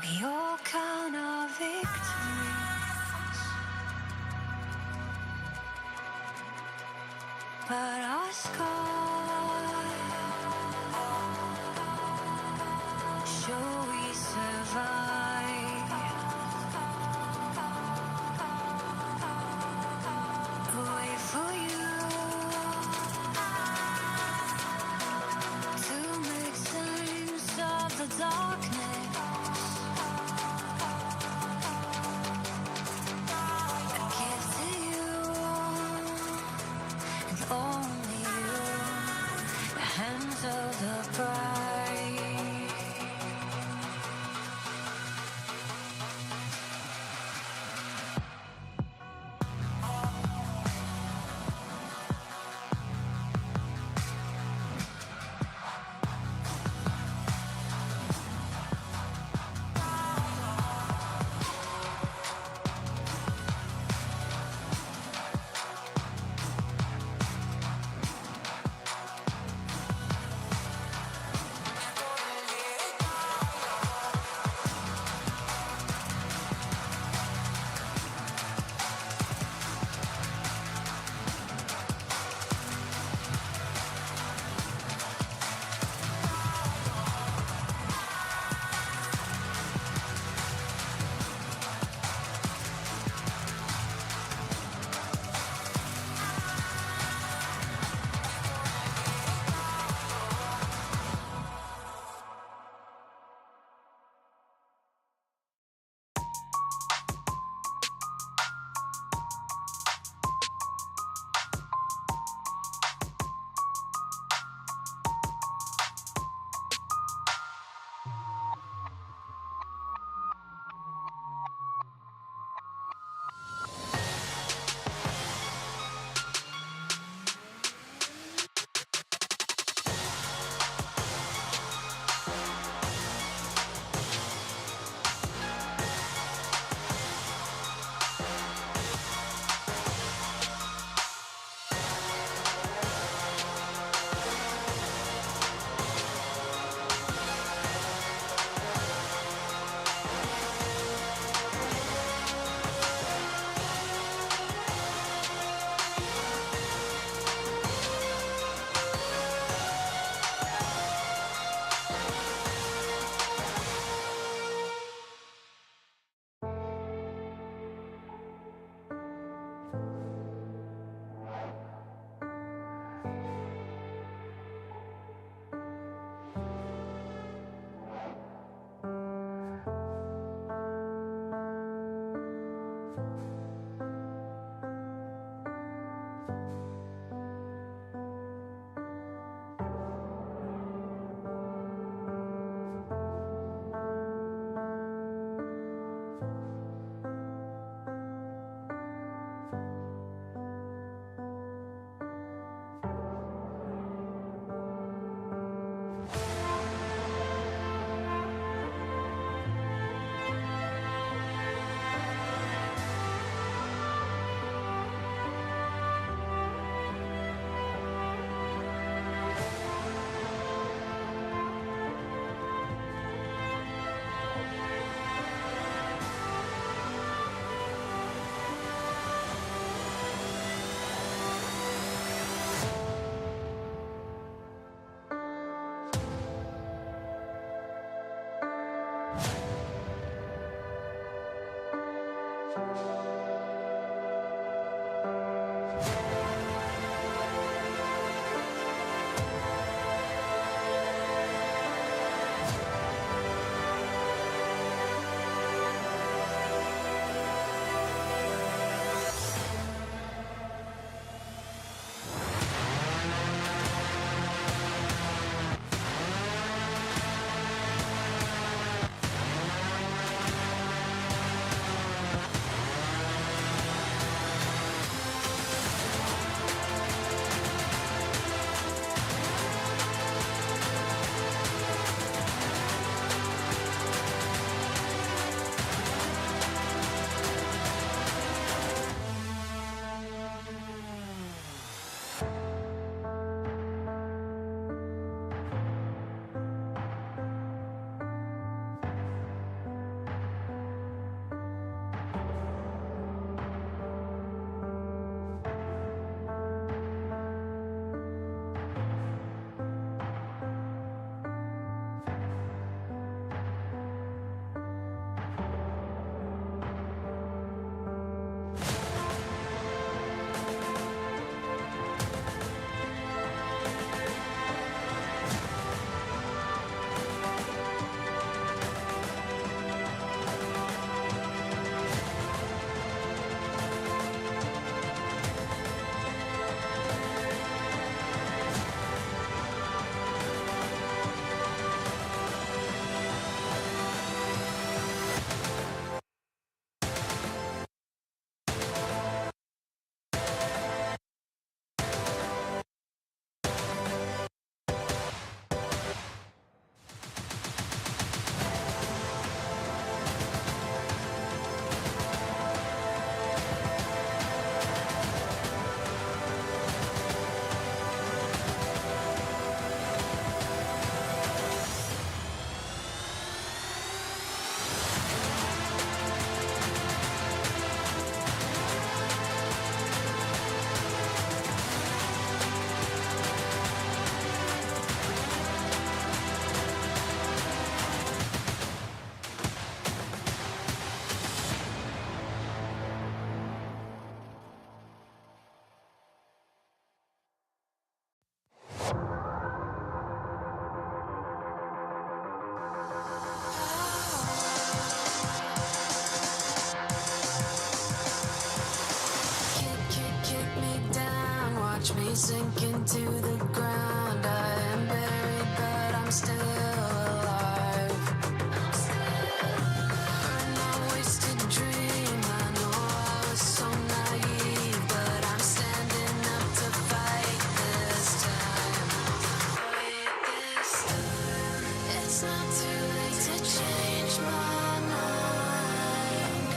We all count our victories, but our scars show we survive. Wait for you to make sense of the darkness. A gift to you, and only you, the hands of the bride. sunk into the ground. I am buried, but I'm still alive. I'm not wasted dream. I know I was so naive, but I'm standing up to fight this time. Fight this time. It's not too late to change my mind,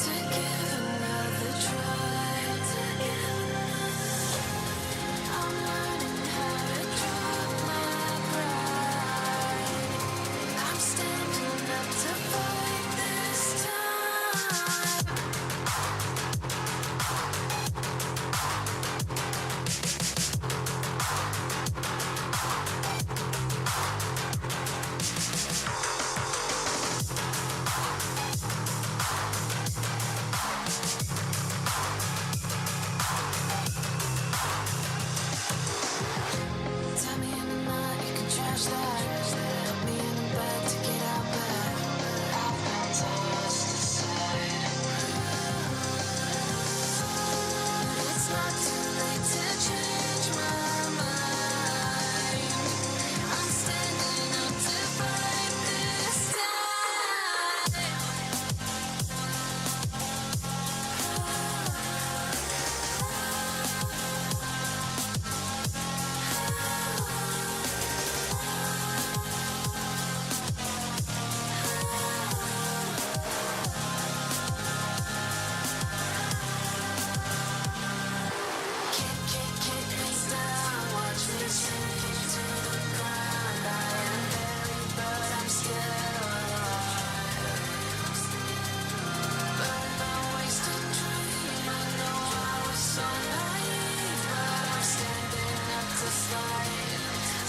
to give another try. I'm learning how to drop my pride. I'm standing up to fight this time. Tell me in the night you can trash that. Put me in the bed to get out bed. I've been tossed aside. It's not too late to change my mind. I'm standing up to fight this time. Kick me down, watch me sink to the ground. I am buried, but I'm still alive. But no wasted dream. I know I was so naive, but I'm standing up to fight.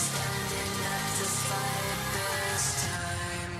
Standing up to fight this time.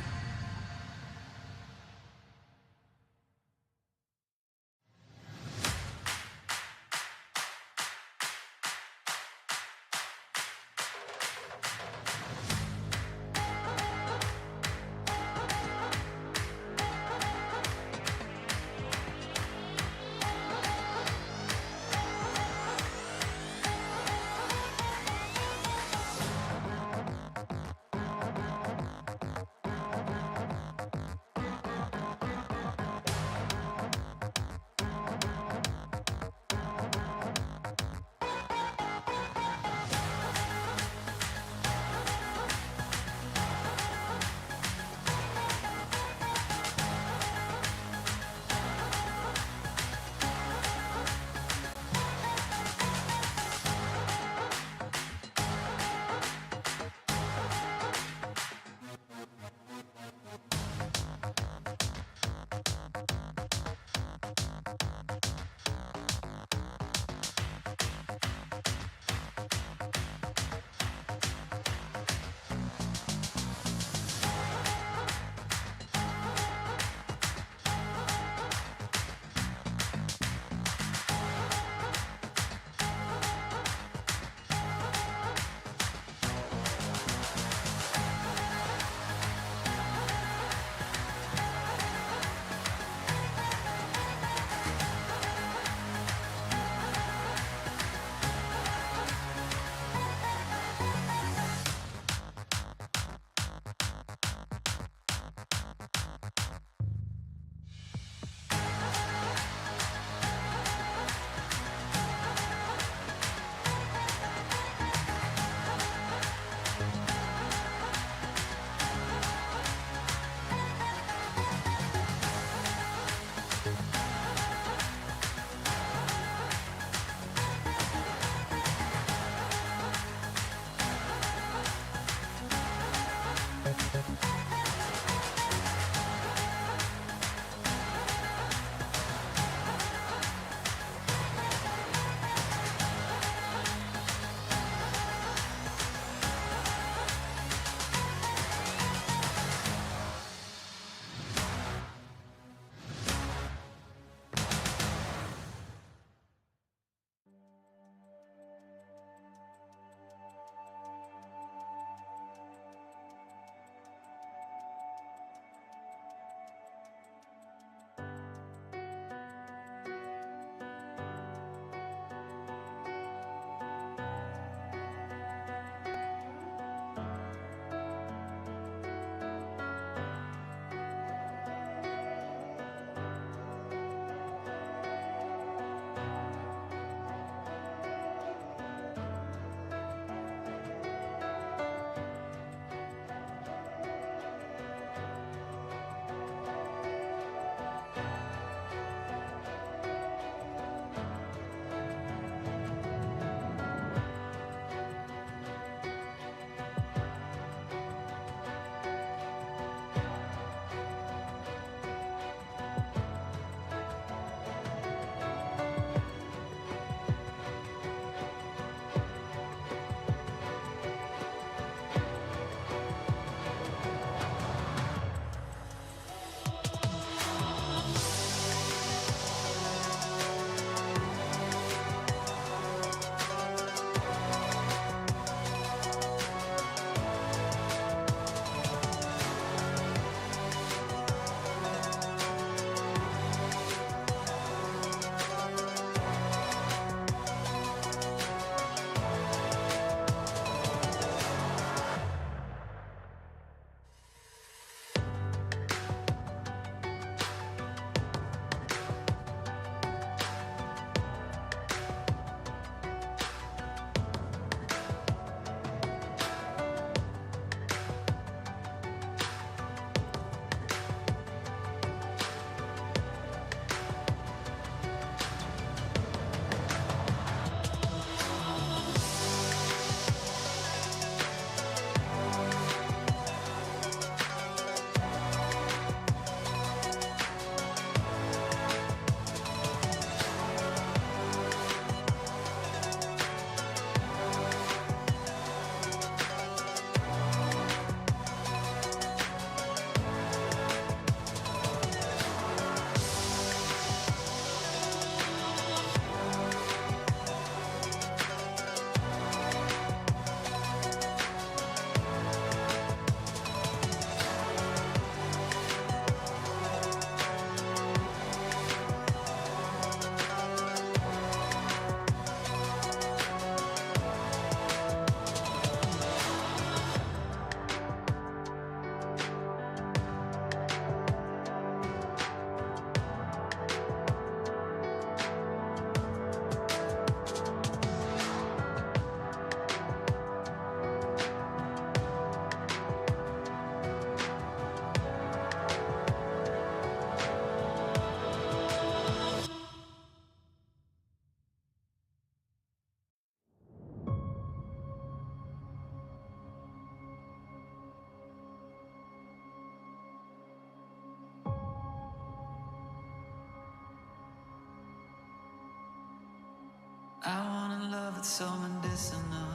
I want a love that's so medicinal.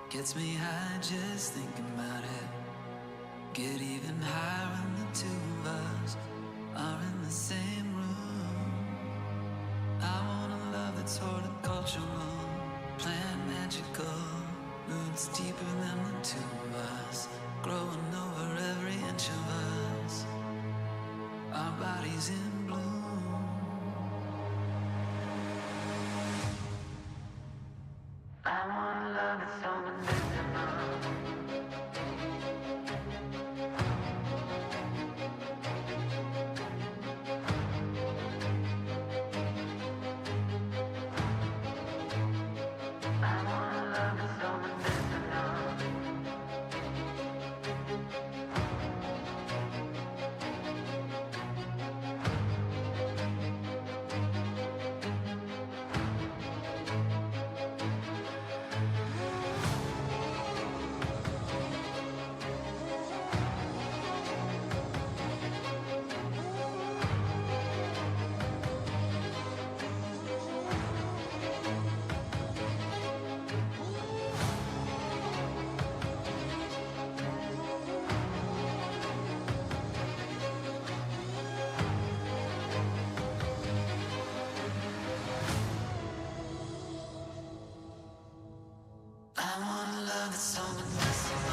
Gets me high just thinking about it. Get even higher when the two of us are in the same room. I want a love that's horticultural, plant magical, roots deeper than the two of us, growing over every inch of us, our bodies in bloom. I want a love that's so medicinal. I want a love that's so medicinal.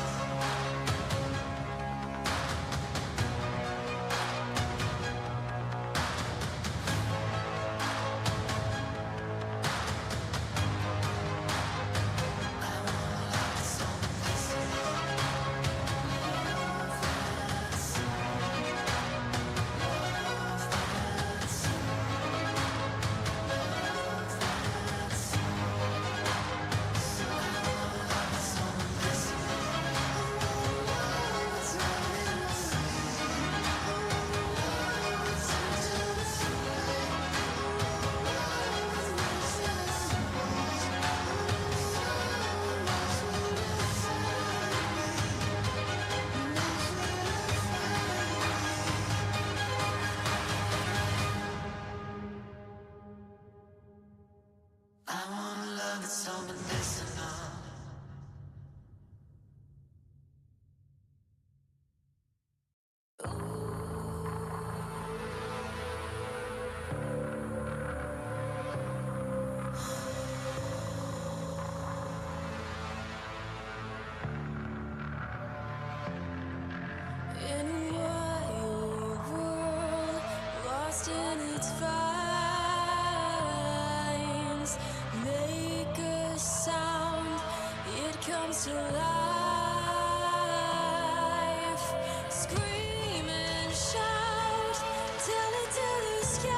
I want a love that's so medicinal. In a wild world, lost in its vines, make a sound, it comes to life. Scream and shout, tell it to the skies.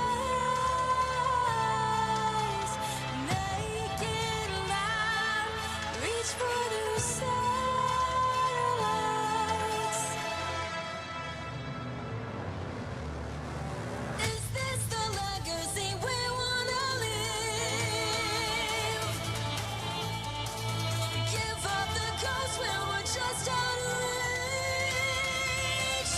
Make it loud, reach for the satellites. Is this the legacy we wanna live? Give up the ghost when we're just out of reach.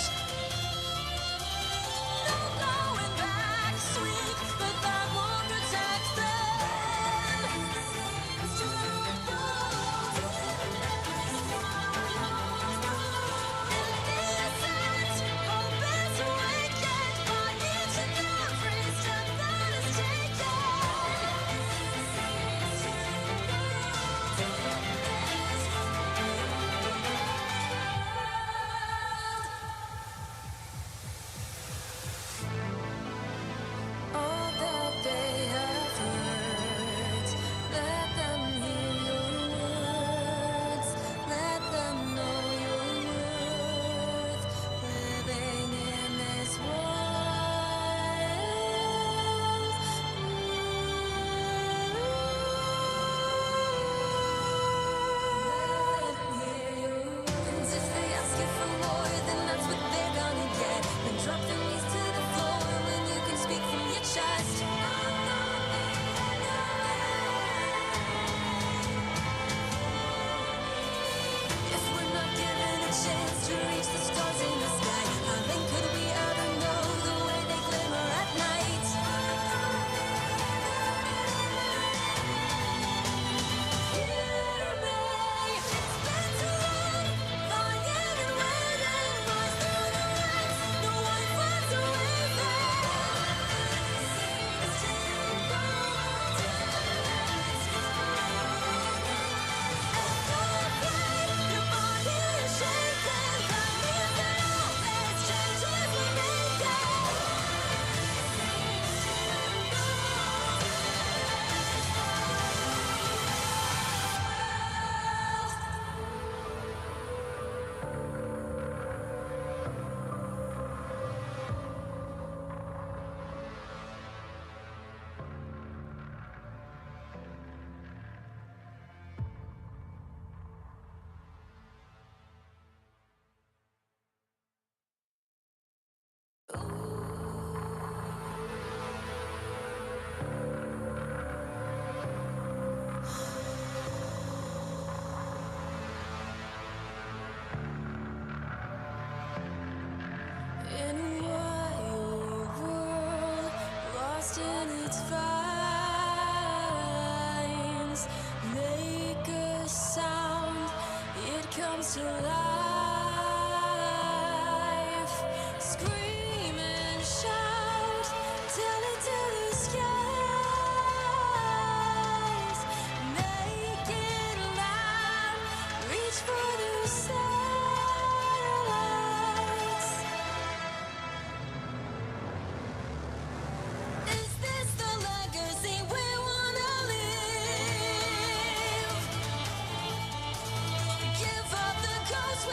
No going back, sweet, but that won't protect them. to life. Scream and shout, tell it to the skies. Make it loud, reach for the satellites. Is this the legacy we wanna live? Give up the ghost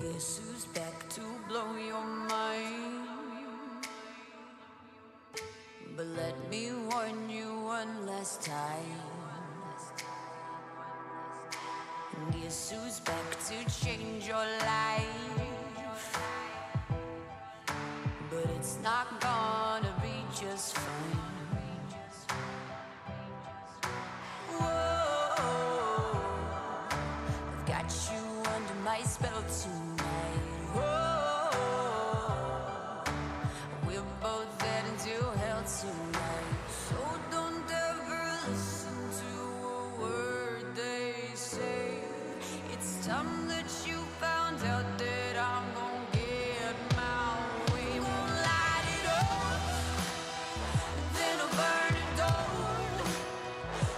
Guess who's back to blow your mind? But let me warn you one last time. Guess who's back to change your life? But it's not gonna be just fine. Whoa, I've got you under my spell tonight. Whoa, we're both heading to hell tonight. So don't ever listen to a word they say. It's time that you found out that I'm gonna get my way. Won't light it up, then I'll burn it down.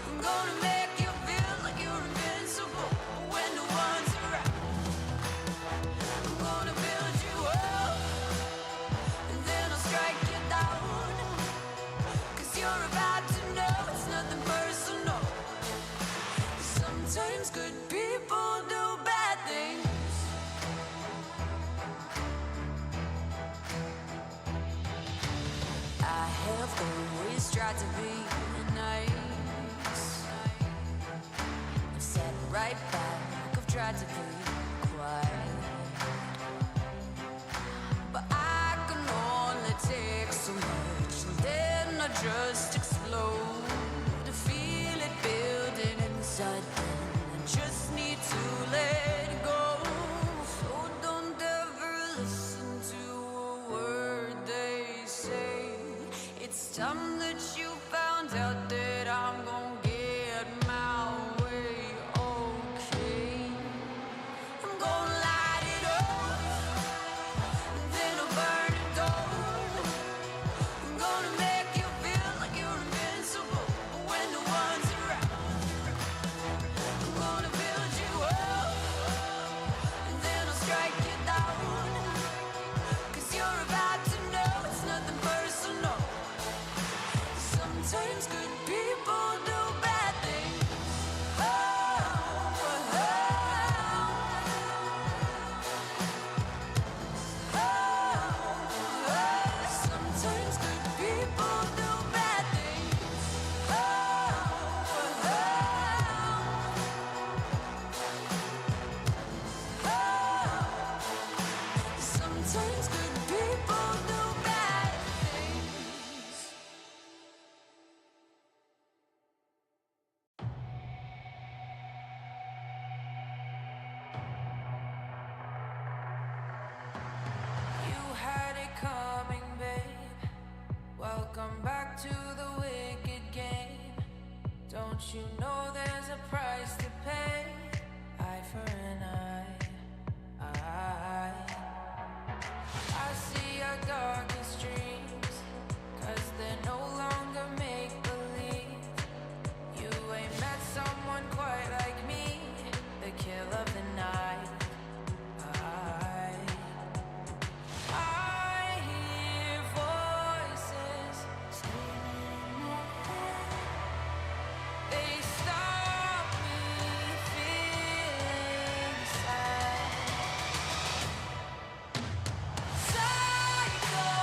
I'm gonna make you feel like you're invincible when no one's around. I'm gonna build you up, and then I'll strike you down. 'Cause you're about to know it's nothing personal. Sometimes good people do bad things. I have always tried to be nice. I've sat right back, I've tried to be quiet. But I can only take so much, and then I just explode. To feel it building inside me, I just need to let go. So don't ever listen to a word they say. It's time that you found out that I'm gonna get my way, okay? I'm gonna light it up, then I'll burn it down. I'm gonna make you feel like you're invincible when no one's around. I'm gonna build you up, and then I'll strike you down. 'Cause you're about to know it's nothing personal. Sometimes good people do bad things. Oh, oh, oh, oh. Sometimes good people do bad things. Oh, oh, oh. Sometimes good people do bad things. You had it coming, babe. Welcome back to the wicked game. Don't you know there's a price to pay? Eye for an eye. I see your darkest dreams, 'cause they're no longer make-believe. You ain't met someone quite like me, the kill of the night. I hear voices screaming in my head. They stop me feeling sad. Psycho.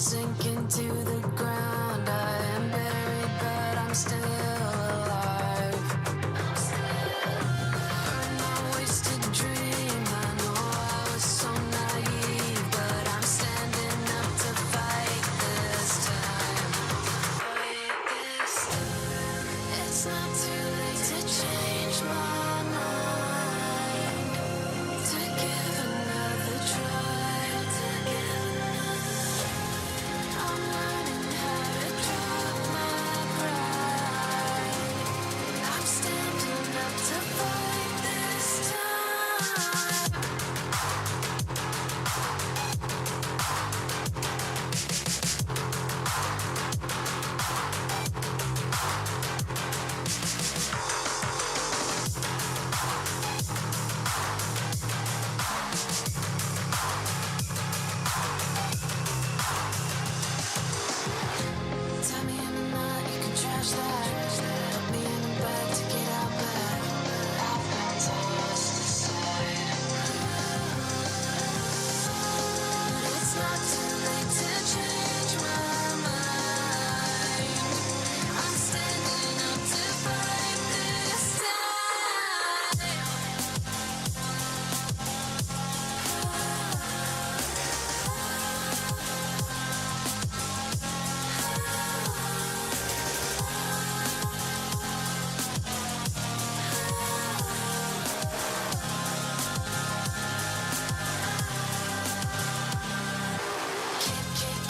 sinking to the ground. I am buried, but I'm still alive. Burn my wasted dream. I know I was so naive, but I'm standing up to fight this time. Fight this time. It's not too late to change my mind, to give another try. I'm learning how to drop my pride. I'm standing up to fight this time. Tell me I'm a nut, you can trash that. Put me in the bed to get out back. I've got to lost the side. It's not too late to change my mind. I'm standing up to fight this time.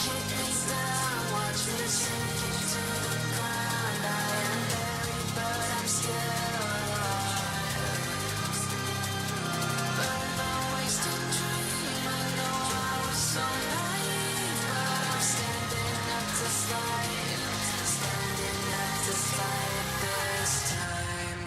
Kick me down, watch me sink to the ground. I am buried, but I'm still alive. Burn my wasted dream. I know I was so naive, but I'm standing up to fight. Standing up to fight this time.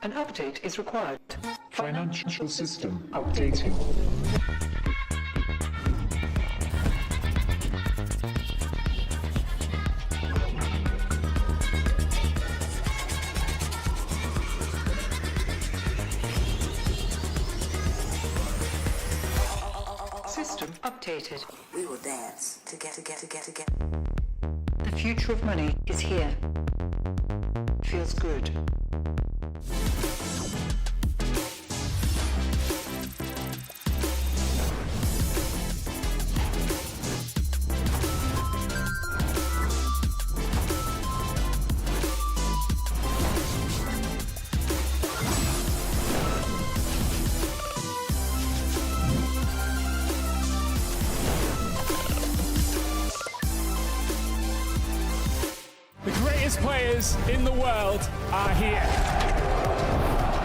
An update is required. Financial system updating. System updated. We will dance to get. The future of money is here. Feels good. The greatest players in the world are here.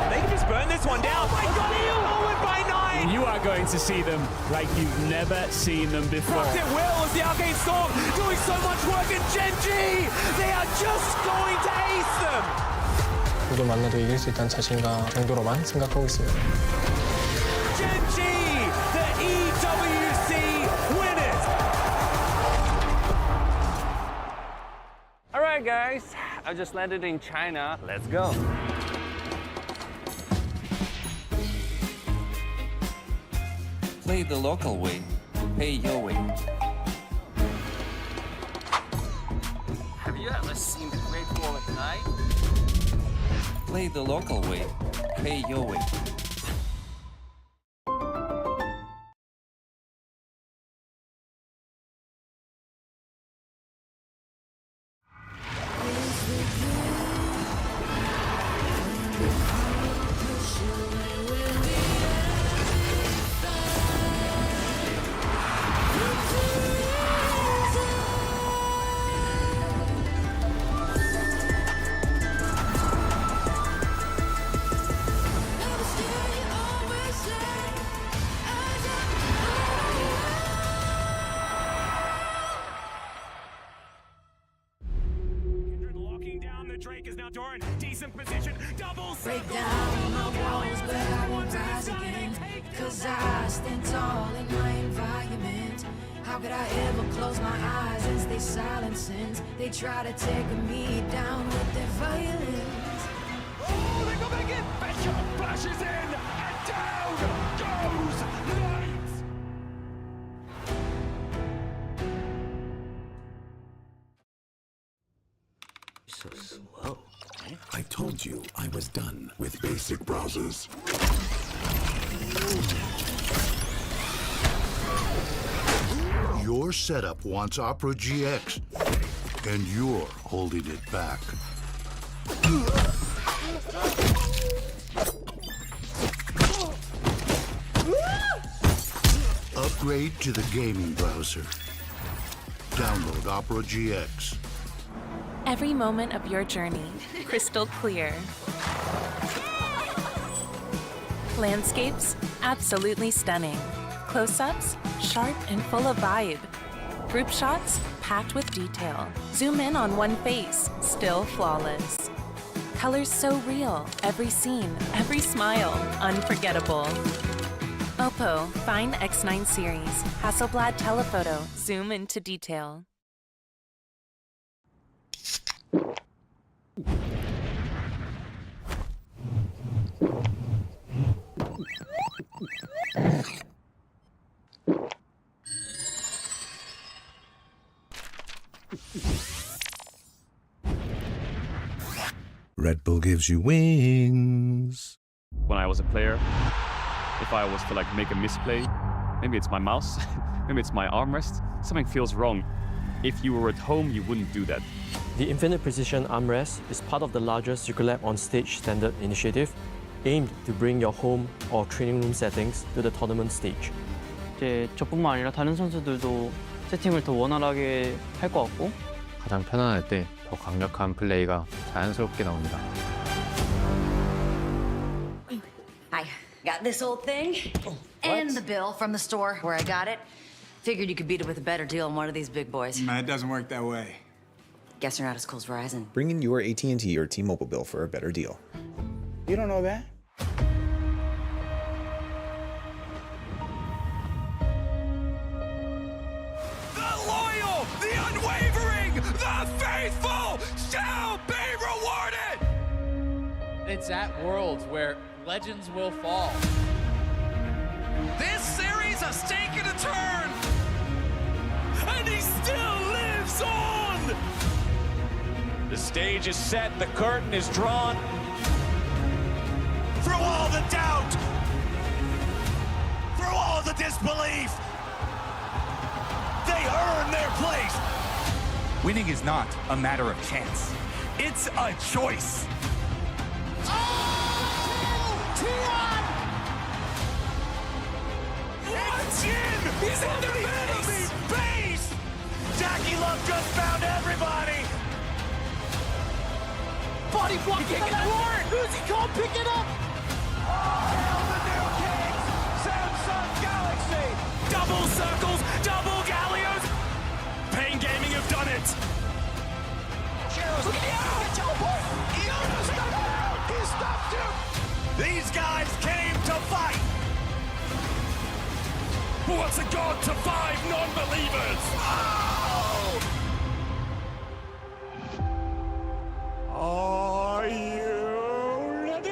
They can just burn this one down. Oh my god, he forward by 9! You are going to see them like you've never seen them before. Propped it well as the Arcane Storm doing so much work, and Genji! They are just going to ace them! 누구 만나도 이길 수 있다는 자신감 정도로만 생각하고 있습니다. Genji, the EWC winners! Alright guys, I just landed in China. Let's go. Play the local way, pay your way. Have you Yeah, let's seem grateful at night. Play the local way. Pay your way. Locking down the Drake is now Doran. Decent position. Double Break down my walls, but I won't rise again. Cause I stand tall in my environment. How could I ever close my eyes and stay silent since they try to take me down with their violence? Oh, they go back in. Betcha flashes in. And down goes Knight. So slow. I told you I was done with basic browsers. Your setup wants Opera GX, and you're holding it back. Upgrade to the gaming browser. Download Opera GX. Every moment of your journey, crystal clear. Landscapes, absolutely stunning. Close-ups, sharp and full of vibe. Group shots, packed with detail. Zoom in on one face, still flawless. Colors so real, every scene, every smile, unforgettable. Oppo Find X9 series, Hasselblad telephoto, zoom into detail. Red Bull gives you wings. When I was a player, if I was to like make a misplay, maybe it's my mouse, maybe it's my armrest, something feels wrong. If you were at home, you wouldn't do that. The Infinite Precision Armrest is part of the larger Circulab on Stage standard initiative, aimed to bring your home or training room settings to the tournament stage. 이제 저뿐만 아니라 다른 선수들도 세팅을 더 원활하게 할 것 같고 가장 편안할 때 더 강력한 플레이가 자연스럽게 나옵니다. I got this old thing and the bill from the store where I got it. Figured you could beat it with a better deal on one of these big boys. It doesn't work that way. Guess you're not as cool as Verizon. Bring in your AT&T or T-Mobile bill for a better deal. You don't know that? The loyal, the unwavering, the faithful shall be rewarded! It's at Worlds where legends will fall. This series has taken a turn! And he still lives on! The stage is set, the curtain is drawn. Through all the doubt! Through all the disbelief! They earn their place! Winning is not a matter of chance. It's a choice. Jin! He's in the base! Jackie Love just found everybody! Body block kick in the court! Who's he called? Pick it up! Oh, hell, the new kings! Samsung Galaxy! Double circles, double galleons! Pain Gaming have done it! Look at the teleport! He stopped him! These guys came to fight! What's a god to 5 non-believers? Are you ready?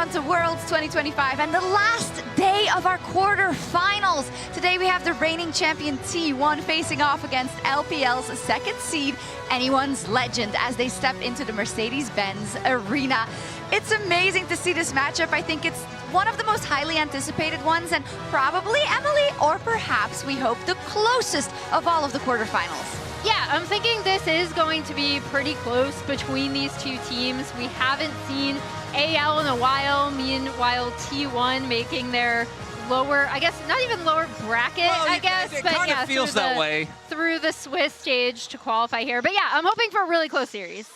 on to Worlds 2025 and the last day of our quarterfinals. Today we have the reigning champion T1 facing off against LPL's second seed, Anyone's Legend, as they step into the Mercedes-Benz Arena. It's amazing to see this matchup. I think it's one of the most highly anticipated ones, and probably, Emily, or perhaps we hope the closest of all of the quarterfinals. Yeah, I'm thinking this is going to be pretty close between these two teams. We haven't seen AL in a while, meanwhile T1 making their lower, I guess not even lower bracket, I guess. It but kind yeah, of feels that way. Through the Swiss stage to qualify here. But yeah, I'm hoping for a really close series.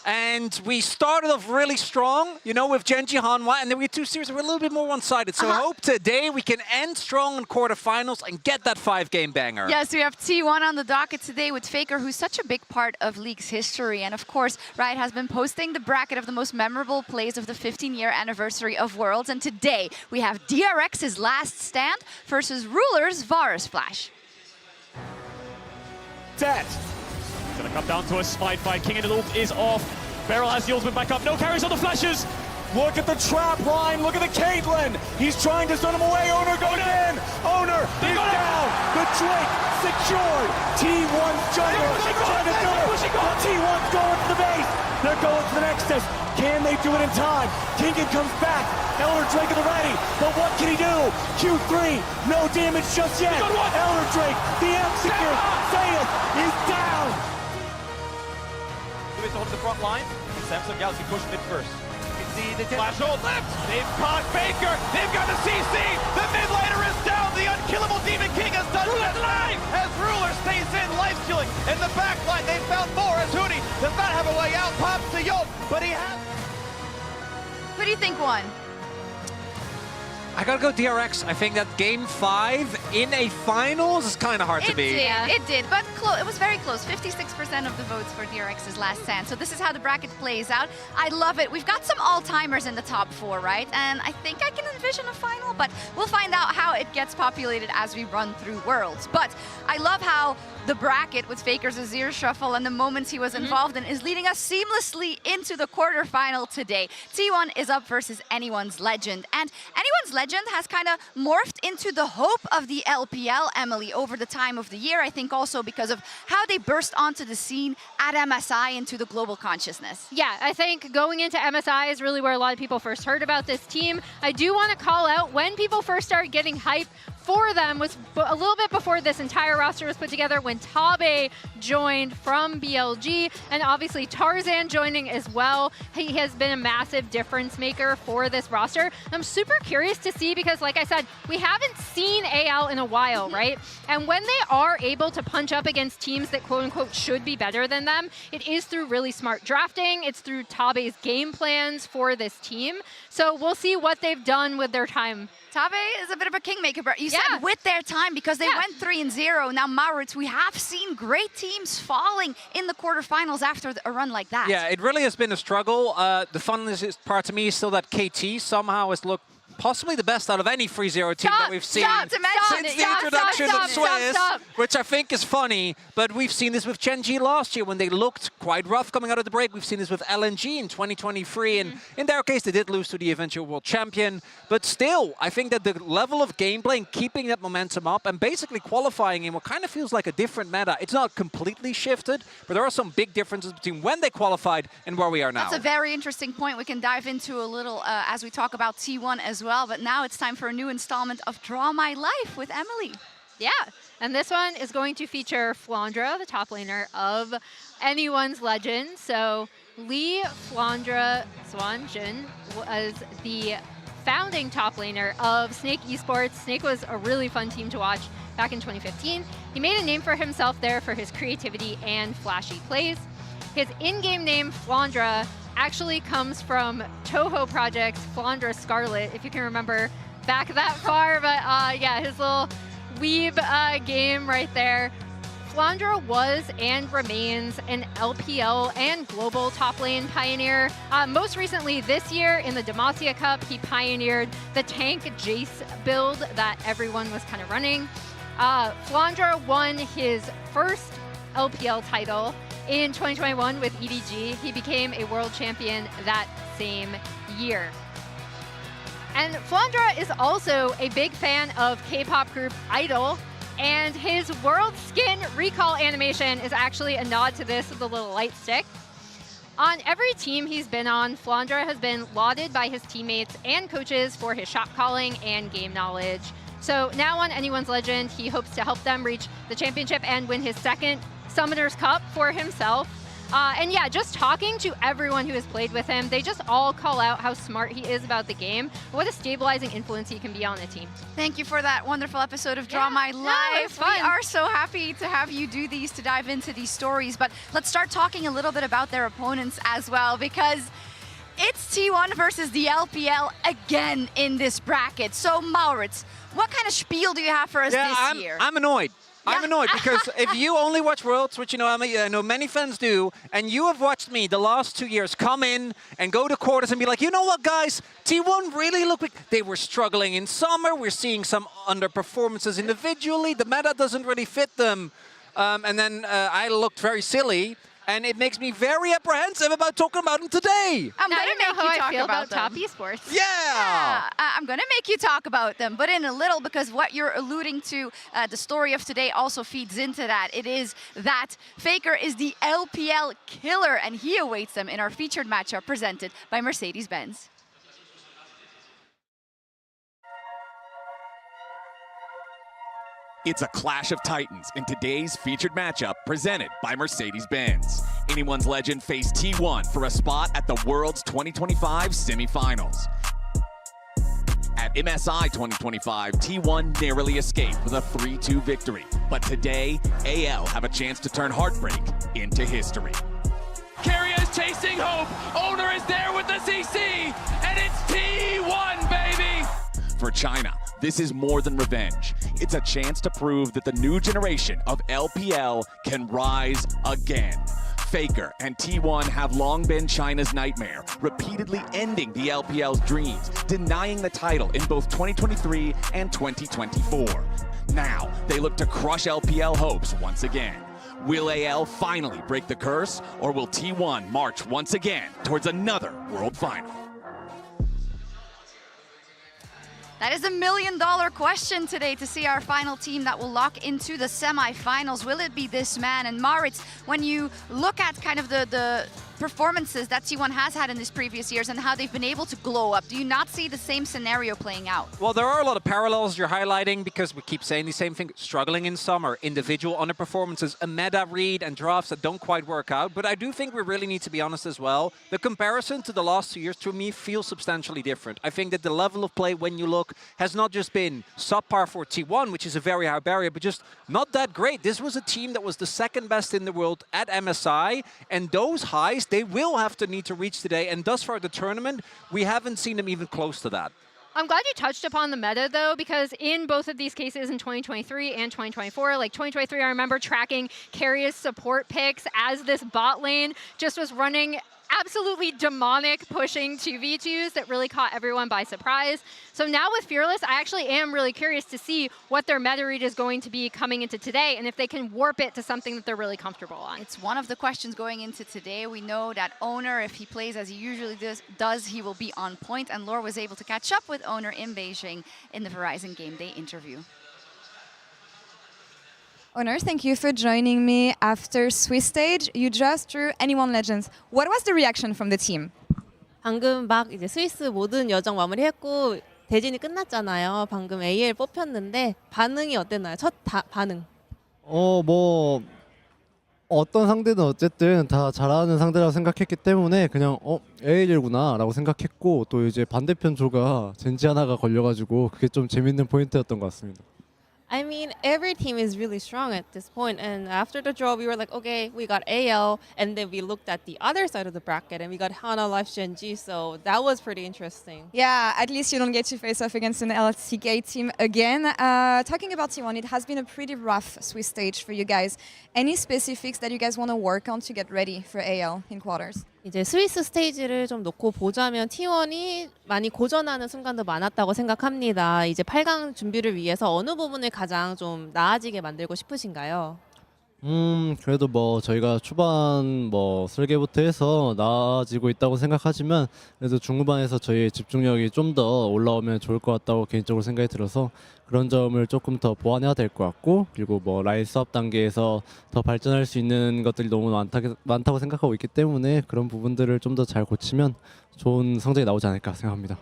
And we started off really strong, you know, with Genji Hanwha, and then we had two series that were a little bit more one-sided. So I hope today we can end strong in quarterfinals and get that 5-game banger. Yes, we have T1 on the docket today with Faker, who's such a big part of League's history. And of course, Riot has been posting the bracket of the most memorable plays of the 15-year anniversary of Worlds. And today we have DRX's Last Stand versus Ruler's Varus Flash. Dead. Gonna come down to a smite fight. King of the Loop is off. Beryl has the ultimate back up. No carries on the flashes. Look at the trap line. Look at the Caitlyn. He's trying to stun him away. Owner goes in. Owner is down. The Drake secured. T1's jungler trying to do it. T1's going to the base. They're going to the Nexus. Can they do it in time? Kingan comes back. Elder Drake at the ready. But what can he do? Q3. No damage just yet. Elder Drake, the execute. Say it. He's down. To hold the front line. Samsung Galaxy push mid first. You can see the flash ult left. They've caught Faker. They've got the CC. The mid laner is down. The unkillable Demon King has done just fine. As Ruler stays in, life killing. In the back line, they found more as Hootie does not have a way out. Pops to Yolt, but he has. Who do you think won? I gotta go DRX. I think that game 5 in a finals is kind of hard to beat. It did, but it was very close. 56% of the votes for DRX's Last Stand. So this is how the bracket plays out. I love it. We've got some all-timers in the top 4, right? And I think I can envision a final, but we'll find out how it gets populated as we run through Worlds. But I love how the bracket with Faker's Azir Shuffle and the moments he was involved in is leading us seamlessly into the quarterfinal today. T1 is up versus Anyone's Legend. And Anyone's Legend has kind of morphed into the hope of the LPL, Emily, over the time of the year. I think also because of how they burst onto the scene at MSI into the global consciousness. Yeah, I think going into MSI is really where a lot of people first heard about this team. I do want to call out when people first started getting hype for them was a little bit before this entire roster was put together, when Tabe joined from BLG, and obviously Tarzan joining as well. He has been a massive difference maker for this roster. I'm super curious to see because, like I said, we haven't seen AL in a while, right? And when they are able to punch up against teams that quote-unquote should be better than them, it is through really smart drafting. It's through Tabe's game plans for this team. So we'll see what they've done with their time. Tabe is a bit of a kingmaker, but you said with their time because they went 3-0. Now, Maurits, we have seen great teams falling in the quarterfinals after a run like that. Yeah, it really has been a struggle. The funnest part to me is still that KT somehow has looked possibly the best out of any 3-0 team that we've seen since the introduction of Swiss, which I think is funny, but we've seen this with Genji last year when they looked quite rough coming out of the break. We've seen this with LNG in 2023, and in their case, they did lose to the eventual world champion, but still, I think that the level of gameplay and keeping that momentum up and basically qualifying in what kind of feels like a different meta. It's not completely shifted, but there are some big differences between when they qualified and where we are now. That's a very interesting point we can dive into a little as we talk about T1 as well, but now it's time for a new installment of Draw My Life with Emily. Yeah, and this one is going to feature Flandra, the top laner of Anyone's Legend. So Lee Flandra Swanjin was the founding top laner of Snake Esports. Snake was a really fun team to watch back in 2015. He made a name for himself there for his creativity and flashy plays. His in-game name, Flandra, actually comes from Toho Project's Flandra Scarlet, if you can remember back that far. But yeah, his little weeb game right there. Flandra was and remains an LPL and global top lane pioneer. Most recently this year in the Demacia Cup, he pioneered the tank Jace build that everyone was kind of running. Flandra won his first LPL title in 2021 with EDG. He became a world champion that same year. And Flandra is also a big fan of K-pop group Idol, and his World Skin Recall animation is actually a nod to this with the little light stick. On every team he's been on, Flandra has been lauded by his teammates and coaches for his shot calling and game knowledge. So now on Anyone's Legend, he hopes to help them reach the championship and win his second Summoner's Cup for himself. And yeah, just talking to everyone who has played with him, they just all call out how smart he is about the game, what a stabilizing influence he can be on a team. Thank you for that wonderful episode of Draw My Life. We are so happy to have you do these, to dive into these stories. But let's start talking a little bit about their opponents as well, because it's T1 versus the LPL again in this bracket. So Maurits, what kind of spiel do you have for us this year? I'm annoyed. I'm annoyed because if you only watch Worlds, which I know many fans do, and you have watched me the last 2 years come in and go to quarters and be like, you know what, guys, T1 really looked like they were struggling in summer. We're seeing some underperformances individually. The meta doesn't really fit them. And then I looked very silly. And it makes me very apprehensive about talking about them today. I'm now gonna you know make how you talk I feel about them. top esports. Yeah! I'm gonna make you talk about them, but in a little, because what you're alluding to, the story of today also feeds into that. It is that Faker is the LPL killer, and he awaits them in our featured matchup presented by Mercedes-Benz. It's a clash of titans in today's featured matchup presented by Mercedes-Benz. Anyone's Legend faced T1 for a spot at the World's 2025 semifinals. At MSI 2025, T1 narrowly escaped with a 3-2 victory. But today, AL have a chance to turn heartbreak into history. Carrier is chasing hope. Owner is there with the CC, and it's T1, baby! For China, this is more than revenge. It's a chance to prove that the new generation of LPL can rise again. Faker and T1 have long been China's nightmare, repeatedly ending the LPL's dreams, denying the title in both 2023 and 2024. Now, they look to crush LPL hopes once again. Will AL finally break the curse, or will T1 march once again towards another World Final? That is $1 million question today to see our final team that will lock into the semifinals. Will it be this man? And Maurits, when you look at kind of the performances that T1 has had in these previous years and how they've been able to glow up, do you not see the same scenario playing out? Well, there are a lot of parallels you're highlighting because we keep saying the same thing. Struggling in summer, individual underperformances, a meta read and drafts that don't quite work out. But I do think we really need to be honest as well. The comparison to the last 2 years, to me, feels substantially different. I think that the level of play, when you look, has not just been subpar for T1, which is a very high barrier, but just not that great. This was a team that was the second best in the world at MSI, and those highs, they will have to need to reach today, and thus far the tournament, we haven't seen them even close to that. I'm glad you touched upon the meta, though, because in both of these cases in 2023 and 2024, like 2023, I remember tracking Carrier's support picks as this bot lane just was running absolutely demonic, pushing 2v2s that really caught everyone by surprise. So now with Fearless, I actually am really curious to see what their meta read is going to be coming into today, and if they can warp it to something that they're really comfortable on. It's one of the questions going into today. We know that Owner, if he plays as he usually does, he will be on point, and Lore was able to catch up with Owner in Beijing in the Verizon Game Day interview. Owner, thank you for joining me after Swiss stage. You just drew Anyone Legends. What was the reaction from the team? 방금 막 이제 스위스 모든 여정 마무리했고 대진이 끝났잖아요. 방금 AL 뽑혔는데 반응이 어땠나요? 첫 반응. 뭐 어떤 상대든 어쨌든 다 잘하는 상대라고 생각했기 때문에 그냥 AL이구나라고 생각했고, 또 이제 반대편 조가 젠지 하나가 걸려가지고 그게 좀 재밌는 포인트였던 것 같습니다. I mean, every team is really strong at this point, and after the draw, we were like, okay, we got AL, and then we looked at the other side of the bracket, and we got Hana, Life, Genji, so that was pretty interesting. Yeah, at least you don't get to face off against an LCK team again. Talking about T1, it has been a pretty rough Swiss stage for you guys. Any specifics that you guys want to work on to get ready for AL in quarters? 이제 스위스 스테이지를 좀 놓고 보자면 T1이 많이 고전하는 순간도 많았다고 생각합니다. 이제 8강 준비를 위해서 어느 부분을 가장 좀 나아지게 만들고 싶으신가요? 그래도 뭐 저희가 초반 뭐 설계부터 해서 나아지고 있다고 생각하지만 그래도 중후반에서 저희의 집중력이 좀 더 올라오면 좋을 것 같다고 개인적으로 생각이 들어서 그런 점을 조금 더 보완해야 될 것 같고 그리고 뭐 라인 수업 단계에서 더 발전할 수 있는 것들이 너무 많다고 생각하고 있기 때문에 그런 부분들을 좀 더 잘 고치면 좋은 성적이 나오지 않을까 생각합니다.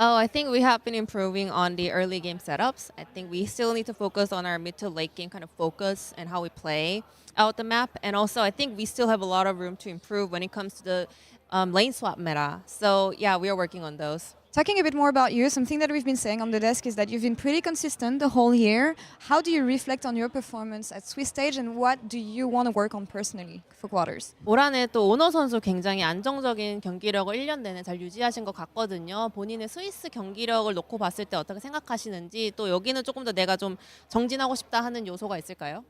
Oh, I think we have been improving on the early game setups. I think we still need to focus on our mid to late game kind of focus and how we play out the map. And also, I think we still have a lot of room to improve when it comes to the lane swap meta. So yeah, we are working on those. Talking a bit more about you, something that we've been saying on the desk is that you've been pretty consistent the whole year. How do you reflect on your performance at Swiss stage and what do you want to work on personally for quarters? 올 한해 또 오너 선수 굉장히 안정적인 경기력을 1년 내내 잘 유지하신 것 같거든요. 본인의 스위스 경기력을 놓고 봤을 때 어떻게 생각하시는지 또 여기는 조금 더 내가 좀 정진하고 싶다 하는 요소가 있을까요?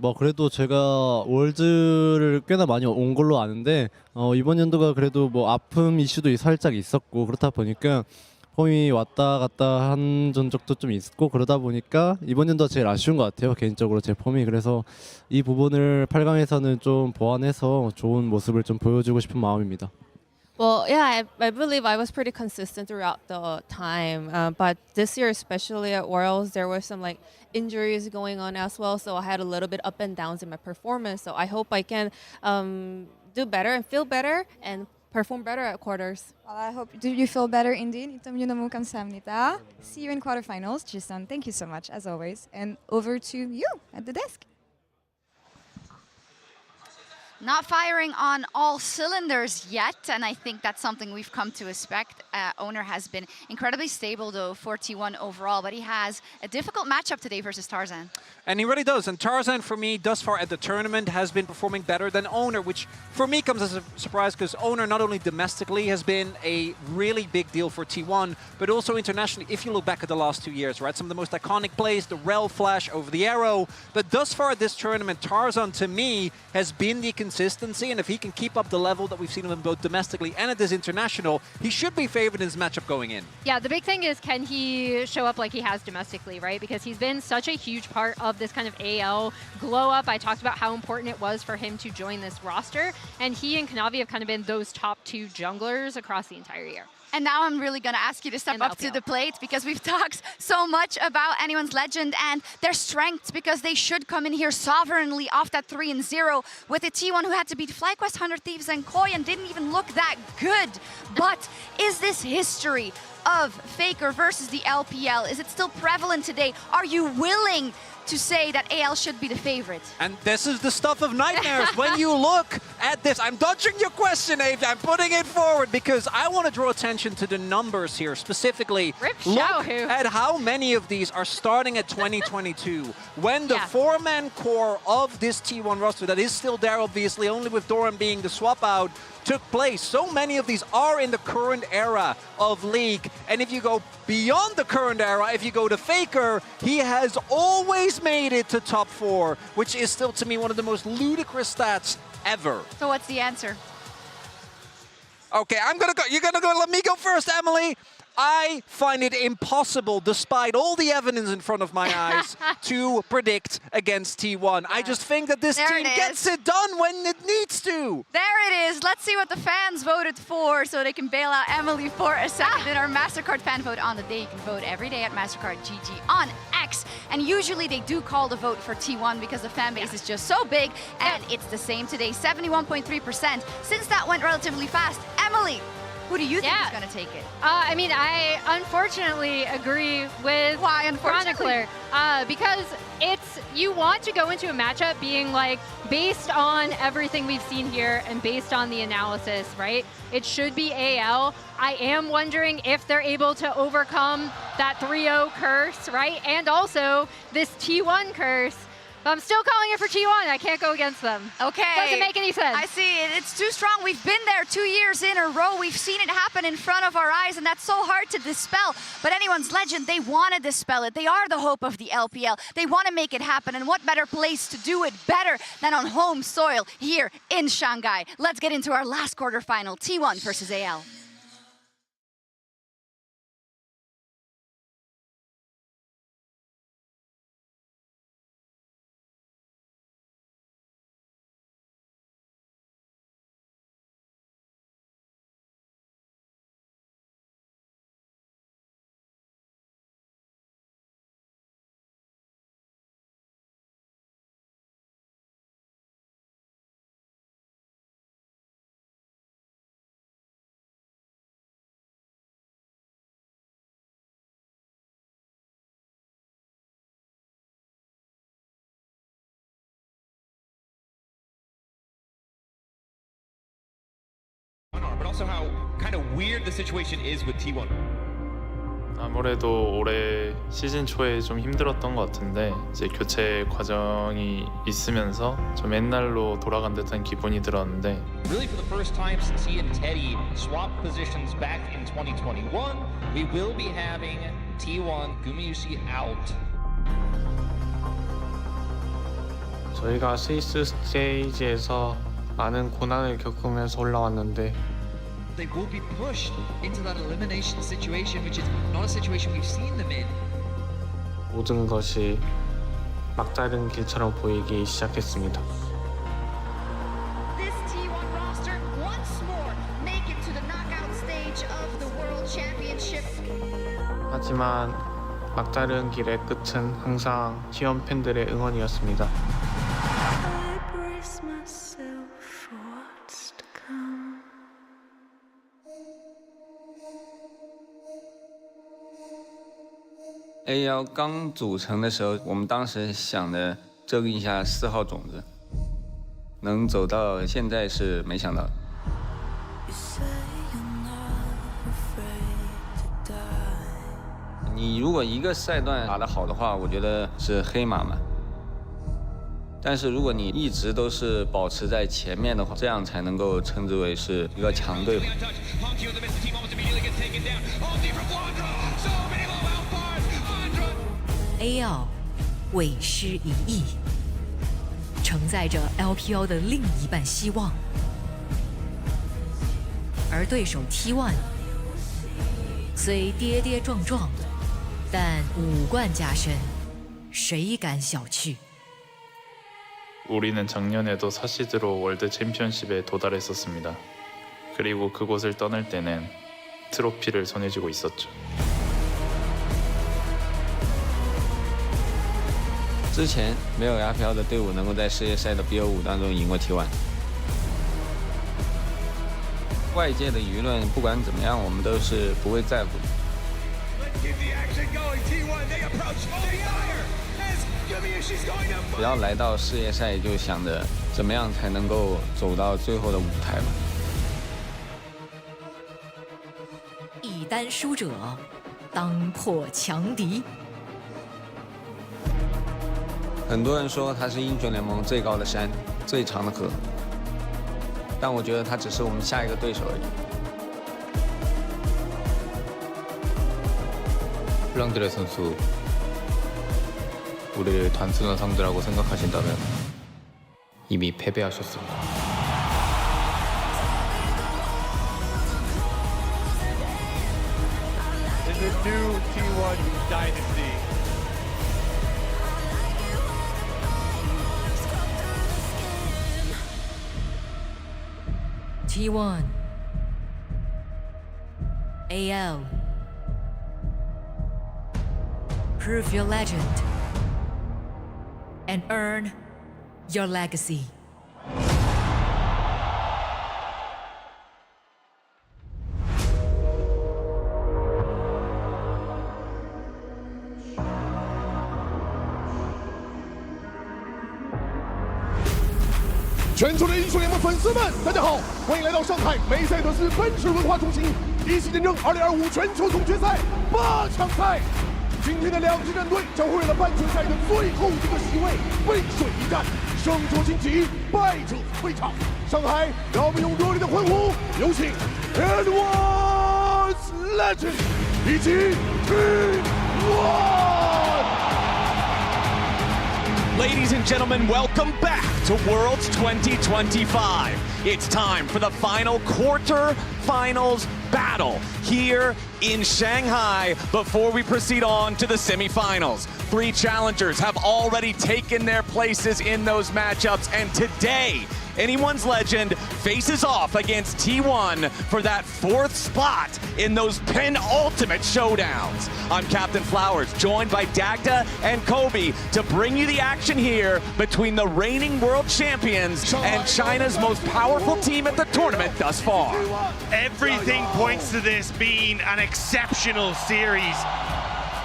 뭐 그래도 제가 월드를 꽤나 많이 온 걸로 아는데 이번 연도가 그래도 뭐 아픔 이슈도 살짝 있었고 그렇다 보니까 폼이 왔다 갔다 한 전적도 좀 있고 그러다 보니까 이번 연도가 제일 아쉬운 것 같아요 개인적으로 제 폼이 그래서 이 부분을 8강에서는 좀 보완해서 좋은 모습을 좀 보여주고 싶은 마음입니다. Well, yeah, I believe I was pretty consistent throughout the time. But this year, especially at Worlds, there were some like injuries going on as well. So I had a little bit up and downs in my performance. So I hope I can do better and feel better and perform better at quarters. Well, I hope you feel better indeed. 인터뷰 너무 감사합니다. See you in quarterfinals. Jisun, thank you so much as always. And over to you at the desk. Not firing on all cylinders yet, and I think that's something we've come to expect. Owner has been incredibly stable, though, for T1 overall, but he has a difficult matchup today versus Tarzan. And he really does. And Tarzan, for me, thus far at the tournament, has been performing better than Owner, which for me comes as a surprise because Owner, not only domestically, has been a really big deal for T1, but also internationally. If you look back at the last 2 years, right? Some of the most iconic plays, the Rel flash over the arrow. But thus far at this tournament, Tarzan, to me, has been the consistency. And if he can keep up the level that we've seen of him both domestically and at this international, he should be favored in his matchup going in. Yeah, the big thing is, can he show up like he has domestically, right? Because he's been such a huge part of this kind of AL glow up. I talked about how important it was for him to join this roster, and he and Kanavi have kind of been those top two junglers across the entire year. And now I'm really going to ask you to step up to the plate because we've talked so much about Anyone's Legend and their strengths because they should come in here sovereignly off that 3-0 with a T1 who had to beat FlyQuest, 100 Thieves, and Koi and didn't even look that good. But is this history of Faker versus the LPL, is it still prevalent today? Are you willing to say that AL should be the favorite? And this is the stuff of nightmares. When you look at this, I'm dodging your question, Abe. I'm putting it forward because I want to draw attention to the numbers here. Specifically, look at how many of these are starting at 2022. When the four-man core of this T1 roster, that is still there, obviously, only with Doran being the swap out, took place. So many of these are in the current era of League. And if you go beyond the current era, if you go to Faker, he has always made it to top 4, which is still, to me, one of the most ludicrous stats ever. So what's the answer? Okay, I'm gonna go. You're gonna go. Let me go first, Emily. I find it impossible, despite all the evidence in front of my eyes, to predict against T1. I just think that this team gets it done when it needs to. There it is. Let's see what the fans voted for so they can bail out Emily for a second in our MasterCard fan vote on the day. You can vote every day at MasterCard GG on X. And usually they do call the vote for T1 because the fan base is just so big. And it's the same today, 71.3%. Since that went relatively fast, Emily, who do you think is going to take it? I mean, I unfortunately agree with Chronicler because you want to go into a matchup being like, based on everything we've seen here and based on the analysis, right? It should be AL. I am wondering if they're able to overcome that 3-0 curse, right? And also this T1 curse. But I'm still calling it for T1. I can't go against them. Okay. Doesn't make any sense. I see. It's too strong. We've been there 2 years in a row. We've seen it happen in front of our eyes, and that's so hard to dispel. But Anyone's Legend, they want to dispel it. They are the hope of the LPL. They want to make it happen, and what better place to do it better than on home soil here in Shanghai? Let's get into our last quarterfinal, T1 versus AL. also how kind of weird the situation is with T1? 아무래도 올해 시즌 초에 좀 힘들었던 것 같은데 이제 교체 과정이 있으면서 좀 옛날로 돌아간 듯한 기분이 들었는데 Really for the first time since he and Teddy swapped positions back in 2021, we will be having T1 Gumayusi out. 저희가 스위스 스테이지에서 많은 고난을 겪으면서 올라왔는데 They will be pushed into that elimination situation, which is not a situation we've seen them in. 모든 것이 막다른 길처럼 보이기 시작했습니다. This T1 roster once more make it to the knockout stage of the World Championship. 하지만 막다른 길의 끝은 항상 T1 팬들의 응원이었습니다. A1刚组成的时候，我们当时想的种一下4号种子，能走到现在是没想到。你如果一个赛段打得好的话，我觉得是黑马嘛。但是如果你一直都是保持在前面的话，这样才能够称之为是一个强队嘛。AL 为师一役，承载着 LPL 的另一半希望，而对手 T1 虽跌跌撞撞，但5冠加身，谁敢小觑？ 우리는 작년에도 사시드로 월드 챔피언십에 도달했었습니다. 그리고 그곳을 떠날 때는 트로피를 손에 쥐고 있었죠. 之前没有 LPL 的队伍能够在世界赛的 BO5当中赢过 T1。外界的舆论不管怎么样，我们都是不会在乎的。只要来到世界赛，就想着怎么样才能够走到最后的舞台嘛。一单输者，当破强敌。 很多人说它是英雄联盟最高的山，最长的河，但我觉得它只是我们下一个对手而已。 플랑드레 선수, 우리를 단순한 상대라고 생각하신다면 이미 패배하셨습니다. In the new T1 dynasty. T1 AL Prove your legend and earn your legacy. "全球的英雄联盟粉丝们，大家好，欢迎来到上海梅赛德斯奔驰文化中心，一起见证2025全球总决赛8强赛。今天的2支战队将会为了半决赛的最后一个席位背水一战，胜者晋级，败者退场。上海，让我们用热烈的欢呼，有请 Anyone's Legend 以及 T1。 Ladies and gentlemen, welcome back to Worlds 2025. It's time for the final quarter-finals battle here in Shanghai before we proceed on to the semifinals. 3 challengers have already taken their places in those matchups, and today, Anyone's Legend faces off against T1 for that 4th spot in those penultimate showdowns. I'm Captain Flowers, joined by Dagda and Kobe to bring you the action here between the reigning world champions and China's most powerful team at the tournament thus far. Everything points to this being an exceptional series.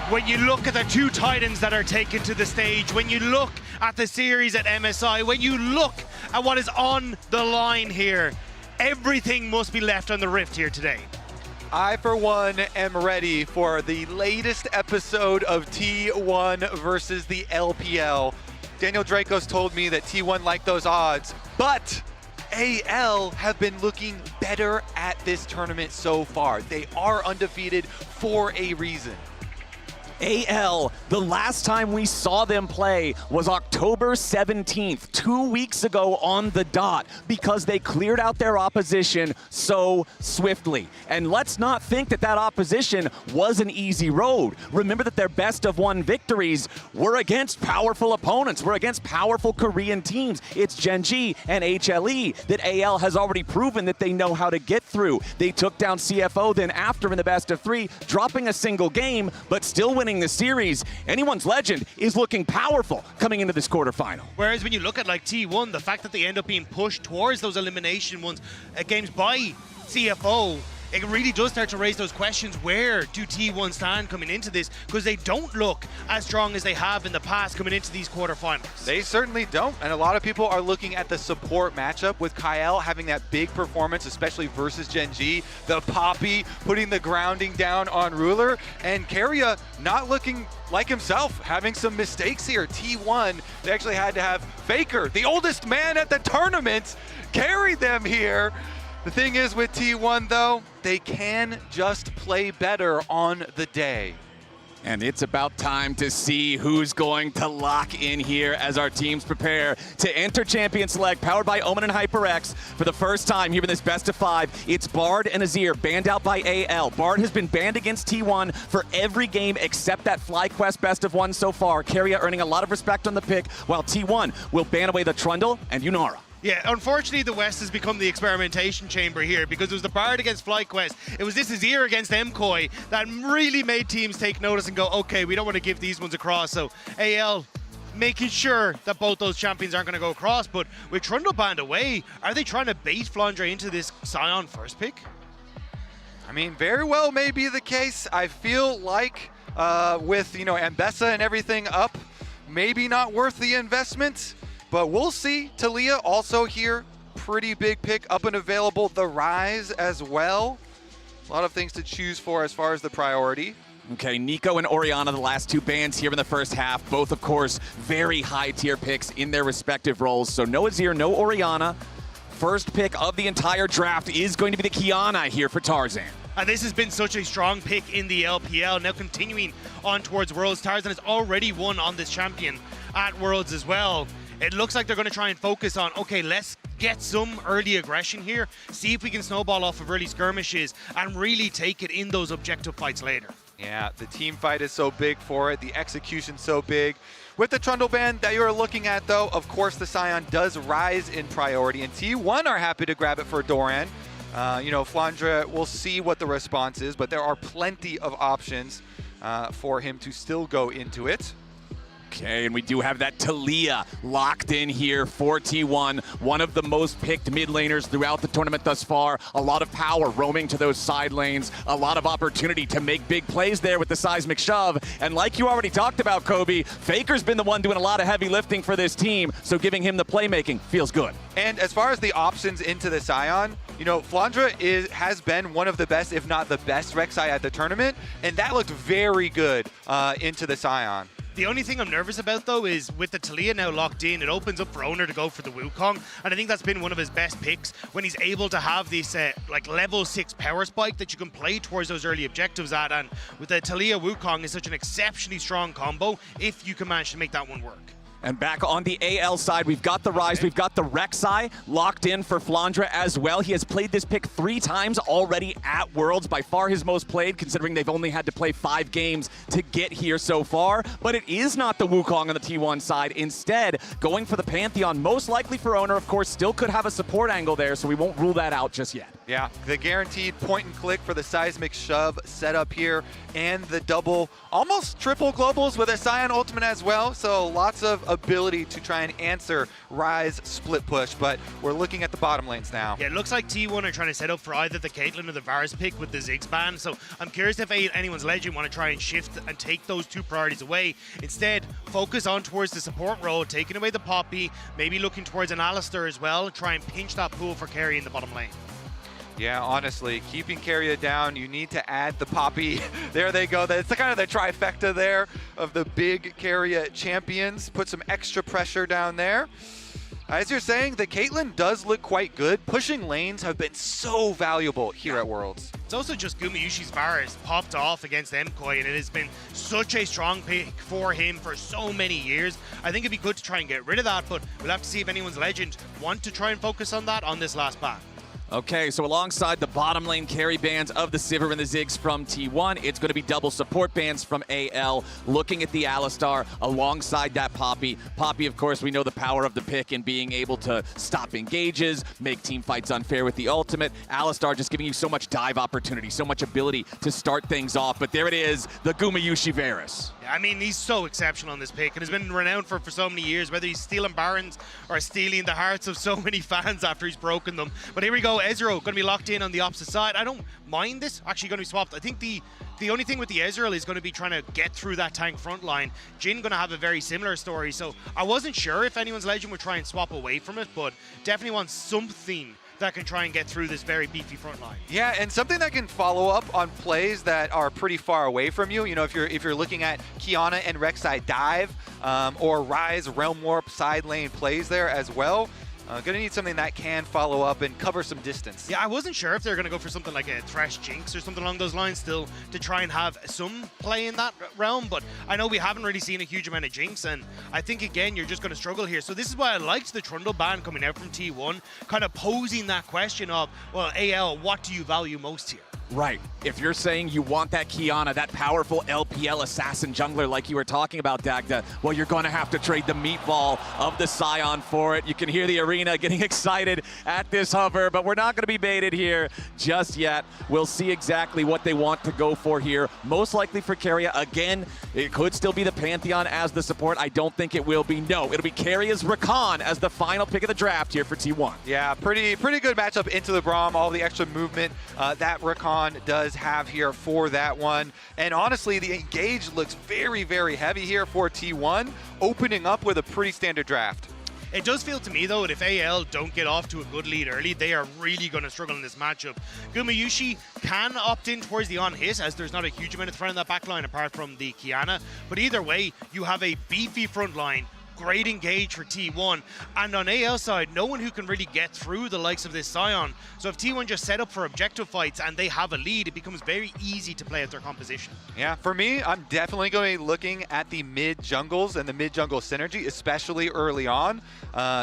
When you look at the 2 titans that are taken to the stage, when you look at the series at MSI, when you look at what is on the line here, everything must be left on the Rift here today. I, for one, am ready for the latest episode of T1 versus the LPL. Daniel Dracos told me that T1 liked those odds, but AL have been looking better at this tournament so far. They are undefeated for a reason. AL, the last time we saw them play was October 17th, 2 weeks ago on the dot, because they cleared out their opposition so swiftly. And let's not think that that opposition was an easy road. Remember that their best of 1 victories were against powerful opponents, were against powerful Korean teams. It's Gen.G and HLE that AL has already proven that they know how to get through. They took down CFO then after in the best of 3, dropping a single game, but still winning the series. Anyone's Legend is looking powerful coming into this quarterfinal. Whereas when you look at like T1, the fact that they end up being pushed towards those elimination ones, games by CFO, it really does start to raise those questions. Where do T1 stand coming into this? Because they don't look as strong as they have in the past coming into these quarterfinals. They certainly don't, and a lot of people are looking at the support matchup with Kyle having that big performance, especially versus Gen.G, the Poppy putting the grounding down on Ruler, and Keria not looking like himself, having some mistakes here. T1, they actually had to have Faker, the oldest man at the tournament, carry them here. The thing is with T1 though, they can just play better on the day. And it's about time to see who's going to lock in here as our teams prepare to enter Champion Select, powered by Omen and HyperX. For the first time here in this best of 5, it's Bard and Azir, banned out by AL. Bard has been banned against T1 for every game except that FlyQuest best of 1 so far. Keria earning a lot of respect on the pick, while T1 will ban away the Trundle and Yunara. Yeah, unfortunately, the West has become the experimentation chamber here, because it was the Bard against FlyQuest. It was this Azir against MKOI that really made teams take notice and go, okay, we don't want to give these ones across. So AL making sure that both those champions aren't going to go across. But with Trundle banned away, are they trying to bait Flandre into this Sion first pick? I mean, very well may be the case. I feel like with, Ambessa and everything up, maybe not worth the investment. But we'll see. Talia also here, pretty big pick up and available. The Rise as well. A lot of things to choose for as far as the priority. Okay, Nico and Orianna, the last 2 bans here in the first half. Both, of course, very high tier picks in their respective roles. So no Azir, no Orianna. First pick of the entire draft is going to be the Kiana here for Tarzan. And this has been such a strong pick in the LPL. Now continuing on towards Worlds. Tarzan has already won on this champion at Worlds as well. It looks like they're going to try and focus on, okay, let's get some early aggression here, see if we can snowball off of early skirmishes and really take it in those objective fights later. Yeah, the team fight is so big for it, the execution so big. With the Trundle ban that you're looking at though, of course the Sion does rise in priority, and T1 are happy to grab it for Doran. Flandre, we'll see what the response is, but there are plenty of options for him to still go into it. Okay, and we do have that Talia locked in here for T1, one of the most picked mid laners throughout the tournament thus far. A lot of power roaming to those side lanes, a lot of opportunity to make big plays there with the seismic shove. And like you already talked about, Kobe, Faker's been the one doing a lot of heavy lifting for this team, so giving him the playmaking feels good. And as far as the options into the Sion, Flandre has been one of the best, if not the best, Rek'Sai at the tournament, and that looked very good into the Sion. The only thing I'm nervous about, though, is with the Talia now locked in, it opens up for Owner to go for the Wukong, and I think that's been one of his best picks when he's able to have this level 6 power spike that you can play towards those early objectives at, and with the Talia Wukong is such an exceptionally strong combo if you can manage to make that one work. And back on the AL side, we've got the Rise, we've got the Rek'Sai locked in for Flandre as well. He has played this pick 3 times already at Worlds, by far his most played, considering they've only had to play 5 games to get here so far. But it is not the Wukong on the T1 side. Instead, going for the Pantheon, most likely for Owner, of course, still could have a support angle there, so we won't rule that out just yet. Yeah, the guaranteed point and click for the seismic shove setup here, and the double, almost triple globals with a Sion ultimate as well. So lots of ability to try and answer Rise split push, but we're looking at the bottom lanes now. Yeah, it looks like T1 are trying to set up for either the Caitlyn or the Varus pick with the Ziggs ban. So I'm curious if anyone's Legend want to try and shift and take those 2 priorities away. Instead, focus on towards the support role, taking away the Poppy, maybe looking towards an Alistar as well, try and pinch that pool for carry in the bottom lane. Yeah, honestly, keeping Keria down, you need to add the Poppy. There they go. That's kind of the trifecta there of the big Keria champions. Put some extra pressure down there. As you're saying, the Caitlyn does look quite good. Pushing lanes have been so valuable here at Worlds. It's also just Gumayusi's Varus popped off against MKOI, and it has been such a strong pick for him for so many years. I think it'd be good to try and get rid of that, but we'll have to see if anyone's Legend want to try and focus on that on this last ban. Okay, so alongside the bottom lane carry bans of the Sivir and the Ziggs from T1, it's going to be double support bans from AL, looking at the Alistar alongside that Poppy. Poppy, of course, we know the power of the pick and being able to stop engages, make team fights unfair with the ultimate. Alistar just giving you so much dive opportunity, so much ability to start things off. But there it is, the Gumayusi Varus. Yeah, I mean, he's so exceptional on this pick and has been renowned for so many years, whether he's stealing Barons or stealing the hearts of so many fans after he's broken them. But here we go. Ezreal going to be locked in on the opposite side. I don't mind this actually going to be swapped. I think the only thing with the Ezreal is going to be trying to get through that tank front line. Jhin going to have a very similar story, so I wasn't sure if anyone's Legend would try and swap away from it, but definitely wants something that can try and get through this very beefy front line. Yeah, and something that can follow up on plays that are pretty far away from you. You know, if you're looking at Qiyana and Rek'Sai dive or Ryze Realm Warp side lane plays there as well. Gonna need something that can follow up and cover some distance. Yeah, I wasn't sure if they're gonna go for something like a Thresh Jinx or something along those lines still to try and have some play in that realm, but I know we haven't really seen a huge amount of Jinx, and I think again you're just gonna struggle here. So this is why I liked the Trundle ban coming out from T1, kind of posing that question of, well, AL, what do you value most here? Right. If you're saying you want that Qiyana, that powerful LPL assassin jungler like you were talking about, Dagda, well, you're going to have to trade the meatball of the Scion for it. You can hear the arena getting excited at this hover, but we're not going to be baited here just yet. We'll see exactly what they want to go for here. Most likely for Keria. Again, it could still be the Pantheon as the support. I don't think it will be. No, it'll be Keria's Rakan as the final pick of the draft here for T1. Yeah, pretty good matchup into the Braum. All the extra movement that Rakan does have here for that one. And honestly, the engage looks very, very heavy here for T1, opening up with a pretty standard draft. It does feel to me, though, that if AL don't get off to a good lead early, they are really going to struggle in this matchup. Gumayusi can opt in towards the on-hit, as there's not a huge amount of threat in that back line apart from the Qiyana. But either way, you have a beefy front line, great engage for T1, and on AL side, no one who can really get through the likes of this Scion. So if T1 just set up for objective fights and they have a lead, it becomes very easy to play out their composition. Yeah, for me, I'm definitely going to be looking at the mid jungles and the mid jungle synergy, especially early on.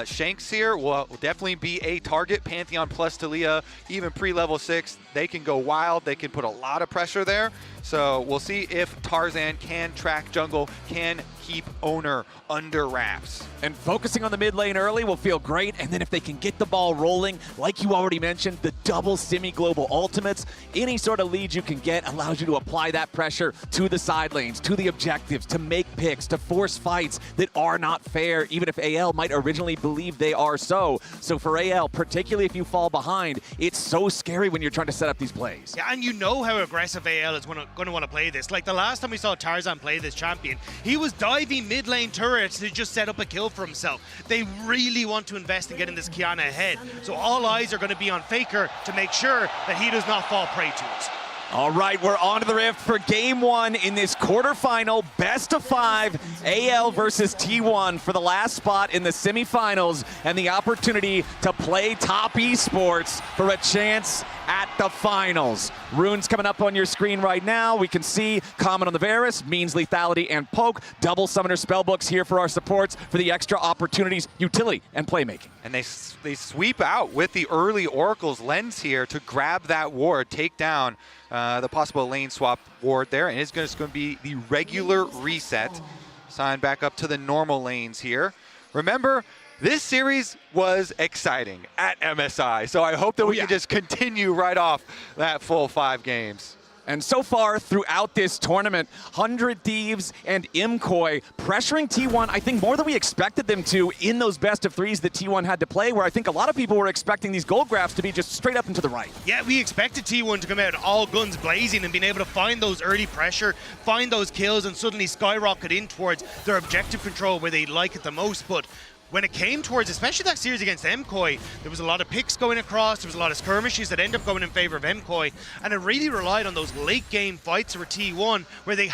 Shanks here will definitely be a target. Pantheon plus Taliyah, even pre-level 6, they can go wild. They can put a lot of pressure there. So we'll see if Tarzan can track jungle, can keep owner under wraps. And focusing on the mid lane early will feel great, and then if they can get the ball rolling, like you already mentioned, the double semi-global ultimates, any sort of lead you can get allows you to apply that pressure to the side lanes, to the objectives, to make picks, to force fights that are not fair, even if AL might originally believe they are so. So for AL, particularly if you fall behind, it's so scary when you're trying to set up these plays. Yeah, and you know how aggressive AL is going to want to play this. Like the last time we saw Tarzan play this champion, he was diving mid lane turrets to just set up a kill for himself. They really want to invest in getting this Qiyana ahead. So all eyes are going to be on Faker to make sure that he does not fall prey to it. All right, we're on to the Rift for game one in this quarterfinal, best of 5, AL versus T1 for the last spot in the semifinals and the opportunity to play top esports for a chance at the finals. Runes coming up on your screen right now. We can see comment on the Varus, means lethality and poke, double summoner spellbooks here for our supports for the extra opportunities, utility, and playmaking. And they sweep out with the early Oracle's lens here to grab that ward, take down the possible lane swap ward there, and it's going to be the regular reset. Sign back up to the normal lanes here. Remember, this series was exciting at MSI, so I hope that we can just continue right off that full 5 games. And so far throughout this tournament, 100 Thieves and MKOI pressuring T1, I think more than we expected them to in those best of 3s that T1 had to play, where I think a lot of people were expecting these gold graphs to be just straight up and to the right. Yeah, we expected T1 to come out all guns blazing and being able to find those early pressure, find those kills, and suddenly skyrocket in towards their objective control where they like it the most. But when it came towards, especially that series against MKOI, there was a lot of picks going across, there was a lot of skirmishes that ended up going in favor of MKOI, and it really relied on those late game fights for T1 where they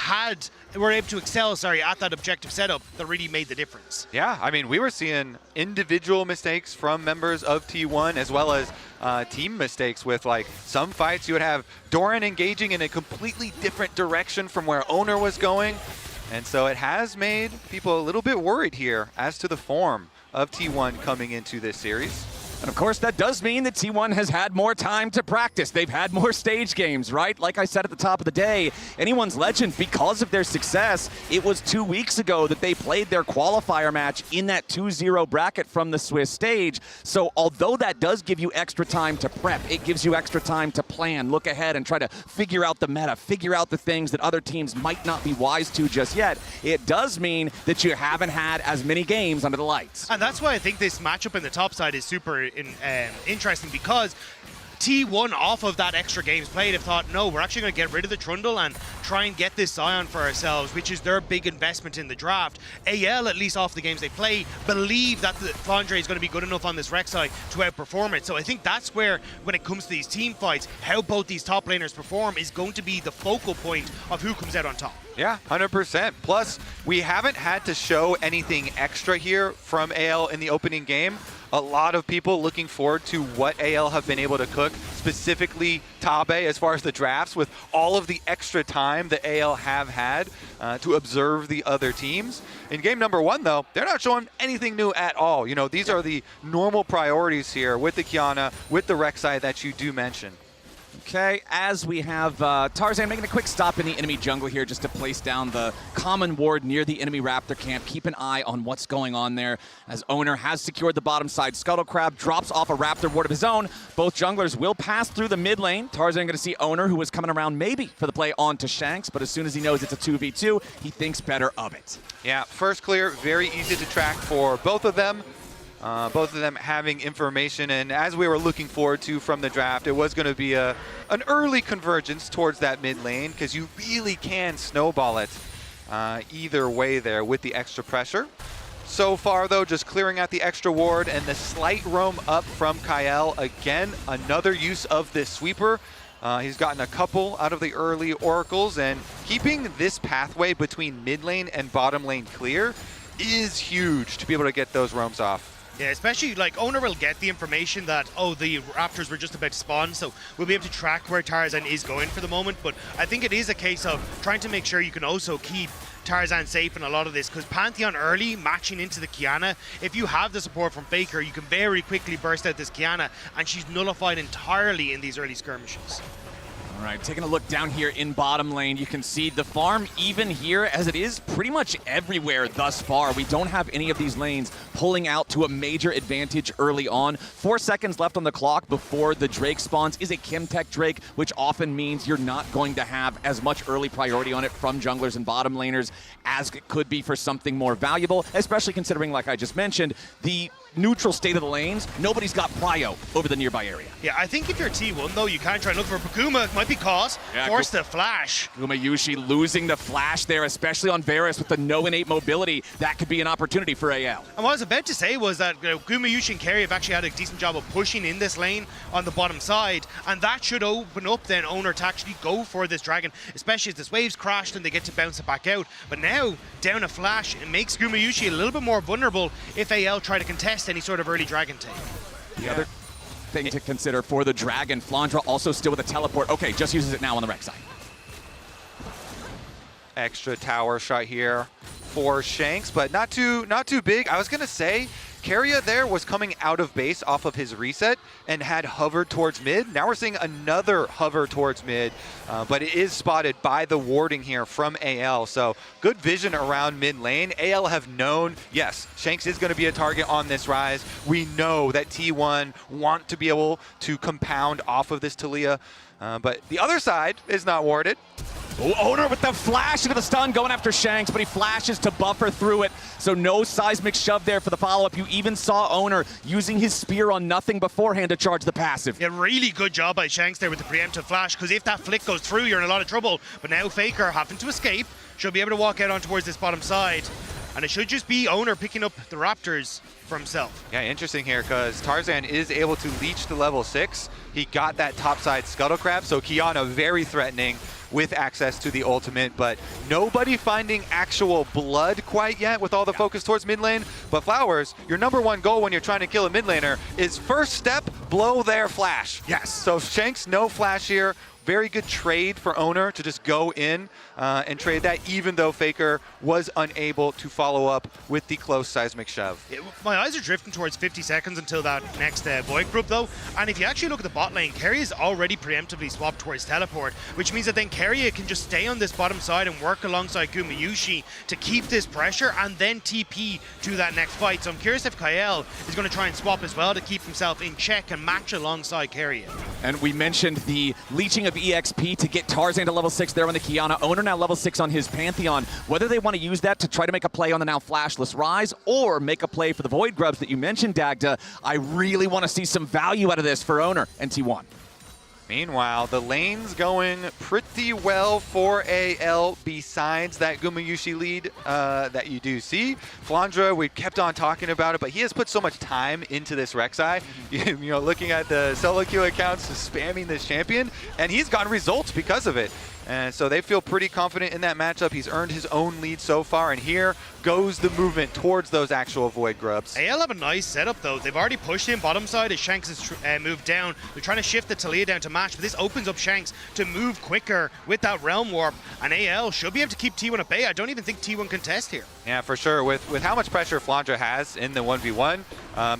were able to excel, at that objective setup that really made the difference. Yeah, I mean, we were seeing individual mistakes from members of T1 as well as team mistakes with, like, some fights you would have Doran engaging in a completely different direction from where Owner was going. And so it has made people a little bit worried here as to the form of T1 coming into this series. And of course, that does mean that T1 has had more time to practice. They've had more stage games, right? Like I said at the top of the day, Anyone's Legend, because of their success, it was 2 weeks ago that they played their qualifier match in that 2-0 bracket from the Swiss stage. So although that does give you extra time to prep, it gives you extra time to plan, look ahead and try to figure out the meta, figure out the things that other teams might not be wise to just yet. It does mean that you haven't had as many games under the lights. And that's why I think this matchup in the top side is super interesting, because T1 off of that extra games played have thought, no, we're actually going to get rid of the Trundle and try and get this Sion for ourselves, which is their big investment in the draft. AL, at least off the games they play, believe that the Flandre is going to be good enough on this Rek'Sai to outperform it. So I think that's where, when it comes to these team fights, how both these top laners perform is going to be the focal point of who comes out on top. Yeah, 100%. Plus, we haven't had to show anything extra here from AL in the opening game. A lot of people looking forward to what AL have been able to cook, specifically Tabe, as far as the drafts, with all of the extra time that AL have had to observe the other teams. In game number 1, though, they're not showing anything new at all. You know, these are the normal priorities here with the Qiyana, with the Rek'Sai that you do mention. Okay, as we have Tarzan making a quick stop in the enemy jungle here just to place down the common ward near the enemy Raptor camp. Keep an eye on what's going on there, as Owner has secured the bottom side. Scuttle Crab drops off a Raptor ward of his own. Both junglers will pass through the mid lane. Tarzan going to see Owner, who was coming around maybe for the play on to Shanks, but as soon as he knows it's a 2v2, he thinks better of it. Yeah, first clear, very easy to track for both of them. Both of them having information, and as we were looking forward to from the draft, it was going to be an early convergence towards that mid lane, because you really can snowball it either way there with the extra pressure. So far, though, just clearing out the extra ward and the slight roam up from Kyle. Again, another use of this sweeper. He's gotten a couple out of the early oracles, and keeping this pathway between mid lane and bottom lane clear is huge to be able to get those roams off. Yeah, especially, like, Owner will get the information that, oh, the Raptors were just about to spawn, so we'll be able to track where Tarzan is going for the moment. But I think it is a case of trying to make sure you can also keep Tarzan safe in a lot of this, because Pantheon early matching into the Qiyana, if you have the support from Faker, you can very quickly burst out this Qiyana, and she's nullified entirely in these early skirmishes. All right, taking a look down here in bottom lane, you can see the farm even here, as it is pretty much everywhere thus far. We don't have any of these lanes pulling out to a major advantage early on. 4 seconds left on the clock before the Drake spawns is a Chemtech Drake, which often means you're not going to have as much early priority on it from junglers and bottom laners as it could be for something more valuable, especially considering, like I just mentioned, the neutral state of the lanes. Nobody's got prio over the nearby area. Yeah, I think if you're T1, though, you can try and look for Bakuma. Might be caught. Yeah, Force the flash. Gumayushi losing the flash there, especially on Varus with the no innate mobility. That could be an opportunity for AL. And what I was about to say was that Gumayushi and Kerry have actually had a decent job of pushing in this lane on the bottom side, and that should open up then Owner to actually go for this dragon, especially as this wave's crashed and they get to bounce it back out. But now, down a flash, it makes Gumayushi a little bit more vulnerable if AL try to contest any sort of early dragon take. The other thing to consider for the dragon, Flandra also still with a teleport. Okay, just uses it now on the Rek'Sai. Extra tower shot here for Shanks, but not too big. I was gonna say, Keria there was coming out of base off of his reset and had hovered towards mid. Now we're seeing another hover towards mid, but it is spotted by the warding here from AL. So good vision around mid lane. AL have known, yes, Shanks is going to be a target on this rise. We know that T1 want to be able to compound off of this Taliyah, but the other side is not warded. Oh, Owner with the flash into the stun, going after Shanks, but he flashes to buffer through it. So no seismic shove there for the follow-up. You even saw Owner using his spear on nothing beforehand to charge the passive. Yeah, really good job by Shanks there with the preemptive flash, because if that flick goes through, you're in a lot of trouble. But now Faker having to escape. She'll be able to walk out on towards this bottom side. And it should just be Owner picking up the Raptors for himself. Yeah, interesting here because Tarzan is able to leech to level 6. He got that topside Scuttle Crab, so Kiana very threatening with access to the ultimate, but nobody finding actual blood quite yet with all the focus towards mid lane. But Flowers, your #1 goal when you're trying to kill a mid laner is first step, blow their flash. Yes. So Shanks, no flash here. Very good trade for Owner to just go in and trade that, even though Faker was unable to follow up with the close seismic shove. My eyes are drifting towards 50 seconds until that next Void group though, and if you actually look at the bot lane, Keria is already preemptively swapped towards teleport, which means that then Keria can just stay on this bottom side and work alongside Gumayusi to keep this pressure and then TP to that next fight. So I'm curious if Kael is going to try and swap as well to keep himself in check and match alongside Keria. And we mentioned the leeching of EXP to get Tarzan to level 6 there on the Kiana. Owner now level 6 on his Pantheon. Whether they want to use that to try to make a play on the now flashless Rise or make a play for the Void Grubs that you mentioned, Dagda, I really want to see some value out of this for Owner and T1. Meanwhile, the lane's going pretty well for AL besides that Gumayusi lead that you do see. Flandra, we kept on talking about it, but he has put so much time into this Rek'Sai. You know, looking at the solo queue accounts, spamming this champion, and he's gotten results because of it. And so they feel pretty confident in that matchup. He's earned his own lead so far, and here goes the movement towards those actual Void Grubs. AL have a nice setup though. They've already pushed in bottom side as Shanks has moved down. They're trying to shift the Talia down to match, but this opens up Shanks to move quicker with that Realm Warp, and AL should be able to keep T1 at bay. I don't even think T1 can test here. Yeah, for sure. With how much pressure Flandra has in the 1v1,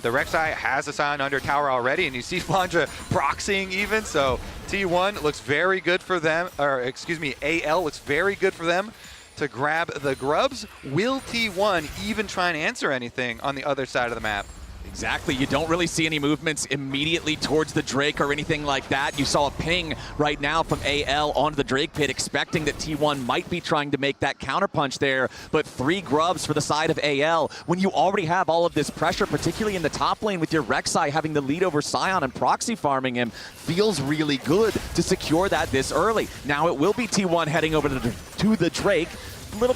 the Rek'Sai has a Scion under tower already, and you see Flandra proxying even, so T1 looks very good for them, or excuse me, AL looks very good for them to grab the grubs. Will T1 even try and answer anything on the other side of the map? Exactly. You don't really see any movements immediately towards the Drake or anything like that. You saw a ping right now from AL onto the Drake pit, expecting that T1 might be trying to make that counterpunch there, but 3 grubs for the side of AL. When you already have all of this pressure, particularly in the top lane with your Rek'Sai having the lead over Sion and proxy farming him, feels really good to secure that this early. Now it will be T1 heading over to the Drake. A little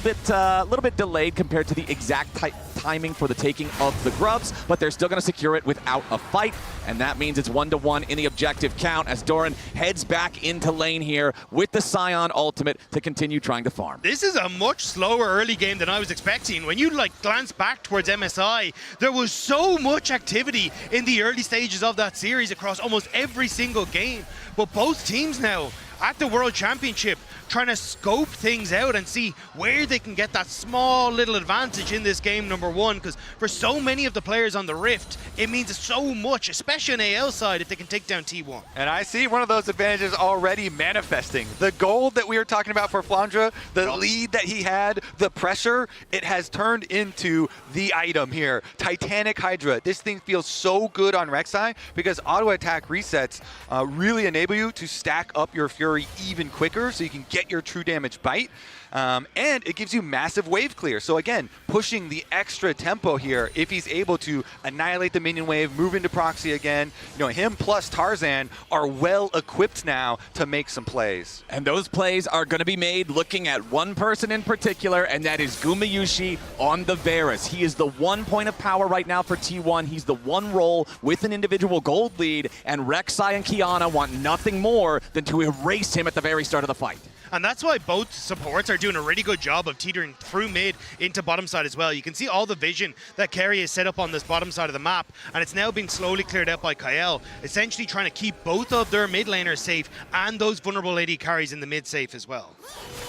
bit delayed compared to the exact timing for the taking of the grubs, but they're still going to secure it without a fight, and that means it's 1-1 in the objective count as Doran heads back into lane here with the Sion ultimate to continue trying to farm. This is a much slower early game than I was expecting. When you glance back towards MSI, there was so much activity in the early stages of that series across almost every single game, but both teams now at the World Championship trying to scope things out and see where they can get that small little advantage in this game #1, because for so many of the players on the Rift, it means so much, especially on AL side, if they can take down T1. And I see one of those advantages already manifesting. The gold that we were talking about for Flandra, the lead that he had, the pressure, it has turned into the item here. Titanic Hydra. This thing feels so good on Rek'Sai because auto attack resets really enable you to stack up your Fury even quicker so you can get your true damage bite. And it gives you massive wave clear. So again, pushing the extra tempo here if he's able to annihilate the minion wave, move into proxy again. You know, him plus Tarzan are well equipped now to make some plays. And those plays are going to be made looking at one person in particular, and that is Gumayusi on the Varus. He is the 1 point of power right now for T1. He's the one role with an individual gold lead, and Rek'Sai and Kiana want nothing more than to erase him at the very start of the fight. And that's why both supports are doing a really good job of teetering through mid into bottom side as well. You can see all the vision that Keria has set up on this bottom side of the map, and it's now being slowly cleared out by Kael, essentially trying to keep both of their mid laners safe and those vulnerable AD carries in the mid safe as well.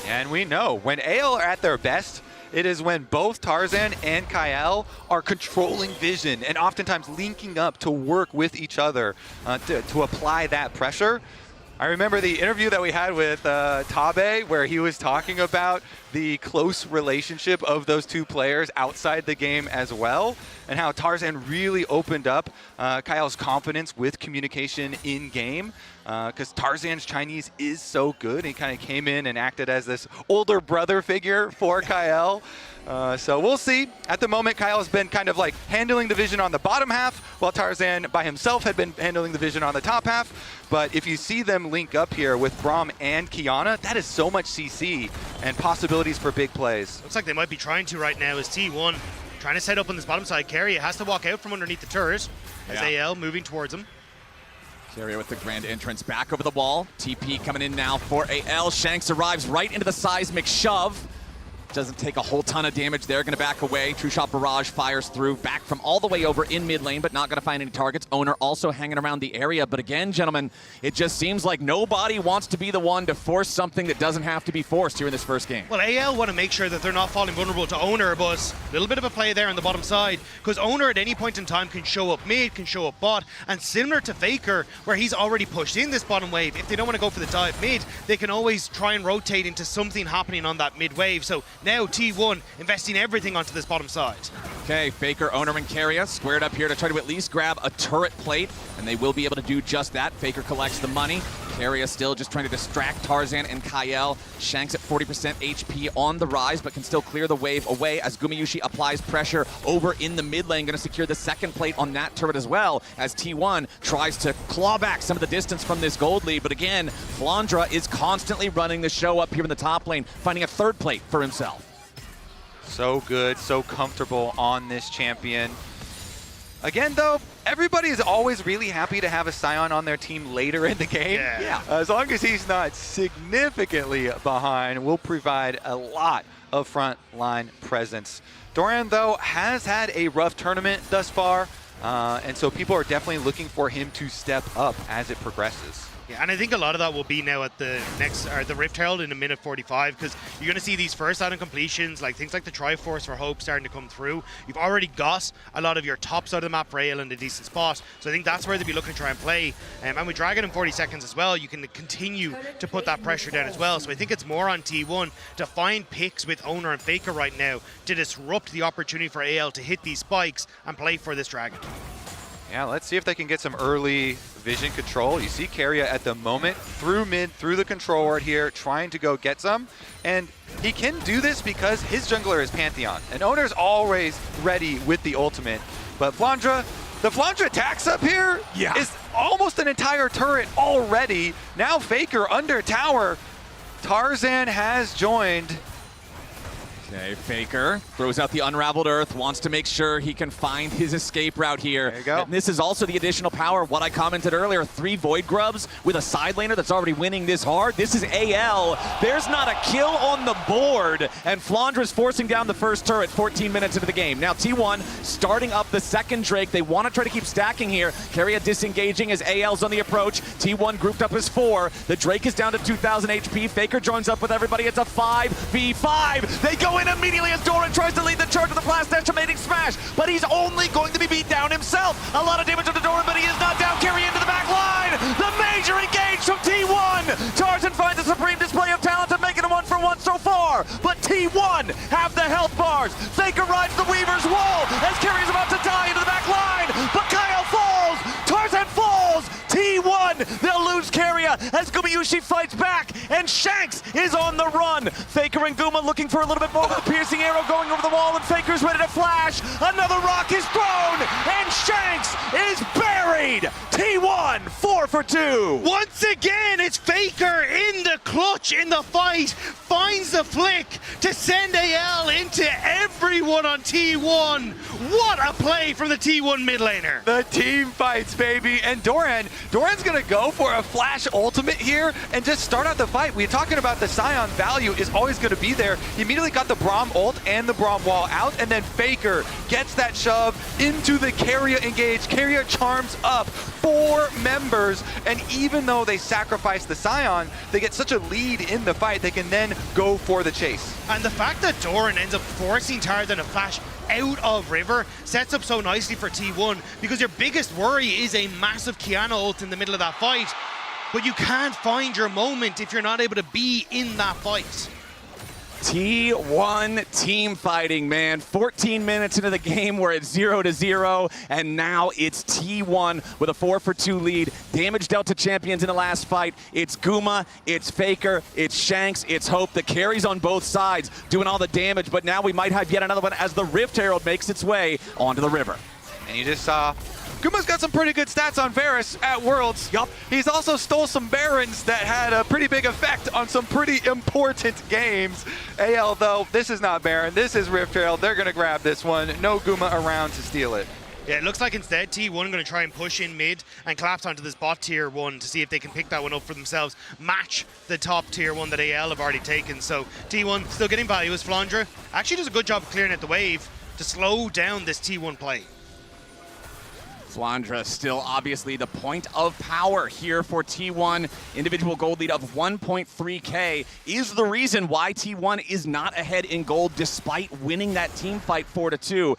And we know when AL are at their best, it is when both Tarzan and Kael are controlling vision and oftentimes linking up to work with each other to apply that pressure. I remember the interview that we had with Tabe, where he was talking about the close relationship of those two players outside the game as well, and how Tarzan really opened up Kyle's confidence with communication in game. because Tarzan's Chinese is so good. He kind of came in and acted as this older brother figure for Kyle. So we'll see. At the moment, Kyle has been kind of like handling the vision on the bottom half, while Tarzan by himself had been handling the vision on the top half. But if you see them link up here with Braum and Kiana, that is so much CC and possibilities for big plays. Looks like they might be trying to right now as T1 trying to set up on this bottom side. Keria has to walk out from underneath the turret as AL moving towards him. Keria with the grand entrance back over the wall. TP coming in now for AL. Shanks arrives right into the seismic shove. Doesn't take a whole ton of damage there, gonna back away. True Shot Barrage fires through, back from all the way over in mid lane, but not gonna find any targets. Owner also hanging around the area, but again, gentlemen, it just seems like nobody wants to be the one to force something that doesn't have to be forced here in this first game. Well, AL want to make sure that they're not falling vulnerable to Owner, but a little bit of a play there on the bottom side, because Owner at any point in time can show up mid, can show up bot, and similar to Faker, where he's already pushed in this bottom wave, if they don't want to go for the dive mid, they can always try and rotate into something happening on that mid wave. So now T1 investing everything onto this bottom side. Okay, Faker, Owner, and Keria squared up here to try to at least grab a turret plate, and they will be able to do just that. Faker collects the money. Keria still just trying to distract Tarzan and Kyle. Shanks at 40% HP on the rise, but can still clear the wave away as Gumayusi applies pressure over in the mid lane. Going to secure the second plate on that turret as well, as T1 tries to claw back some of the distance from this gold lead. But again, Flandra is constantly running the show up here in the top lane, finding a third plate for himself. So good, so comfortable on this champion. Again, though, everybody is always really happy to have a Sion on their team later in the game. Yeah. As long as he's not significantly behind, will provide a lot of front line presence. Doran, though, has had a rough tournament thus far, and so people are definitely looking for him to step up as it progresses. Yeah, and I think a lot of that will be now at the next, or the Rift Herald in a minute 45, because you're going to see these first item completions, like things like the Triforce for Hope starting to come through. You've already got a lot of your top side of the map for AL in a decent spot, so I think that's where they'll be looking to try and play. And with Dragon in 40 seconds as well, you can continue to put that pressure down as well. So I think it's more on T1 to find picks with Owner and Faker right now to disrupt the opportunity for AL to hit these spikes and play for this Dragon. Yeah, let's see if they can get some early vision control. You see Keria at the moment through mid, through the control ward here, trying to go get some. And he can do this because his jungler is Pantheon. And Owner's always ready with the ultimate. But Flandra, the Flandra attacks up here is almost an entire turret already. Now Faker under tower. Tarzan has joined. Okay, Faker throws out the Unraveled Earth, wants to make sure he can find his escape route here. There you go. And this is also the additional power, what I commented earlier, 3 Void Grubs with a side laner that's already winning this hard. This is AL. There's not a kill on the board, and Flandra's forcing down the first turret 14 minutes into the game. Now T1 starting up the second Drake. They want to try to keep stacking here. Keria disengaging as AL's on the approach. T1 grouped up as 4. The Drake is down to 2,000 HP. Faker joins up with everybody. It's a 5v5. They go in immediately as Doran tries to lead the charge with a blast estimating smash, but he's only going to be beat down himself. A lot of damage onto Doran, but he is not down. Keria into the back line. The major engage from T1. Tarzan finds a supreme display of talent to make it a 1-for-1 so far, but T1 have the health bars. Faker rides the Weaver's wall as Keria's about to die into the back line, but Kyle falls. Tarzan falls. T1, they'll lose Keria as Gumayusi fights back, and Shanks is on the run. Faker and Guma looking for a little bit more with a piercing arrow going over the wall, and Faker's ready to flash. Another rock is thrown, and Shanks is buried. T1, 4 for 2. Once again, it's Faker in the clutch in the fight, finds the flick to send AL into everyone on T1. What a play from the T1 mid laner. The team fights, baby. And Doran's gonna go for a flash ultimate here and just start out the fight. We're talking about the Sion value is always gonna be there. He immediately got the Braum ult and the Braum wall out, and then Faker gets that shove into the Keria engage. Keria charms up 4 members, and even though they sacrifice the Sion, they get such a lead in the fight, they can then go for the chase. And the fact that Doran ends up forcing Tarzan to flash out of River sets up so nicely for T1, because your biggest worry is a massive Kiana ult in the middle of that fight, but you can't find your moment if you're not able to be in that fight. T1 team fighting, man. 14 minutes into the game, we're at 0-0, and now it's T1 with a 4-for-2 lead. Damage dealt to champions in the last fight. It's Guma, it's Faker, it's Shanks, it's Hope. The carries on both sides doing all the damage, but now we might have yet another one as the Rift Herald makes its way onto the river. And you just saw Guma's got some pretty good stats on Varus at Worlds. Yup. He's also stole some Barons that had a pretty big effect on some pretty important games. AL, though, this is not Baron. This is Rift Herald. They're going to grab this one. No Guma around to steal it. Yeah, it looks like instead T1 going to try and push in mid and collapse onto this bot tier 1 to see if they can pick that one up for themselves, match the top tier 1 that AL have already taken. So T1 still getting value as Flandra actually does a good job of clearing out the wave to slow down this T1 play. Flandra still obviously the point of power here for T1. Individual gold lead of 1.3K is the reason why T1 is not ahead in gold despite winning that team fight 4-2.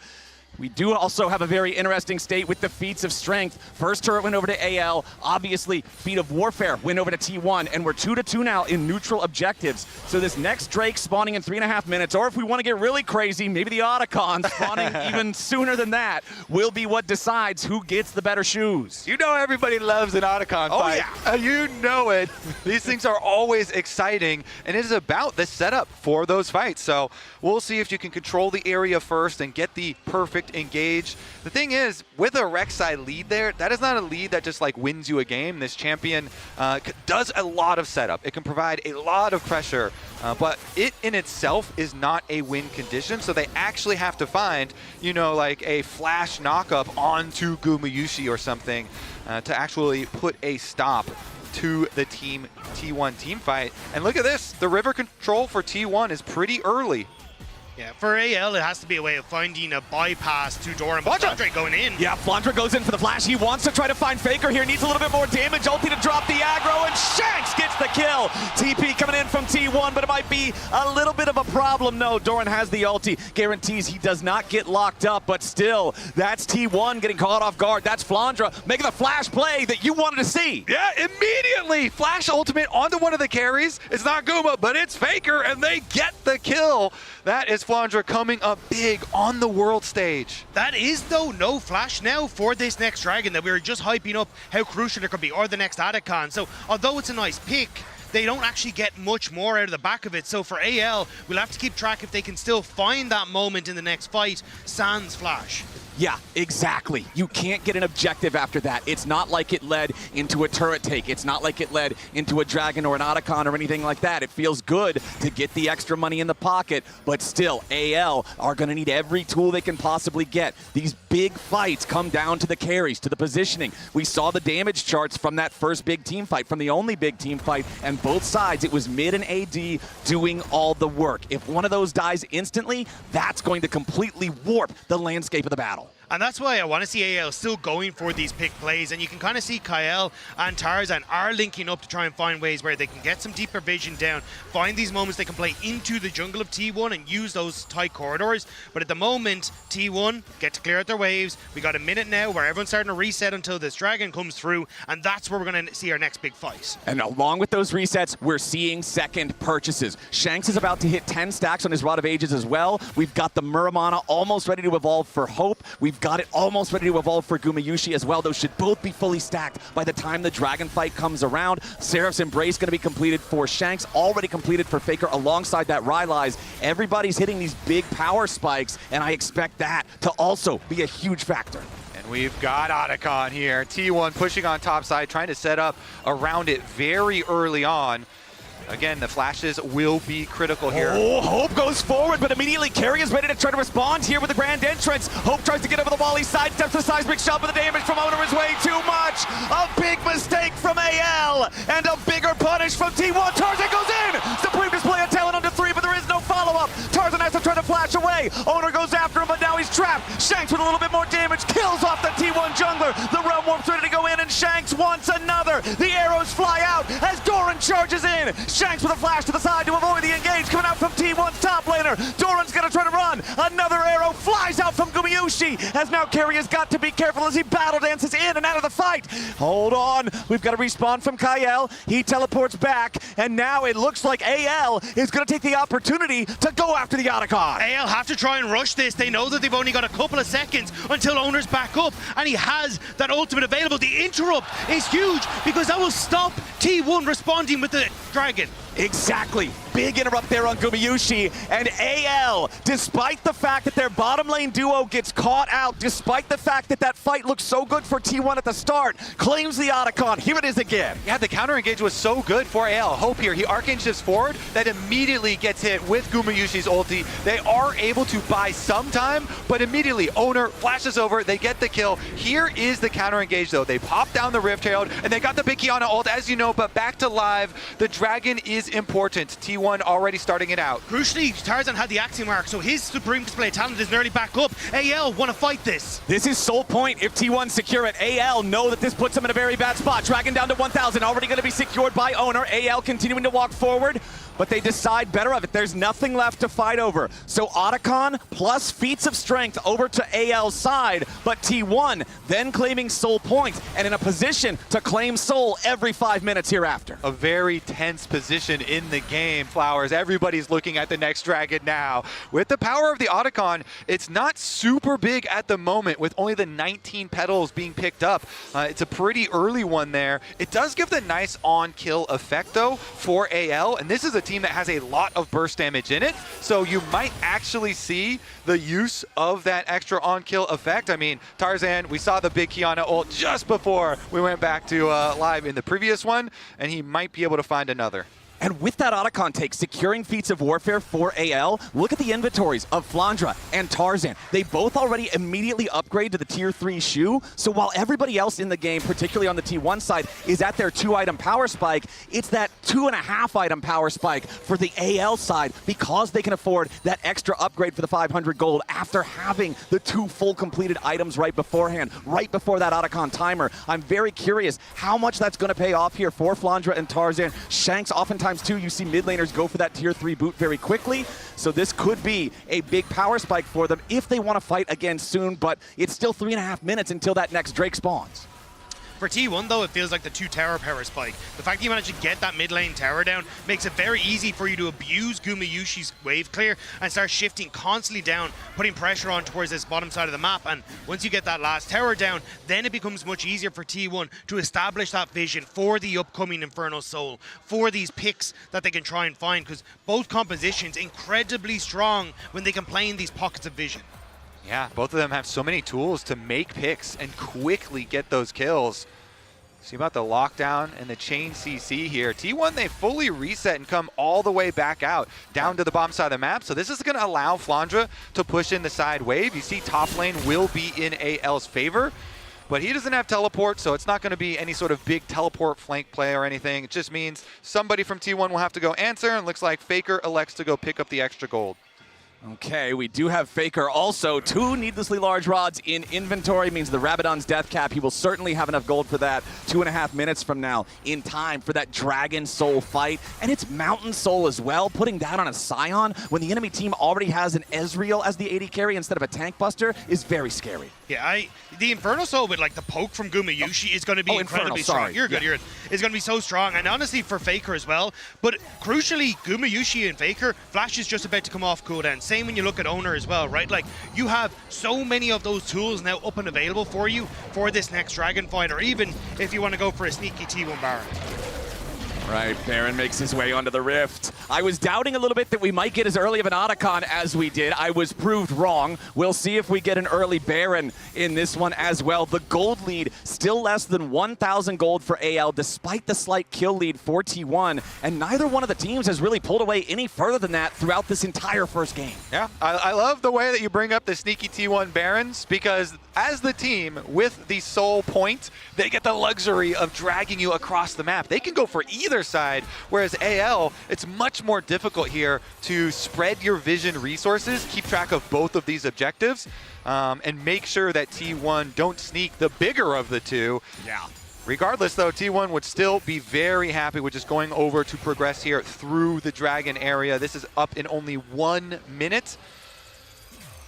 We do also have a very interesting state with the feats of strength. First turret went over to AL. Obviously, feat of warfare went over to T1, and we're 2-2 now in neutral objectives. So this next Drake spawning in 3.5 minutes, or if we want to get really crazy, maybe the Otacon spawning even sooner than that, will be what decides who gets the better shoes. You know everybody loves an Otacon fight. Yeah. You know it. These things are always exciting, and it is about the setup for those fights. So we'll see if you can control the area first and get the perfect engage. The thing is, with a Rek'Sai lead there, that is not a lead that just like wins you a game. This champion does a lot of setup. It can provide a lot of pressure, but it in itself is not a win condition. So they actually have to find, you know, like a flash knockup onto Gumayushi or something to actually put a stop to the T1 team fight. And look at this, the river control for T1 is pretty early. Yeah, for AL, it has to be a way of finding a bypass to Doran, but Flandra going in. Yeah, Flandra goes in for the flash. He wants to try to find Faker here. Needs a little bit more damage. Ulti to drop the aggro, and Shanks gets the kill. TP coming in from T1, but it might be a little bit of a problem. No, Doran has the ulti. Guarantees he does not get locked up, but still, that's T1 getting caught off guard. That's Flandra making the flash play that you wanted to see. Yeah, immediately. Flash ultimate onto one of the carries. It's not Guma, but it's Faker, and they get the kill. That is Flandra coming up big on the world stage. That is, though, no flash now for this next dragon that we were just hyping up how crucial it could be, or the next Otacon. So although it's a nice pick, they don't actually get much more out of the back of it. So for AL, we'll have to keep track if they can still find that moment in the next fight, sans flash. Yeah, exactly. You can't get an objective after that. It's not like it led into a turret take. It's not like it led into a dragon or an Otacon or anything like that. It feels good to get the extra money in the pocket, but still, AL are going to need every tool they can possibly get. These big fights come down to the carries, to the positioning. We saw the damage charts from that first big team fight, from the only big team fight, and both sides, it was mid and AD doing all the work. If one of those dies instantly, that's going to completely warp the landscape of the battle. And that's why I want to see AL still going for these pick plays. And you can kind of see Kael and Tarzan are linking up to try and find ways where they can get some deeper vision down, find these moments they can play into the jungle of T1 and use those tight corridors. But at the moment, T1 get to clear out their waves. We got a minute now where everyone's starting to reset until this dragon comes through, and that's where we're going to see our next big fight. And along with those resets, we're seeing second purchases. Shanks is about to hit 10 stacks on his Rod of Ages as well. We've got the Muramana almost ready to evolve for Hope. We've got it almost ready to evolve for Gumayushi as well. Those should both be fully stacked by the time the dragon fight comes around. Seraph's Embrace going to be completed for Shanks, already completed for Faker alongside that Rylai's. Everybody's hitting these big power spikes, and I expect that to also be a huge factor. And we've got Otacon here. T1 pushing on top side, trying to set up around it very early on. Again, the flashes will be critical here. Oh, Hope goes forward, but immediately Carry is ready to try to respond here with the grand entrance. Hope tries to get over the wall. He sidesteps the seismic shot, but the damage from Owner is way too much. A big mistake from AL, and a bigger punish from T1. Tarzan goes in! Supreme display of talent under 3, but there is no follow-up. Tarzan has to try to flash away. Owner goes after him, but now he's trapped. Shanks with a little bit more damage, kills off the T1 jungler. The Realm Warp's ready to go in, and Shanks wants another. The arrows fly out as Doran Doran charges in. Shanks with a flash to the side to avoid the engage coming out from T1's top laner. Doran's gonna try to run. Another arrow flies out from Gumayusi, as now Carrier's got to be careful as he battle dances in and out of the fight. Hold on, we've got a respawn from Kyle. He teleports back, and now it looks like AL is gonna take the opportunity to go after the Otacon. AL have to try and rush this. They know that they've only got a couple of seconds until Owner's back up, and he has that ultimate available. The interrupt is huge because that will stop T1 responding with the dragon. Exactly. Big interrupt there on Gumayusi, and AL, despite the fact that their bottom lane duo gets caught out, despite the fact that that fight looked so good for T1 at the start, claims the Otacon. Here it is again. Yeah, the counter engage was so good for AL. Hope here, he arcane shifts forward, that immediately gets hit with Gumayusi's ulti. They are able to buy some time, but immediately Owner flashes over, they get the kill. Here is the counter engage though. They pop down the Rift Herald, and they got the big Kiana ult, as you know, but back to live, the dragon is important. T1 already starting it out. Crucially, Tarzan had the Axiom Arc, so his Supreme Display talent is nearly back up. AL want to fight this. This is sole point if T1 secure it. AL know that this puts them in a very bad spot. Dragon down to 1,000, already going to be secured by Owner. AL continuing to walk forward, but they decide better of it. There's nothing left to fight over. So Otacon plus feats of strength over to AL's side, but T1 then claiming Soul Point and in a position to claim Soul every 5 minutes hereafter. A very tense position in the game, Flowers. Everybody's looking at the next dragon now. With the power of the Otacon, it's not super big at the moment with only the 19 petals being picked up. It's a pretty early one there. It does give the nice on-kill effect though for AL, and this is a team that has a lot of burst damage in it, so you might actually see the use of that extra on-kill effect. I mean, Tarzan, we saw the big Kiana ult just before we went back to live in the previous one, and he might be able to find another. And with that Otacon take, securing feats of warfare for AL, look at the inventories of Flandra and Tarzan. They both already immediately upgrade to the tier 3 shoe, so while everybody else in the game, particularly on the T1 side, is at their 2-item power spike, it's that 2.5-item power spike for the AL side because they can afford that extra upgrade for the 500 gold after having the 2 full completed items right beforehand, right before that Otacon timer. I'm very curious how much that's going to pay off here for Flandra and Tarzan. Shanks oftentimes too, you see mid laners go for that tier 3 boot very quickly, so this could be a big power spike for them if they want to fight again soon, but it's still 3.5 minutes until that next Drake spawns. For T1 though, it feels like the 2 tower power spike. The fact that you managed to get that mid lane tower down makes it very easy for you to abuse Gumayushi's wave clear and start shifting constantly down, putting pressure on towards this bottom side of the map. And once you get that last tower down, then it becomes much easier for T1 to establish that vision for the upcoming Infernal Soul, for these picks that they can try and find, because both compositions incredibly strong when they can play in these pockets of vision. Yeah, both of them have so many tools to make picks and quickly get those kills. See about the lockdown and the chain CC here. T1, they fully reset and come all the way back out, down to the bottom side of the map. So this is going to allow Flandra to push in the side wave. You see top lane will be in AL's favor, but he doesn't have teleport, so it's not going to be any sort of big teleport flank play or anything. It just means somebody from T1 will have to go answer, and it looks like Faker elects to go pick up the extra gold. Okay, we do have Faker also. 2 needlessly large rods in inventory means the Rabadon's death cap. He will certainly have enough gold for that 2.5 minutes from now in time for that Dragon Soul fight. And it's Mountain Soul as well, putting that on a Scion when the enemy team already has an Ezreal as the AD carry instead of a tank buster is very scary. Yeah, the Infernal Soul with like the poke from Gumayusi is going to be incredibly strong. You're good, you're good. It's going to be so strong, and honestly for Faker as well. But crucially, Gumayusi and Faker, Flash is just about to come off cooldown. Same when you look at Owner as well, right? Like, you have so many of those tools now up and available for you for this next Dragon fight, or even if you want to go for a sneaky T1 Baron. Right, Baron makes his way onto the Rift. I was doubting a little bit that we might get as early of an Otacon as we did. I was proved wrong. We'll see if we get an early Baron in this one as well. The gold lead still less than 1,000 gold for AL despite the slight kill lead for T1, and neither one of the teams has really pulled away any further than that throughout this entire first game. Yeah, I love the way that you bring up the sneaky T1 Barons, because as the team with the Soul Point, they get the luxury of dragging you across the map. They can go for either side, whereas AL, it's much more difficult here to spread your vision resources, keep track of both of these objectives, and make sure that T1 don't sneak the bigger of the two. Yeah. Regardless, though, T1 would still be very happy with just going over to progress here through the Dragon area. This is up in only 1 minute.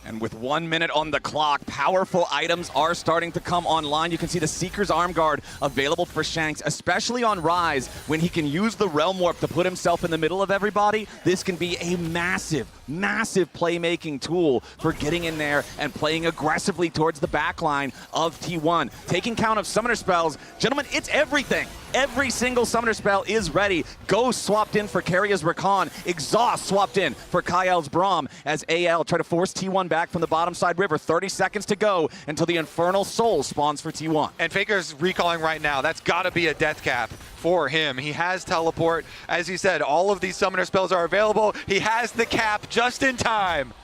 And with 1 minute on the clock, powerful items are starting to come online. You can see the Seeker's Arm Guard available for Shanks, especially on Rise. When he can use the Realm Warp to put himself in the middle of everybody, this can be a massive, massive playmaking tool for getting in there and playing aggressively towards the backline of T1. Taking count of summoner spells, gentlemen, it's everything. Every single summoner spell is ready. Ghost swapped in for Karia's Rakan. Exhaust swapped in for Kyle's Braum as AL try to force T1 back from the bottom side river. 30 seconds to go until the Infernal Soul spawns for T1. And Faker's recalling right now. That's got to be a death cap for him. He has teleport. As you said, all of these summoner spells are available. He has the cap just in time.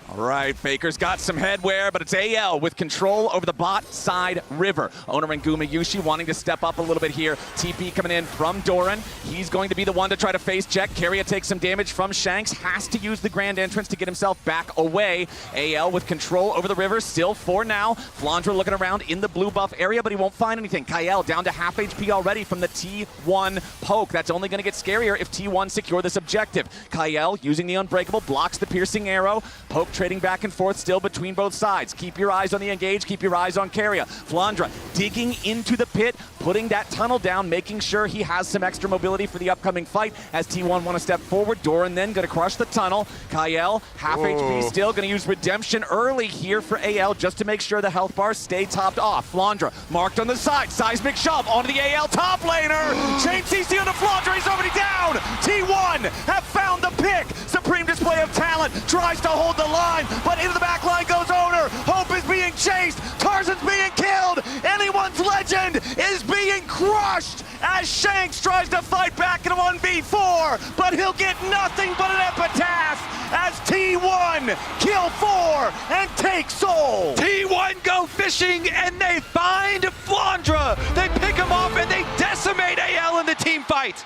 All right, Faker's got some headwear, but it's AL with control over the bot side river. Owner and Gumayushi wanting to step up a little bit here. TP coming in from Doran. He's going to be the one to try to face check. Keria takes some damage from Shanks. Has to use the Grand Entrance to get himself back away. AL with control over the river, still for now. Flandra looking around in the blue buff area, but he won't find anything. Kyle down to half HP already from the T1 poke. That's only going to get scarier if T1 secure this objective. Kyle using the Unbreakable, blocks the piercing arrow. Poke trading back and forth still between both sides. Keep your eyes on the engage, keep your eyes on Keria. Flandra digging into the pit, putting that tunnel down, making sure he has some extra mobility for the upcoming fight as T1 want to step forward. Doran then going to crush the tunnel. Kyle, half HP still, going to use Redemption early here for AL just to make sure the health bars stay topped off. Flandra marked on the side, seismic shove onto the AL top laner. Chain CC on the Flandra, he's already down. T1 have found the pick. Supreme display of talent, tries to hold the line, but into the back line goes Owner. Hope is being chased. Tarzan's being killed. Anyone's Legend is being crushed as Shanks tries to fight back in a 1v4, but he'll get nothing but an epitaph as T1 kill 4 and take Soul. T1 go fishing and they find Flandra. They pick him off and they decimate AL in the team fight.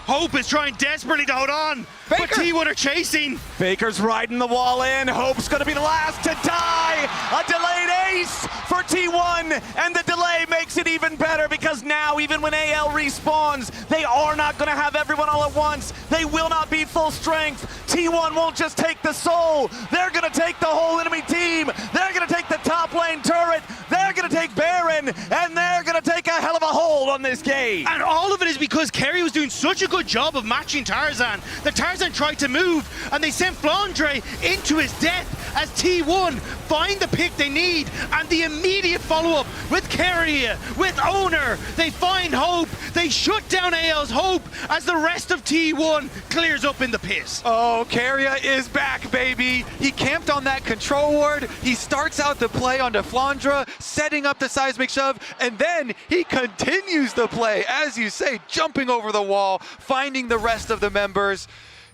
Hope is trying desperately to hold on, but T1 are chasing. Faker's riding the wall in. Hope's going to be the last to die. A delayed ace for T1, and the delay makes it even better because now, even when AL respawns, they are not going to have everyone all at once. They will not be full strength. T1 won't just take the soul. They're going to take the whole enemy team. They're going to take the top lane turret. They're going to take Baron, and they're going to take a hell of a hold on this game. And all of it is because Kerry was doing such a good job of matching Tarzan. The Tarzan tried to move, and they sent Flandre into his death as T1 find the pick they need, and the immediate follow-up with Keria, with Owner. They find Hope. They shut down AL's Hope as the rest of T1 clears up in the pit. Oh, Keria is back, baby. He camped on that control ward. He starts out the play onto Flandra, setting up the seismic shove, and then he continues the play, as you say, jumping over the wall, finding the rest of the members.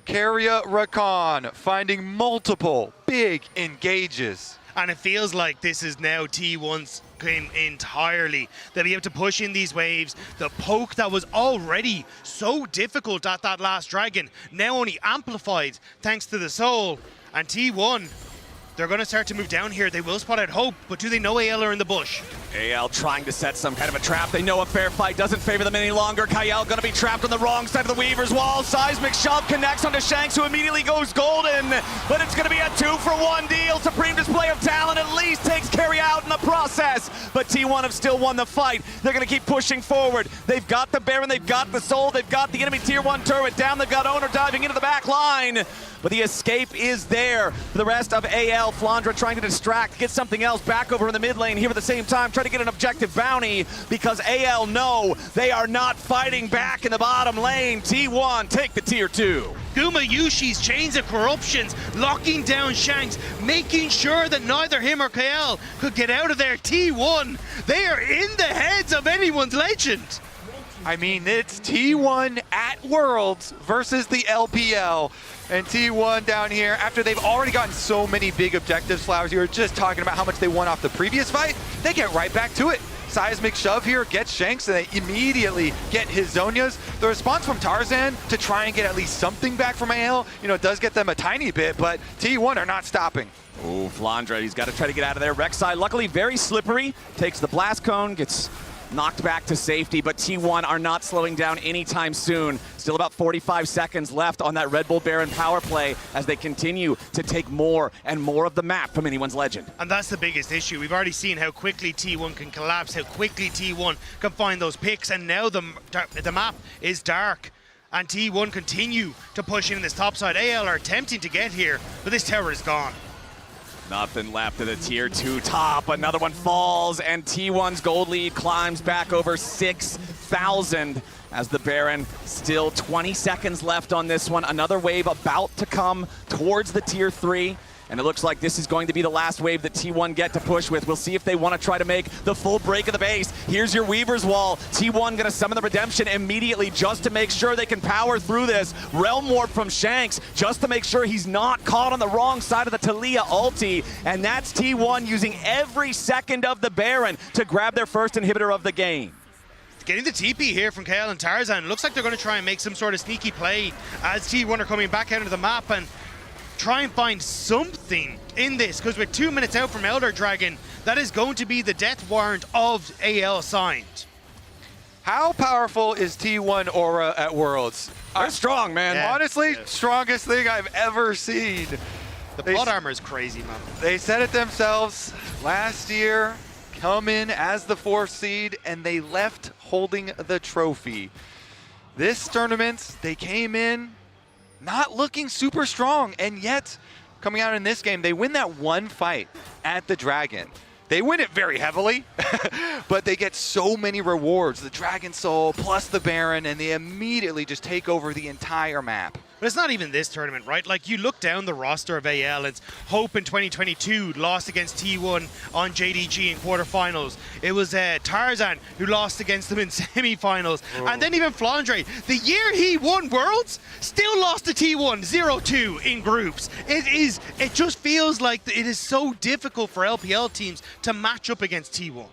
Keria Rakan finding multiple big engages. And it feels like this is now T1's game entirely. They'll be able to push in these waves. The poke that was already so difficult at that last dragon, now only amplified thanks to the soul. And T1, they're going to start to move down here. They will spot out Hope, but do they know AL are in the bush? AL trying to set some kind of a trap. They know a fair fight doesn't favor them any longer. Kyle going to be trapped on the wrong side of the Weaver's wall. Seismic shove connects onto Shanks, who immediately goes golden. But it's going to be a 2-for-1 deal. Supreme display of talent at least takes Kerry out in the process. But T1 have still won the fight. They're going to keep pushing forward. They've got the Baron, they've got the Soul, they've got the enemy tier 1 turret down. They've got Owner diving into the back line. But the escape is there for the rest of AL. Flandra trying to distract, get something else back over in the mid lane here at the same time, try to get an objective bounty because AL know they are not fighting back in the bottom lane. T1 take the tier 2. Gumayushi's chains of corruptions, locking down Shanks, making sure that neither him or Kael could get out of there. T1, they are in the heads of anyone's Legend. I mean, it's T1 at Worlds versus the LPL. And T1 down here, after they've already gotten so many big objectives, Flowers, you were just talking about how much they won off the previous fight, they get right back to it. Seismic shove here, gets Shanks, and they immediately get his Zonias. The response from Tarzan to try and get at least something back from AL, does get them a tiny bit, but T1 are not stopping. Oh, Flandra, he's got to try to get out of there. Rek'Sai, luckily very slippery, takes the blast cone, gets knocked back to safety, but T1 are not slowing down anytime soon. Still about 45 seconds left on that Red Bull Baron power play as they continue to take more and more of the map from anyone's Legend. And that's the biggest issue. We've already seen how quickly T1 can collapse, how quickly T1 can find those picks, and now the map is dark. And T1 continue to push in this top side. AL are attempting to get here, but this tower is gone. Nothing left of the tier 2 top. Another one falls, and T1's gold lead climbs back over 6,000 as the Baron still 20 seconds left on this one. Another wave about to come towards the tier 3. And it looks like this is going to be the last wave that T1 get to push with. We'll see if they want to try to make the full break of the base. Here's your Weaver's Wall. T1 going to summon the Redemption immediately just to make sure they can power through this. Realm Warp from Shanks just to make sure he's not caught on the wrong side of the Taliyah ulti. And that's T1 using every second of the Baron to grab their first inhibitor of the game. Getting the TP here from KL and Tarzan. Looks like they're going to try and make some sort of sneaky play as T1 are coming back out into the map and try and find something in this, because we're 2 minutes out from Elder Dragon. That is going to be the death warrant of AL signed. How powerful is T1 Aura at Worlds? They're strong, man. Yeah. Honestly, strongest thing I've ever seen. The plot armor is crazy, man. They said it themselves last year, come in as the 4th seed, and they left holding the trophy. This tournament, they came in not looking super strong, and yet coming out in this game, they win that one fight at the Dragon. They win it very heavily, but they get so many rewards. The Dragon Soul plus the Baron, and they immediately just take over the entire map. But it's not even this tournament, right? Like, you look down the roster of AL, it's Hope in 2022 lost against T1 on JDG in quarterfinals. It was Tarzan who lost against them in semifinals. And then even Flandre, the year he won Worlds, still lost to T1 0-2 in groups. It just feels like it is so difficult for LPL teams to match up against T1.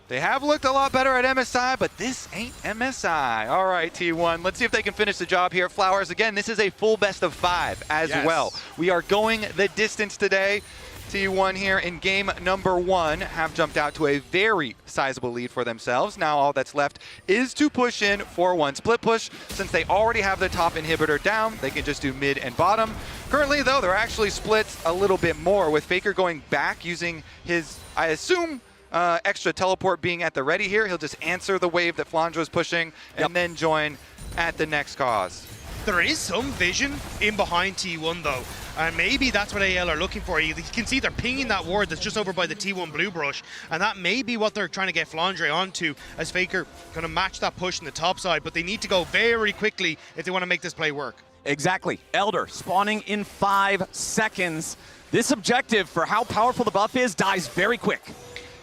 They have looked a lot better at MSI, but this ain't MSI. All right, T1, let's see if they can finish the job here at Flowers. Again, this is a full best of 5 as well. We are going the distance today. T1 here in game number 1 have jumped out to a very sizable lead for themselves. Now all that's left is to push in for one split push. Since they already have the top inhibitor down, they can just do mid and bottom. Currently, though, they're actually split a little bit more, with Faker going back using his, I assume, extra teleport being at the ready here. He'll just answer the wave that Flandra's pushing and then join at the next cause. There is some vision in behind T1 though, and maybe that's what AL are looking for. You can see they're pinging that ward that's just over by the T1 blue brush, and that may be what they're trying to get Flandre onto, as Faker going to match that push in the top side, but they need to go very quickly if they want to make this play work. Exactly. Elder spawning in 5 seconds. This objective, for how powerful the buff is, dies very quick.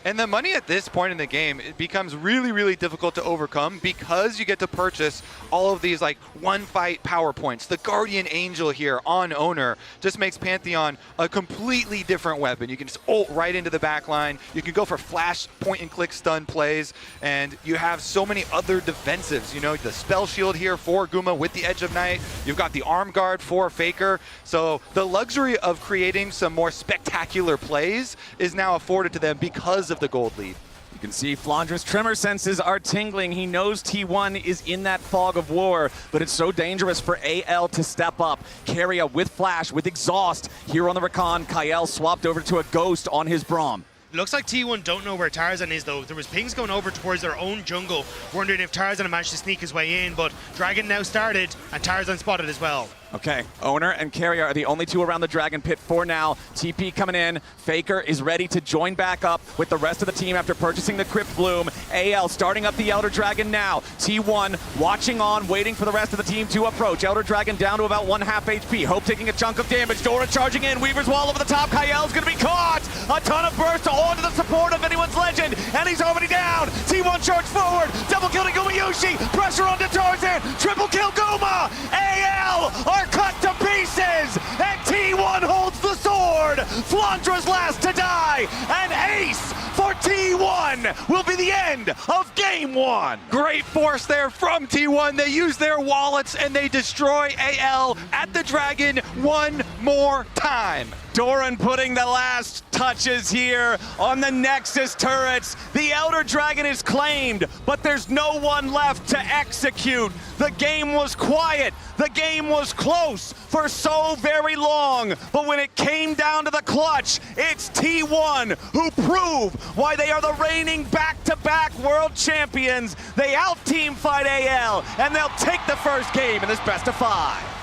And the money at this point in the game, it becomes really, really difficult to overcome because you get to purchase all of these like one fight power points. The Guardian Angel here on Owner just makes Pantheon a completely different weapon. You can just ult right into the back line. You can go for flash point and click stun plays, and you have so many other defensives. You know, the spell shield here for Guma with the Edge of Night. You've got the arm guard for Faker. So the luxury of creating some more spectacular plays is now afforded to them because of the gold lead. You can see Flandra's tremor senses are tingling. He knows T1 is in that fog of war, but it's so dangerous for AL to step up. Keria with flash, with exhaust here on the Rakan. Kael swapped over to a ghost on his Braum. Looks like T1 don't know where Tarzan is though. There was pings going over towards their own jungle, wondering if Tarzan had managed to sneak his way in, but Dragon now started and Tarzan spotted as well. Okay, Owner and Keria are the only two around the Dragon Pit for now. TP coming in. Faker is ready to join back up with the rest of the team after purchasing the Crypt Bloom. AL starting up the Elder Dragon now. T1 watching on, waiting for the rest of the team to approach. Elder Dragon down to about 1/2 HP. Hope taking a chunk of damage. Dora charging in. Weaver's Wall over the top. Kael's going to be caught. A ton of burst onto the support of anyone's Legend, and he's already down. T1 charge forward. Double killing Gumayushi. Pressure onto Tarzan. Triple kill Guma. AL are cut to pieces, and T1 holds the the sword. Flandra's last to die. And ace for T1 will be the end of game one. Great force there from T1. They use their wallets and they destroy AL at the Dragon one more time. Doran putting the last touches here on the Nexus turrets. The Elder Dragon is claimed, but there's no one left to execute. The game was quiet. The game was close for so very long. But when it came down to the clutch, it's T1 who prove why they are the reigning back-to-back world champions. They out-team fight AL, and they'll take the first game in this best of 5.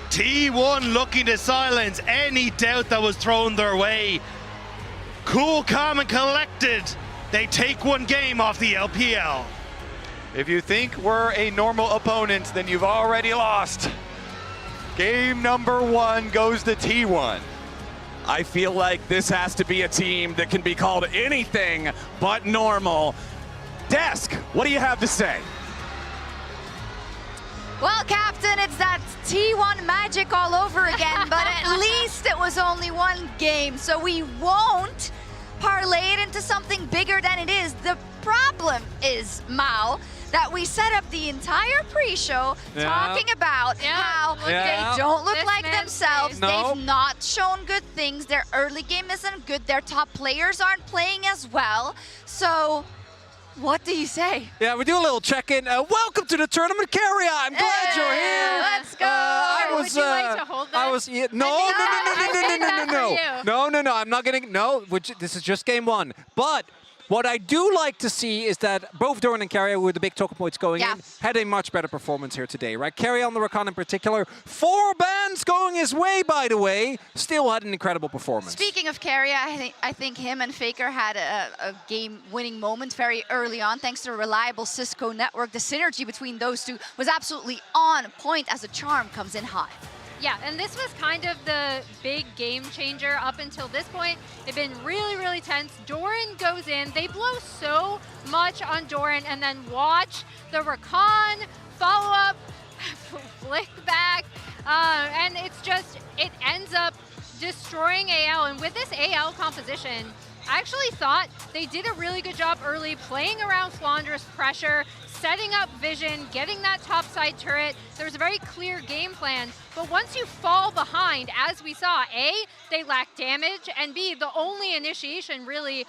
T1 looking to silence any doubt that was thrown their way. Cool, calm, and collected. They take one game off the LPL. If you think we're a normal opponent, then you've already lost. Game number 1 goes to T1. I feel like this has to be a team that can be called anything but normal. Desk, what do you have to say? Well, Captain, it's that T1 magic all over again, but at least it was only one game, so we won't parlay it into something bigger than it is. The problem is, Mal, that we set up the entire pre-show talking about how they don't look like themselves. They've not shown good things. Their early game isn't good. Their top players aren't playing as well. So what do you say? Yeah, we do a little check-in. Welcome to the tournament, Carrier. I'm glad you're here. Let's go. Would you like to hold that? No. I'm not getting. No, this is just game 1. But what I do like to see is that both Doran and Carrier, with the big talking points going in, had a much better performance here today, right? Carrier on the Rakan in particular, 4 bans going his way, by the way, still had an incredible performance. Speaking of Carrier, I think him and Faker had a game-winning moment very early on, thanks to a reliable Cisco network. The synergy between those two was absolutely on point as a charm comes in hot. Yeah, and this was kind of the big game changer up until this point. They've been really, really tense. Doran goes in. They blow so much on Doran, and then watch the Rakan follow up, flick back, and it's just, it ends up destroying AL. And with this AL composition, I actually thought they did a really good job early playing around Flandra's pressure, setting up vision, getting that topside turret. There was a very clear game plan, but once you fall behind, as we saw, A, they lack damage, and B, the only initiation really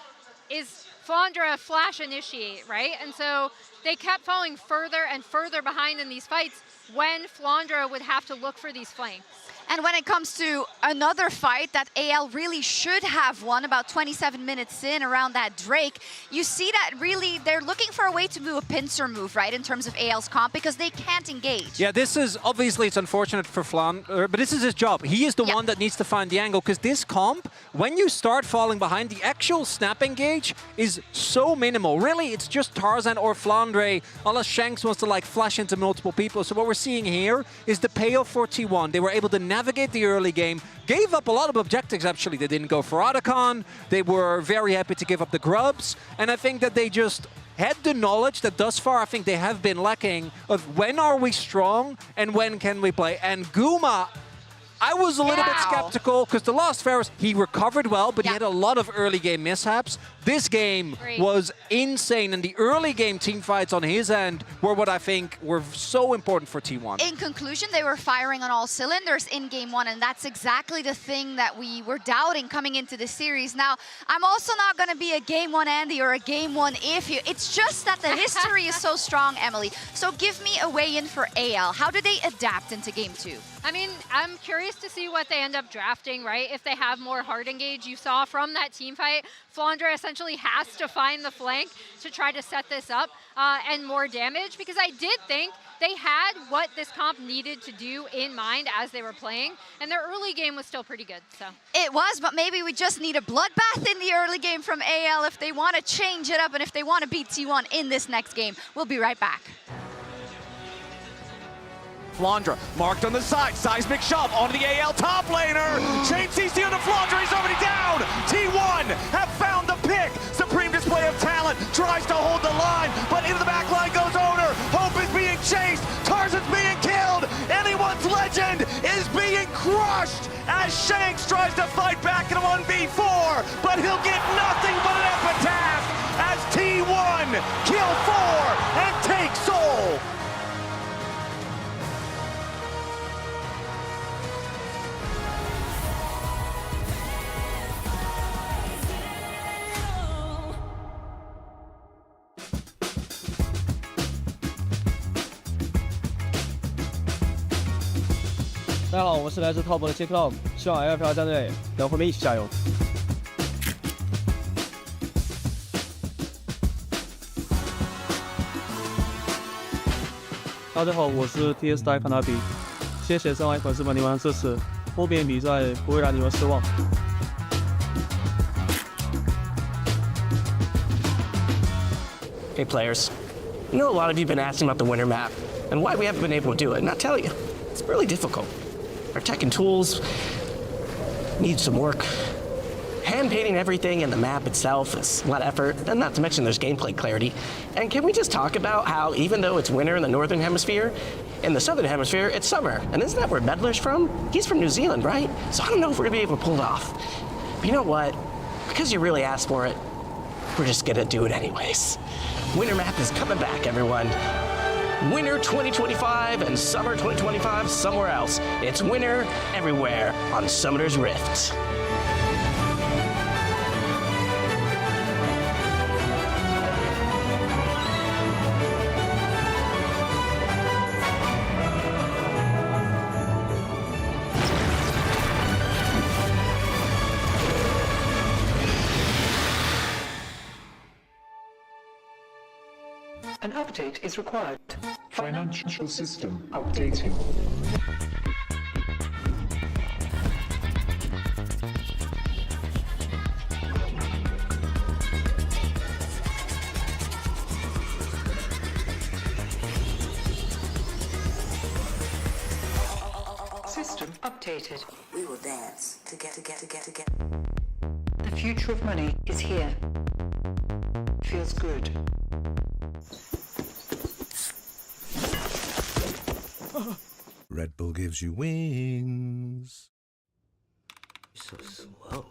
is Flandra flash initiate, right? And so they kept falling further and further behind in these fights when Flandra would have to look for these flanks. And when it comes to another fight that AL really should have won about 27 minutes in around that Drake, you see that really they're looking for a way to do a pincer move, right, in terms of AL's comp, because they can't engage. Yeah, this is, obviously it's unfortunate for Flandra, but this is his job. He is the one that needs to find the angle, because this comp, when you start falling behind, the actual snap engage is so minimal. Really, it's just Tarzan or Flandre, unless Shanks wants to like flash into multiple people. So what we're seeing here is the payoff for T1. They were able to navigate the early game, gave up a lot of objectives actually. They didn't go for Otacon, they were very happy to give up the grubs, and I think that they just had the knowledge that thus far I think they have been lacking of when are we strong and when can we play. And Guma, I was a little bit skeptical because the last Ferris, he recovered well, but he had a lot of early game mishaps. This game was insane, and the early game team fights on his end were what I think were so important for T1. In conclusion, they were firing on all cylinders in game 1, and that's exactly the thing that we were doubting coming into the series. Now, I'm also not going to be a game 1 Andy or a game 1 if you. It's just that the history is so strong, Emily. So give me a way in for AL. How do they adapt into game 2? I mean, I'm curious to see what they end up drafting, right? If they have more hard engage. You saw from that team fight, Flandre essentially has to find the flank to try to set this up and more damage, because I did think they had what this comp needed to do in mind as they were playing, and their early game was still pretty good. So it was, but maybe we just need a bloodbath in the early game from AL if they want to change it up and if they want to beat T1 in this next game. We'll be right back. Flandra marked on the side, seismic shove onto the AL top laner. Chain CC onto Flandra, he's already down. T1 have found the pick. Supreme display of talent, tries to hold the line, but into the back line goes Owner. Hope is being chased, Tarzan's being killed. Anyone's legend is being crushed. as Shanks tries to fight back in a 1v4, but he'll get nothing but an epitaph as T1 kill 4 and take Seoul.大家好，我是来自 Top 的 T-Club， 希望 LFL 战队能和我们一起加油。大家好，我是 TSI 卡纳比，谢谢上海粉丝们你们的支持，后边比赛不会让你们失望。Hey players, I know a lot of you have been asking about the winter map and why we haven't been able to do it, and I'll tell you, it's really difficult. Our tech and tools need some work. Hand painting everything and the map itself is a lot of effort, and not to mention there's gameplay clarity. And can we just talk about how even though it's winter in the northern hemisphere, in the southern hemisphere it's summer? And isn't that where Medler's from? He's from New Zealand, right? So I don't know if we're gonna be able to pull it off. But you know what? Because you really asked for it, we're just gonna do it anyways. Winter map is coming back, everyone. Winter 2025 and summer 2025 somewhere else. It's winter everywhere on Summoner's Rift. An update is required. Financial system updating. System updated. We will dance together. The future of money is here. Feels good. Red Bull gives you wings. So slow.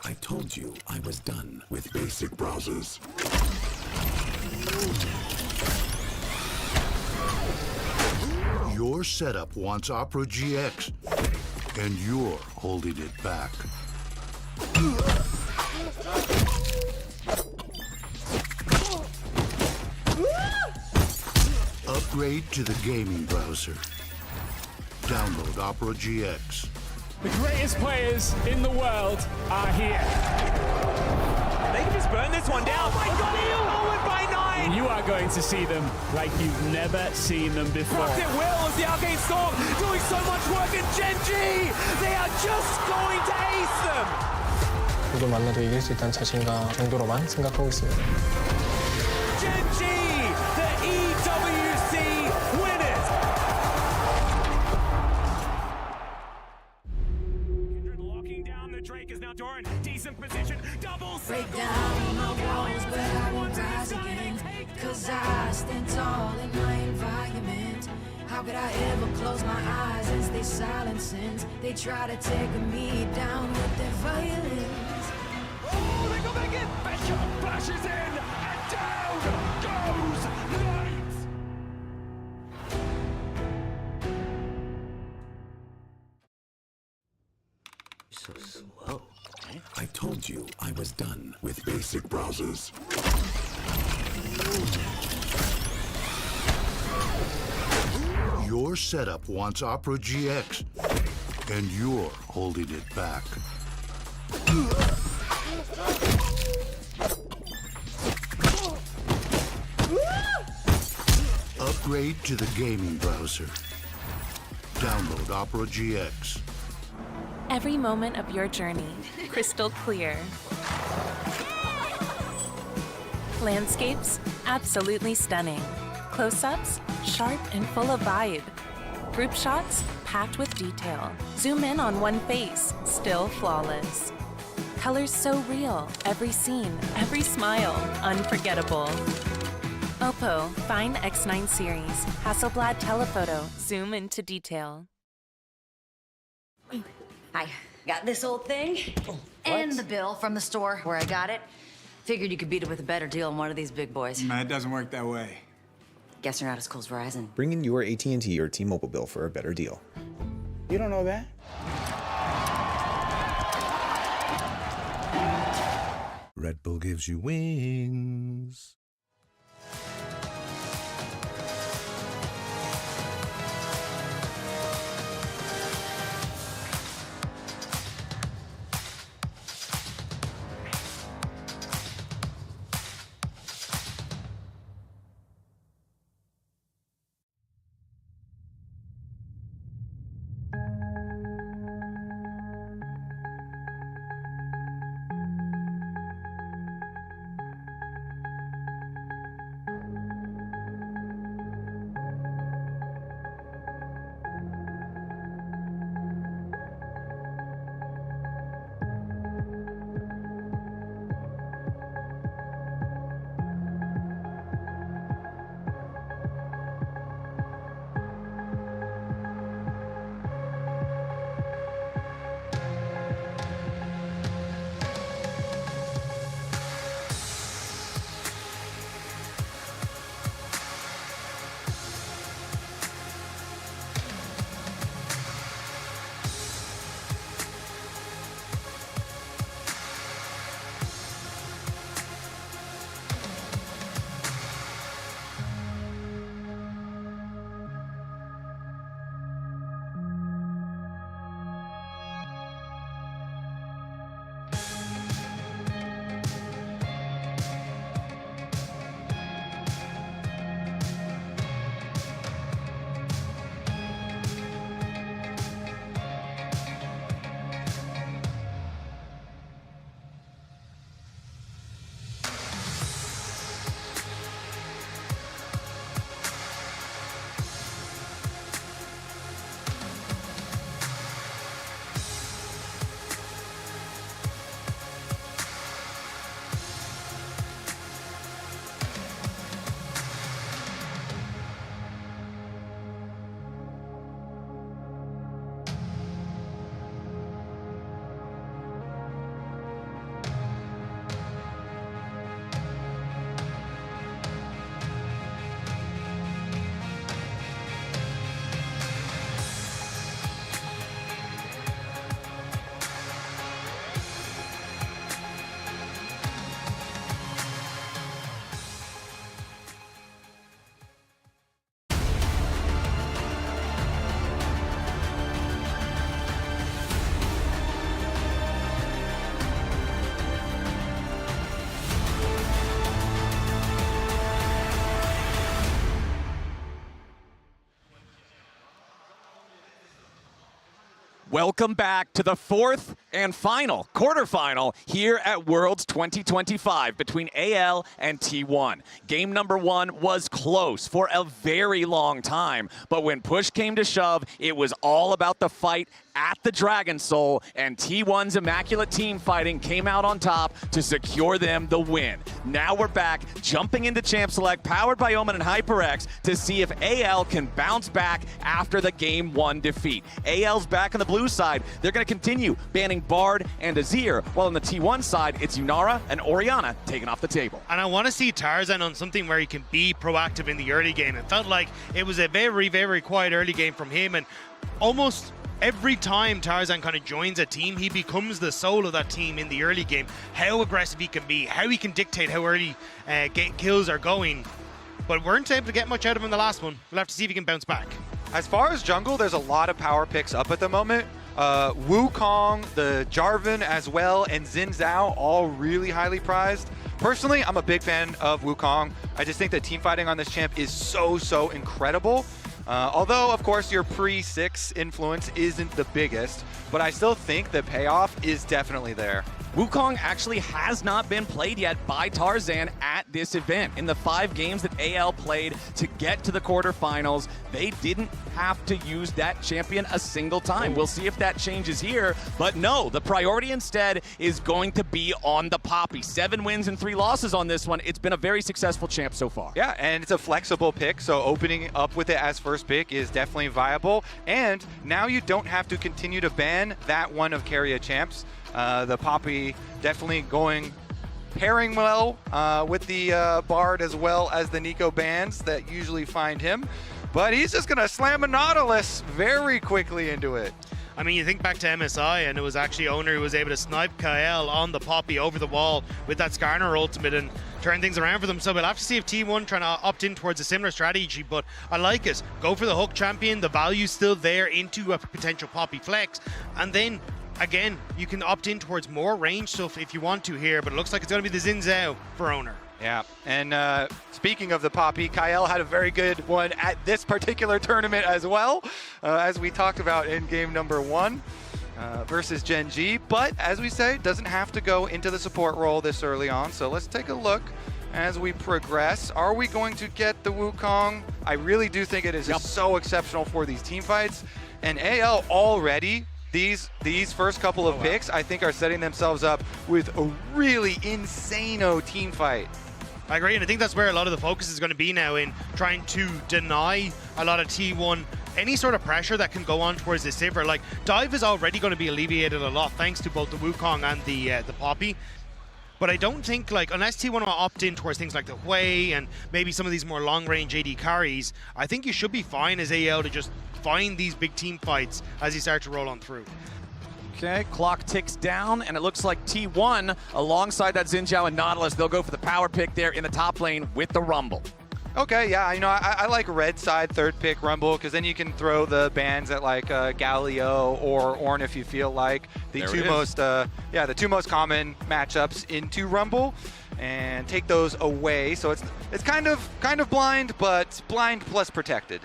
I told you I was done with basic browsers. Your setup wants Opera GX, and you're holding it back. Upgrade to the gaming browser. Download Opera GX. The greatest players in the world are here. They can just burn this one down. Oh my god, he'll win by 9! You are going to see them like you've never seen them before. Rocket Will as the Arcane Storm doing so much work in Genji! They are just going to ace them! 누굴 만나도 이길 수 있다는 자신감 정도로만 생각하고 있습니다. Genji, the EWC winners! Kindred locking down the Drake is now Doran. Decent position, double Break down my walls, but I won't rise again. Cause I stand tall in my environment. How could I ever close my eyes as they silencing? They try to take me down with their violence. Oh, they go back in! Bishop flashes in, and down goes Knight! So slow. I told you I was done with basic browsers. Your setup wants Opera GX, and you're holding it back. Upgrade to the gaming browser. Download Opera GX. Every moment of your journey, crystal clear. Landscapes, absolutely stunning. Close-ups, sharp and full of vibe. Group shots, packed with detail. Zoom in on one face, still flawless. Colors so real, every scene, every smile, unforgettable. Oppo, Find X9 series, Hasselblad telephoto, zoom into detail. I got this old thing and the bill from the store where I got it. Figured you could beat it with a better deal than one of these big boys. It doesn't work that way. Guess you're not as cool as Verizon. Bring in your AT&T or T-Mobile bill for a better deal. You don't know that? Red Bull gives you wings. Welcome back to the fourth and final quarterfinal here at Worlds 2025 between AL and T1. Game number one was close for a very long time, but when push came to shove, it was all about the fight at the Dragon Soul, and T1's immaculate team fighting came out on top to secure them the win. Now we're back, jumping into Champ Select, powered by Omen and HyperX, to see if AL can bounce back after the Game 1 defeat. AL's back on the blue side. They're going to continue banning Bard and Azir, while on the T1 side, it's Yunara and Orianna taken off the table. And I want to see Tarzan on something where he can be proactive in the early game. It felt like it was a very, very quiet early game from him, and almost every time Tarzan kind of joins a team, he becomes the soul of that team in the early game. How aggressive he can be, how he can dictate how early kills are going. But weren't able to get much out of him in the last one. We'll have to see if he can bounce back. As far as jungle, there's a lot of power picks up at the moment. Wukong, the Jarvan as well, and Xin Zhao, all really highly prized. Personally, I'm a big fan of Wukong. I just think that team fighting on this champ is so incredible. Although, of course, your pre-6 influence isn't the biggest, but I still think the payoff is definitely there. Wukong actually has not been played yet by Tarzan at this event. In the 5 games that AL played to get to the quarterfinals, they didn't have to use that champion a single time. We'll see if that changes here, but no, the priority instead is going to be on the Poppy. 7 wins and 3 losses on this one. It's been a very successful champ so far. Yeah, and it's a flexible pick, so opening up with it as first pick is definitely viable. And now you don't have to continue to ban that one of Keria champs. The Poppy definitely pairing well with the Bard as well as the Nico bans that usually find him. But he's just going to slam a Nautilus very quickly into it. I mean, you think back to MSI, and it was actually Owner who was able to snipe Kael on the Poppy over the wall with that Skarner ultimate and turn things around for them. So we'll have to see if T1 trying to opt in towards a similar strategy, but I like it. Go for the hook champion. The value's still there into a potential Poppy flex. And then, again, you can opt in towards more range stuff if you want to here, but it looks like it's going to be the Xin Zhao for Owner. Yeah, and speaking of the Poppy, Kael had a very good one at this particular tournament as well, as we talked about in game number 1 versus Gen G. But as we say, doesn't have to go into the support role this early on. So let's take a look as we progress. Are we going to get the Wukong? I really do think it is so exceptional for these team fights. And AL already, these first couple of picks, I think, are setting themselves up with a really insane-o team fight. I agree, and I think that's where a lot of the focus is going to be now, in trying to deny a lot of T1 any sort of pressure that can go on towards the Sivir. Like, dive is already going to be alleviated a lot thanks to both the Wukong and the Poppy. But I don't think, like, unless T1 will opt in towards things like the Hui and maybe some of these more long-range AD carries, I think you should be fine as AL to just find these big team fights as you start to roll on through. Okay, clock ticks down, and it looks like T1, alongside that Xin Zhao and Nautilus, they'll go for the power pick there in the top lane with the Rumble. Okay, yeah, you know, I like red side third pick Rumble, because then you can throw the bans at like Galio or Ornn if you feel like. The two most common matchups into Rumble, and take those away. So it's kind of blind, but blind plus protected.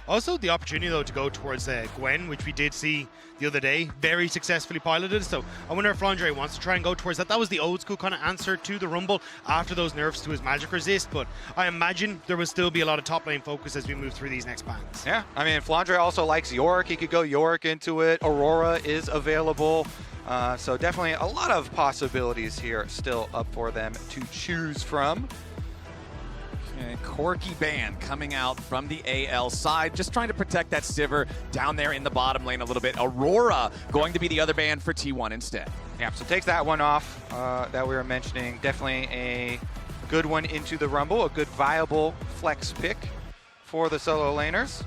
Also, the opportunity, though, to go towards Gwen, which we did see the other day, very successfully piloted. So I wonder if Flandre wants to try and go towards that. That was the old school kind of answer to the Rumble after those nerfs to his magic resist. But I imagine there will still be a lot of top lane focus as we move through these next bans. Yeah, I mean, Flandre also likes Yorick. He could go Yorick into it. Aurora is available. So definitely a lot of possibilities here still up for them to choose from. Okay, Corki ban coming out from the AL side, just trying to protect that Sivir down there in the bottom lane a little bit. Aurora going to be the other ban for T1 instead. Yeah, so takes that one off that we were mentioning. Definitely a good one into the Rumble, a good viable flex pick for the solo laners.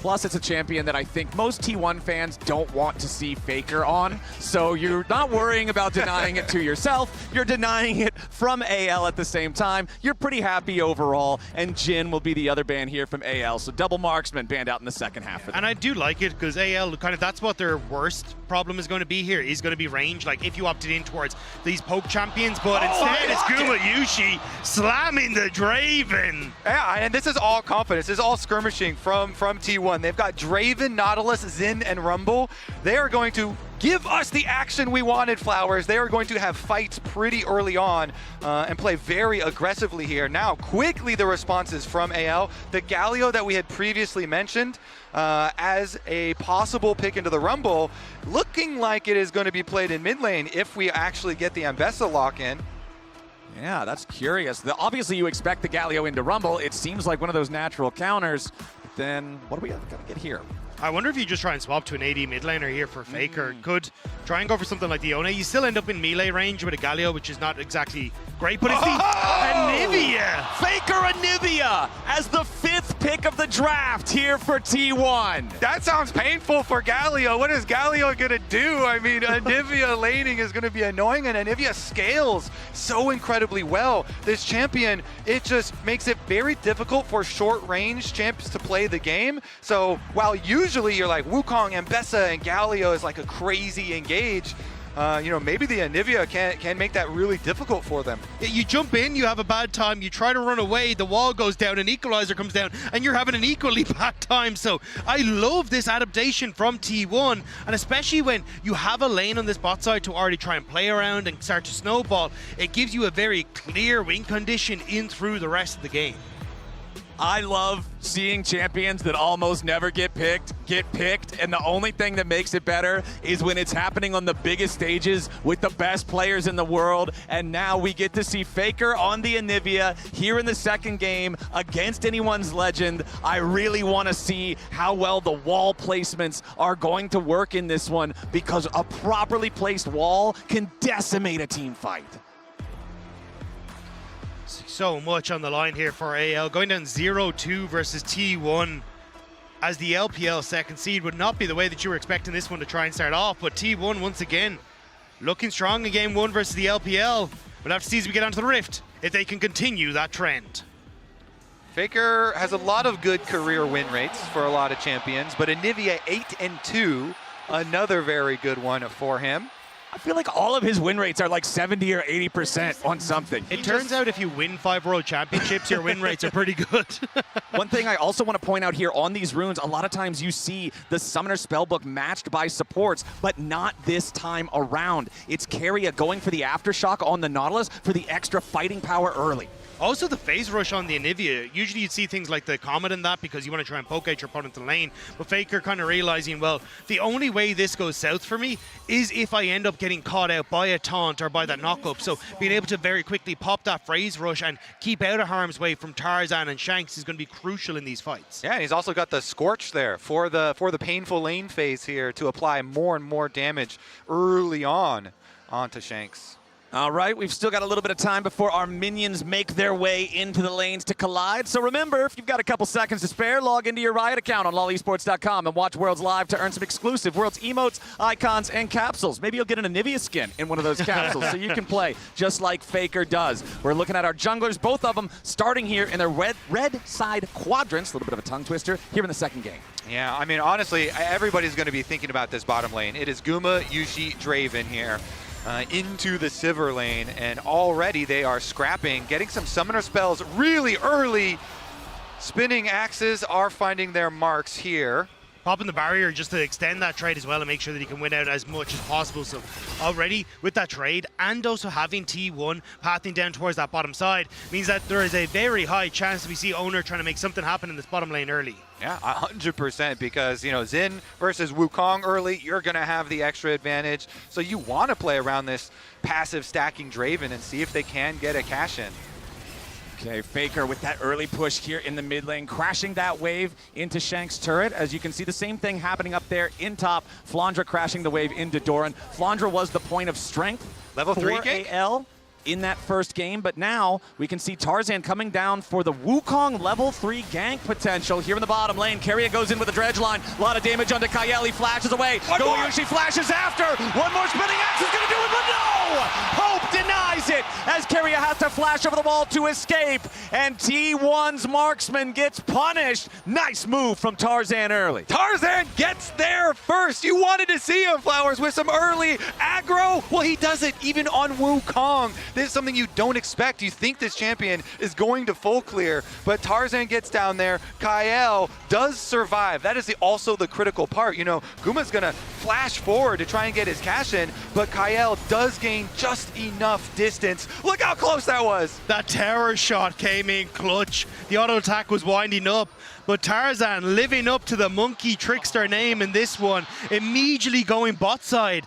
Plus, it's a champion that I think most T1 fans don't want to see Faker on, so you're not worrying about denying it to yourself. You're denying it from AL at the same time. You're pretty happy overall, and Jhin will be the other ban here from AL, so double marksman banned out in the second half. For them. And I do like it, because AL, kind of, that's what their worst problem is going to be here, is going to be range. Like, if you opted in towards these poke champions, but instead it's Guma Yushi slamming the Draven. Yeah, and this is all confidence. This is all skirmishing from T1. They've got Draven, Nautilus, Xin, and Rumble. They are going to give us the action we wanted, Flowers. They are going to have fights pretty early on and play very aggressively here. Now, quickly the responses from AL. The Galio that we had previously mentioned as a possible pick into the Rumble, looking like it is going to be played in mid lane if we actually get the Ambessa lock in. Yeah, that's curious. Obviously, you expect the Galio into Rumble. It seems like one of those natural counters. But then, what do we got to get here? I wonder if you just try and swap to an AD mid laner here for Faker. Could try and go for something like the Yone. You still end up in melee range with a Galio, which is not exactly great, but it's the Anivia. Faker Anivia as the 5th pick of the draft here for T1. That sounds painful for Galio. What is Galio going to do? I mean, Anivia laning is going to be annoying, and Anivia scales so incredibly well. This champion, it just makes it very difficult for short-range champs to play the game. So while usually you're like Wukong, Ambessa, and Galio is like a crazy engage, maybe the Anivia can make that really difficult for them. Yeah, you jump in, you have a bad time, you try to run away, the wall goes down, an equalizer comes down, and you're having an equally bad time. So I love this adaptation from T1, and especially when you have a lane on this bot side to already try and play around and start to snowball, it gives you a very clear win condition in through the rest of the game. I love seeing champions that almost never get picked, and the only thing that makes it better is when it's happening on the biggest stages with the best players in the world. And now we get to see Faker on the Anivia here in the second game against anyone's legend. I really want to see how well the wall placements are going to work in this one, because a properly placed wall can decimate a team fight. So much on the line here for AL, going down 0-2 versus T1 as the LPL second seed. Would not be the way that you were expecting this one to try and start off, but T1 once again looking strong in game 1 versus the LPL. We'll have to see as we get onto the Rift if they can continue that trend. Faker has a lot of good career win rates for a lot of champions, but Anivia 8-2, another very good one for him. I feel like all of his win rates are like 70 or 80% on something. It turns out if you win 5 World Championships, your win rates are pretty good. One thing I also want to point out here on these runes, a lot of times you see the Summoner Spellbook matched by supports, but not this time around. It's Keria going for the Aftershock on the Nautilus for the extra fighting power early. Also the phase rush on the Anivia. Usually you'd see things like the Comet in that because you want to try and poke out your opponent to the lane. But Faker kind of realizing, well, the only way this goes south for me is if I end up getting caught out by a taunt or by that knock-up. So being able to very quickly pop that phase rush and keep out of harm's way from Tarzan and Shanks is going to be crucial in these fights. Yeah, and he's also got the Scorch there for the painful lane phase here to apply more and more damage early on onto Shanks. All right, we've still got a little bit of time before our minions make their way into the lanes to collide. So remember, if you've got a couple seconds to spare, log into your Riot account on LoLEsports.com and watch Worlds Live to earn some exclusive Worlds emotes, icons, and capsules. Maybe you'll get an Anivia skin in one of those capsules so you can play just like Faker does. We're looking at our junglers, both of them starting here in their red side quadrants. A little bit of a tongue twister here in the second game. Yeah, I mean, honestly, everybody's going to be thinking about this bottom lane. It is Guma, Yushi, Draven here. Into the Sivir lane, and already they are scrapping, getting some summoner spells really early. Spinning axes are finding their marks here. Popping the barrier just to extend that trade as well and make sure that he can win out as much as possible. So already with that trade and also having T1 pathing down towards that bottom side means that there is a very high chance that we see Owner trying to make something happen in this bottom lane early. Yeah, 100%, because, Xin versus Wukong early, you're going to have the extra advantage. So you want to play around this passive stacking Draven and see if they can get a cash in. Okay, Faker with that early push here in the mid lane, crashing that wave into Shank's turret. As you can see, the same thing happening up there in top. Flandra crashing the wave into Doran. Flandra was the point of strength. Level 3 for AL in that first game, but now we can see Tarzan coming down for the Wukong level 3 gank potential here in the bottom lane. Keria goes in with a dredge line. A lot of damage onto Kyle. He flashes away. She flashes after. One more spinning axe is going to do it, but no! Hope denies it as Keria has to flash over the wall to escape, and T1's marksman gets punished. Nice move from Tarzan early. Tarzan gets there first. You wanted to see him, Flowers, with some early aggro. Well, he does it even on Wukong. This is something you don't expect. You think this champion is going to full clear, but Tarzan gets down there. Kyle does survive. That is also the critical part. Guma's going to flash forward to try and get his cash in, but Kyle does gain just enough distance. Look how close that was. That terror shot came in clutch. The auto attack was winding up, but Tarzan living up to the monkey trickster name in this one, immediately going bot side.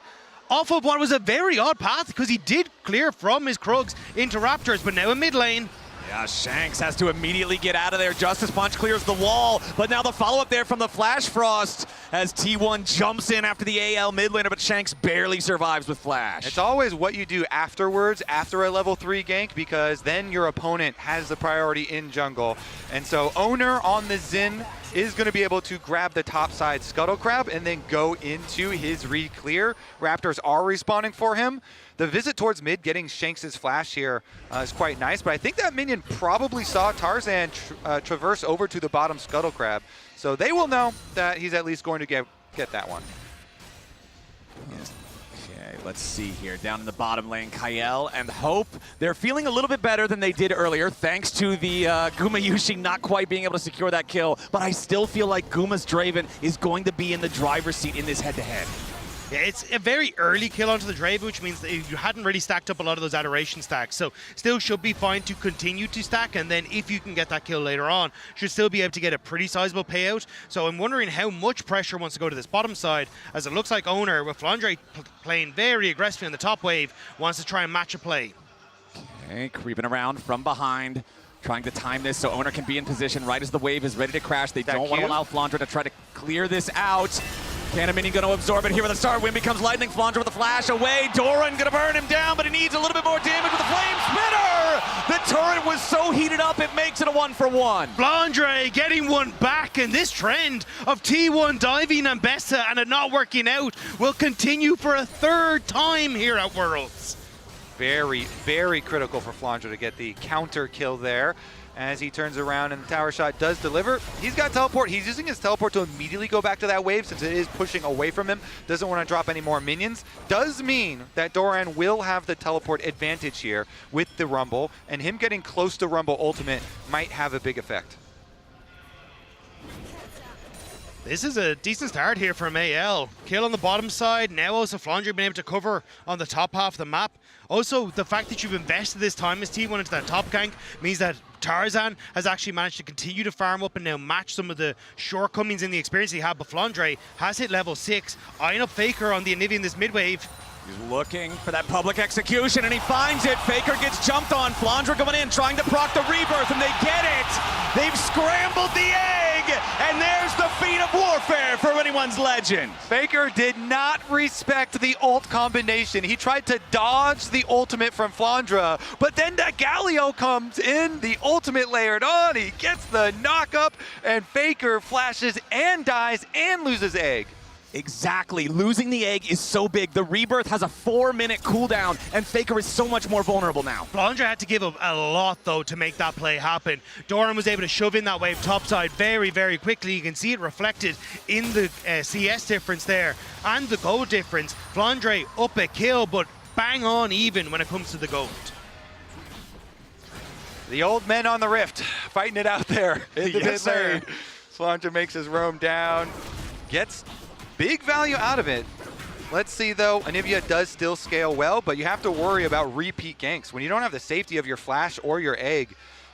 Off of what was a very odd path because he did clear from his Krugs into Raptors, but now in mid lane. Yeah, Shanks has to immediately get out of there. Justice Punch clears the wall, but now the follow-up there from the Flash Frost as T1 jumps in after the AL mid laner, but Shanks barely survives with Flash. It's always what you do afterwards, after a level 3 gank, because then your opponent has the priority in jungle. And so Owner on the Xin is going to be able to grab the top side Scuttle Crab and then go into his re-clear. Raptors are respawning for him. The visit towards mid, getting Shanks' flash here is quite nice, but I think that minion probably saw Tarzan traverse over to the bottom Scuttle Crab. So they will know that he's at least going to get that one. Okay, let's see here. Down in the bottom lane, Kael and Hope. They're feeling a little bit better than they did earlier, thanks to the Gumayushi not quite being able to secure that kill. But I still feel like Guma's Draven is going to be in the driver's seat in this head-to-head. Yeah, it's a very early kill onto the Draven, which means that you hadn't really stacked up a lot of those adoration stacks. So still should be fine to continue to stack, and then if you can get that kill later on, should still be able to get a pretty sizable payout. So I'm wondering how much pressure wants to go to this bottom side, as it looks like Owner, with Flandre playing very aggressively on the top wave, wants to try and match a play. Okay, creeping around from behind. Trying to time this so Owner can be in position right as the wave is ready to crash. They don't want to allow Flandre to try to clear this out. Canamini going to absorb it here with a star. Wind becomes lightning. Flandre with a flash away. Doran going to burn him down, but he needs a little bit more damage with the flame spitter. The turret was so heated up, it makes it a 1-for-1. Flandre getting one back, and this trend of T1 diving and Bessa and it not working out will continue for a third time here at Worlds. Very, very critical for Flandre to get the counter kill there. As he turns around and the tower shot does deliver. He's got teleport. He's using his teleport to immediately go back to that wave since it is pushing away from him. Doesn't want to drop any more minions. Does mean that Doran will have the teleport advantage here with the Rumble, and him getting close to Rumble ultimate might have a big effect. This is a decent start here from AL. Kill on the bottom side. Now also Flandre been able to cover on the top half of the map. Also, the fact that you've invested this time as T1 into that top gank means that Tarzan has actually managed to continue to farm up and now match some of the shortcomings in the experience he had. But Flandre has hit level 6, eyeing up Faker on the Anivia in this mid wave. He's looking for that public execution, and he finds it. Faker gets jumped on. Flandre going in, trying to proc the rebirth, and they get it. They've scrambled the egg, and there's the feat of warfare for anyone's legend. Faker did not respect the ult combination. He tried to dodge the ultimate from Flandre, but then that Galio comes in, the ultimate layered on. He gets the knock up, and Faker flashes and dies and loses egg. Exactly. Losing the egg is so big. The rebirth has a 4-minute cooldown, and Faker is so much more vulnerable now. Flandre had to give up a lot, though, to make that play happen. Doran was able to shove in that wave topside very, very quickly. You can see it reflected in the CS difference there and the gold difference. Flandre up a kill, but bang on even when it comes to the gold. The old men on the rift fighting it out there. Yes, sir. Flandre makes his roam down, gets big value out of it. Let's see though, Anivia does still scale well, but you have to worry about repeat ganks. When you don't have the safety of your flash or your egg,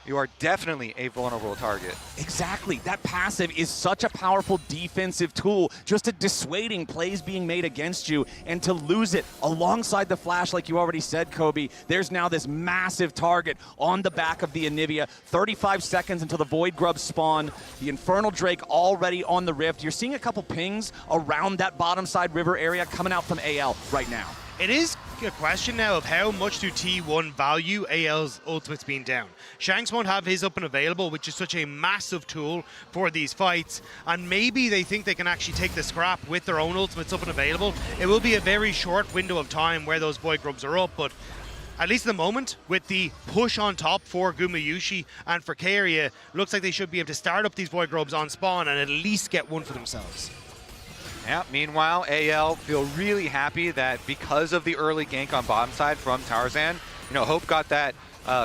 you are definitely a vulnerable target. Exactly. That passive is such a powerful defensive tool, just at dissuading plays being made against you, and to lose it alongside the flash, like you already said, Kobe, there's now this massive target on the back of the Anivia. 35 seconds until the Void Grubs spawn. The Infernal Drake already on the Rift. You're seeing a couple pings around that bottom side river area coming out from AL right now. It is a question now of how much do T1 value AL's ultimates being down. Shanks won't have his up and available, which is such a massive tool for these fights, and maybe they think they can actually take the scrap with their own ultimates up and available. It will be a very short window of time where those Void Grubs are up, but at least at the moment, with the push on top for Gumayushi and for Keria, looks like they should be able to start up these Void Grubs on spawn and at least get one for themselves. Yeah, meanwhile, AL feel really happy that because of the early gank on bottom side from Tarzan, Hope got that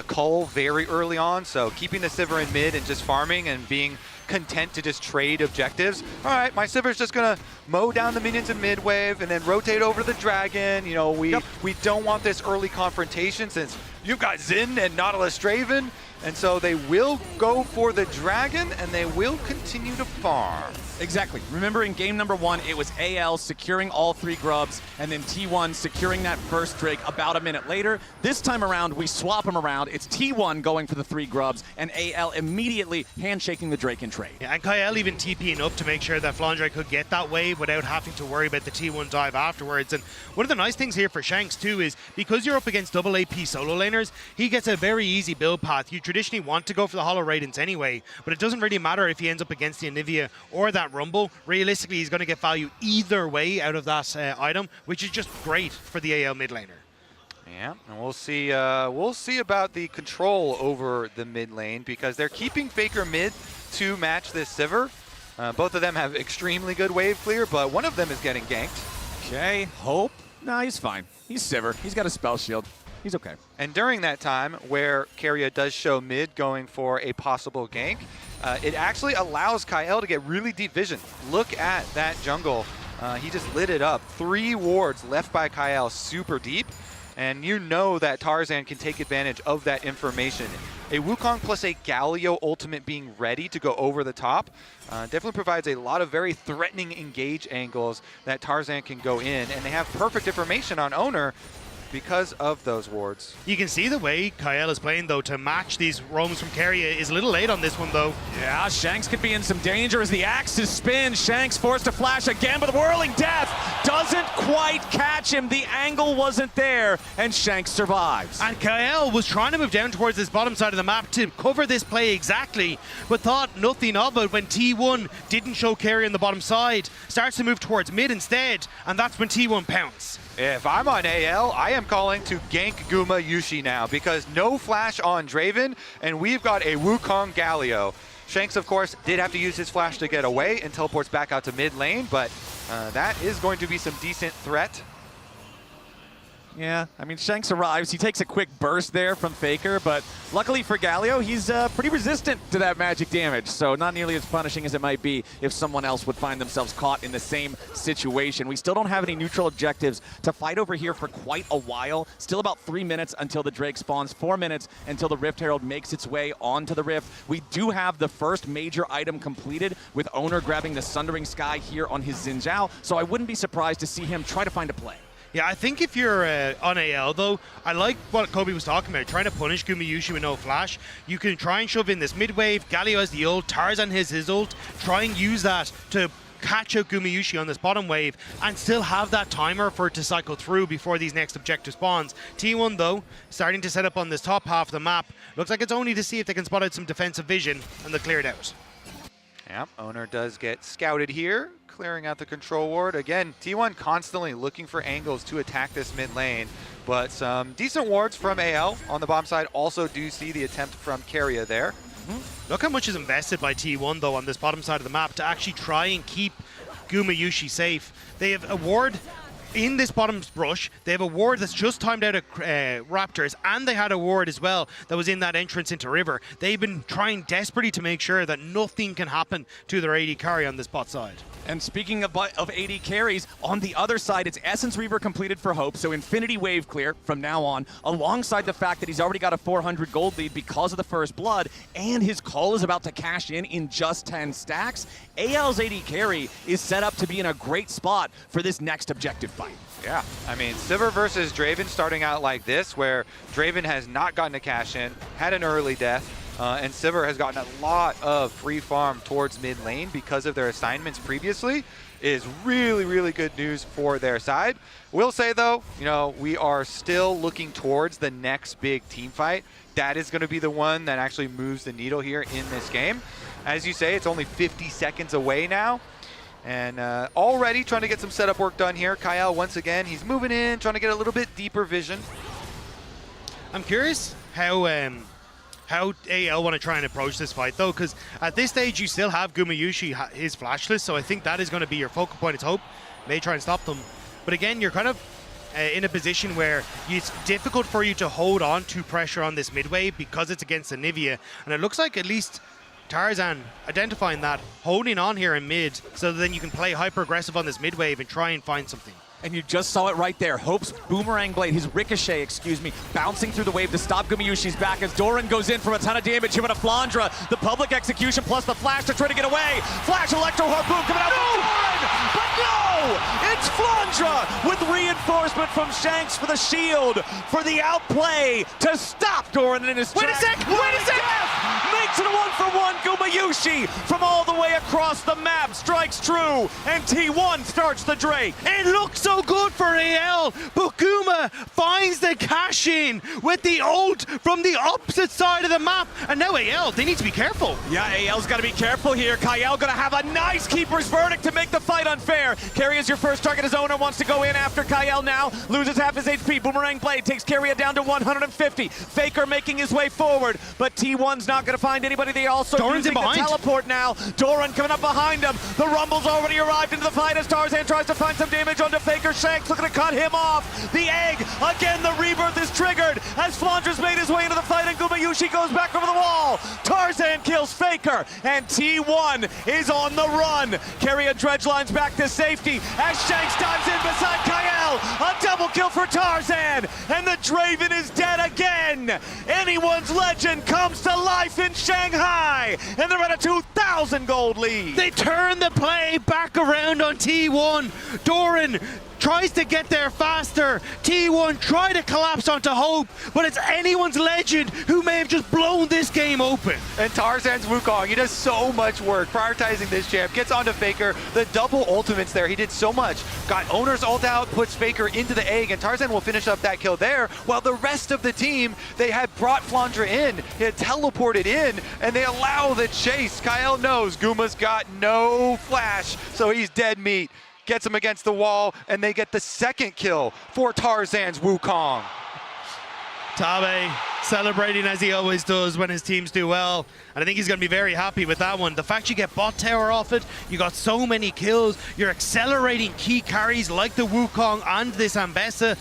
cull very early on, so keeping the Sivir in mid and just farming and being content to just trade objectives. All right, my Sivir's just gonna mow down the minions in mid wave and then rotate over the dragon. We don't want this early confrontation since you've got Xin and Nautilus Draven, and so they will go for the dragon and they will continue to farm. Exactly. Remember in game number 1, it was AL securing all 3 grubs, and then T1 securing that first Drake about a minute later. This time around, we swap them around. It's T1 going for the 3 grubs, and AL immediately handshaking the Drake in trade. Yeah, and Kael even TPing up to make sure that Flandre could get that wave without having to worry about the T1 dive afterwards. And one of the nice things here for Shanks too is because you're up against double AP solo laners, he gets a very easy build path. You traditionally want to go for the Hollow Radiance anyway, but it doesn't really matter if he ends up against the Anivia or that Rumble. Realistically, he's going to get value either way out of that item, which is just great for the AL mid laner. Yeah, and we'll see about the control over the mid lane because they're keeping Faker mid to match this Sivir. Both of them have extremely good wave clear, but one of them is getting ganked. Okay, Hope No, he's fine. He's Sivir. He's got a spell shield. He's okay. And during that time, where Keria does show mid going for a possible gank, it actually allows Kyle to get really deep vision. Look at that jungle. He just lit it up. 3 wards left by Kyle, super deep. And you know that Tarzan can take advantage of that information. A Wukong plus a Galio ultimate being ready to go over the top definitely provides a lot of very threatening engage angles that Tarzan can go in. And they have perfect information on Owner because of those wards. You can see the way Kyle is playing, though, to match these roams from Keria is a little late on this one, though. Yeah, Shanks could be in some danger as the axes spin. Shanks forced to flash again, but the Whirling Death doesn't quite catch him. The angle wasn't there, and Shanks survives. And Kyle was trying to move down towards this bottom side of the map to cover this play exactly, but thought nothing of it when T1 didn't show Keria on the bottom side. Starts to move towards mid instead, and that's when T1 pounce. If I'm on AL, I am calling to gank Guma Yushi now because no flash on Draven, and we've got a Wukong Galio. Shanks, of course, did have to use his flash to get away and teleports back out to mid lane, but that is going to be some decent threat. Yeah, I mean, Shanks arrives. He takes a quick burst there from Faker, but luckily for Galio, he's pretty resistant to that magic damage, so not nearly as punishing as it might be if someone else would find themselves caught in the same situation. We still don't have any neutral objectives to fight over here for quite a while. Still about 3 minutes until the Drake spawns, 4 minutes until the Rift Herald makes its way onto the Rift. We do have the first major item completed with Owner grabbing the Sundering Sky here on his Xin Zhao, so I wouldn't be surprised to see him try to find a play. Yeah, I think if you're on AL, though, I like what Kobe was talking about, trying to punish Guma Yushi with no flash. You can try and shove in this mid-wave, Galio has the ult, Tarzan has his ult, try and use that to catch out Guma Yushi on this bottom wave and still have that timer for it to cycle through before these next objective spawns. T1, though, starting to set up on this top half of the map. Looks like it's only to see if they can spot out some defensive vision, and they'll clear it out. Yep, Owner does get scouted here, clearing out the control ward. Again, T1 constantly looking for angles to attack this mid lane, but some decent wards from AL on the bottom side. Also do see the attempt from Keria there. Look how much is invested by T1, though, on this bottom side of the map to actually try and keep Guma Yushi safe. They have a ward in this bottom brush. They have a ward that's just timed out of Raptors, and they had a ward as well that was in that entrance into River. They've been trying desperately to make sure that nothing can happen to their AD carry on this bot side. And speaking of AD carries, on the other side, it's Essence Reaver completed for Hope, so Infinity Wave clear from now on, alongside the fact that he's already got a 400 gold lead because of the First Blood, and his call is about to cash in just 10 stacks. AL's AD carry is set up to be in a great spot for this next objective fight. Yeah, I mean, Sivir versus Draven starting out like this, where Draven has not gotten a cash in, had an early death, and Sivir has gotten a lot of free farm towards mid lane because of their assignments previously, is really, really good news for their side. Will say, though, you know, we are still looking towards the next big team fight. That is going to be the one that actually moves the needle here in this game. As you say, it's only 50 seconds away now. And already trying to get some setup work done here. Kyle, once again, he's moving in, trying to get a little bit deeper vision. I'm curious how AL want to try and approach this fight, though, because at this stage you still have Guma Yushi, his flashless, so I think that is going to be your focal point. It's Hope may try and stop them, but again, you're kind of in a position where it's difficult for you to hold on to pressure on this mid-wave because it's against the Nivea, and it looks like at least Tarzan identifying that, holding on here in mid, so that then you can play hyper-aggressive on this mid-wave and try and find something. And you just saw it right there. Hope's boomerang blade, his ricochet, bouncing through the wave to stop Guma Yushi's back as Doran goes in from a ton of damage. Here with a Flandra, the public execution plus the flash to try to get away. Flash Electro Harpoon coming out from Doran, but no! It's Flandra with reinforcement from Shanks for the shield, for the outplay to stop Doran in his tracks. Wait a sec! Makes it a 1-for-1. Guma Yushi from all the way across the map strikes true, and T1 starts the Drake. It looks so good for AL, but Guma finds the cash in with the ult from the opposite side of the map, and now AL, they need to be careful. Yeah, AL's got to be careful here. Kyle gonna have a nice keeper's verdict to make the fight unfair. Carry Carry is your first target as Owner wants to go in after Kyle now. Loses half his HP. Boomerang Blade takes Carrier down to 150. Faker making his way forward, but T1's not going to find anybody. They also Doran's using the teleport now. Doran coming up behind him. The Rumble's already arrived into the fight as Tarzan tries to find some damage onto Faker. Shanks looking to cut him off. The egg, again the rebirth is triggered as Flandra's made his way into the fight and Gumayushi goes back over the wall. Tarzan kills Faker and T1 is on the run. Carrier Dredgelines back to safety as Shanks dives in beside Kyle. A double kill for Tarzan and the Draven is dead again. Anyone's Legend comes to life in Shanghai and they're at a 2,000 gold lead. They turn the play back around on T1. Doran tries to get there faster. T1 try to collapse onto Hope, but it's Anyone's Legend who may have just blown this game open. And Tarzan's Wukong, he does so much work prioritizing this champ, gets onto Faker, the double ultimates there, he did so much. Got Owner's ult out, puts Faker into the egg, and Tarzan will finish up that kill there, while the rest of the team, they had brought Flandra in, he had teleported in, and they allow the chase. Kyle knows Guma's got no flash, so he's dead meat. Gets him against the wall, and they get the second kill for Tarzan's Wukong. Tabe celebrating as he always does when his teams do well, and I think he's going to be very happy with that one. The fact you get bot tower off it, you got so many kills, you're accelerating key carries like the Wukong and this Ambessa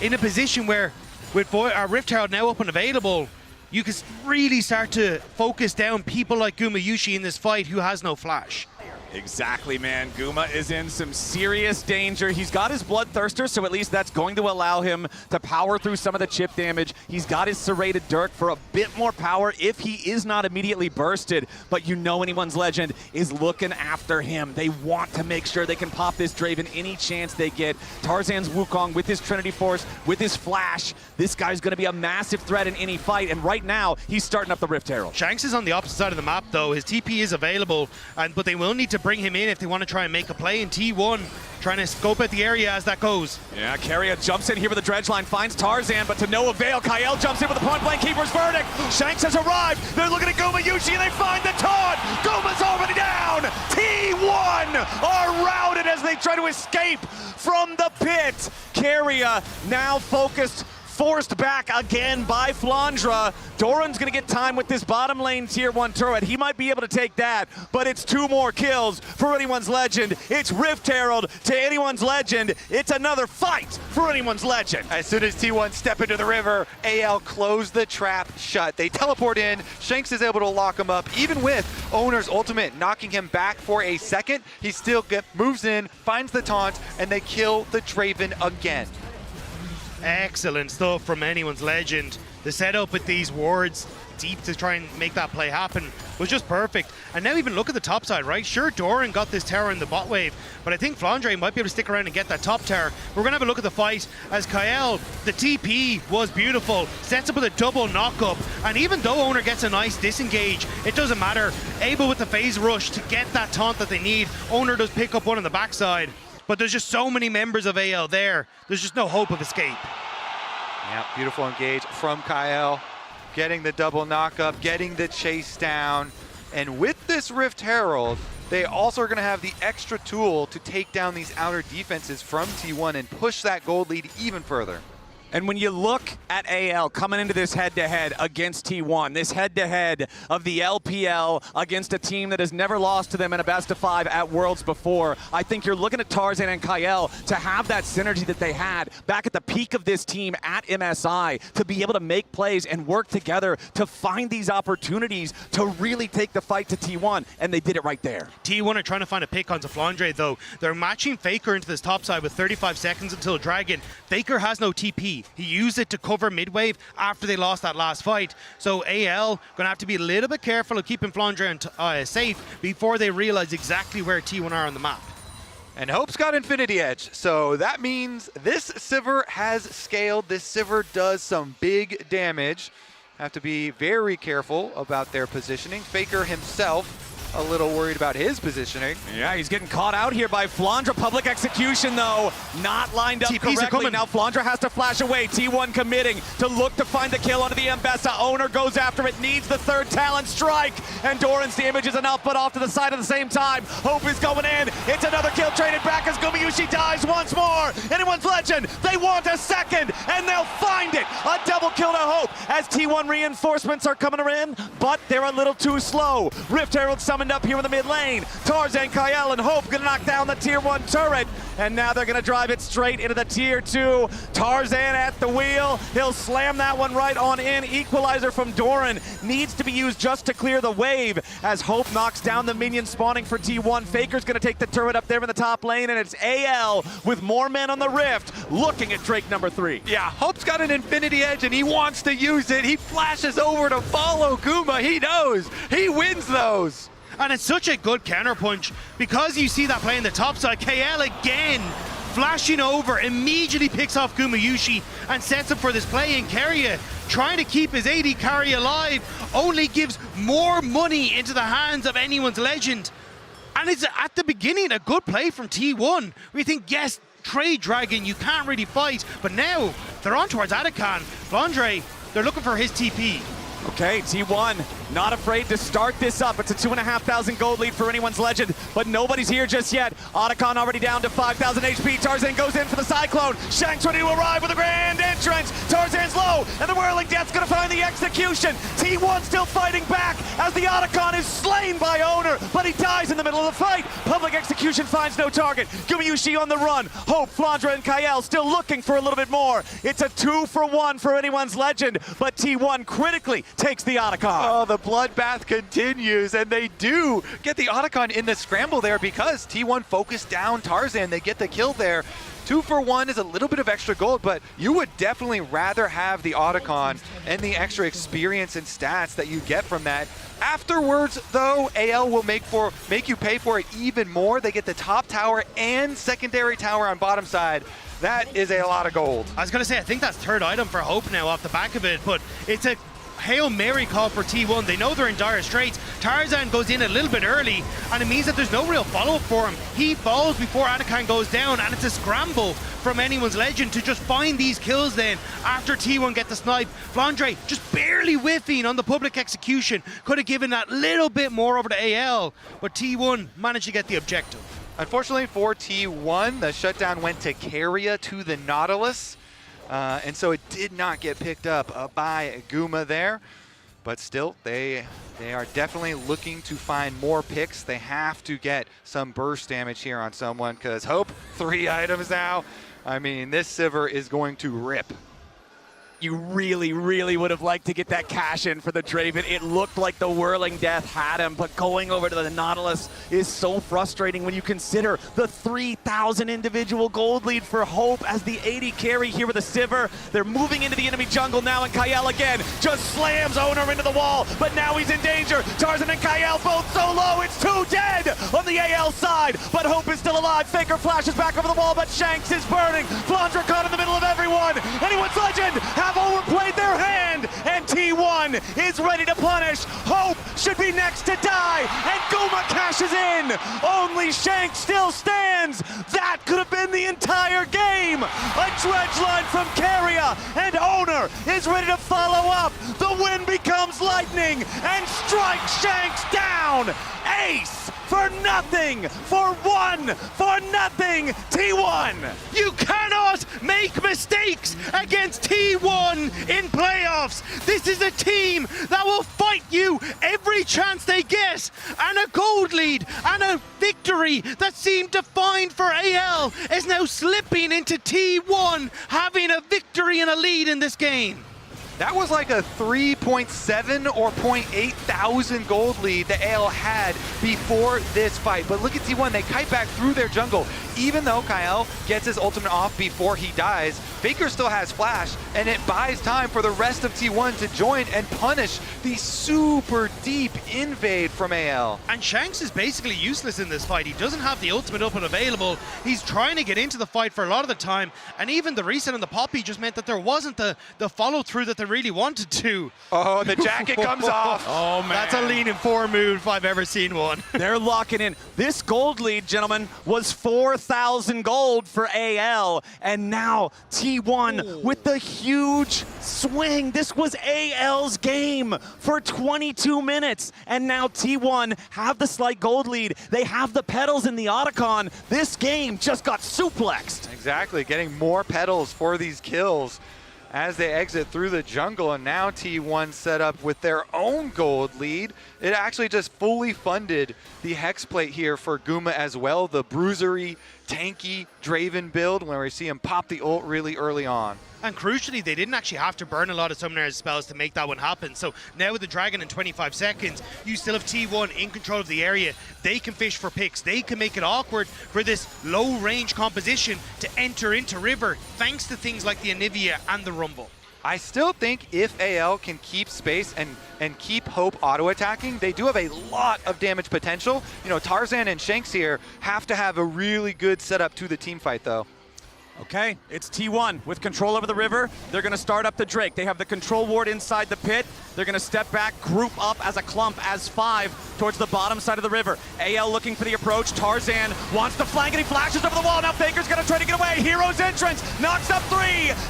in a position where with Rift Herald now up and available, you can really start to focus down people like Gumayushi in this fight who has no flash. Exactly, man. Guma is in some serious danger. He's got his Bloodthirster, so at least that's going to allow him to power through some of the chip damage. He's got his Serrated Dirk for a bit more power if he is not immediately bursted. But you know Anyone's Legend is looking after him. They want to make sure they can pop this Draven any chance they get. Tarzan's Wukong with his Trinity Force, with his Flash. This guy's going to be a massive threat in any fight, and right now, he's starting up the Rift Herald. Shanks is on the opposite side of the map, though. His TP is available, but they will need to bring him in if they want to try and make a play. In T1 trying to scope out the area as that goes. Yeah, Carrier jumps in here with the dredge line, finds Tarzan, but to no avail. Kyle jumps in with the point blank keeper's verdict. Shanks has arrived. They're looking at Gumayushi and they find the taunt. Guma's already down. T1 are routed as they try to escape from the pit. Carrier now focused, forced back again by Flandra. Doran's gonna get time with this bottom lane tier 1 turret. He might be able to take that, but it's 2 more kills for Anyone's Legend. It's Rift Herald to Anyone's Legend. It's another fight for Anyone's Legend. As soon as T1 step into the river, AL close the trap shut. They teleport in, Shanks is able to lock him up, even with Owner's ultimate knocking him back for a second. He still moves in, finds the taunt, and they kill the Draven again. Excellent stuff from Anyone's Legend. The setup with these wards deep to try and make that play happen was just perfect. And now even look at the top side, right? Sure, Doran got this tower in the bot wave, but I think Flandre might be able to stick around and get that top tower. We're going to have a look at the fight as Kyle, the TP was beautiful, sets up with a double knock-up, and even though Owner gets a nice disengage, it doesn't matter. Able with the phase rush to get that taunt that they need. Owner does pick up one on the backside. But there's just so many members of AL there. There's just no hope of escape. Yeah, beautiful engage from Kyle. Getting the double knock-up, getting the chase down. And with this Rift Herald, they also are going to have the extra tool to take down these outer defenses from T1 and push that gold lead even further. And when you look at AL coming into this head-to-head against T1, this head-to-head of the LPL against a team that has never lost to them in a best-of-5 at Worlds before, I think you're looking at Tarzan and Kyle to have that synergy that they had back at the peak of this team at MSI, to be able to make plays and work together to find these opportunities to really take the fight to T1, and they did it right there. T1 are trying to find a pick onto Flandre, though. They're matching Faker into this top side with 35 seconds until Dragon. Faker has no TP. He used it to cover mid-wave after they lost that last fight. So AL going to have to be a little bit careful of keeping Flandre safe before they realize exactly where T1 are on the map. And Hope's got Infinity Edge, so that means this Sivir has scaled. This Sivir does some big damage. Have to be very careful about their positioning. Faker himself a little worried about his positioning. Yeah, he's getting caught out here by Flandra. Public execution, though, not lined up TPs are correctly. coming. Now Flandra has to flash away. T1 committing to look to find the kill onto the Mbessa. Owner goes after it, needs the third talent strike. And Doran's damage is enough, but off to the side at the same time. Hope is going in. It's another kill traded back as Gumayusi dies once more. Anyone's Legend, they want a second, and they'll find it. A double kill to Hope as T1 reinforcements are coming in, but they're a little too slow. Rift Herald summoned up here in the mid lane. Tarzan, Kyle, and Hope gonna knock down the tier 1 turret, and now they're gonna drive it straight into the tier 2. Tarzan at the wheel. He'll slam that one right on in. Equalizer from Doran needs to be used just to clear the wave as Hope knocks down the minion spawning for T1. Faker's gonna take the turret up there in the top lane, and it's AL with more men on the Rift looking at Drake number 3. Yeah, Hope's got an Infinity Edge and he wants to use it. He flashes over to follow Guma. He knows. He wins those. And it's such a good counterpunch because you see that play in the top side. KL again flashing over, immediately picks off Gumayusi and sets up for this play. And Keria, trying to keep his AD carry alive, only gives more money into the hands of Anyone's Legend. And it's at the beginning a good play from T1. We think, yes, Trade Dragon, you can't really fight. But now they're on towards Atakan. Flandre, they're looking for his TP. Okay, T1 not afraid to start this up. It's a 2,500 gold lead for Anyone's Legend, but nobody's here just yet. Otacon already down to 5,000 HP. Tarzan goes in for the Cyclone. Shanks ready to arrive with a grand entrance. Tarzan's low, and the Whirling Death's gonna find the execution. T1 still fighting back as the Otacon is slain by Owner, but he dies in the middle of the fight. Public execution finds no target. Gumayusi on the run. Hope, Flandra, and Kyle still looking for a little bit more. It's a 2-for-1 for Anyone's Legend, but T1 critically takes the Otacon. Oh, the bloodbath continues, and they do get the Otacon in the scramble there because T1 focused down Tarzan. They get the kill there. 2-for-1 is a little bit of extra gold, but you would definitely rather have the Otacon and the extra experience and stats that you get from that. Afterwards, though, AL will make you pay for it even more. They get the top tower and secondary tower on bottom side. That is a lot of gold. I was going to say, I think that's third item for Hope now off the back of it, but it's a Hail Mary call for T1. They know they're in dire straits. Tarzan goes in a little bit early, and it means that there's no real follow-up for him. He falls before Atakan goes down, and it's a scramble from Anyone's Legend to just find these kills then after T1 get the snipe. Flandre just barely whiffing on the public execution. Could have given that little bit more over to AL, but T1 managed to get the objective. Unfortunately for T1, the shutdown went to Keria to the Nautilus. And so it did not get picked up by Guma there. But still, they are definitely looking to find more picks. They have to get some burst damage here on someone because Hope, 3 items now. I mean, this Sivir is going to rip. You really, really would have liked to get that cash in for the Draven. It looked like the Whirling Death had him, but going over to the Nautilus is so frustrating when you consider the 3,000 individual gold lead for Hope as the 80 carry here with the Sivir. They're moving into the enemy jungle now, and Kyle again just slams Owner into the wall, but now he's in danger. Tarzan and Kyle both so low, it's 2 dead on the AL side, but Hope is still alive. Faker flashes back over the wall, but Shanks is burning. Flandra caught in the middle of everyone. Anyone's Legend have overplayed their hand, and T1 is ready to punish. Hope should be next to die, and Guma cashes in. Only Shank still stands. That could have been the entire game. A dredge line from Keria, and Owner is ready to follow up. The wind becomes lightning, and strikes Shanks down. Ace for nothing, for 1 for nothing, T1. You cannot make mistakes against T1 in playoffs. This is a team that will fight you every chance they get. And a gold lead and a victory that seemed defined for AL is now slipping into T1 having a victory and a lead in this game. That was like a 3.7 or 0.8 thousand gold lead that AL had before this fight. But look at T1, they kite back through their jungle. even though Kyle gets his ultimate off before he dies, Faker still has flash, and it buys time for the rest of T1 to join and punish the super deep invade from AL. And Shanks is basically useless in this fight. He doesn't have the ultimate up and available. He's trying to get into the fight for a lot of the time, and even the reset on the Poppy just meant that there wasn't the follow-through that they really wanted to. Oh, the jacket comes off. Oh, man. That's a lean in 4 move if I've ever seen one. They're locking in. This gold lead, gentlemen, was 4,000 gold for AL, and now T1 with the huge swing. This was AL's game for 22 minutes, and now T1 have the slight gold lead. They have the pedals in the Otacon. This game just got suplexed. Exactly, getting more pedals for these kills as they exit through the jungle, and now T1 set up with their own gold lead. It actually just fully funded the Hex Plate here for Guma as well, the bruisery, tanky Draven build where we see him pop the ult really early on. And crucially, they didn't actually have to burn a lot of Summoner's spells to make that one happen. So now with the Dragon in 25 seconds, you still have T1 in control of the area. They can fish for picks. They can make it awkward for this low-range composition to enter into River, thanks to things like the Anivia and the Rumble. I still think if AL can keep space and keep Hope auto-attacking, they do have a lot of damage potential. You know, Tarzan and Shanks here have to have a really good setup to the team fight, though. Okay, it's T1 with control over the river. They're going to start up the Drake. They have the control ward inside the pit. They're going to step back, group up as a clump, as 5 towards the bottom side of the river. AL looking for the approach. Tarzan wants to flank and he flashes over the wall. Now Faker's going to try to get away. Hero's entrance knocks up 3.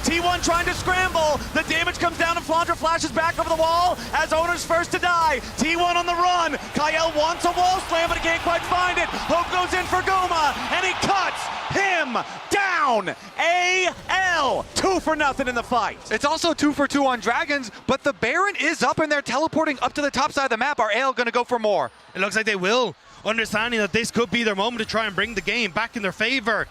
T1 trying to scramble. The damage comes down and Flandra flashes back over the wall as Owner's first to die. T1 on the run. Kyle wants a wall slam, but he can't quite find it. Hope goes in for Guma and he cuts him down. AL 2 for nothing in the fight. It's also 2 for 2 on Dragons, but the Baron is up and they're teleporting up to the top side of the map. Are AL going to go for more? It looks like they will, understanding that this could be their moment to try and bring the game back in their favor.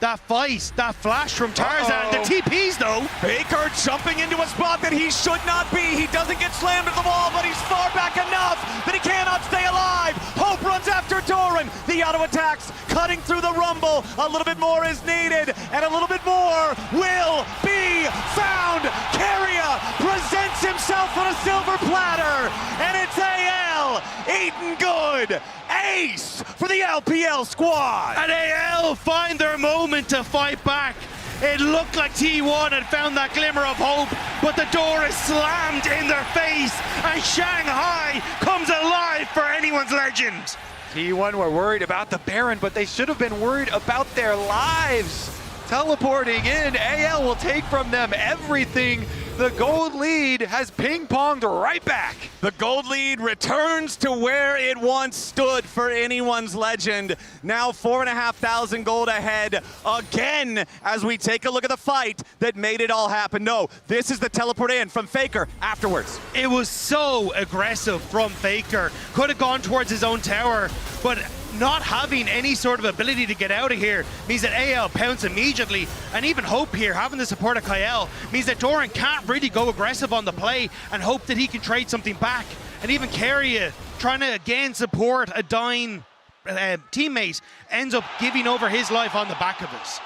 That fight, that flash from Tarzan, the TPs though. Faker jumping into a spot that he should not be. He doesn't get slammed to the wall, but he's far back enough that he cannot stay alive. Hope runs after Doran. The auto attacks cutting through the Rumble. A little bit more is needed, and a little bit more will be found. Keria presents himself on a silver platter, and it's AL eating good. Ace for the LPL squad. And AL find their moment to fight back. It looked like T1 had found that glimmer of hope, but the door is slammed in their face, and Shanghai comes alive for anyone's legend. T1 were worried about the Baron, but they should have been worried about their lives. Teleporting in, AL will take from them everything. The gold lead has ping-ponged right back. The gold lead returns to where it once stood for anyone's legend. Now 4,500 gold ahead again as we take a look at the fight that made it all happen. No, this is the teleport in from Faker afterwards. It was so aggressive from Faker. Could have gone towards his own tower, but not having any sort of ability to get out of here means that AL pounce immediately, and even Hope here, having the support of Kyle, means that Doran can't really go aggressive on the play and hope that he can trade something back. And even Keria, trying to again support a dying teammate, ends up giving over his life on the back of it.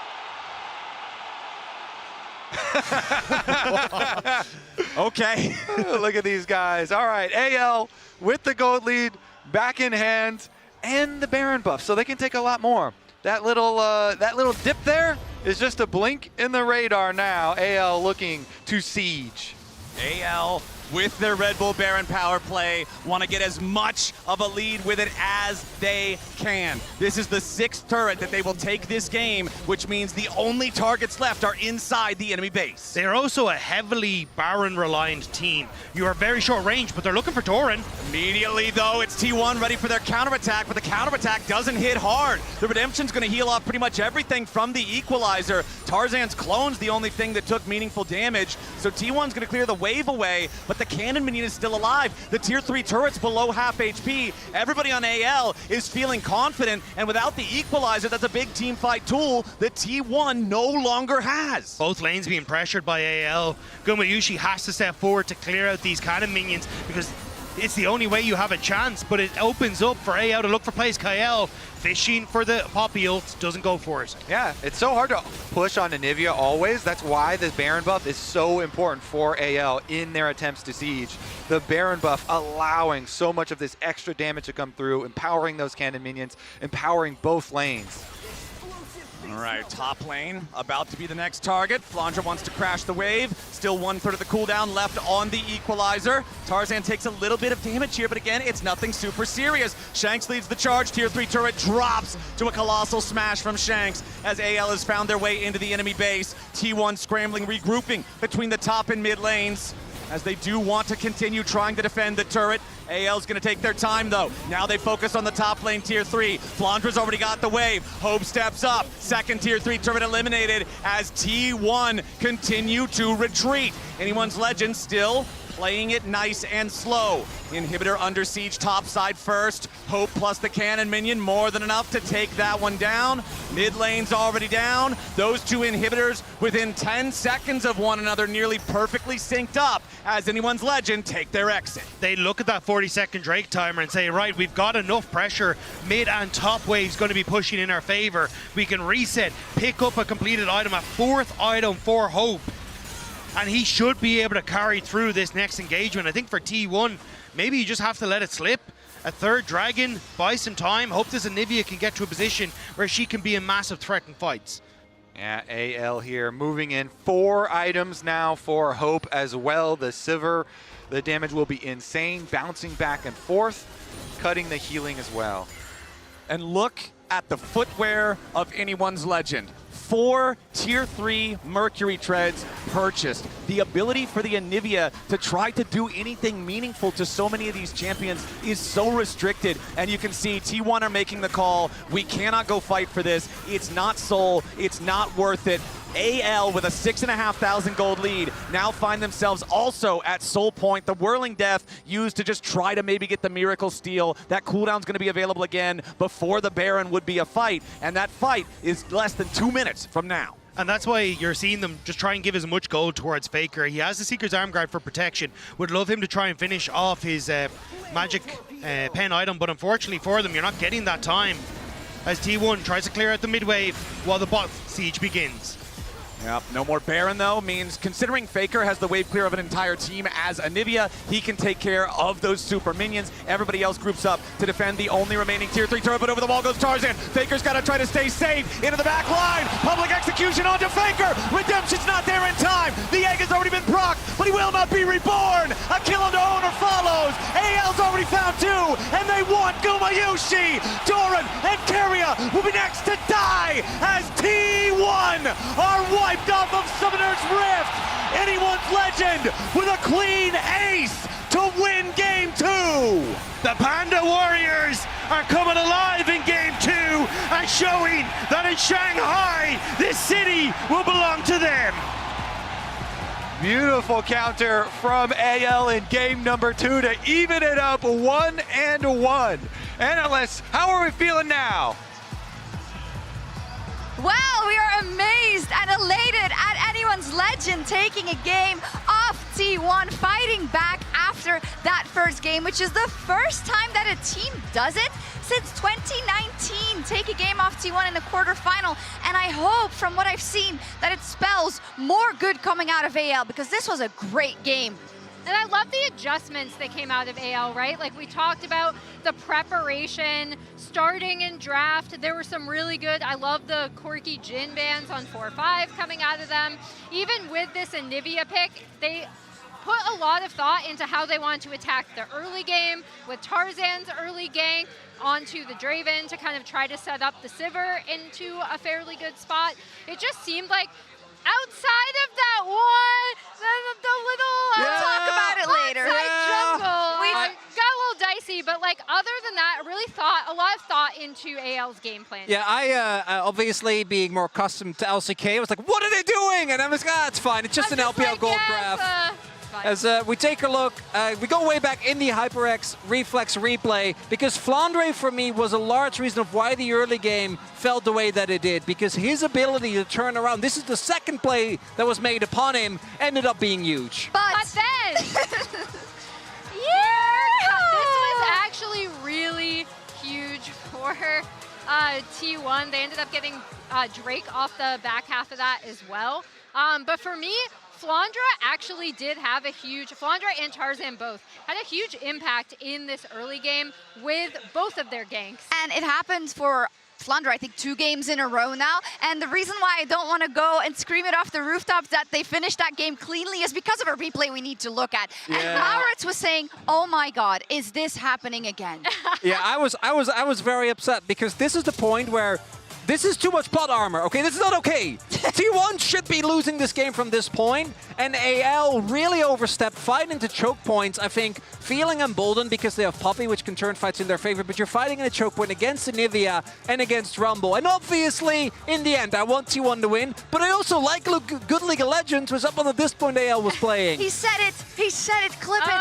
Okay. Look at these guys. All right, AL with the gold lead back in hand, and the Baron buff, so they can take a lot more. That little dip there is just a blink in the radar now. AL looking to siege. AL with their Red Bull Baron power play want to get as much of a lead with it as they can. This is the 6th turret that they will take this game, which means the only targets left are inside the enemy base. They're also a heavily Baron-reliant team. You are very short range, but they're looking for Doran. Immediately, though, it's T1 ready for their counterattack, but the counterattack doesn't hit hard. The Redemption's going to heal off pretty much everything from the Equalizer. Tarzan's clone's the only thing that took meaningful damage, so T1's going to clear the wave away, but the Cannon Minion is still alive. The tier 3 turret's below half HP. Everybody on AL is feeling confident, and without the Equalizer, that's a big team fight tool that T1 no longer has. Both lanes being pressured by AL. Gumayushi has to step forward to clear out these Cannon Minions because it's the only way you have a chance, but it opens up for AL to look for plays. Kael fishing for the Poppy ult, doesn't go for it. Yeah, it's so hard to push on Anivia always. That's why this Baron buff is so important for AL in their attempts to siege. The Baron buff allowing so much of this extra damage to come through, empowering those cannon minions, empowering both lanes. All right, top lane about to be the next target. Flandra wants to crash the wave. Still 1/3 of the cooldown left on the equalizer. Tarzan takes a little bit of damage here, but again, it's nothing super serious. Shanks leads the charge. Tier 3 turret drops to a colossal smash from Shanks as AL has found their way into the enemy base. T1 scrambling, regrouping between the top and mid lanes as they do want to continue trying to defend the turret. AL's gonna take their time though. Now they focus on the top lane, tier 3. Flandra's already got the wave. Hope steps up. Second tier 3 turret eliminated as T1 continue to retreat. Anyone's Legend still playing it nice and slow. Inhibitor under siege top side first. Hope plus the cannon minion, more than enough to take that one down. Mid lane's already down. Those two inhibitors within 10 seconds of one another, nearly perfectly synced up as Anyone's Legend take their exit. They look at that 40-second Drake timer and say, right, we've got enough pressure. Mid and top wave's going to be pushing in our favor. We can reset, pick up a completed item, a 4th item for Hope. And he should be able to carry through this next engagement. I think for T1, maybe you just have to let it slip. A 3rd dragon, buy some time. Hope this Anivia can get to a position where she can be a massive threat in fights. Yeah, AL here moving in. 4 items now for Hope as well. The Sivir, the damage will be insane, bouncing back and forth, cutting the healing as well. And look at the footwear of Anyone's Legend. 4 tier 3 Mercury treads purchased. The ability for the Anivia to try to do anything meaningful to so many of these champions is so restricted. And you can see T1 are making the call. We cannot go fight for this. It's not Soul. It's not worth it. AL with a 6,500 gold lead now find themselves also at Soul Point. The Whirling Death used to just try to maybe get the Miracle Steal. That cooldown's going to be available again before the Baron would be a fight. And that fight is less than 2 minutes from now. And that's why you're seeing them just try and give as much gold towards Faker. He has the Seeker's Arm Guard for protection. Would love him to try and finish off his magic pen item, but unfortunately for them, you're not getting that time as T1 tries to clear out the mid wave while the bot siege begins. Yep, no more Baron though, means considering Faker has the wave clear of an entire team as Anivia, he can take care of those super minions. Everybody else groups up to defend the only remaining tier 3 turret, but over the wall goes Tarzan. Faker's got to try to stay safe into the back line. Public execution onto Faker. Redemption's not there in time. The egg has already been procced, but he will not be reborn. A kill onto Owner follows. AL's already found 2, and they want Gumayushi. Doran and Keria will be next to die as T1 are wiped off of Summoner's Rift. Anyone's Legend with a clean ace to win game 2. The Panda Warriors are coming alive in game 2 and showing that in Shanghai, this city will belong to them. Beautiful counter from AL in game number 2 to even it up 1-1. Analysts, how are we feeling now? Wow, we are amazed and elated at Anyone's Legend taking a game off T1, fighting back after that first game, which is the first time that a team does it since 2019. Take a game off T1 in the quarterfinal, and I hope, from what I've seen, that it spells more good coming out of AL, because this was a great game. And I love the adjustments that came out of AL, right? Like we talked about the preparation, starting in draft. There were some really good, I love the quirky Jhin bands on 4-5 coming out of them. Even with this Anivia pick, they put a lot of thought into how they wanted to attack the early game with Tarzan's early gank onto the Draven to kind of try to set up the Sivir into a fairly good spot. It just seemed like outside of that one, the little We'll talk about it later. jungle, we got a little dicey, but like other than that, I really thought a lot of thought into AL's game plan. Yeah, I obviously being more accustomed to LCK, I was like, what are they doing? And I was like, it's fine. It's just an LPL like, gold yeah, graph. As we take a look, we go way back in the HyperX Reflex replay, because Flandre for me was a large reason of why the early game felt the way that it did, because his ability to turn around, this is the second play that was made upon him, ended up being huge. But then, for T1. They ended up getting Drake off the back half of that as well. But for me, Flandra actually did have a huge, Flandra and Tarzan both, had a huge impact in this early game with both of their ganks. And it happened for Flandra, I think 2 games in a row now. And the reason why I don't want to go and scream it off the rooftops that they finished that game cleanly is because of a replay we need to look at. Yeah. And Maurits was saying, oh my God, is this happening again? Yeah, I was very upset because this is the point where this is too much plot armor, okay? This is not okay. T1 should be losing this game from this point, and AL really overstepped, fighting to choke points, I think, feeling emboldened because they have Poppy, which can turn fights in their favor, but you're fighting in a choke point against Anivia and against Rumble. And obviously, in the end, I want T1 to win, but I also like good League of Legends was up on this point AL was playing. He said it, clip it,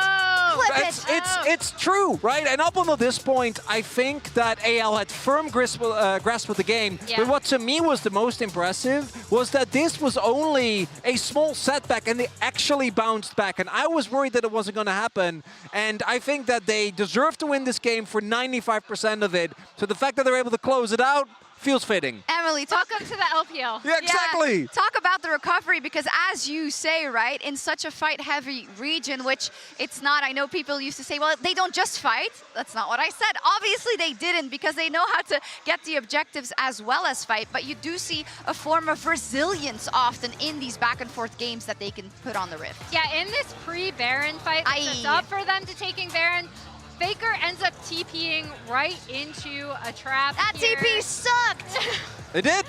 clip it. It's true, right? And up until this point, I think that AL had firm grasp of the game. Yeah. But what to me was the most impressive was that this was only a small setback and they actually bounced back. And I was worried that it wasn't going to happen. And I think that they deserve to win this game for 95% of it. So the fact that they're able to close it out feels fitting. Emily, welcome to the LPL. Yeah, exactly. Yeah, talk about the recovery, because as you say, right, in such a fight-heavy region, which it's not, I know people used to say, well, they don't just fight. That's not what I said. Obviously, they didn't, because they know how to get the objectives as well as fight, but you do see a form of resilience often in these back-and-forth games that they can put on the Rift. Yeah, in this pre-Baron fight, it's up for them to taking Baron. Faker ends up TPing right into a trap. That here. TP sucked! It did.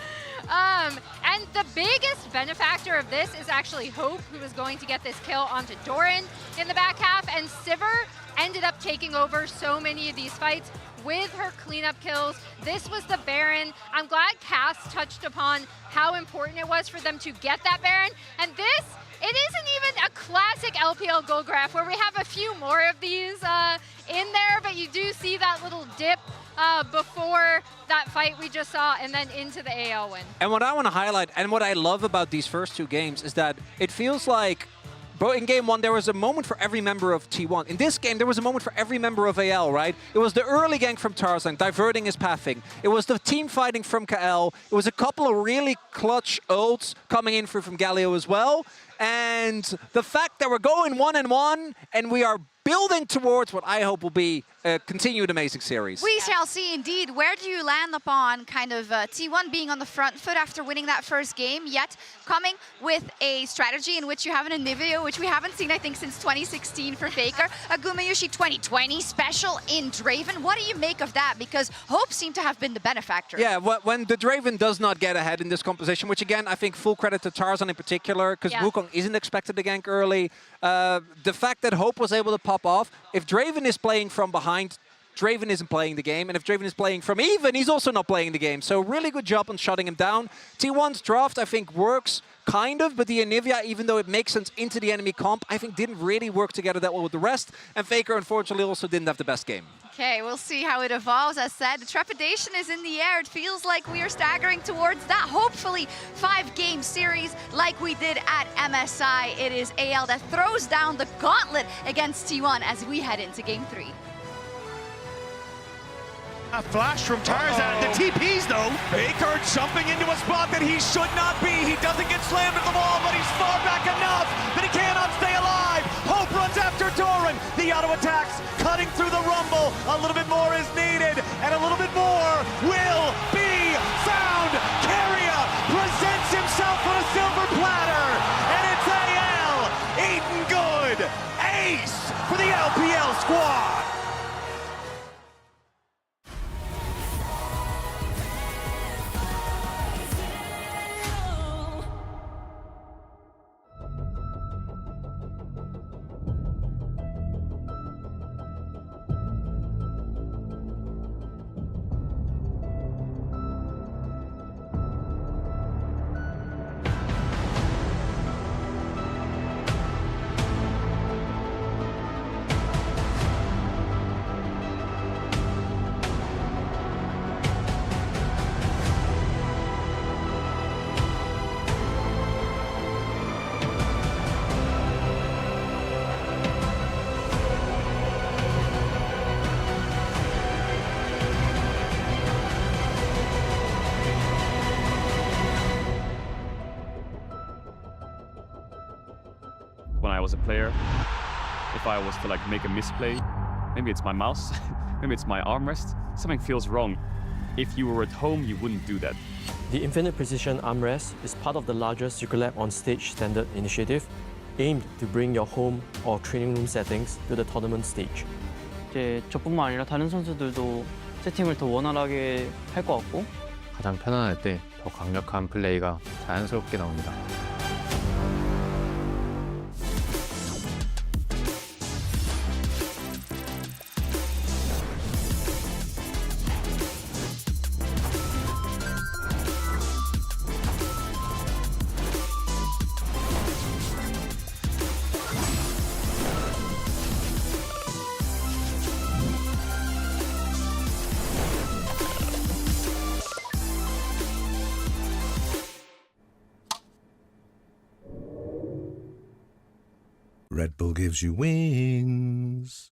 And the biggest benefactor of this is actually Hope, who is going to get this kill onto Doran in the back half, and Sivir ended up taking over so many of these fights with her cleanup kills. This was the Baron. I'm glad Cass touched upon how important it was for them to get that Baron, and this, it isn't even a classic LPL goal graph where we have a few more of these in there, but you do see that little dip before that fight we just saw and then into the AL win. And what I want to highlight and what I love about these first 2 games is that it feels like in game 1, there was a moment for every member of T1. In this game, there was a moment for every member of AL, right? It was the early gank from Tarzan, diverting his pathing. It was the team fighting from KL. It was a couple of really clutch ults coming in from Galio as well. And the fact that we're going 1-1 and we are building towards what I hope will be a continued amazing series. We shall see indeed. Where do you land upon kind of T1 being on the front foot after winning that first game, yet coming with a strategy in which you have an Anivia, which we haven't seen, I think, since 2016 for Faker, a Gumayushi 2020 special in Draven. What do you make of that? Because Hope seemed to have been the benefactor. Yeah, when the Draven does not get ahead in this composition, which again, I think full credit to Tarzan in particular, because Wukong isn't expected to gank early. The fact that Hope was able to pop off, if Draven is playing from behind, Draven isn't playing the game, and if Draven is playing from even, he's also not playing the game. So really good job on shutting him down. T1's draft, I think, works kind of, but the Anivia, even though it makes sense into the enemy comp, I think didn't really work together that well with the rest. And Faker, unfortunately, also didn't have the best game. Okay, we'll see how it evolves. As said, the trepidation is in the air. It feels like we are staggering towards that, hopefully, 5-game series like we did at MSI. It is AL that throws down the gauntlet against T1 as we head into Game 3. A flash from Tarzan. The TPs, though. Faker jumping into a spot that he should not be. He doesn't get slammed at the wall, but he's far back enough that he cannot stay alive. Hope runs after Doran. The auto attacks cutting through the Rumble. A little bit more is needed, and a little bit more will be found. Keria presents himself on a silver platter, and it's AL. Eating good. Ace for the LPL squad. as a player. If I was to like make a misplay, maybe it's my mouse, maybe it's my armrest, something feels wrong. If you were at home, you wouldn't do that. The Infinite Precision Armrest is part of the larger Circulab on Stage standard initiative, aimed to bring your home or training room settings to the tournament stage. 이제 저뿐만 아니라 다른 선수들도 세팅을 더 원활하게 할 것 같고 가장 편안할 때 더 강력한 플레이가 자연스럽게 나옵니다. Red Bull gives you wings.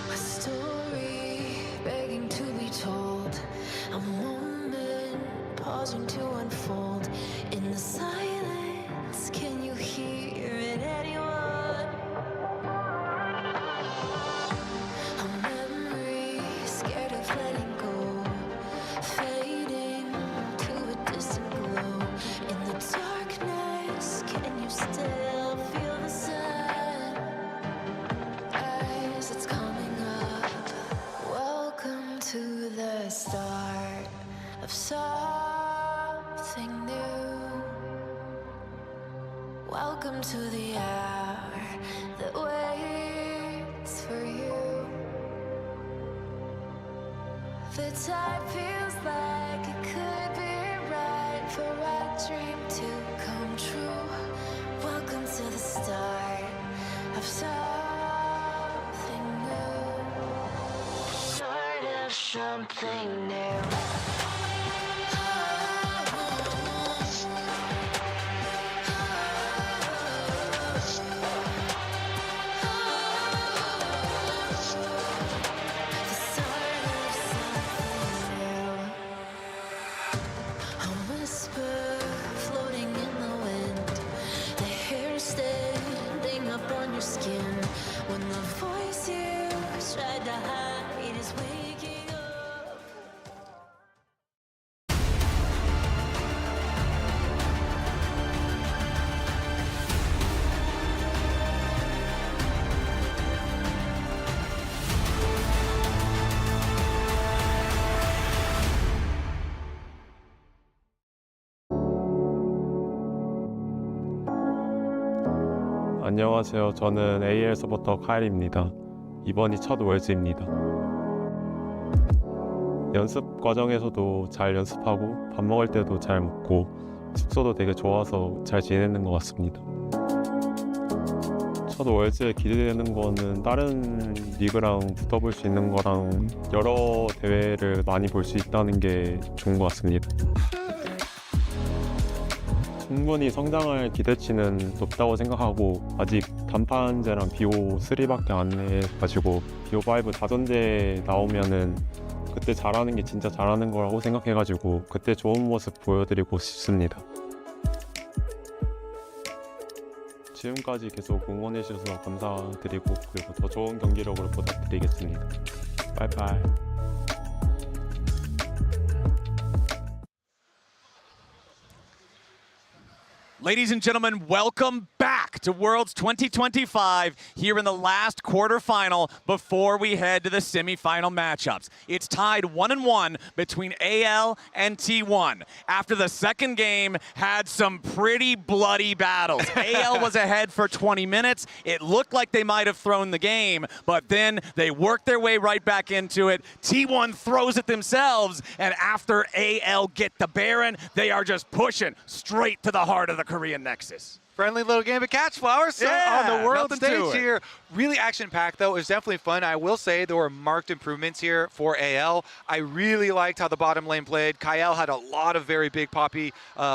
A story begging to be told, a moment pausing to unfold. In the silence, can you hear it, anyone? A memory scared of letting go, fading to a distant glow. In the darkness, can you still feel the sun as it's coming up? Welcome to the start of something new. Welcome to the hour that waits for you. The time feels like it could be right for our dream to come true. Welcome to the start of something new. Start of something new. A whisper floating in the wind, the hair standing up on your skin, when the voice you tried to hide is waking up. 안녕하세요. 저는 AL 서포터 카일입니다. 이번이 첫 월즈입니다. 연습 과정에서도 잘 연습하고 밥 먹을 때도 잘 먹고 숙소도 되게 좋아서 잘 지내는 것 같습니다. 첫 월즈에 기대되는 거는 다른 리그랑 붙어볼 수 있는 거랑 여러 대회를 많이 볼 수 있다는 게 좋은 것 같습니다. 충분히 성장할 기대치는 높다고 생각하고 아직 단판제랑 BO3밖에 안 해가지고 BO5 다전제 나오면은 그때 잘하는 게 진짜 잘하는 거라고 생각해가지고 그때 좋은 모습 보여드리고 싶습니다. 지금까지 계속 응원해주셔서 감사드리고 그리고 더 좋은 경기력으로 부탁드리겠습니다. 빠이빠이. Ladies and gentlemen, welcome back to Worlds 2025 here in the last quarterfinal before we head to the semifinal matchups. It's tied 1-1 between AL and T1. After the second game had some pretty bloody battles. AL was ahead for 20 minutes. It looked like they might have thrown the game, but then they worked their way right back into it. T1 throws it themselves, and after AL get the Baron, they are just pushing straight to the heart of the Korean Nexus. Friendly little game of catch flowers on the world stage here. Really action-packed, though. It was definitely fun. I will say there were marked improvements here for AL. I really liked how the bottom lane played. Kyle had a lot of very big poppy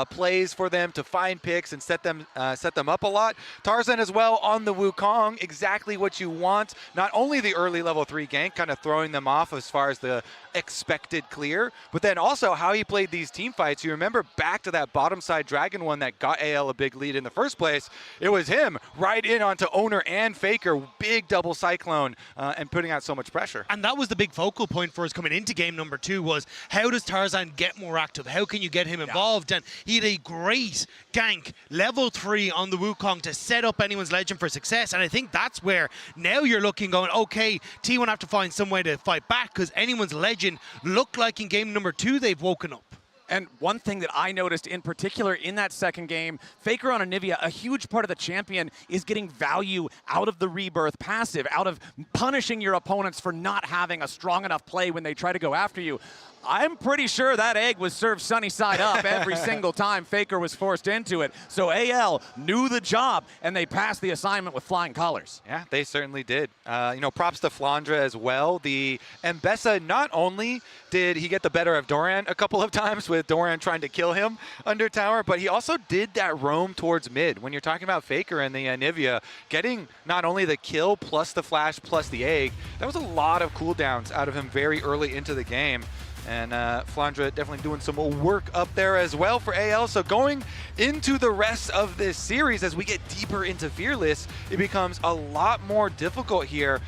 plays for them to find picks and set them up a lot. Tarzan as well on the Wukong, exactly what you want. Not only the early level 3 gank, kind of throwing them off as far as the expected clear, but then also how he played these team fights. You remember back to that bottom side Dragon one that got AL a big lead in the first place. It was him right in onto Owner and Faker, big double cyclone, and putting out so much pressure. And that was the big focal point for us coming into game number 2 was how does Tarzan get more active? How can you get him involved? And he had a great gank, level 3 on the Wukong to set up anyone's legend for success. And I think that's where now you're looking going, okay, T1 have to find some way to fight back because anyone's legend looked like in game number 2 they've woken up. And one thing that I noticed in particular in that second game, Faker on Anivia, a huge part of the champion is getting value out of the rebirth passive, out of punishing your opponents for not having a strong enough play when they try to go after you. I'm pretty sure that egg was served sunny side up every single time Faker was forced into it. So AL knew the job, and they passed the assignment with flying colors. Yeah, they certainly did. Props to Flandra as well. The Mbessa, not only did he get the better of Doran a couple of times with Doran trying to kill him under tower, but he also did that roam towards mid. When you're talking about Faker and the Anivia, getting not only the kill plus the flash plus the egg, that was a lot of cooldowns out of him very early into the game. And Flandra definitely doing some more work up there as well for AL. So going into the rest of this series, as we get deeper into Fearless, it becomes a lot more difficult here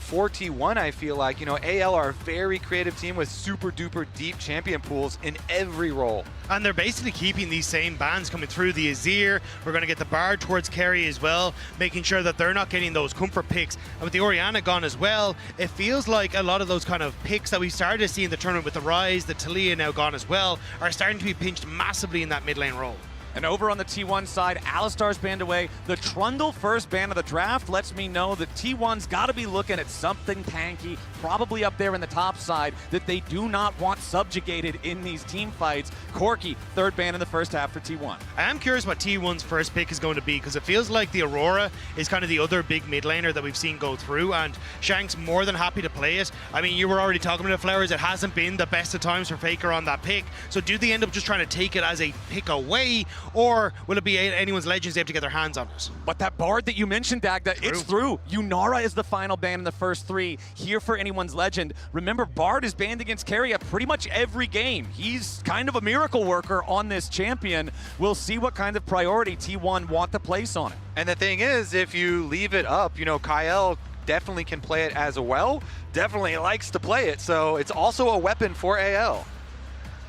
for T1, I feel like. AL are a very creative team with super duper deep champion pools in every role. And they're basically keeping these same bans coming through. The Azir, we're going to get the Bard towards Kerry as well, making sure that they're not getting those comfort picks. And with the Orianna gone as well, it feels like a lot of those kind of picks that we started to see in the tournament with the Ryze, the Talia now gone as well, are starting to be pinched massively in that mid lane role. And over on the T1 side, Alistar's banned away. The Trundle first ban of the draft lets me know that T1's got to be looking at something tanky, probably up there in the top side, that they do not want subjugated in these team fights. Corki, third ban in the first half for T1. I am curious what T1's first pick is going to be, because it feels like the Aurora is kind of the other big mid laner that we've seen go through, and Shank's more than happy to play it. I mean, you were already talking about Flowers. It hasn't been the best of times for Faker on that pick. So do they end up just trying to take it as a pick away, or will it be anyone's legends they have to get their hands on it? But that Bard that you mentioned, Dagda, it's through. Yunara is the final ban in the first 3 here for anyone's legend. Remember, Bard is banned against Keria pretty much every game. He's kind of a miracle worker on this champion. We'll see what kind of priority T1 want to place on it. And the thing is, if you leave it up, Kyle definitely can play it as well. Definitely likes to play it, so it's also a weapon for AL.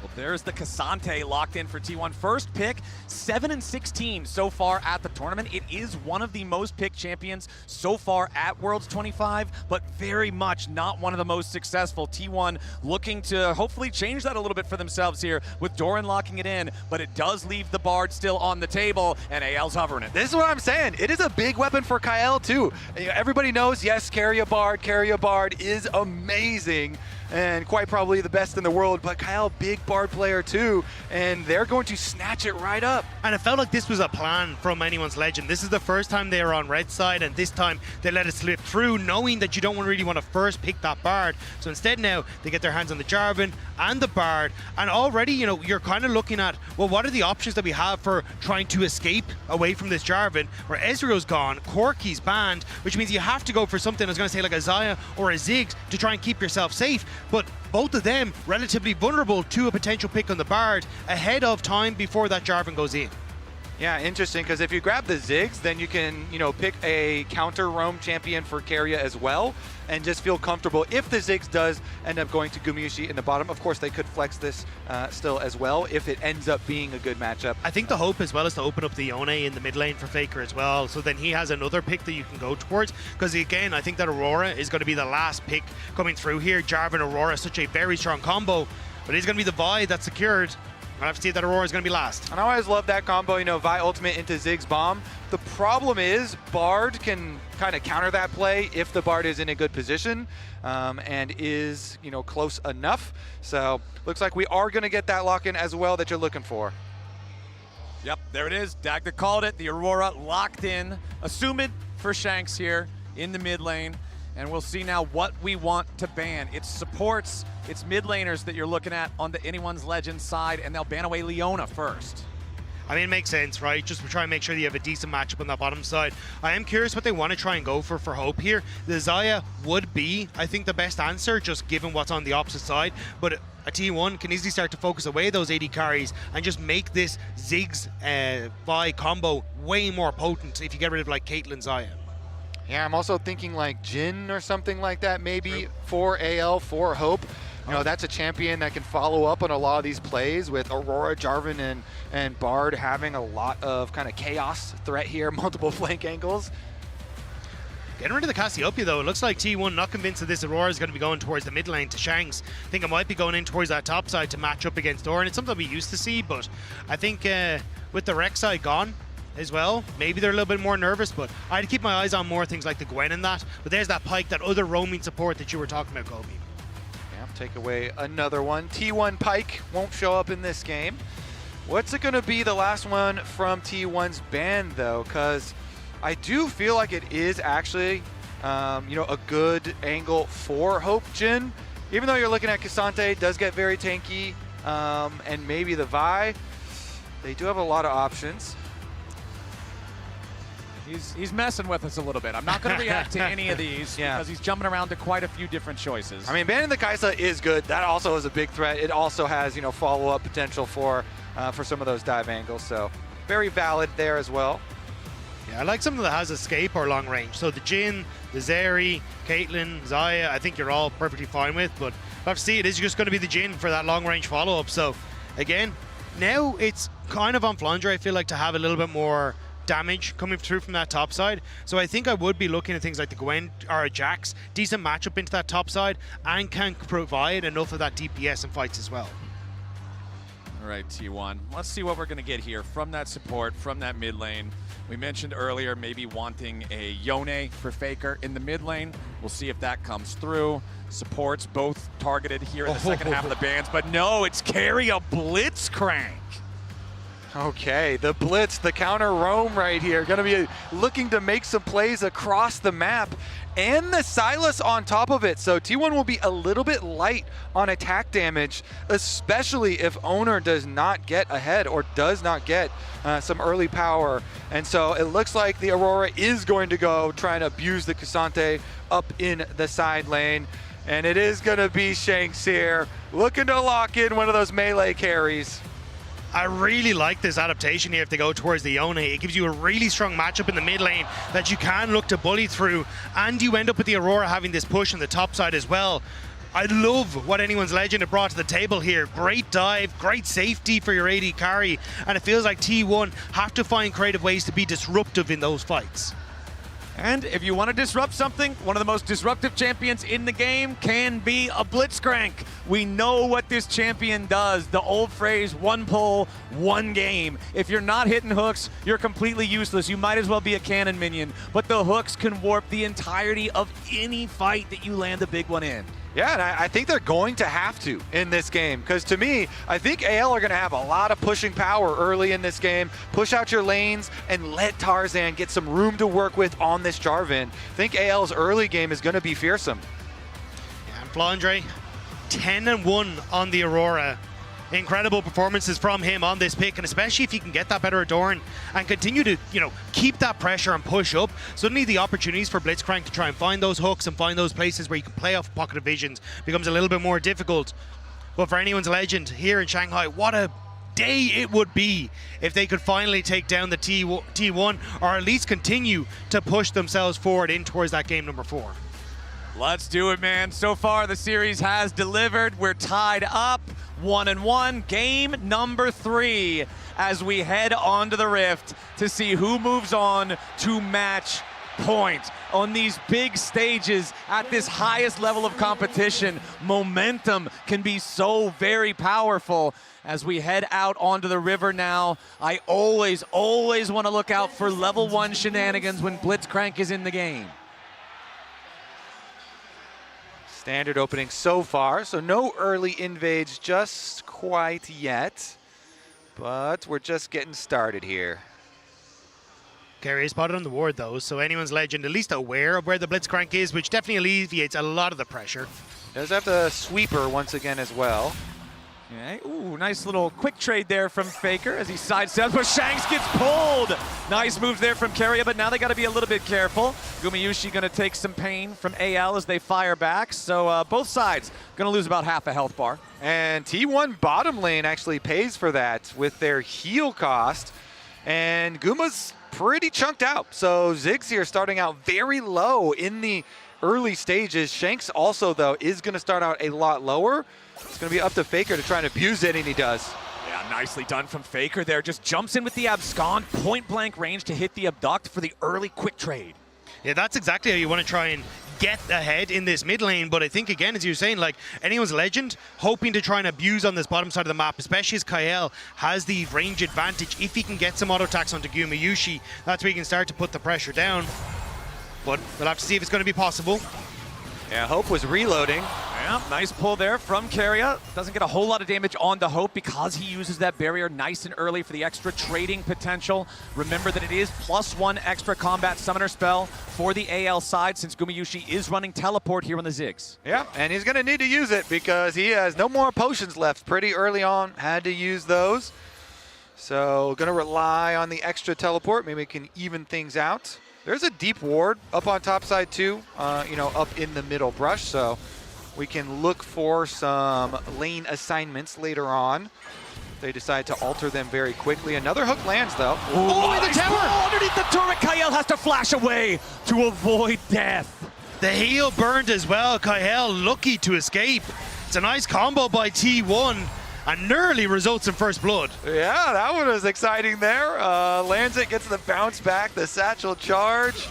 Well, there's the Cassante locked in for T1. First pick, 7-16 so far at the tournament. It is one of the most picked champions so far at Worlds 25, but very much not one of the most successful. T1 looking to hopefully change that a little bit for themselves here with Doran locking it in, but it does leave the Bard still on the table, and AL's hovering it. This is what I'm saying. It is a big weapon for Kyle, too. Everybody knows, yes, Keria Bard is amazing, and quite probably the best in the world, but Kyle, big Bard player too, and they're going to snatch it right up. And it felt like this was a plan from anyone's legend. This is the first time they were on red side, and this time they let it slip through, knowing that you don't really want to first pick that Bard. So instead now they get their hands on the Jarvan and the Bard, and already you're kind of looking at, well, what are the options that we have for trying to escape away from this Jarvan, where Ezreal's gone, Corki's banned, which means you have to go for something, I was going to say, like a Xayah or a Ziggs to try and keep yourself safe. But both of them relatively vulnerable to a potential pick on the Bard ahead of time before that Jarvan goes in. Yeah, interesting, because if you grab the Ziggs, then you can, pick a counter roam champion for Keria as well, and just feel comfortable. If the Ziggs does end up going to Gumayusi in the bottom, of course they could flex this still as well if it ends up being a good matchup. I think the hope as well is to open up the Yone in the mid lane for Faker as well, so then he has another pick that you can go towards, because again, I think that Aurora is going to be the last pick coming through here. Jarvan Aurora, such a very strong combo, but it's going to be the Vi that's secured. I have to see that Aurora is going to be last. And I always love that combo, Vi ultimate into Ziggs bomb. The problem is Bard can kind of counter that play if the Bard is in a good position and is, close enough. So looks like we are going to get that lock-in as well that you're looking for. Yep, there it is. Dagda called it. The Aurora locked in. Assume it for Shanks here in the mid lane. And we'll see now what we want to ban. It's supports, it's mid laners that you're looking at on the Anyone's Legend side, and they'll ban away Leona first. I mean, it makes sense, right? Just try and make sure that you have a decent matchup on that bottom side. I am curious what they want to try and go for Hope here. The Xayah would be, I think, the best answer, just given what's on the opposite side. But a T1 can easily start to focus away those AD carries and just make this Ziggs Vi combo way more potent if you get rid of like Caitlyn Xayah. Yeah, I'm also thinking like Jhin or something like that, maybe for AL, for Hope. That's a champion that can follow up on a lot of these plays with Aurora, Jarvan, and Bard having a lot of kind of chaos threat here, multiple flank angles. Getting rid of the Cassiopeia, though, it looks like T1 not convinced that this Aurora is going to be going towards the mid lane to Shanks. I think it might be going in towards that top side to match up against Doran. It's something we used to see, but I think with the Rek'Sai gone as well, maybe they're a little bit more nervous, but I'd keep my eyes on more things like the Gwen and that. But there's that Pyke, that other roaming support that you were talking about, Kobe. Yeah, take away another one. T1 Pyke won't show up in this game. What's it going to be the last one from T1's ban, though? Because I do feel like it is actually, a good angle for Hope Jhin. Even though you're looking at K'Sante, does get very tanky, and maybe the Vi. They do have a lot of options. He's messing with us a little bit. I'm not going to react to any of these because he's jumping around to quite a few different choices. I mean, banning the Kai'Sa is good. That also is a big threat. It also has, follow-up potential for some of those dive angles. So very valid there as well. Yeah, I like something that has escape or long range. So the Jhin, the Zeri, Caitlyn, Xayah, I think you're all perfectly fine with. But I see it is just going to be the Jhin for that long range follow-up. So again, now it's kind of on Flandre, I feel like, to have a little bit more damage coming through from that top side. So I think I would be looking at things like the Gwen or a Jax, decent matchup into that top side, and can provide enough of that DPS in fights as well. All right, T1. Let's see what we're going to get here from that support, from that mid lane. We mentioned earlier maybe wanting a Yone for Faker in the mid lane. We'll see if that comes through. Supports both targeted here in the second half of the bans, but no, it's Keria Blitzcrank. Okay, the Blitz, the counter roam right here. Going to be looking to make some plays across the map. And the Silas on top of it. So T1 will be a little bit light on attack damage, especially if Owner does not get ahead or does not get some early power. And so it looks like the Aurora is going to go trying to abuse the K'Sante up in the side lane. And it is going to be Shanks here, looking to lock in one of those melee carries. I really like this adaptation here if they go towards the Yone. It gives you a really strong matchup in the mid lane that you can look to bully through, and you end up with the Aurora having this push on the top side as well. I love what Anyone's Legend have brought to the table here. Great dive, great safety for your AD carry, and it feels like T1 have to find creative ways to be disruptive in those fights. And if you want to disrupt something, one of the most disruptive champions in the game can be a Blitzcrank. We know what this champion does. The old phrase, one pull, one game. If you're not hitting hooks, you're completely useless. You might as well be a cannon minion. But the hooks can warp the entirety of any fight that you land a big one in. Yeah, and I think they're going to have to in this game, because to me, I think AL are going to have a lot of pushing power early in this game. Push out your lanes and let Tarzan get some room to work with on this Jarvan. I think AL's early game is going to be fearsome. Yeah, and Flandre, 10-1 on the Aurora. Incredible performances from him on this pick, and especially if you can get that better Adoran and continue to, keep that pressure and push up, suddenly the opportunities for Blitzcrank to try and find those hooks and find those places where you can play off pocket of visions becomes a little bit more difficult. But for Anyone's Legend here in Shanghai, what a day it would be if they could finally take down the T1 or at least continue to push themselves forward in towards that game number 4. Let's do it, man. So far, the series has delivered. We're tied up 1-1. Game number 3 as we head onto the Rift to see who moves on to match point. On these big stages, at this highest level of competition, momentum can be so very powerful. As we head out onto the river now, I always want to look out for level 1 shenanigans when Blitzcrank is in the game. Standard opening so far, so no early invades just quite yet, but we're just getting started here. Keria spotted on the ward though, so anyone's legend at least aware of where the Blitzcrank is, which definitely alleviates a lot of the pressure. Does have the sweeper once again as well. Okay. Ooh, nice little quick trade there from Faker as he sidesteps, but Shanks gets pulled. Nice moves there from Keria, but now they got to be a little bit careful. Gumayusi going to take some pain from AL as they fire back, so both sides going to lose about half a health bar. And T1 bottom lane actually pays for that with their heal cost, and Guma's pretty chunked out. So Ziggs here starting out very low in the early stages. Shanks also, though, is going to start out a lot lower. It's going to be up to Faker to try and abuse it, and he does. Yeah, nicely done from Faker there. Just jumps in with the abscond, point blank range to hit the abduct for the early quick trade. Yeah, that's exactly how you want to try and get ahead in this mid lane, but I think again, as you were saying, like anyone's legend, hoping to try and abuse on this bottom side of the map, especially as Kael has the range advantage. If he can get some auto attacks onto Gumayusi, that's where he can start to put the pressure down. But we'll have to see if it's going to be possible. Yeah, Hope was reloading. Yeah, nice pull there from Keria. Doesn't get a whole lot of damage onto Hope because he uses that barrier nice and early for the extra trading potential. Remember that it is +1 extra combat summoner spell for the AL side since Gumayusi is running teleport here on the Ziggs. Yeah, and he's going to need to use it because he has no more potions left pretty early on. Had to use those. So going to rely on the extra teleport. Maybe it can even things out. There's a deep ward up on top side too, up in the middle brush, so we can look for some lane assignments later on. They decide to alter them very quickly. Another hook lands though. Oh, in the tower! Underneath the turret, Kael has to flash away to avoid death. The heal burned as well. Kael lucky to escape. It's a nice combo by T1. And nearly results in first blood. Yeah, that one was exciting there. Lands it, gets the bounce back, the satchel charge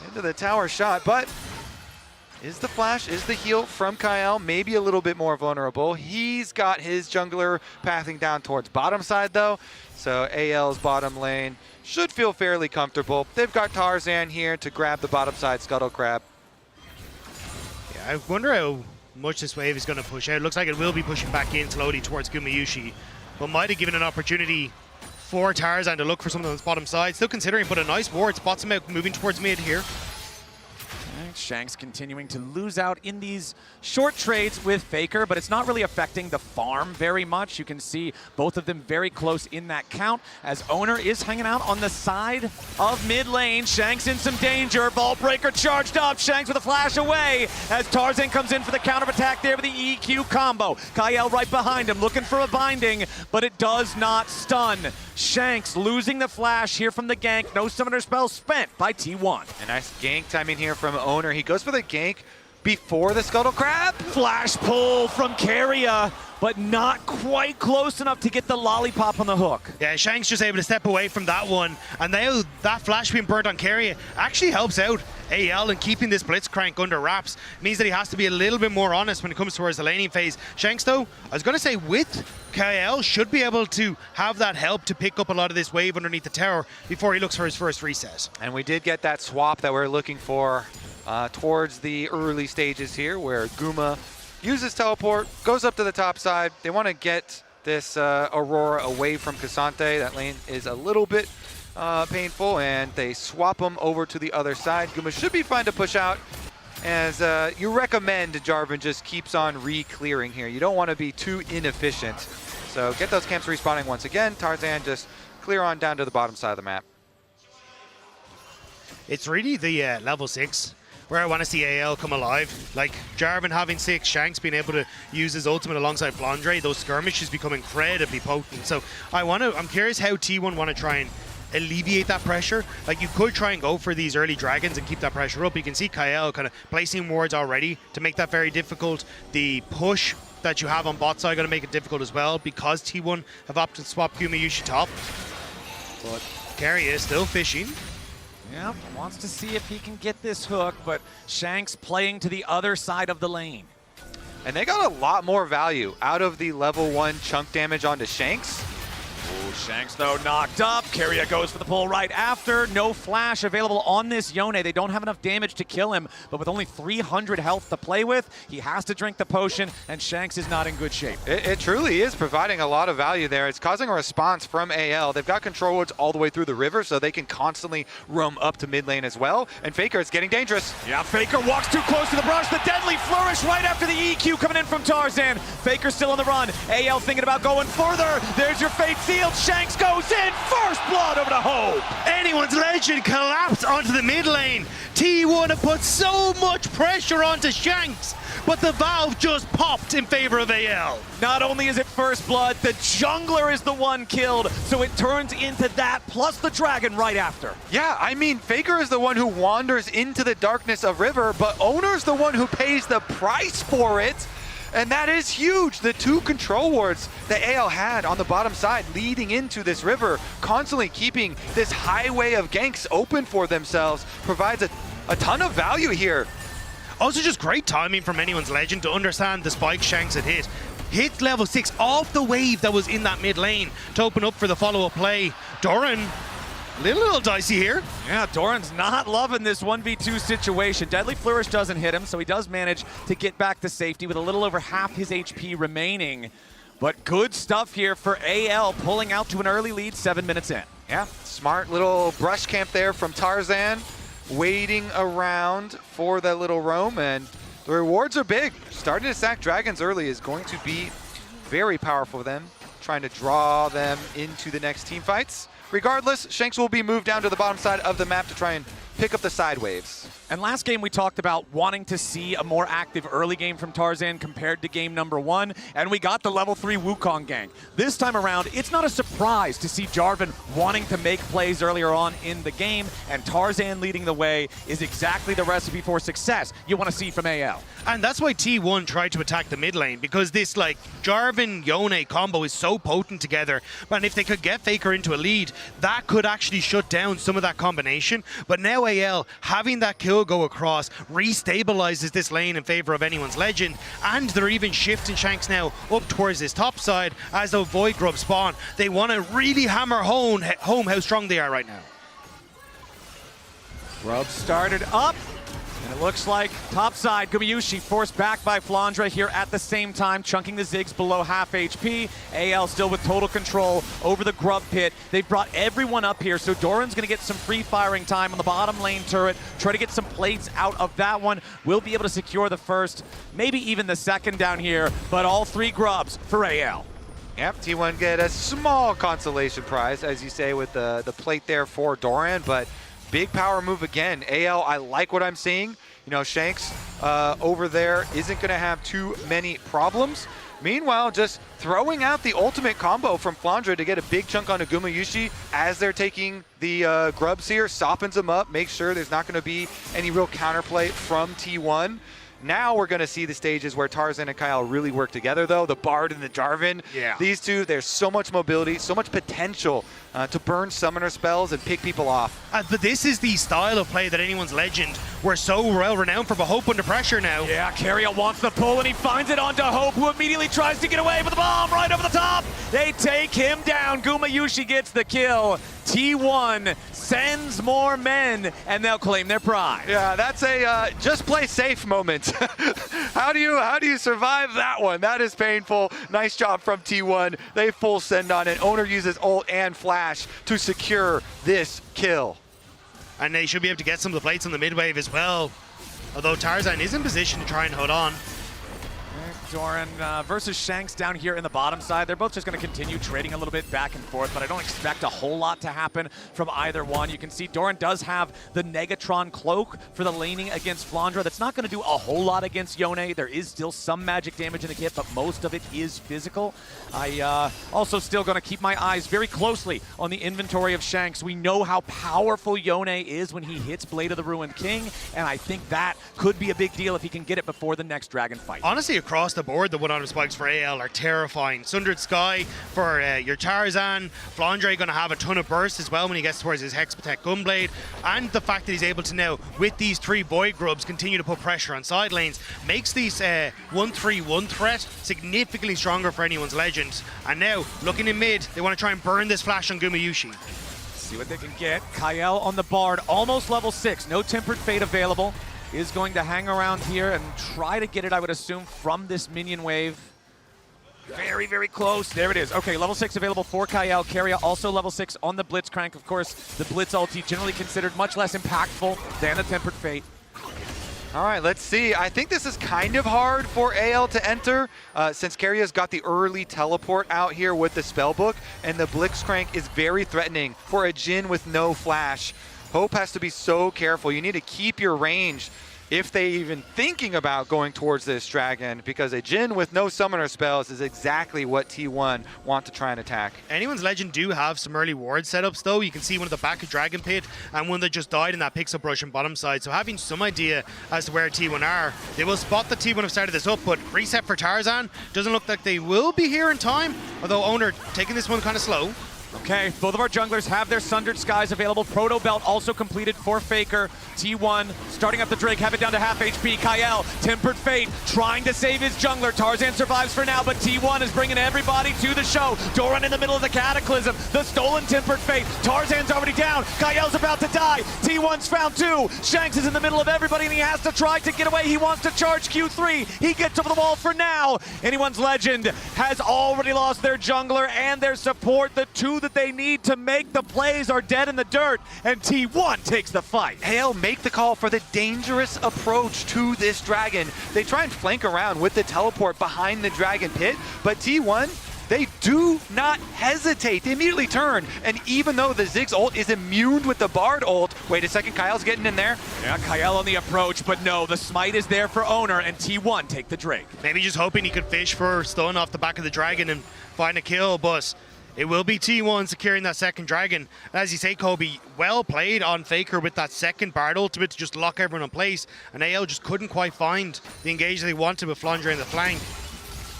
into the tower shot. But is the flash, is the heal from Kael maybe a little bit more vulnerable? He's got his jungler pathing down towards bottom side though. So AL's bottom lane should feel fairly comfortable. They've got Tarzan here to grab the bottom side Scuttle Crab. Yeah, I wonder how much this wave is going to push out. Looks like it will be pushing back in slowly towards Gumayusi, but might have given an opportunity for Tarzan to look for something on his bottom side. Still considering, but a nice ward spots him out moving towards mid here. Shanks continuing to lose out in these short trades with Faker, but it's not really affecting the farm very much. You can see both of them very close in that count as Owner is hanging out on the side of mid lane. Shanks in some danger. Vault Breaker charged up. Shanks with a flash away as Tarzan comes in for the counter attack there with the EQ combo. Kael right behind him looking for a binding, but it does not stun. Shanks losing the flash here from the gank. No summoner spell spent by T1. A nice gank timing here from Owner. He goes for the gank before the Scuttle Crab. Flash pull from Keria, but not quite close enough to get the lollipop on the hook. Yeah, Shanks just able to step away from that one, and now that flash being burnt on Keria actually helps out AL in keeping this Blitzcrank under wraps. It means that he has to be a little bit more honest when it comes towards the laning phase. Shanks though, I was going to say with KL should be able to have that help to pick up a lot of this wave underneath the tower before he looks for his first reset. And we did get that swap that we're looking for towards the early stages here, where Guma uses teleport, goes up to the top side. They want to get this Aurora away from Cassante. That lane is a little bit painful, and they swap him over to the other side. Guma should be fine to push out, as you recommend Jarvan just keeps on re-clearing here. You don't want to be too inefficient. So get those camps respawning once again. Tarzan just clear on down to the bottom side of the map. It's really the level 6 where I want to see AL come alive. Like Jarvan having 6, Shanks being able to use his ultimate alongside Flandre, those skirmishes become incredibly potent. So I'm curious how T1 want to try and alleviate that pressure. Like you could try and go for these early dragons and keep that pressure up. You can see Kyle kind of placing wards already to make that very difficult. The push that you have on bot side going to make it difficult as well because T1 have opted to swap Gumayusi top. But Keria is still fishing. Yeah, wants to see if he can get this hook, but Shanks playing to the other side of the lane. And they got a lot more value out of the level 1 chunk damage onto Shanks. Ooh, Shanks, though, knocked up. Keria goes for the pull right after. No flash available on this Yone. They don't have enough damage to kill him, but with only 300 health to play with, he has to drink the potion, and Shanks is not in good shape. It truly is providing a lot of value there. It's causing a response from AL. They've got control wards all the way through the river, so they can constantly roam up to mid lane as well. And Faker is getting dangerous. Yeah, Faker walks too close to the brush. The deadly flourish right after the EQ coming in from Tarzan. Faker still on the run. AL thinking about going further. There's your fate sealed. Shanks goes in. First blood over to Hope. Anyone's Legend collapsed onto the mid lane. T1 have put so much pressure onto Shanks, but the valve just popped in favor of AL. Not only is it first blood, the jungler is the one killed, so it turns into that plus the dragon right after. Yeah, I mean, Faker is the one who wanders into the darkness of river, but Owner's the one who pays the price for it. And that is huge. The 2 control wards that AL had on the bottom side leading into this river, constantly keeping this highway of ganks open for themselves, provides a ton of value here. Also just great timing from Anyone's Legend to understand the spike Shanks had hit. Hit level 6 off the wave that was in that mid lane to open up for the follow-up play. Doran, little dicey here. Yeah, Doran's not loving this 1v2 situation. Deadly Flourish doesn't hit him, so he does manage to get back to safety with a little over half his HP remaining. But good stuff here for AL, pulling out to an early lead 7 minutes in. Yeah, smart little brush camp there from Tarzan, waiting around for that little roam, and the rewards are big. Starting to sack dragons early is going to be very powerful for them, trying to draw them into the next team fights. Regardless, Shanks will be moved down to the bottom side of the map to try and pick up the side waves. And last game we talked about wanting to see a more active early game from Tarzan compared to game number 1, and we got the level 3 Wukong gank. This time around, it's not a surprise to see Jarvan wanting to make plays earlier on in the game, and Tarzan leading the way is exactly the recipe for success you want to see from AL. And that's why T1 tried to attack the mid lane, because this like Jarvan-Yone combo is so potent together. And if they could get Faker into a lead, that could actually shut down some of that combination. But now AL having that kill go across restabilizes this lane in favor of Anyone's Legend, and they're even shifting Shanks now up towards this top side as the Void Grub spawn. They want to really hammer home how strong they are right now. Grub started up, and it looks like topside Gumayusi forced back by Flandre here at the same time, chunking the Ziggs below half HP. AL still with total control over the Grub pit. They've brought everyone up here, so Doran's gonna get some free firing time on the bottom lane turret, try to get some plates out of that one. We'll be able to secure the first, maybe even the second down here, but all 3 Grubs for AL. Yep, T1 get a small consolation prize, as you say, with the plate there for Doran, but big power move again. AL, I like what I'm seeing. You know, Shanks over there isn't going to have too many problems. Meanwhile, just throwing out the ultimate combo from Flandre to get a big chunk onto Gumayusi as they're taking the Grubs here, softens them up, makes sure there's not going to be any real counterplay from T1. Now we're going to see the stages where Tarzan and Kyle really work together, though. The Bard and the Jarvan. Yeah. These two, there's so much mobility, so much potential to burn summoner spells and pick people off. But this is the style of play that Anyone's Legend were so well renowned for, but Hope under pressure now. Yeah, Keria wants the pull, and he finds it onto Hope, who immediately tries to get away with the bomb right over the top. They take him down. Gumayusi gets the kill. T1 sends more men, and they'll claim their pride. Yeah, that's a just play safe moment. How do you survive that one? That is painful. Nice job from T1. They full send on it. Owner uses ult and flash to secure this kill. And they should be able to get some of the plates on the mid wave as well. Although Tarzan is in position to try and hold on. Doran versus Shanks down here in the bottom side. They're both just going to continue trading a little bit back and forth, but I don't expect a whole lot to happen from either one. You can see Doran does have the Negatron cloak for the laning against Flandra. That's not going to do a whole lot against Yone. There is still some magic damage in the kit, but most of it is physical. I also still going to keep my eyes very closely on the inventory of Shanks. We know how powerful Yone is when he hits Blade of the Ruined King, and I think that could be a big deal if he can get it before the next dragon fight. Honestly, across the board, the one-on spikes for AL are terrifying. Sundered Sky for your Tarzan. Flandre going to have a ton of burst as well when he gets towards his Hex Protect Gunblade. And the fact that he's able to now, with these 3 Void Grubs, continue to put pressure on side lanes, makes these 1-3-1 threat significantly stronger for anyone's Legend. And now, looking in mid, they want to try and burn this flash on Gumayushi. See what they can get. Kael on the Bard, almost level 6. No Tempered Fate available. Is going to hang around here and try to get it, I would assume, from this minion wave. Very, very close. There it is. Okay, level 6 available for Kael. Keria also level 6 on the Blitzcrank. Of course, the Blitz ulti generally considered much less impactful than the Tempered Fate. All right, let's see. I think this is kind of hard for AL to enter since Keria's got the early teleport out here with the Spellbook, and the Blitzcrank is very threatening for a Jhin with no flash. Hope has to be so careful. You need to keep your range if they even thinking about going towards this dragon, because a Jhin with no summoner spells is exactly what T1 want to try and attack. Anyone's Legend do have some early ward setups though. You can see one at the back of Dragon Pit and one that just died in that pixel brush and bottom side. So having some idea as to where T1 are, they will spot that T1 have started this up, but reset for Tarzan doesn't look like they will be here in time, although Owner taking this one kind of slow. Okay, both of our junglers have their Sundered Skies available. Proto Belt also completed for Faker. T1 starting up the Drake, have it down to half HP. Kael, Tempered Fate, trying to save his jungler. Tarzan survives for now, but T1 is bringing everybody to the show. Doran in the middle of the Cataclysm. The stolen Tempered Fate. Tarzan's already down. Kael's about to die. T1's found 2. Shanks is in the middle of everybody, and he has to try to get away. He wants to charge Q3. He gets over the wall for now. Anyone's Legend has already lost their jungler and their support. The 2 that they need to make the plays are dead in the dirt, and T1 takes the fight. Hale make the call for the dangerous approach to this dragon. They try and flank around with the teleport behind the dragon pit, but T1, they do not hesitate. They immediately turn, and even though the Ziggs ult is immune with the Bard ult, wait a second, Kyle's getting in there. Yeah, Kael on the approach, but no, the smite is there for Owner, and T1 take the Drake. Maybe just hoping he could fish for stun off the back of the dragon and find a kill, but it will be T1 securing that second dragon. As you say, Kobe, well played on Faker with that second Bard ultimate to just lock everyone in place, and AL just couldn't quite find the engage they wanted with Flandre in the flank.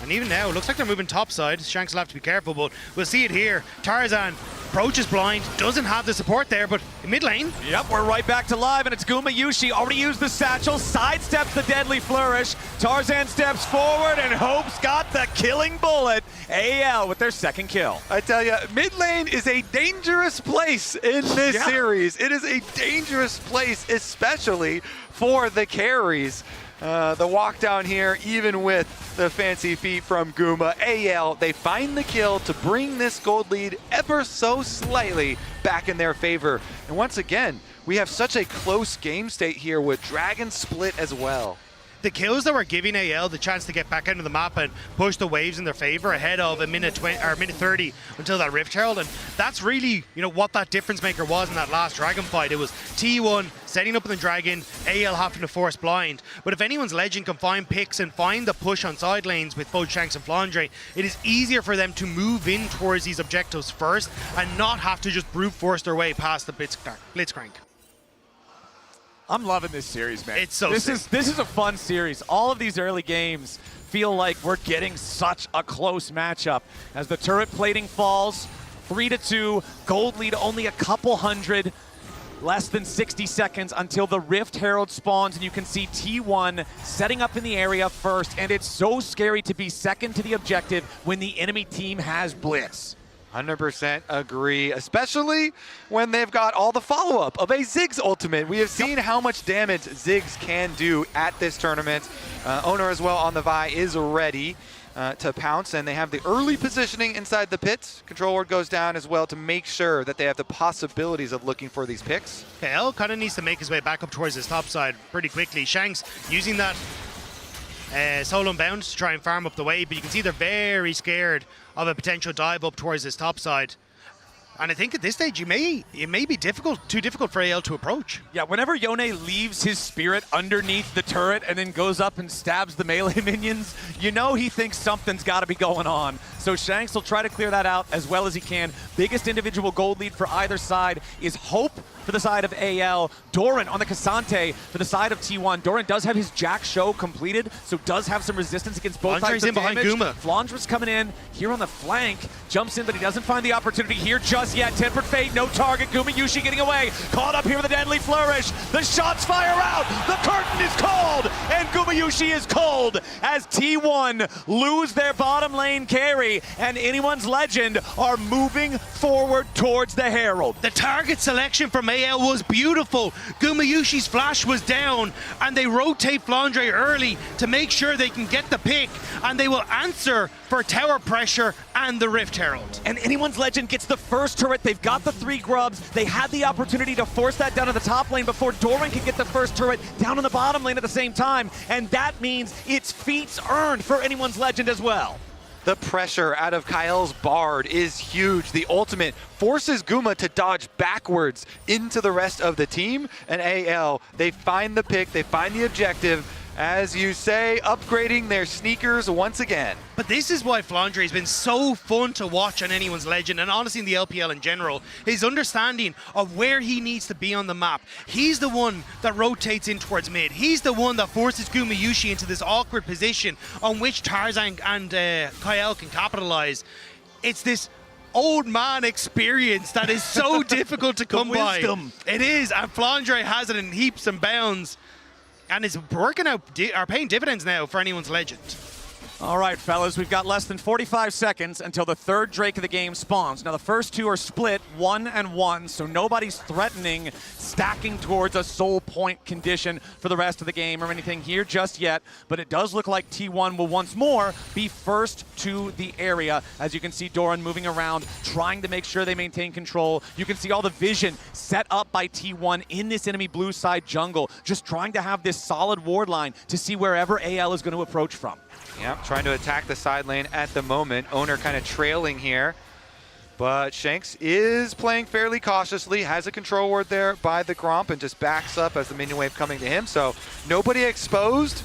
And even now, it looks like they're moving topside. Shanks will have to be careful, but we'll see it here. Tarzan approaches blind, doesn't have the support there, but in mid lane. Yep, we're right back to live, and it's Gumayushi. Already used the satchel, sidesteps the deadly flourish. Tarzan steps forward, and Hope's got the killing bullet. AL with their second kill. I tell you, mid lane is a dangerous place in this series. It is a dangerous place, especially for the carries. The walk down here, even with the fancy feet from Guma. AL, they find the kill to bring this gold lead ever so slightly back in their favor. And once again, we have such a close game state here with Dragon Split as well. The kills that were giving AL the chance to get back into the map and push the waves in their favor ahead of a minute 20 or minute 30 until that Rift Herald, and that's really, you know, what that difference maker was in that last dragon fight. It was T1 setting up in the dragon, AL having to force blind. But if anyone's Legend can find picks and find the push on side lanes with both Shanks and Flandre, it is easier for them to move in towards these objectives first and not have to just brute force their way past the Blitzcrank. I'm loving this series, man. It's so this sick. is a fun series. All of these early games feel like we're getting such a close matchup. As the turret plating falls, 3-2, gold lead only a couple hundred, less than 60 seconds until the Rift Herald spawns, and you can see T1 setting up in the area first, and it's so scary to be second to the objective when the enemy team has Blitz. 100% agree, especially when they've got all the follow-up of a Ziggs ultimate. We have seen how much damage Ziggs can do at this tournament. Owner as well on the Vi is ready to pounce, and they have the early positioning inside the pits. Control ward goes down as well to make sure that they have the possibilities of looking for these picks. KL kind of needs to make his way back up towards his top side pretty quickly. Shanks using that solo and bound to try and farm up the wave, but you can see they're very scared of a potential dive up towards this top side. And I think at this stage, it may be too difficult for AL to approach. Yeah, whenever Yone leaves his spirit underneath the turret and then goes up and stabs the melee minions, you know he thinks something's got to be going on. So Shanks will try to clear that out as well as he can. Biggest individual gold lead for either side is Hope for the side of AL. Doran on the Cassante for the side of T1. Doran does have his Jack Show completed, so does have some resistance against both Flandre's types of in behind damage. Guma. Flandra's coming in here on the flank. Jumps in, but he doesn't find the opportunity here just yet. Tempered Fate, no target. Gumayusi getting away. Caught up here with a deadly flourish. The shots fire out. The curtain is called, and Gumayusi is cold as T1 lose their bottom lane carry, and Anyone's Legend are moving forward towards the Herald. The target selection from AL was beautiful. Gumayushi's flash was down, and they rotate Flandre early to make sure they can get the pick, and they will answer for tower pressure and the Rift Herald. And Anyone's Legend gets the first turret. They've got the 3 grubs. They had the opportunity to force that down to the top lane before Doran could get the first turret down on the bottom lane at the same time, and that means it's feats earned for Anyone's Legend as well. The pressure out of Kyle's Bard is huge. The ultimate forces Guma to dodge backwards into the rest of the team. And AL, they find the pick, they find the objective. As you say, upgrading their sneakers once again. But this is why Flandre has been so fun to watch on Anyone's Legend, and honestly in the LPL in general. His understanding of where he needs to be on the map. He's the one that rotates in towards mid. He's the one that forces Gumayusi into this awkward position on which Tarzan and Kyle can capitalize. It's this old man experience that is so difficult to come by. It is, and Flandre has it in heaps and bounds. And it's working out, are paying dividends now for Anyone's Legend. All right, fellas, we've got less than 45 seconds until the third Drake of the game spawns. Now, the first 2 are split 1-1, so nobody's threatening stacking towards a soul point condition for the rest of the game or anything here just yet, but it does look like T1 will once more be first to the area. As you can see Doran moving around, trying to make sure they maintain control. You can see all the vision set up by T1 in this enemy blue side jungle, just trying to have this solid ward line to see wherever AL is going to approach from. Yep, trying to attack the side lane at the moment. Owner kind of trailing here. But Shanks is playing fairly cautiously, has a control ward there by the Gromp and just backs up as the minion wave coming to him. So nobody exposed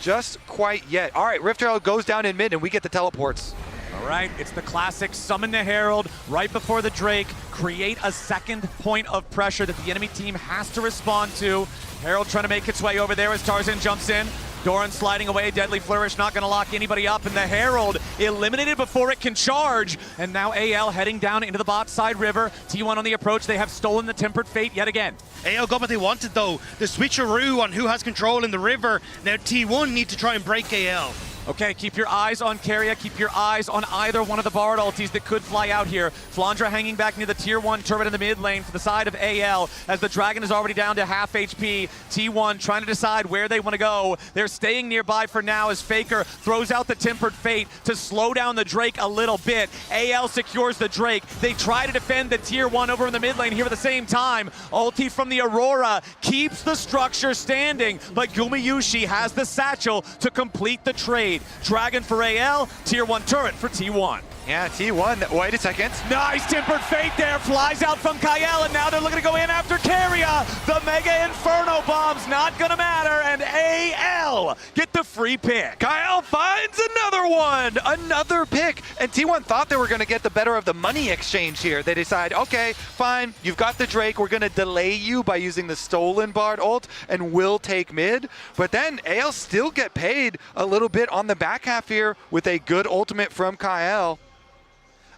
just quite yet. All right, Rift Herald goes down in mid and we get the teleports. All right, it's the classic summon the Herald right before the Drake, create a second point of pressure that the enemy team has to respond to. Herald trying to make its way over there as Tarzan jumps in. Doran sliding away, Deadly Flourish not going to lock anybody up, and the Herald eliminated before it can charge. And now AL heading down into the bot side river. T1 on the approach, they have stolen the Tempered Fate yet again. AL got what they wanted though, the switcheroo on who has control in the river. Now T1 need to try and break AL. Okay, keep your eyes on Keria, keep your eyes on either one of the Bard ultis that could fly out here. Flandra hanging back near the tier 1 turret in the mid lane for the side of AL as the Dragon is already down to half HP. T1 trying to decide where they want to go. They're staying nearby for now as Faker throws out the Tempered Fate to slow down the Drake a little bit. AL secures the Drake. They try to defend the tier 1 over in the mid lane here at the same time. Ulti from the Aurora keeps the structure standing, but Gumayusi has the satchel to complete the trade. Dragon for AL, tier 1 turret for T1. Yeah, T1, wait a second. Nice Tempered Fate there, flies out from Kyle, and now they're looking to go in after Keria. The Mega Inferno Bomb's not gonna matter, and AL get the free pick. Kyle finds another pick, and T1 thought they were gonna get the better of the money exchange here. They decide, okay, fine, you've got the Drake, we're gonna delay you by using the stolen Bard ult, and we'll take mid. But then AL still get paid a little bit on the back half here with a good ultimate from Kyle.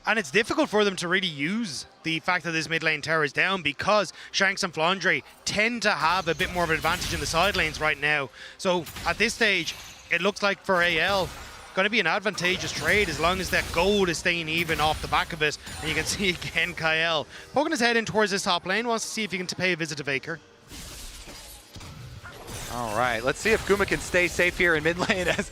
And it's difficult for them to really use the fact that this mid lane tower is down because Shanks and Flandre tend to have a bit more of an advantage in the side lanes right now. So at this stage, it looks like for AL, going to be an advantageous trade as long as that gold is staying even off the back of it. And you can see again Kyle poking his head in towards this top lane, wants to see if he can pay a visit to Vaker. All right, let's see if Guma can stay safe here in mid lane as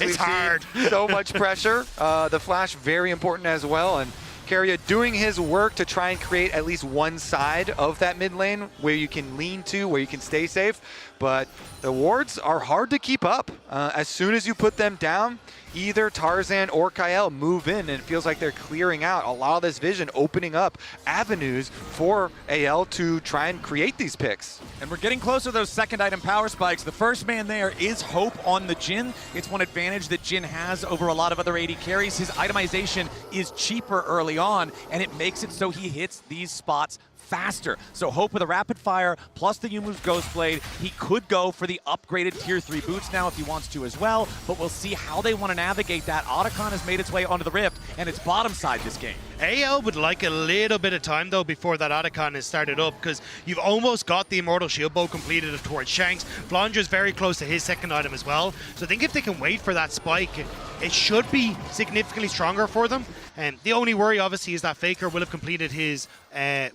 we've hard. seen so much pressure. The flash very important as well, and Keria doing his work to try and create at least one side of that mid lane where you can lean to, where you can stay safe. But the wards are hard to keep up. As soon as you put them down, either Tarzan or Kael move in, and it feels like they're clearing out a lot of this vision, opening up avenues for AL to try and create these picks. And we're getting closer to those second item power spikes. The first man there is Hope on the Jhin. It's one advantage that Jhin has over a lot of other AD carries. His itemization is cheaper early on, and it makes it so he hits these spots faster. So Hope with a rapid fire plus the Yumu's Ghostblade, he could go for the upgraded tier 3 boots now if he wants to as well, but we'll see how they want to navigate that. Otacon has made its way onto the Rift, and it's bottom side this game. AL would like a little bit of time though before that Otacon is started up, because you've almost got the Immortal Shield Bow completed towards Shanks. Flandra's very close to his second item as well, so I think if they can wait for that spike, it should be significantly stronger for them. And the only worry obviously is that Faker will have completed his, has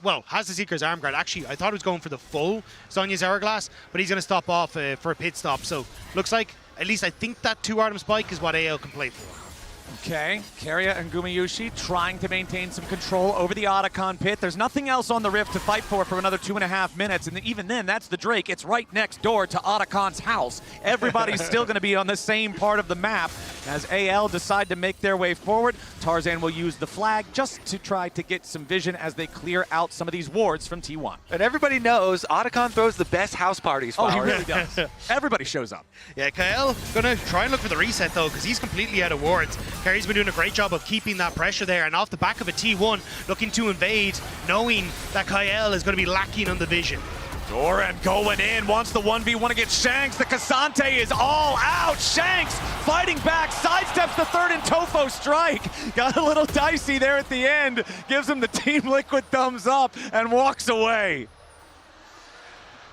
the Seeker's Arm Guard. Actually, I thought he was going for the full Sonya's Hourglass, but he's going to stop off for a pit stop. So looks like, at least I think that 2-item spike is what AL can play for. Okay, Keria and Gumayusi trying to maintain some control over the Otacon pit. There's nothing else on the Rift to fight for another 2.5 minutes, and even then, that's the Drake. It's right next door to Otacon's house. Everybody's still going to be on the same part of the map. As AL decide to make their way forward, Tarzan will use the flag just to try to get some vision as they clear out some of these wards from T1. And everybody knows Otacon throws the best house parties. Oh, he really does. Everybody shows up. Yeah, Kael gonna try and look for the reset though, because he's completely out of wards. Kerry's been doing a great job of keeping that pressure there, and off the back of a T1 looking to invade, knowing that Kael is going to be lacking on the vision. Doran going in, wants the 1v1 against Shanks. The Cassante is all out. Shanks fighting back, sidesteps the third and Tofo strike. Got a little dicey there at the end. Gives him the Team Liquid thumbs up and walks away.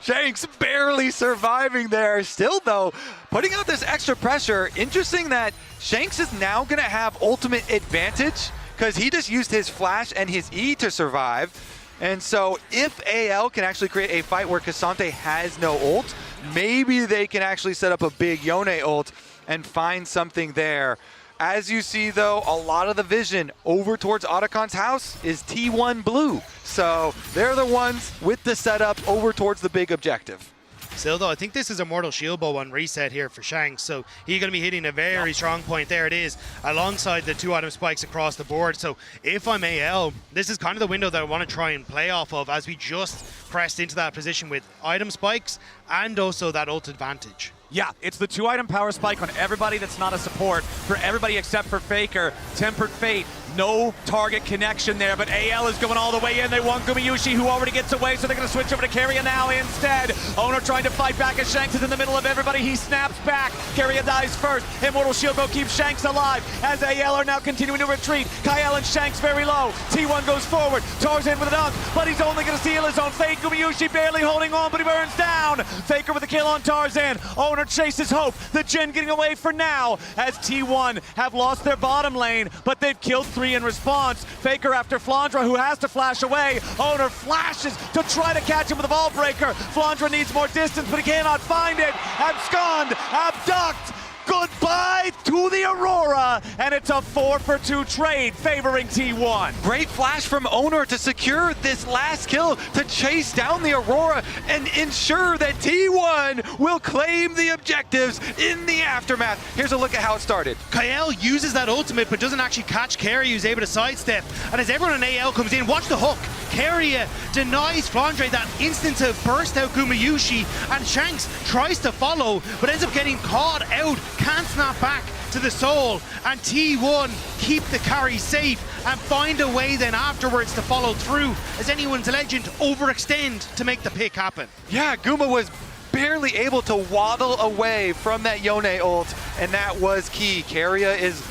Shanks barely surviving there. Still, though, putting out this extra pressure. Interesting that Shanks is now going to have ultimate advantage because he just used his flash and his E to survive. And so if AL can actually create a fight where Cassante has no ult, maybe they can actually set up a big Yone ult and find something there. As you see, though, a lot of the vision over towards Otacon's house is T1 blue. So they're the ones with the setup over towards the big objective. Still, though, I think this is Immortal Shield Bow on reset here for Shanks, so he's going to be hitting a very strong point. There it is, alongside the 2-item spikes across the board. So if I'm AL, this is kind of the window that I want to try and play off of, as we just pressed into that position with item spikes and also that ult advantage. Yeah, it's the 2-item power spike on everybody that's not a support, for everybody except for Faker. Tempered Fate, no target connection there, but AL is going all the way in. They want Gumayusi, who already gets away, so they're going to switch over to Keria now instead. Owner trying to fight back as Shanks is in the middle of everybody. He snaps back. Keria dies first. Immortal Shield Bow keeps Shanks alive as AL are now continuing to retreat. Kael and Shanks very low. T1 goes forward. Tarzan with a dunk, but he's only going to steal his own fate. Gumayusi barely holding on, but he burns down. Faker with a kill on Tarzan. Owner chases Hope. The Jhin getting away for now as T1 have lost their bottom lane, but they've killed 3 in response. Faker after Flandra, who has to flash away. Owner flashes to try to catch him with a ball breaker. Flandra needs more distance, but he cannot find it. Abscond, abduct. Goodbye to the Aurora, and it's a 4-for-2 trade favoring T1. Great flash from Owner to secure this last kill to chase down the Aurora and ensure that T1 will claim the objectives in the aftermath. Here's a look at how it started. Kael uses that ultimate but doesn't actually catch Keria, who's able to sidestep. And as everyone in AL comes in, watch the hook. Keria denies Flandre that instant to burst out Gumayusi, and Shanks tries to follow but ends up getting caught out. Can't snap back to the soul, and T1 keep the carry safe and find a way then afterwards to follow through as anyone's legend overextend to make the pick happen. Yeah, Guma was barely able to waddle away from that Yone ult, and that was key. Keria is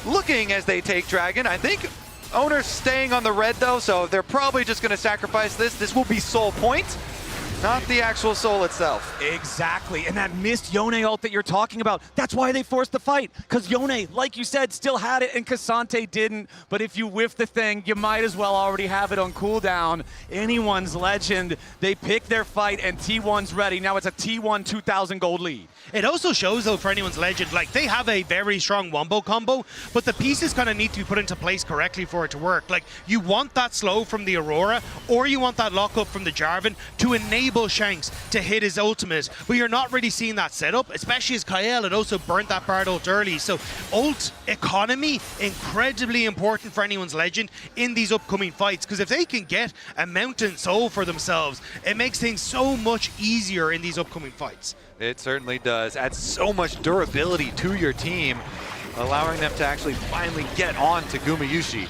looking as they take Dragon. I think Owner's staying on the red though, so they're probably just going to sacrifice this. This will be soul point. not the actual soul itself. Exactly, and that missed Yone ult that you're talking about, that's why they forced the fight, because Yone, like you said, still had it and Cassante didn't, but if you whiff the thing, you might as well already have it on cooldown. Anyone's Legend, they pick their fight and T1's ready. Now it's a T1 2,000 gold lead. It also shows, though, for Anyone's Legend, like, they have a very strong wombo combo, but the pieces kind of need to be put into place correctly for it to work. Like, you want that slow from the Aurora, or you want that lockup from the Jarvan to enable Shanks to hit his ultimate, but you're not really seeing that setup, especially as Kael had also burnt that Bard ult early. So ult economy, incredibly important for Anyone's Legend in these upcoming fights, because if they can get a Mountain Soul for themselves, it makes things so much easier in these upcoming fights. It certainly does. Adds so much durability to your team, allowing them to actually finally get on to Gumayusi.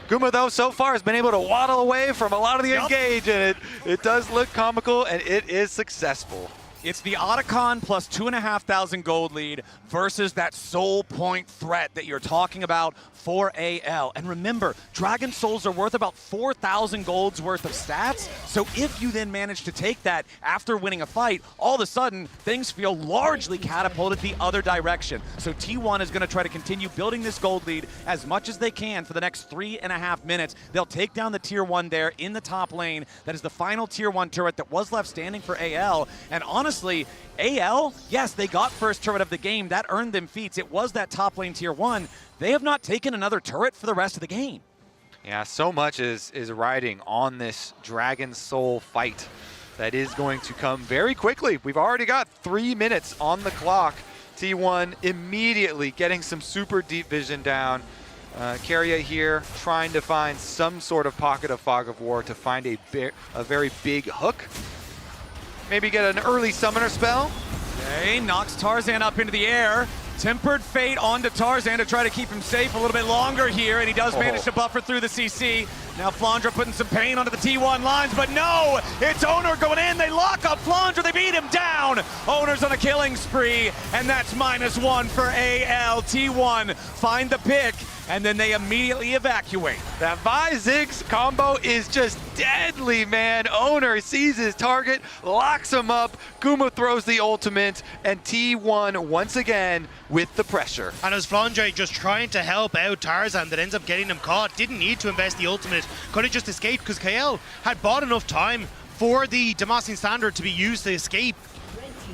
Guma, though, so far has been able to waddle away from a lot of the engage, and it does look comical, and it is successful. It's the Otacon plus 2,500 gold lead versus that soul point threat that you're talking about for AL. And remember, Dragon Souls are worth about 4,000 gold's worth of stats. So if you then manage to take that after winning a fight, all of a sudden, things feel largely catapulted the other direction. So T1 is going to try to continue building this gold lead as much as they can for the next 3.5 minutes. They'll take down the tier 1 there in the top lane. That is the final tier 1 turret that was left standing for AL. And honestly, AL, yes, they got first turret of the game. That earned them feats. It was that top lane tier 1. They have not taken another turret for the rest of the game. Yeah, so much is riding on this Dragon Soul fight that is going to come very quickly. We've already got 3 minutes on the clock. T1 immediately getting some super deep vision down. Keria here trying to find some sort of pocket of Fog of War to find a very big hook. Maybe get an early summoner spell. Okay, knocks Tarzan up into the air. Tempered Fate onto Tarzan to try to keep him safe a little bit longer here, and he does manage to buffer through the CC. Now Flandra putting some pain onto the T1 lines, but no! It's Owner going in, they lock up Flandra, they beat him down! Owner's on a killing spree, and that's -1 for AL. T1 find the pick, and then they immediately evacuate. That Vi Ziggs combo is just deadly, man. Owner sees his target, locks him up, Guma throws the ultimate, and T1 once again with the pressure. And as Flandre just trying to help out Tarzan that ends up getting him caught, didn't need to invest the ultimate, could have just escaped because Kael had bought enough time for the Demacian Standard to be used to escape.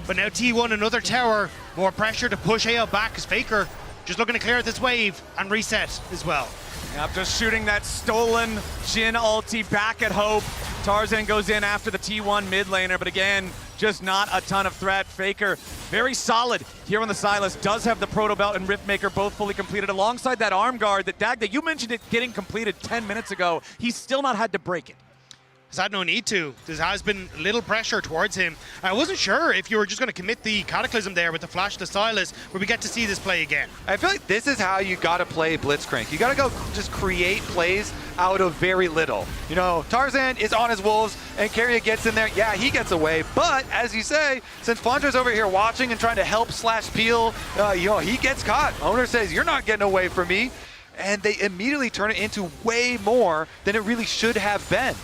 But now T1 another tower, more pressure to push AL back as Faker just looking to clear this wave and reset as well. Yep, just shooting that stolen Jhin ulti back at Hope. Tarzan goes in after the T1 mid laner, but again, just not a ton of threat. Faker, very solid here on the Sylas, does have the Proto Belt and Riftmaker both fully completed alongside that arm guard that Dagda, you mentioned it getting completed 10 minutes ago. He's still not had to break it. He's had no need to. There has been little pressure towards him. I wasn't sure if you were just going to commit the Cataclysm there with the flash to Sylas, where we get to see this play again. I feel like this is how you got to play Blitzcrank. You got to go just create plays out of very little. You know, Tarzan is on his wolves, and Keria gets in there. Yeah, he gets away. But, as you say, since Flandra's over here watching and trying to help / peel, you know, he gets caught. Owner says, you're not getting away from me. And they immediately turn it into way more than it really should have been.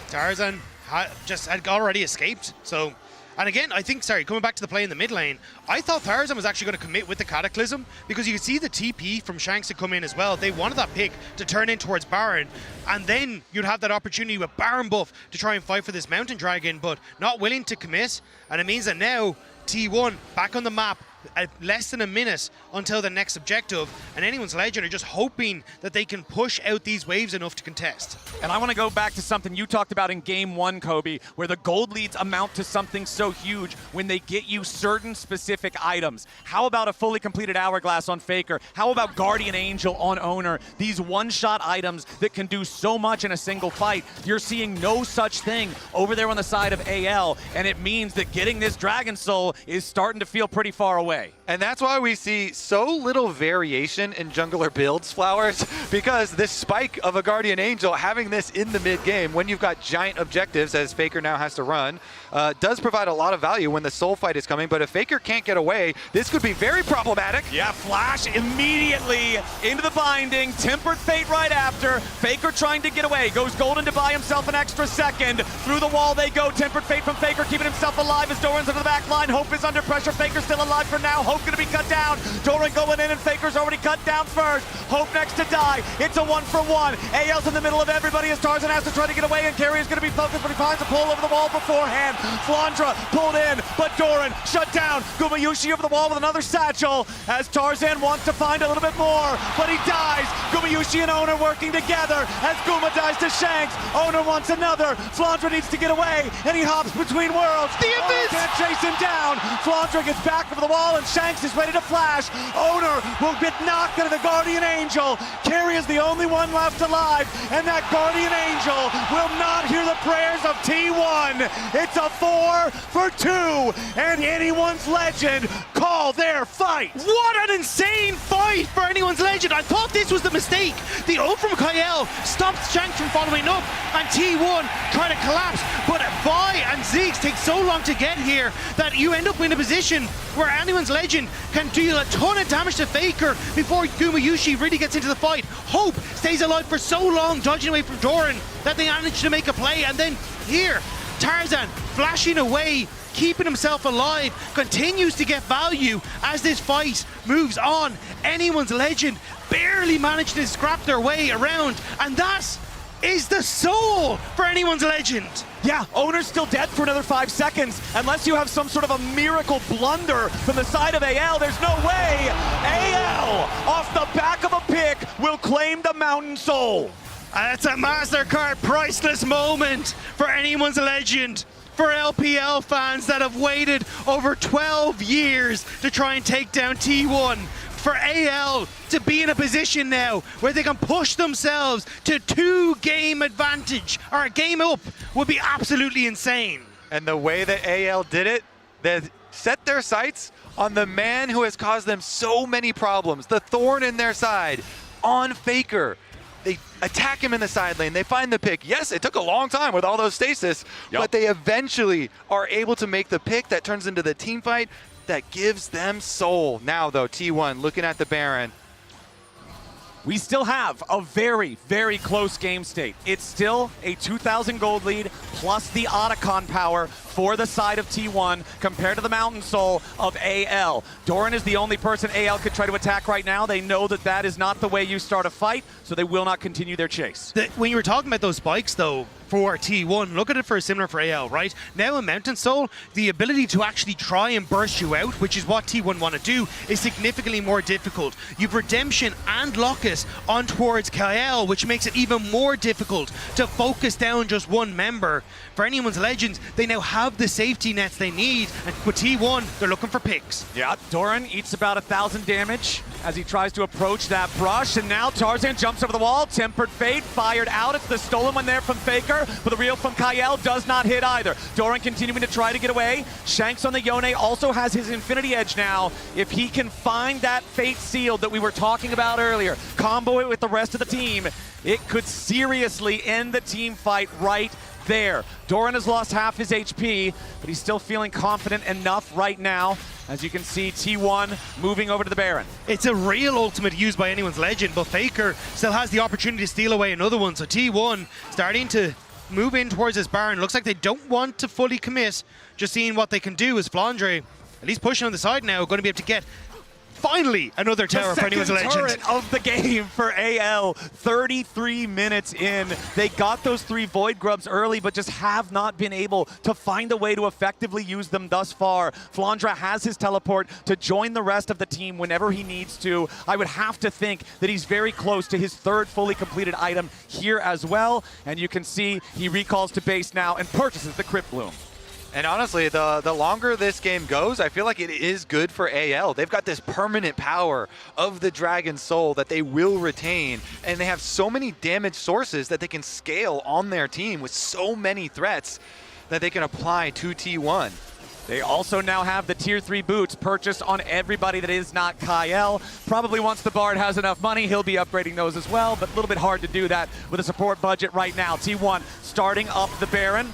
Tarzan just had already escaped, so... And again, I think, coming back to the play in the mid lane, I thought Tarzan was actually going to commit with the Cataclysm because you could see the TP from Shanks to come in as well. They wanted that pick to turn in towards Baron, and then you'd have that opportunity with Baron buff to try and fight for this Mountain Dragon, but not willing to commit, and it means that now T1 back on the map, less than a minute until the next objective, and Anyone's Legend are just hoping that they can push out these waves enough to contest. And I want to go back to something you talked about in game 1, Kobe, where the gold leads amount to something so huge when they get you certain specific items. How about a fully completed Hourglass on Faker? How about Guardian Angel on Owner? These one-shot items that can do so much in a single fight. You're seeing no such thing over there on the side of AL, and it means that getting this Dragon Soul is starting to feel pretty far away. And that's why we see so little variation in jungler builds, Flowers, because this spike of a Guardian Angel, having this in the mid-game, when you've got giant objectives, as Faker now has to run, does provide a lot of value when the soul fight is coming. But if Faker can't get away, this could be very problematic. Yeah, Flash immediately into the binding. Tempered Fate right after. Faker trying to get away. Goes Golden to buy himself an extra second. Through the wall they go. Tempered Fate from Faker, keeping himself alive as Doran's under the back line. Hope is under pressure. Faker's still alive for now. Hope gonna be cut down. Doran going in and Faker's already cut down first. Hope next to die. It's a 1-for-1. AL's in the middle of everybody as Tarzan has to try to get away, and Carrier's gonna be focused, but he finds a pull over the wall beforehand. Flandra pulled in, but Doran shut down. Gumayushi over the wall with another satchel as Tarzan wants to find a little bit more, but he dies. Gumayushi and Owner working together as Guma dies to Shanks. Owner wants another. Flandra needs to get away, and he hops between worlds. The Abyss can't chase him down. Flandra gets back over the wall, and Shanks is ready to flash. Owner will get knocked into the Guardian Angel. Carrie is the only one left alive, and that Guardian Angel will not hear the prayers of T1. It's a 4-for-2, and Anyone's Legend call their fight. What an insane fight for Anyone's Legend. I thought this was the mistake. The ult from Kyle stops Shanks from following up, and T1 trying to collapse, but Vi and Ziggs take so long to get here that you end up in a position where Anyone's Legend can deal a ton of damage to Faker before Gumayushi really gets into the fight. Hope stays alive for so long, dodging away from Doran, that they manage to make a play, and then here, Tarzan flashing away, keeping himself alive, continues to get value as this fight moves on. Anyone's Legend barely managed to scrap their way around, and that is the soul for Anyone's Legend. Yeah, Owner's still dead for another 5 seconds. Unless you have some sort of a miracle blunder from the side of AL, there's no way. AL, off the back of a pick, will claim the Mountain Soul. It's a MasterCard priceless moment for Anyone's Legend. For LPL fans that have waited over 12 years to try and take down T1. For AL to be in a position now where they can push themselves to 2-game advantage, or a game up, would be absolutely insane. And the way that AL did it, they set their sights on the man who has caused them so many problems, the thorn in their side, on Faker. They attack him in the side lane. They find the pick. Yes, it took a long time with all those stasis, but they eventually are able to make the pick that turns into the team fight that gives them soul. Now, though, T1 looking at the Baron. We still have a very, very close game state. It's still a 2,000 gold lead plus the Otacon power for the side of T1 compared to the Mountain Soul of AL. Doran is the only person AL could try to attack right now. They know that that is not the way you start a fight, so they will not continue their chase. When you were talking about those spikes, though, for T1, look at it for similar for AL, right? Now in Mountain Soul, the ability to actually try and burst you out, which is what T1 want to do, is significantly more difficult. You've Redemption and Locus on towards Kyle, which makes it even more difficult to focus down just one member. For Anyone's Legends, they now have the safety nets they need, and with T1, they're looking for picks. Yeah, Doran eats about 1,000 damage as he tries to approach that brush, and now Tarzan jumps over the wall. Tempered Fate fired out. It's the stolen one there from Faker, but the reel from Kyle does not hit either. Doran continuing to try to get away. Shanks on the Yone also has his Infinity Edge now. If he can find that Fate Seal that we were talking about earlier, combo it with the rest of the team, it could seriously end the team fight right there. Doran has lost half his HP, but he's still feeling confident enough right now. As you can see, T1 moving over to the Baron. It's a real ultimate used by Anyone's Legend, but Faker still has the opportunity to steal away another one. So T1 starting to move in towards this Baron. Looks like they don't want to fully commit. Just seeing what they can do as Flandre, at least pushing on the side now, going to be able to get finally another tower for Anyone's Legend. Turret of the game for AL. 33 minutes in. They got those 3 Void Grubs early, but just have not been able to find a way to effectively use them thus far. Flandra has his teleport to join the rest of the team whenever he needs to. I would have to think that he's very close to his 3rd fully completed item here as well. And you can see he recalls to base now and purchases the Crypt Bloom. And honestly, the longer this game goes, I feel like it is good for AL. They've got this permanent power of the Dragon Soul that they will retain, and they have so many damage sources that they can scale on their team with so many threats that they can apply to T1. They also now have the Tier 3 boots purchased on everybody that is not Kyle. Probably once the Bard has enough money, he'll be upgrading those as well, but a little bit hard to do that with a support budget right now. T1 starting up the Baron.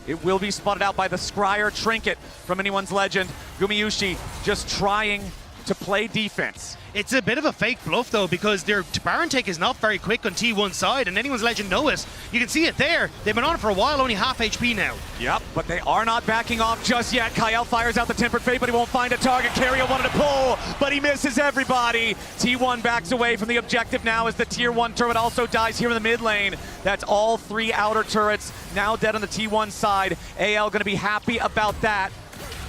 It will be spotted out by the Scryer Trinket from Anyone's Legend. Gumayushi just trying to play defense. It's a bit of a fake bluff though, because their Baron take is not very quick on T1's side, and Anyone's Legend know it. You can see it there. They've been on it for a while, only half HP now. Yep, but they are not backing off just yet. Kyle fires out the Tempered Fate, but he won't find a target. Keria wanted to pull, but he misses everybody. T1 backs away from the objective now as the Tier 1 turret also dies here in the mid lane. That's all 3 outer turrets now dead on the T1 side. AL gonna be happy about that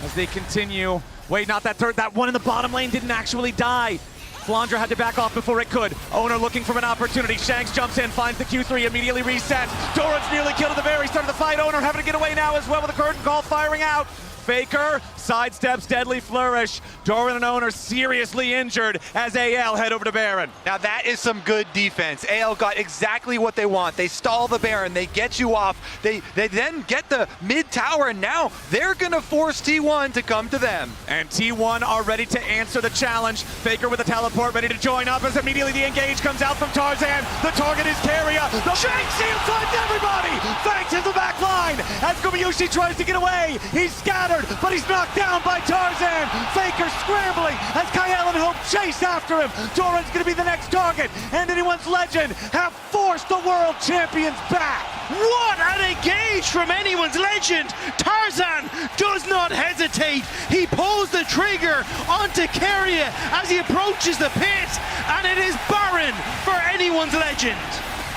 as they continue. Wait, not that turret. That one in the bottom lane didn't actually die. Flandra had to back off before it could. Owner looking for an opportunity. Shanks jumps in, finds the Q3, immediately resets. Doran's nearly killed at the very start of the fight. Owner having to get away now as well with a curtain call firing out. Faker sidesteps deadly flourish. Doran and Owner seriously injured as AL head over to Baron. Now that is some good defense. AL got exactly what they want. They stall the Baron, they get you off, they then get the mid tower, and now they're gonna force T1 to come to them. And T1 are ready to answer the challenge. Faker with a teleport ready to join up as immediately the engage comes out from Tarzan. The target is Keria. The Shanks finds everybody! Thanks to the back line as Gumayushi tries to get away. He's scattered, but he's knocked down by Tarzan. Faker scrambling as Kyle and Hope chase after him. Doran's gonna be the next target, and Anyone's Legend have forced the world champions back. What an engage from Anyone's Legend! Tarzan does not hesitate. He pulls the trigger onto Keria as he approaches the pit, and it is Baron for Anyone's Legend.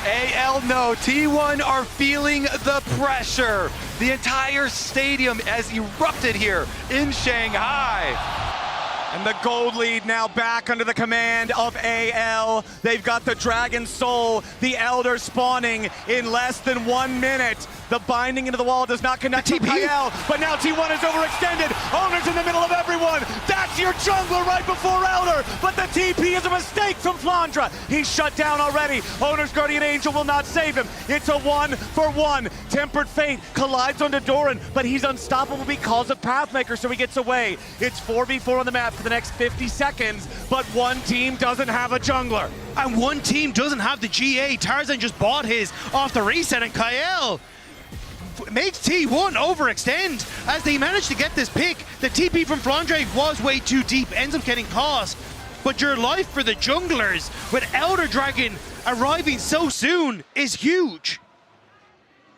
AL no, T1 are feeling the pressure. The entire stadium has erupted here in Shanghai. And the gold lead now back under the command of AL. They've got the Dragon Soul, the Elder spawning in less than 1 minute. The binding into the wall does not connect to Kyle, but now T1 is overextended. Owner's in the middle of everyone. That's your jungler right before Elder, but the TP is a mistake from Flandra. He's shut down already. Owner's Guardian Angel will not save him. It's a 1-for-1. Tempered Fate collides onto Doran, but he's unstoppable because of Pathmaker, so he gets away. It's 4v4 on the map for the next 50 seconds, but one team doesn't have a jungler. And one team doesn't have the GA. Tarzan just bought his off the reset, and Kyle makes T1 overextend as they manage to get this pick. The TP from Flandre was way too deep, ends up getting caught. But your life for the junglers with Elder Dragon arriving so soon is huge.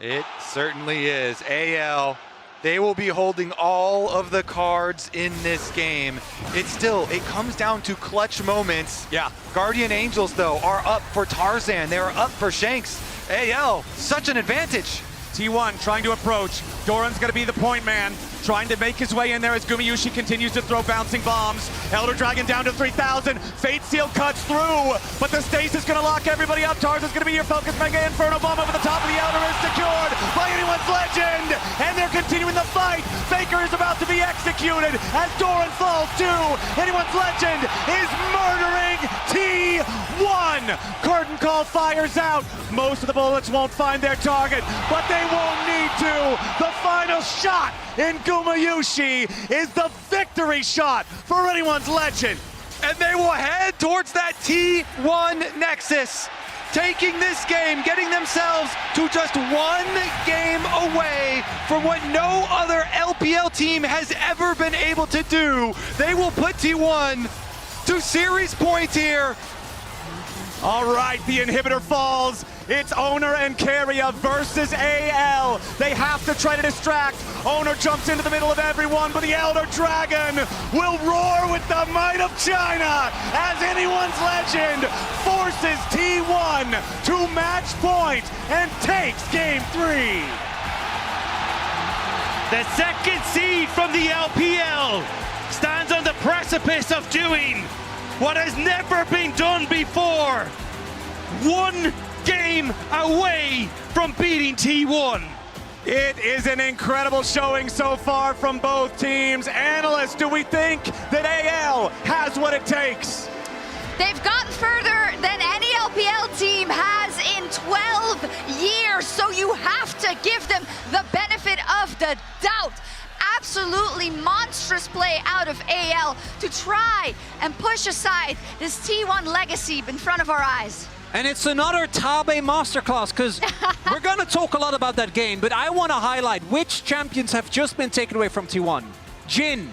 It certainly is. AL, they will be holding all of the cards in this game. It comes down to clutch moments. Yeah. Guardian Angels, though, are up for Tarzan. They are up for Shanks. AL, such an advantage. T1 trying to approach. Doran's gonna be the point man, trying to make his way in there as Gumayushi continues to throw bouncing bombs. Elder Dragon down to 3,000. Fate Seal cuts through, but the stasis gonna lock everybody up. Tarzan's gonna be your focus. Mega Inferno bomb over the top of the Elder is secured by Anyone's Legend, and they're continuing the fight. Faker is about to be executed as Doran falls too. Anyone's Legend is murdering T1. Curtain call fires out. Most of the bullets won't find their target, but they won't need to. The final shot in Gumayushi is the victory shot for Anyone's Legend. And they will head towards that T1 Nexus, taking this game, getting themselves to just 1 game away from what no other LPL team has ever been able to do. They will put T1 to series point here. All right, the inhibitor falls. It's Owner and Keria versus AL. They have to try to distract. Owner jumps into the middle of everyone, but the Elder Dragon will roar with the might of China as Anyone's Legend forces T1 to match point and takes game 3. The second seed from the LPL stands on the precipice of doing what has never been done before. 1 game away from beating T1. It is an incredible showing so far from both teams. Analysts, do we think that AL has what it takes? They've gotten further than any LPL team has in 12 years, so you have to give them the benefit of the doubt. absolutely monstrous play out of AL to try and push aside this T1 legacy in front of our eyes. And it's another Tabe masterclass, because we're going to talk a lot about that game, but I want to highlight which champions have just been taken away from T1. Jhin,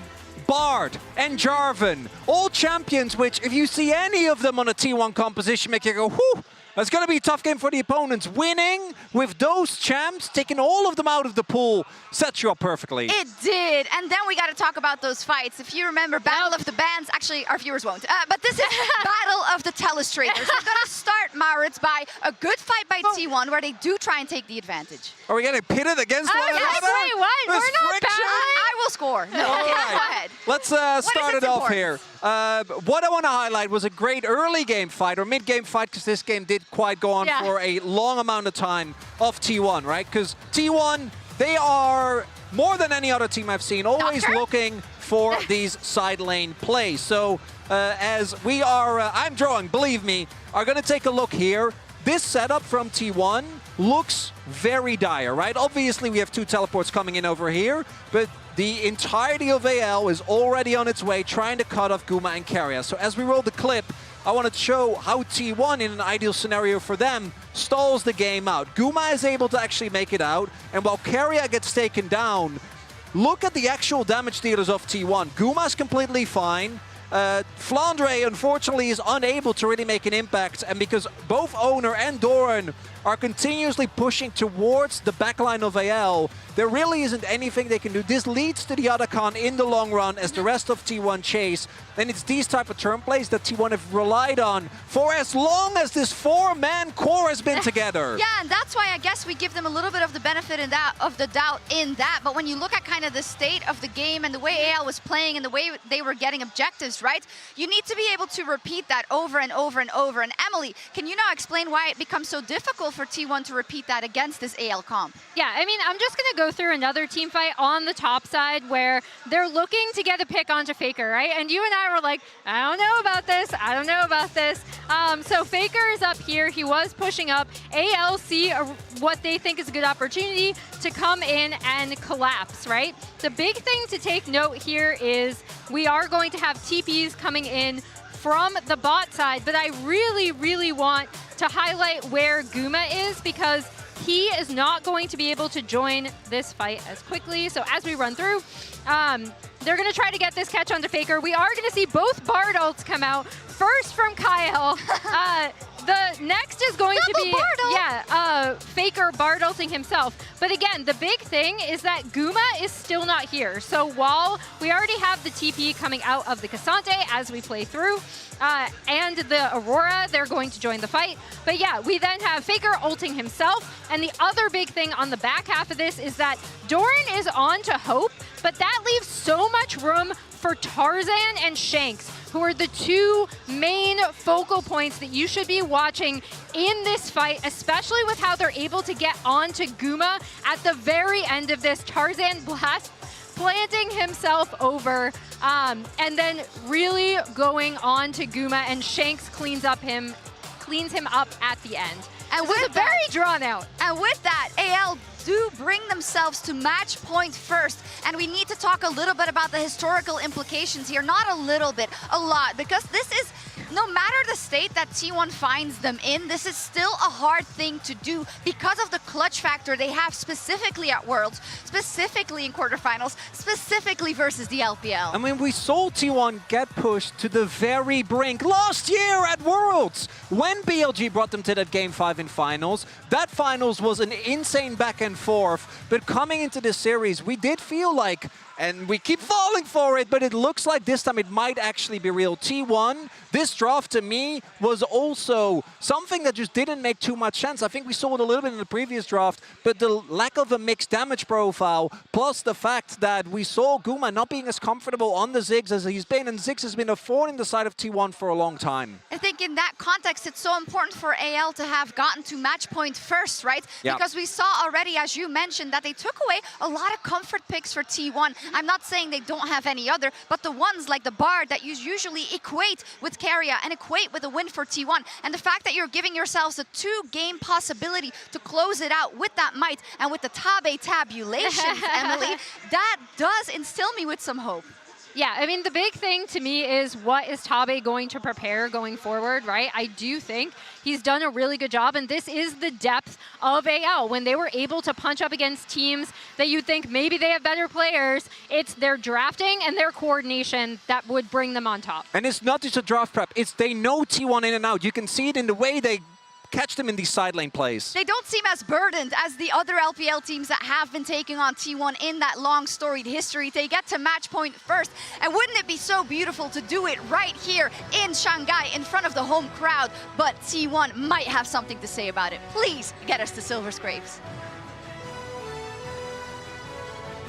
Bard, and Jarvan, all champions which, if you see any of them on a T1 composition, make you go, whew, that's going to be a tough game for the opponents. Winning with those champs, taking all of them out of the pool, sets you up perfectly. It did, and then we got to talk about those fights. If you remember Battle of the Bands, actually our viewers won't, but this is Battle of the Telestrators. We're going to start, Maurits, by a good fight by T1 where they do try and take the advantage. Are we getting pitted against one another? Wait, what? There's We're not friction? bad. I will score. No, All okay, right. go ahead. Let's start it off here. What I want to highlight was a great early game fight, or mid-game fight, because this game did quite go on for a long amount of time of T1, right? Because T1, they are, more than any other team I've seen, always looking for these side lane plays. So as we are, I'm drawing, believe me, are going to take a look here. This setup from T1 looks very dire, right? Obviously, we have two teleports coming in over here, but the entirety of AL is already on its way, trying to cut off Guma and Keria. So as we roll the clip, I want to show how T1, in an ideal scenario for them, stalls the game out. Guma is able to actually make it out, and while Keria gets taken down, look at the actual damage dealers of T1. Guma's completely fine. Flandre, unfortunately, is unable to really make an impact, and because both Owner and Doran are continuously pushing towards the backline of AL, there really isn't anything they can do. This leads to the Otacon in the long run as the rest of T1 chase, and it's these type of turn plays that T1 have relied on for as long as this four-man core has been together. Yeah, and that's why I guess we give them a little bit of the benefit of the doubt in that, but when you look at kind of the state of the game and the way AL was playing and the way they were getting objectives, right, you need to be able to repeat that over and over and over. And Emily, can you now explain why it becomes so difficult for T1 to repeat that against this AL comp? Yeah, I mean, I'm just going to go through another team fight on the top side where they're looking to get a pick onto Faker, right? And you and I were like, I don't know about this. I don't know about this. So Faker is up here. He was pushing up. AL see what they think is a good opportunity to come in and collapse, right? The big thing to take note here is we are going to have TPs coming in from the bot side, but I really, really want to highlight where Guma is because he is not going to be able to join this fight as quickly. So as we run through, they're going to try to get this catch onto Faker. We are going to see both Bard ults come out. First from Kyle. The next is going to be Faker Bard ulting himself. But again, the big thing is that Guma is still not here. So while we already have the TP coming out of the Cassante as we play through, and the Aurora, they're going to join the fight. But yeah, we then have Faker ulting himself. And the other big thing on the back half of this is that Doran is on to Hope, but that leaves so much room for Tarzan and Shanks, who are the two main focal points that you should be watching in this fight, especially with how they're able to get onto Guma at the very end of this. Tarzan blast planting himself over, and then really going on to Guma, and Shanks cleans him up at the end. And with a very drawn out. And with that, AL do bring themselves to match point first. And we need to talk a little bit about the historical implications here. Not a little bit, a lot. Because this is, no matter the state that T1 finds them in, this is still a hard thing to do because of the clutch factor they have specifically at Worlds, specifically in quarterfinals, specifically versus the LPL. I mean, we saw T1 get pushed to the very brink last year at Worlds when BLG brought them to that Game 5 in finals. That finals was an insane back and forth, but coming into this series, we did feel like, and we keep falling for it, but it looks like this time it might actually be real. T1, this draft to me was also something that just didn't make too much sense. I think we saw it a little bit in the previous draft, but the lack of a mixed damage profile, plus the fact that we saw Guma not being as comfortable on the Ziggs as he's been, and Ziggs has been a thorn in the side of T1 for a long time. I think in that context, it's so important for AL to have gotten to match point first, right? Yeah. Because we saw already, as you mentioned, that they took away a lot of comfort picks for T1. I'm not saying they don't have any other, but the ones like the Bard that you usually equate with Keria and equate with a win for T1, and the fact that you're giving yourselves a 2-game possibility to close it out with that might and with the Tabe tabulations, Emily, that does instill me with some hope. Yeah, I mean, the big thing to me is what is Tabe going to prepare going forward, right? I do think he's done a really good job, and this is the depth of AL. When they were able to punch up against teams that you'd think maybe they have better players, it's their drafting and their coordination that would bring them on top. And it's not just a draft prep, it's they know T1 in and out. You can see it in the way they catch them in these side lane plays. They don't seem as burdened as the other LPL teams that have been taking on T1 in that long storied history. They get to match point first, and wouldn't it be so beautiful to do it right here in Shanghai in front of the home crowd? But T1 might have something to say about it. Please get us to Silver Scrapes.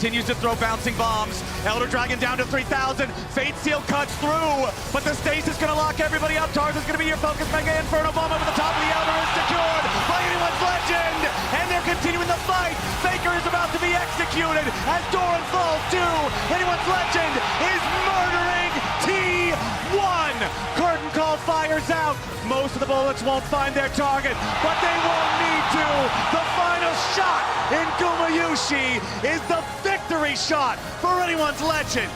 Continues to throw bouncing bombs. Elder Dragon down to 3,000. Fate Seal cuts through, but the stasis is going to lock everybody up. Tarz is going to be your focus. Mega Inferno Bomb over the top of the Elder is secured by anyone's legend, and they're continuing the fight. Faker is about to be executed as Doran falls too. Anyone's legend is murdering T1. Curtain call fires out. Most of the bullets won't find their target, but they won't need to. The final shot in Gumayushi is the victory shot for anyone's legend.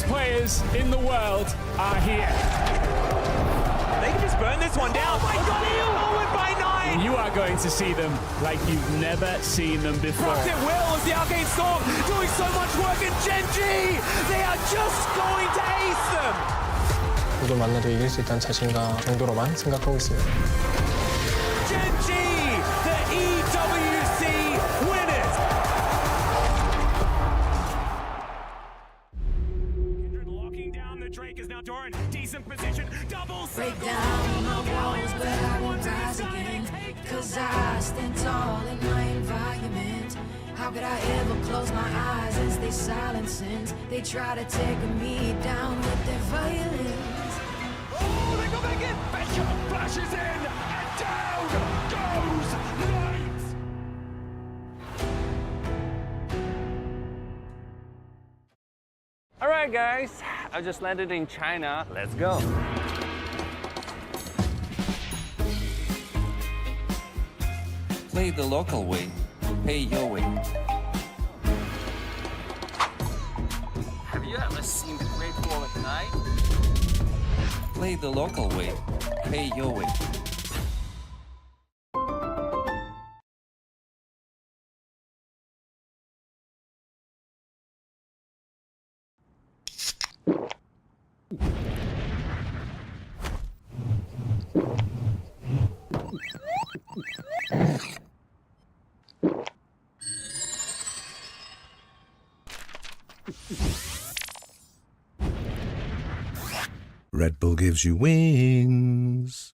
Players in the world are here. They can just burn this one down. Oh my god, forward by 9! You are going to see them like you've never seen them before. Rocket Will as the Arcane Storm doing so much work, and Gen.G, they are just going to ace them! 누굴 만나도 이길 수 있다는 자신감 정도로만 생각하고 있습니다. Gen.G, the EWC winners! Locking down the Drake is now Doran. Decent position, double Break down my walls, but I won't rise again. Cause I stand tall in my environment. How could I ever close my eyes as they silence sins? They try to take me down with their violence. Oh, they go back in! Betcha flashes in, and down goes Knight! Alright guys, I just landed in China. Let's go. Play the local way, pay your way. Have you ever seen the Great Wall at night? Play the local way, pay your way. Red Bull gives you wings.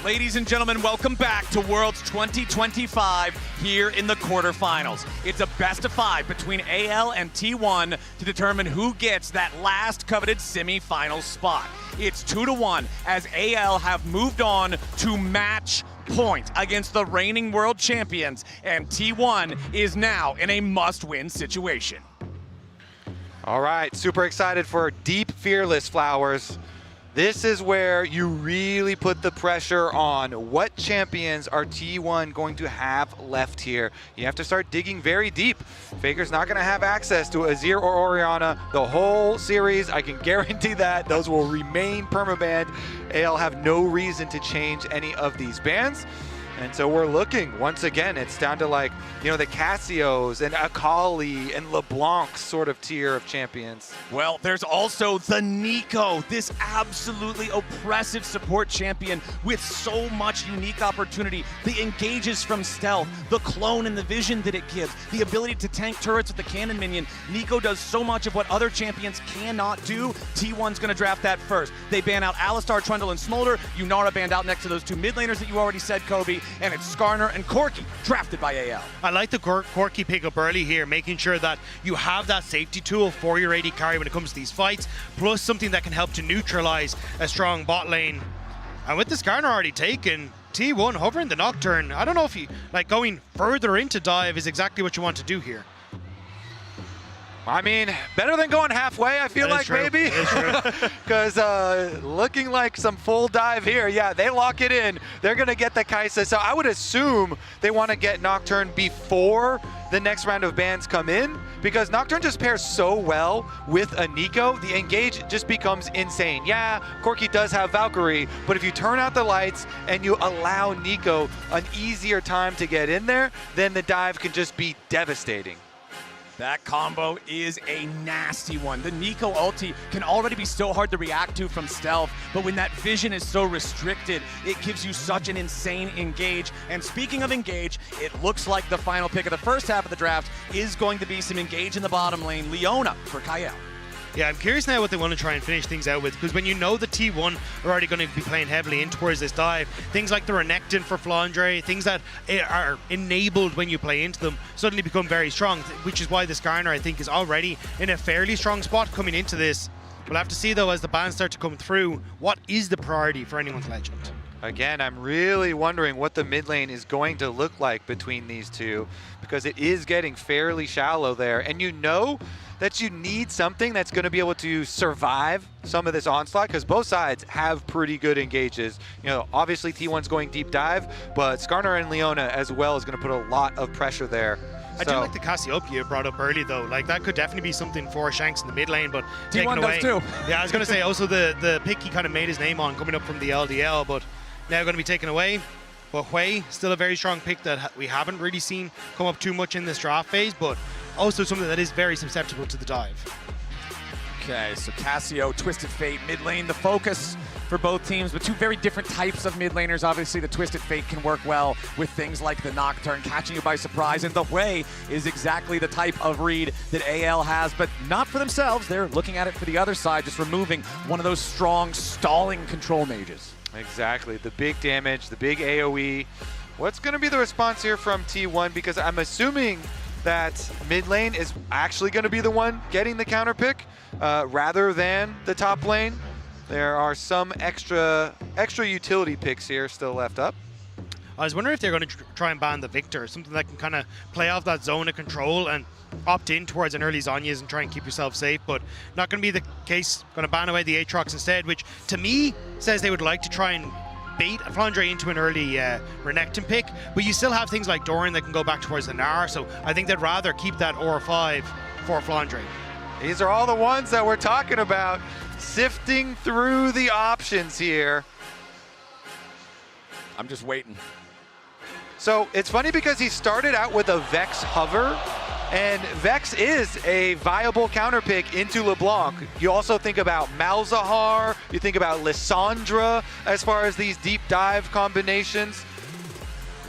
Ladies and gentlemen, welcome back to Worlds 2025 here in the quarterfinals. It's a best of 5 between AL and T1 to determine who gets that last coveted semi-final spot. It's 2-1 as AL have moved on to match point against the reigning world champions, and T1 is now in a must-win situation. All right, super excited for Deep Fearless, Flowers. This is where you really put the pressure on. What champions are T1 going to have left here? You have to start digging very deep. Faker's not going to have access to Azir or Orianna the whole series. I can guarantee that. Those will remain permabanned. AL have no reason to change any of these bans. And so we're looking, once again, it's down to like, you know, the Cassios and Akali and LeBlanc sort of tier of champions. Well, there's also the Nico, this absolutely oppressive support champion with so much unique opportunity. The engages from stealth, the clone and the vision that it gives, the ability to tank turrets with the cannon minion. Nico does so much of what other champions cannot do. T1's gonna draft that first. They ban out Alistar, Trundle, and Smolder. Yunara banned out next to those two mid laners that you already said, Kobe. And it's Skarner and Corki drafted by AL. I like the Corki pick up early here, making sure that you have that safety tool for your AD carry when it comes to these fights, plus something that can help to neutralize a strong bot lane. And with the Skarner already taken, T1 hovering the Nocturne. I don't know if you like going further into dive is exactly what you want to do here. I mean, better than going halfway, I feel like, maybe. Because looking like some full dive here. Yeah, they lock it in. They're going to get the Kai'Sa. So I would assume they want to get Nocturne before the next round of bans come in, because Nocturne just pairs so well with a Nico. The engage just becomes insane. Yeah, Corki does have Valkyrie, but if you turn out the lights and you allow Nico an easier time to get in there, then the dive can just be devastating. That combo is a nasty one. The Nico ulti can already be so hard to react to from stealth, but when that vision is so restricted, it gives you such an insane engage. And speaking of engage, it looks like the final pick of the first half of the draft is going to be some engage in the bottom lane. Leona for Kael. Yeah, I'm curious now what they want to try and finish things out with, because when you know the T1 are already going to be playing heavily in towards this dive, things like the Renekton for Flandre, things that are enabled when you play into them, suddenly become very strong, which is why the Skarner, I think, is already in a fairly strong spot coming into this. We'll have to see, though, as the bans start to come through, what is the priority for anyone's Legend? Again, I'm really wondering what the mid lane is going to look like between these two, because it is getting fairly shallow there. And you know that you need something that's going to be able to survive some of this onslaught, because both sides have pretty good engages. You know, obviously T1's going deep dive, but Skarner and Leona as well is going to put a lot of pressure there. I do like the Cassiopeia brought up early, though. Like, that could definitely be something for Shanks in the mid lane, but taken away. T1 does too. Yeah, I was going to say also the pick he kind of made his name on coming up from the LDL, but now going to be taken away. But Hui, still a very strong pick that we haven't really seen come up too much in this draft phase, but also something that is very susceptible to the dive. Okay, so Cassio, Twisted Fate, mid lane, the focus for both teams, but two very different types of mid laners. Obviously, the Twisted Fate can work well with things like the Nocturne, catching you by surprise, and the Hui is exactly the type of read that AL has, but not for themselves. They're looking at it for the other side, just removing one of those strong, stalling control mages. Exactly, the big damage, the big AoE. What's going to be the response here from T1? Because I'm assuming that mid lane is actually going to be the one getting the counter pick rather than the top lane. There are some extra utility picks here still left up. I was wondering if they're going to try and ban the Victor, something that can kind of play off that zone of control and opt in towards an early Zhonya's and try and keep yourself safe, but not going to be the case. Going to ban away the Aatrox instead, which to me says they would like to try and bait Flandre into an early Renekton pick, but you still have things like Doran that can go back towards the Gnar, so I think they'd rather keep that Aura 5 for Flandre. These are all the ones that we're talking about, sifting through the options here. I'm just waiting. So it's funny because he started out with a Vex hover, and Vex is a viable counter pick into LeBlanc. You also think about Malzahar, you think about Lissandra as far as these deep dive combinations.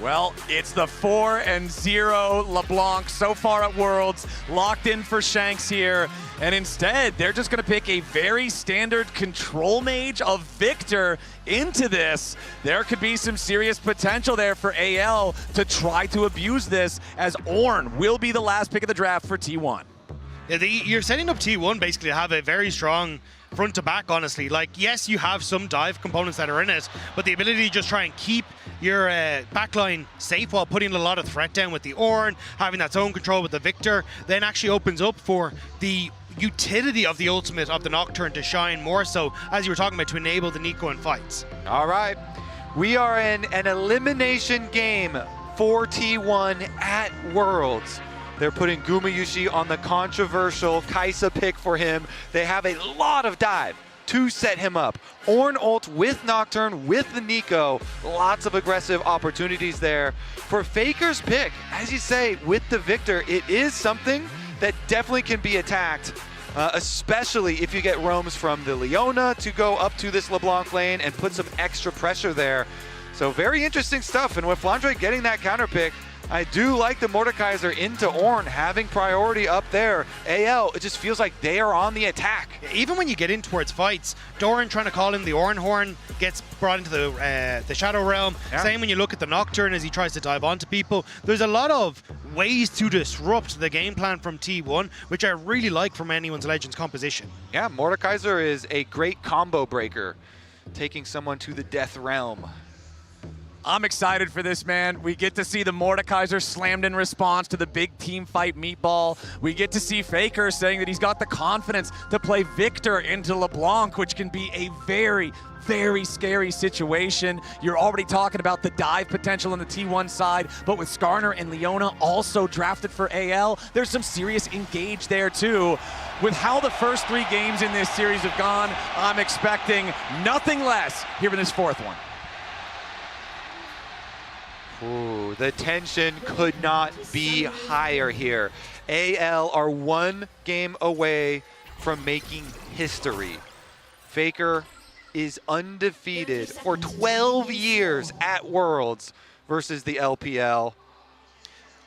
Well, it's the 4-0 LeBlanc so far at Worlds, locked in for Shanks here. And instead, they're just going to pick a very standard control mage of Victor into this. There could be some serious potential there for AL to try to abuse this, as Ornn will be the last pick of the draft for T1. Yeah, you're setting up T1 basically to have a very strong front to back, honestly. Like, yes, you have some dive components that are in it, but the ability to just try and keep your backline safe while putting a lot of threat down with the Ornn, having that zone control with the Victor, then actually opens up for the utility of the ultimate of the Nocturne to shine more so, as you were talking about, to enable the Nico in fights. All right, we are in an elimination game for T1 at Worlds. They're putting Gumayushi on the controversial Kai'Sa pick for him. They have a lot of dive to set him up. Ornn ult with Nocturne, with the Nico. Lots of aggressive opportunities there. For Faker's pick, as you say, with the Victor, it is something that definitely can be attacked, especially if you get roams from the Leona to go up to this LeBlanc lane and put some extra pressure there. So very interesting stuff. And with Flandre getting that counter pick, I do like the Mordekaiser into Ornn having priority up there. AL, it just feels like they are on the attack. Even when you get in towards fights, Doran trying to call in the Ornn horn gets brought into the Shadow Realm. Yeah. Same when you look at the Nocturne as he tries to dive onto people. There's a lot of ways to disrupt the game plan from T1, which I really like from anyone's Legends composition. Yeah, Mordekaiser is a great combo breaker, taking someone to the Death Realm. I'm excited for this, man. We get to see the Mordekaiser slammed in response to the big team fight meatball. We get to see Faker saying that he's got the confidence to play Victor into LeBlanc, which can be a very, very scary situation. You're already talking about the dive potential on the T1 side, but with Skarner and Leona also drafted for AL, there's some serious engage there too. With how the first 3 games in this series have gone, I'm expecting nothing less here in this 4th one. Ooh, the tension could not be higher here. AL are 1 game away from making history. Faker is undefeated for 12 years at Worlds versus the LPL.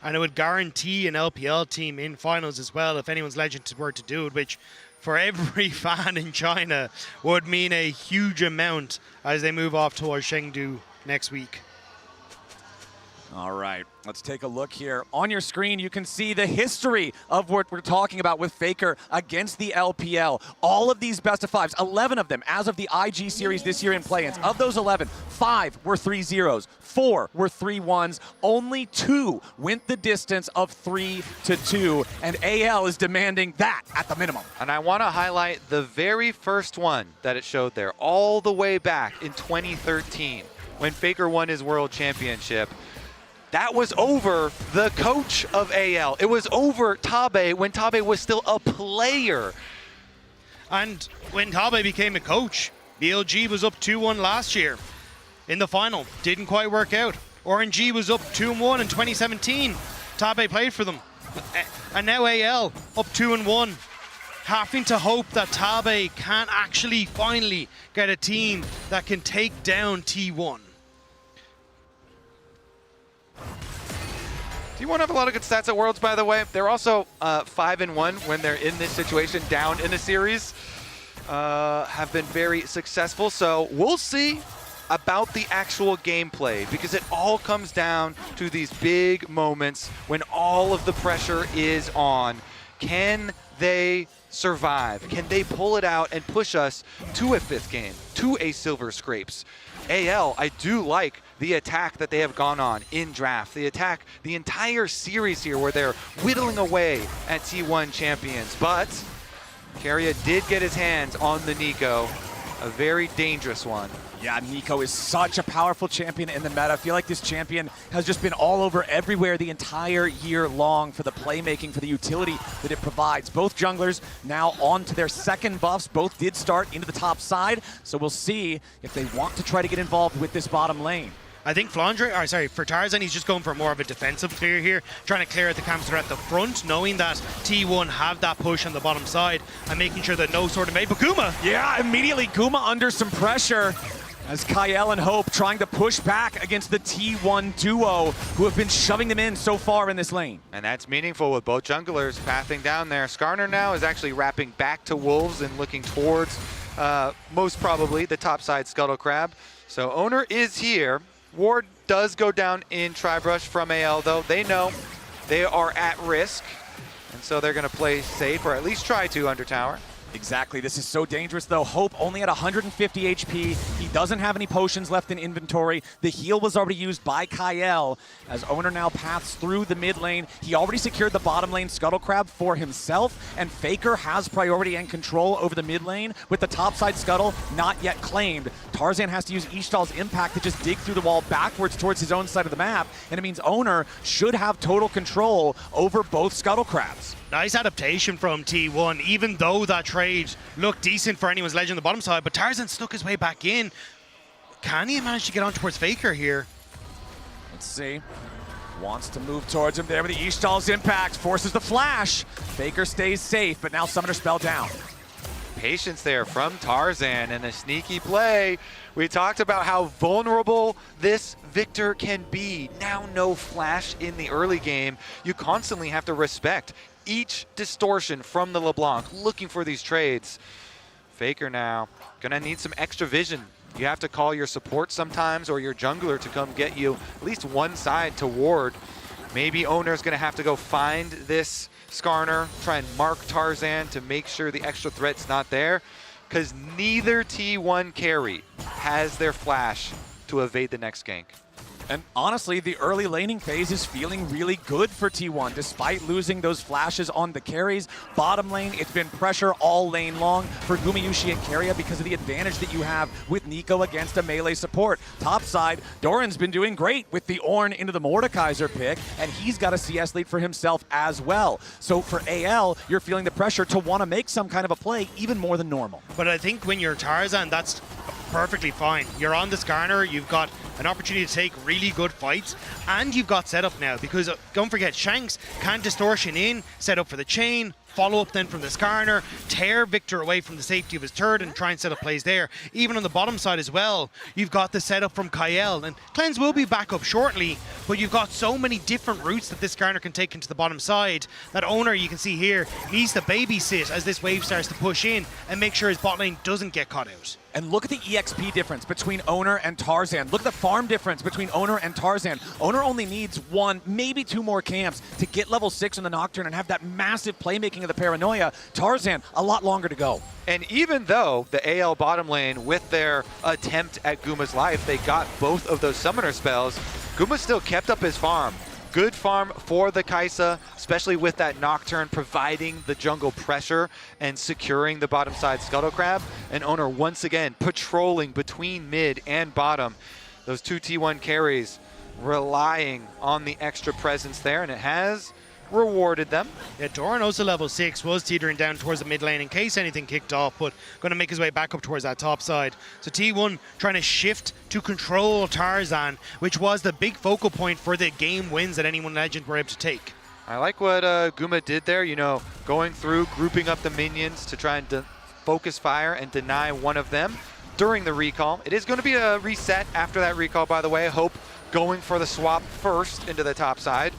And it would guarantee an LPL team in finals as well if anyone's Legends were to do it, which for every fan in China would mean a huge amount as they move off towards Chengdu next week. All right, let's take a look here. On your screen, you can see the history of what we're talking about with Faker against the LPL. All of these best of 5s, 11 of them as of the IG series this year in play-ins. Of those 11, 5 were 3-0s, 4 were 3-1s, only 2 went the distance of 3-2, and AL is demanding that at the minimum. And I want to highlight the very first one that it showed there, all the way back in 2013, when Faker won his world championship. That was over the coach of AL. It was over Tabe when Tabe was still a player. And when Tabe became a coach, BLG was up 2-1 last year in the final. Didn't quite work out. RNG was up 2-1 in 2017. Tabe played for them. And now AL up 2-1. Having to hope that Tabe can actually finally get a team that can take down T1. T1 have a lot of good stats at Worlds, by the way. They're also 5-1 when they're in this situation, down in a series. Have been very successful, so we'll see about the actual gameplay, because it all comes down to these big moments when all of the pressure is on. Can they survive? Can they pull it out and push us to a 5th game, to a Silver Scrapes? AL, I do like the attack that they have gone on in draft. The attack, the entire series here where they're whittling away at T1 champions. But Keria did get his hands on the Nico, a very dangerous one. Yeah, Nico is such a powerful champion in the meta. I feel like this champion has just been all over everywhere the entire year long for the playmaking, for the utility that it provides. Both junglers now on to their 2nd buffs. Both did start into the top side, so we'll see if they want to try to get involved with this bottom lane. I think for Tarzan, he's just going for more of a defensive clear here, trying to clear out the camps that are at the front, knowing that T1 have that push on the bottom side and making sure that no sort of made. But Guma! Yeah, immediately Guma under some pressure. As Kyle and Hope trying to push back against the T1 duo who have been shoving them in so far in this lane. And that's meaningful with both junglers pathing down there. Skarner now is actually wrapping back to Wolves and looking towards most probably the top side Scuttle Crab. So Owner is here. Ward does go down in Tribrush from AL though. They know they are at risk. And so they're going to play safe, or at least try to, under tower. Exactly. This is so dangerous, though. Hope only at 150 HP. He doesn't have any potions left in inventory. The heal was already used by Kyle. As Owner now paths through the mid lane, he already secured the bottom lane Scuttle Crab for himself, and Faker has priority and control over the mid lane with the topside Scuttle not yet claimed. Tarzan has to use Ishtal's impact to just dig through the wall backwards towards his own side of the map, and it means Owner should have total control over both Scuttle Crabs. Nice adaptation from T1, even though that trade looked decent for anyone's Legend on the bottom side, but Tarzan snuck his way back in. Can he manage to get on towards Faker here? Let's see. Wants to move towards him there with the Ishtal's impact, forces the flash. Faker stays safe, but now Summoner Spell down. Patience there from Tarzan and a sneaky play. We talked about how vulnerable this Victor can be. Now no flash in the early game. You constantly have to respect each distortion from the LeBlanc, looking for these trades. Faker now gonna need some extra vision. You have to call your support sometimes or your jungler to come get you at least one side to ward. Maybe Owner's gonna have to go find this Skarner, try and mark Tarzan to make sure the extra threat's not there, because neither T1 carry has their flash to evade the next gank. And honestly, the early laning phase is feeling really good for T1, despite losing those flashes on the carries. Bottom lane, it's been pressure all lane long for Gumayusi and Keria because of the advantage that you have with Nico against a melee support. Top side, Doran's been doing great with the Ornn into the Mordekaiser pick, and he's got a CS lead for himself as well. So for AL, you're feeling the pressure to want to make some kind of a play even more than normal. But I think when you're Tarzan, that's perfectly fine. You're on the Skarner, you've got an opportunity to take really good fights, and you've got setup now, because don't forget, Shanks can distortion in, set up for the chain, follow up then from the Skarner, tear Victor away from the safety of his turret and try and set up plays there. Even on the bottom side as well, you've got the setup from Kyle, and Cleanse will be back up shortly, but you've got so many different routes that this Skarner can take into the bottom side. That Owner, you can see here, needs to babysit as this wave starts to push in and make sure his bot lane doesn't get caught out. And look at the EXP difference between Owner and Tarzan. Look at the farm difference between Owner and Tarzan. Owner only needs one, maybe two more camps to get level 6 on the Nocturne and have that massive playmaking of the Paranoia. Tarzan, a lot longer to go. And even though the AL bottom lane, with their attempt at Guma's life, they got both of those summoner spells, Guma still kept up his farm. Good farm for the Kaisa, especially with that Nocturne providing the jungle pressure and securing the bottom side Scuttle Crab. And Owner once again patrolling between mid and bottom. Those two T1 carries relying on the extra presence there, and it has rewarded them. Yeah, Doran also level 6 was teetering down towards the mid lane in case anything kicked off, but going to make his way back up towards that top side. So T1 trying to shift to control Tarzan, which was the big focal point for the game wins that anyone Legend were able to take. I like what Guma did there, you know, going through, grouping up the minions to try and focus fire and deny one of them during the recall. It is going to be a reset after that recall, by the way. Hope going for the swap first into the top side.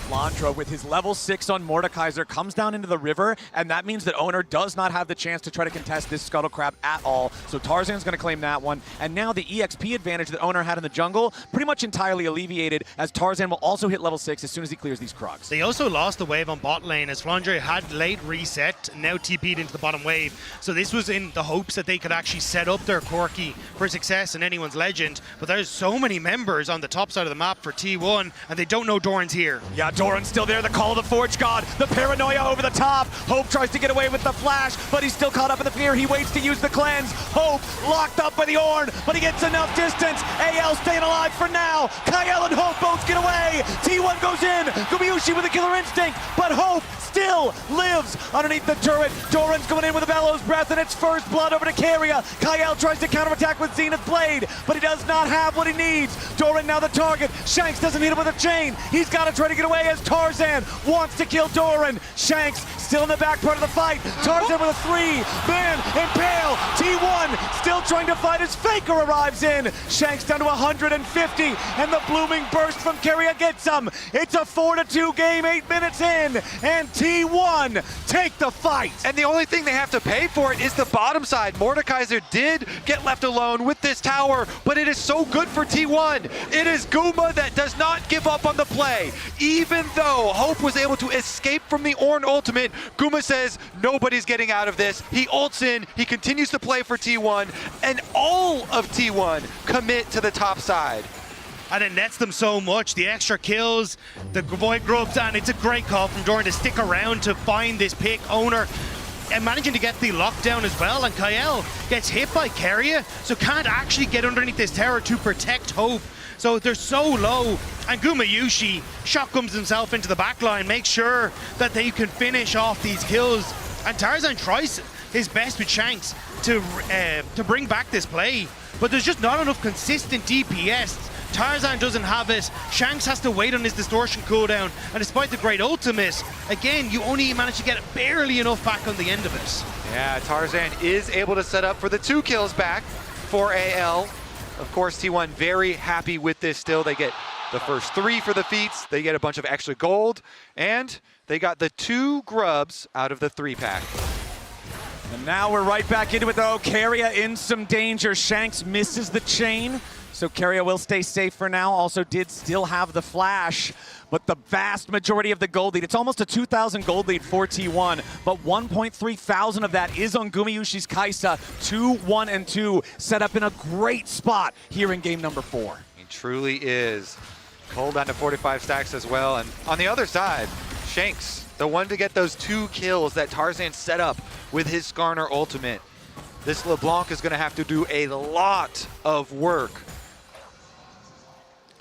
Flandra with his level 6 on Mordekaiser comes down into the river, and that means that Owner does not have the chance to try to contest this Scuttle Crab at all. So Tarzan's going to claim that one, and now the EXP advantage that Owner had in the jungle pretty much entirely alleviated, as Tarzan will also hit level 6 as soon as he clears these Krogs. They also lost the wave on bot lane as Flandre had late reset, now TP'd into the bottom wave. So this was in the hopes that they could actually set up their Corki for success in anyone's Legend, but there's so many members on the top side of the map for T1, and they don't know Doran's here. Yeah, Doran's still there, the call of the Forge God, the Paranoia over the top. Hope tries to get away with the flash, but he's still caught up in the fear. He waits to use the cleanse. Hope locked up by the Ornn, but he gets enough distance. AL staying alive for now. Kyle and Hope both get away. T1 goes in. Gumayusi with a killer instinct, but Hope still lives underneath the turret. Doran's going in with a bellows breath, and it's first blood over to Keria. Kyle tries to counterattack with Zenith Blade, but he does not have what he needs. Doran now the target. Shanks doesn't hit him with a chain. He's got to try to get away as Tarzan wants to kill Doran. Shanks still in the back part of the fight. Tarzan with a 3-man impale. T1 still trying to fight as Faker arrives in. Shanks down to 150, and the blooming burst from Keria gets him. It's a 4-2 game, 8 minutes in, and T1 take the fight. And the only thing they have to pay for it is the bottom side. Mordekaiser did get left alone with this tower, but it is so good for T1. It is Guma that does not give up on the play. Even though Hope was able to escape from the Ornn ultimate, Guma says nobody's getting out of this. He ults in, he continues to play for T1, and all of T1 commit to the top side. And it nets them so much. The extra kills, the Void Grubs, and it's a great call from Doran to stick around to find this pick. Owner and managing to get the lockdown as well, and Kyle gets hit by Keria, so can't actually get underneath this tower to protect Hope. So they're so low, and Gumayushi shotguns himself into the back line, makes sure that they can finish off these kills. And Tarzan tries his best with Shanks to bring back this play, but there's just not enough consistent DPS. Tarzan doesn't have it. Shanks has to wait on his distortion cooldown, and despite the great ultimate, again, you only manage to get barely enough back on the end of it. Yeah, Tarzan is able to set up for the 2 kills back for AL. Of course, T1 very happy with this still. They get the first 3 for the feats, they get a bunch of extra gold, and they got the 2 grubs out of the 3-pack. And now we're right back into it though. Keria in some danger. Shanks misses the chain, so Keria will stay safe for now. Also did still have the flash, but the vast majority of the gold lead, it's almost a 2,000 gold lead for T1, but 1.3 thousand of that is on Gumayushi's Kai'Sa. 2-1 and 2, set up in a great spot here in game number 4. He truly is. Cole down to 45 stacks as well, and on the other side, Shanks, the one to get those 2 kills that Tarzan set up with his Skarner ultimate. This LeBlanc is going to have to do a lot of work.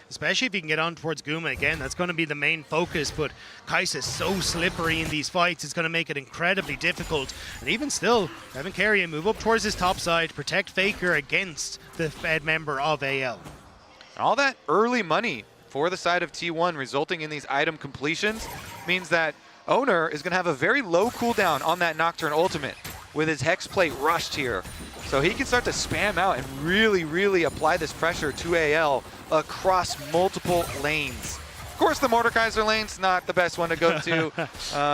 Especially if you can get on towards Guma again, that's going to be the main focus, but Kai'Sa is so slippery in these fights, it's going to make it incredibly difficult. And even still, Evan Keria move up towards his top side, protect Faker against the Fed member of AL. All that early money for the side of T1 resulting in these item completions means that Owner is going to have a very low cooldown on that Nocturne ultimate with his Hex Plate rushed here. So he can start to spam out and really apply this pressure to AL across multiple lanes. Of course, the Mordekaiser lane's not the best one to go to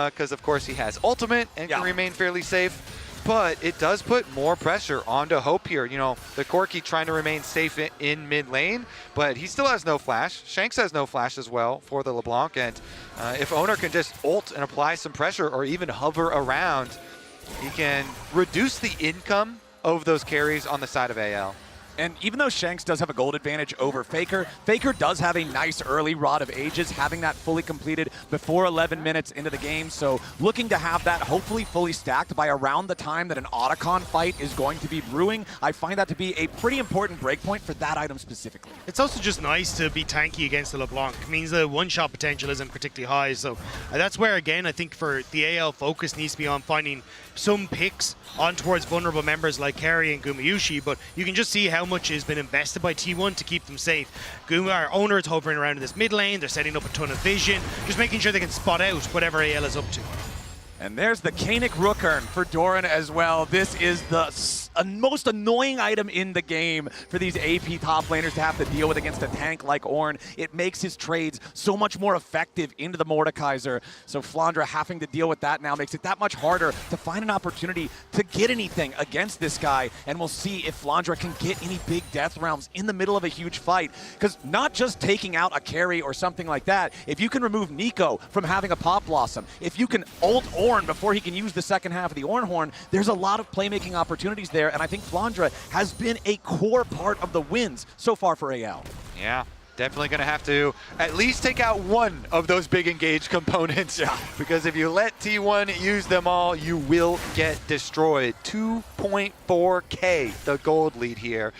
because, of course, he has ultimate and can remain fairly safe. But it does put more pressure onto Hope here. You know, the Corki trying to remain safe in mid lane, but he still has no flash. Shanks has no flash as well for the LeBlanc. And if Owner can just ult and apply some pressure or even hover around, he can reduce the income of those carries on the side of AL. And even though Shanks does have a gold advantage over Faker, Faker does have a nice early Rod of Ages, having that fully completed before 11 minutes into the game. So looking to have that hopefully fully stacked by around the time that an Otacon fight is going to be brewing. I find that to be a pretty important breakpoint for that item specifically. It's also just nice to be tanky against the LeBlanc. It means the one-shot potential isn't particularly high. So that's where, again, I think for the AL focus needs to be on finding some picks on towards vulnerable members like Keria and Gumayushi, but you can just see how much has been invested by T1 to keep them safe. Our Owner is hovering around in this mid lane, they're setting up a ton of vision, just making sure they can spot out whatever AL is up to. And there's the Kanik Rookern for Doran as well. This is the most annoying item in the game for these AP top laners to have to deal with against a tank like Ornn. It makes his trades so much more effective into the Mordekaiser. So Flandra having to deal with that now makes it that much harder to find an opportunity to get anything against this guy. And we'll see if Flandra can get any big death rounds in the middle of a huge fight. Because not just taking out a carry or something like that, if you can remove Nico from having a Pop Blossom, if you can ult Ornn before he can use the second half of the Ornn Horn, there's a lot of playmaking opportunities there, and I think Flandra has been a core part of the wins so far for AL. Yeah, definitely going to have to at least take out one of those big engaged components. Yeah. Because if you let T1 use them all, you will get destroyed. 2.4K, the gold lead here.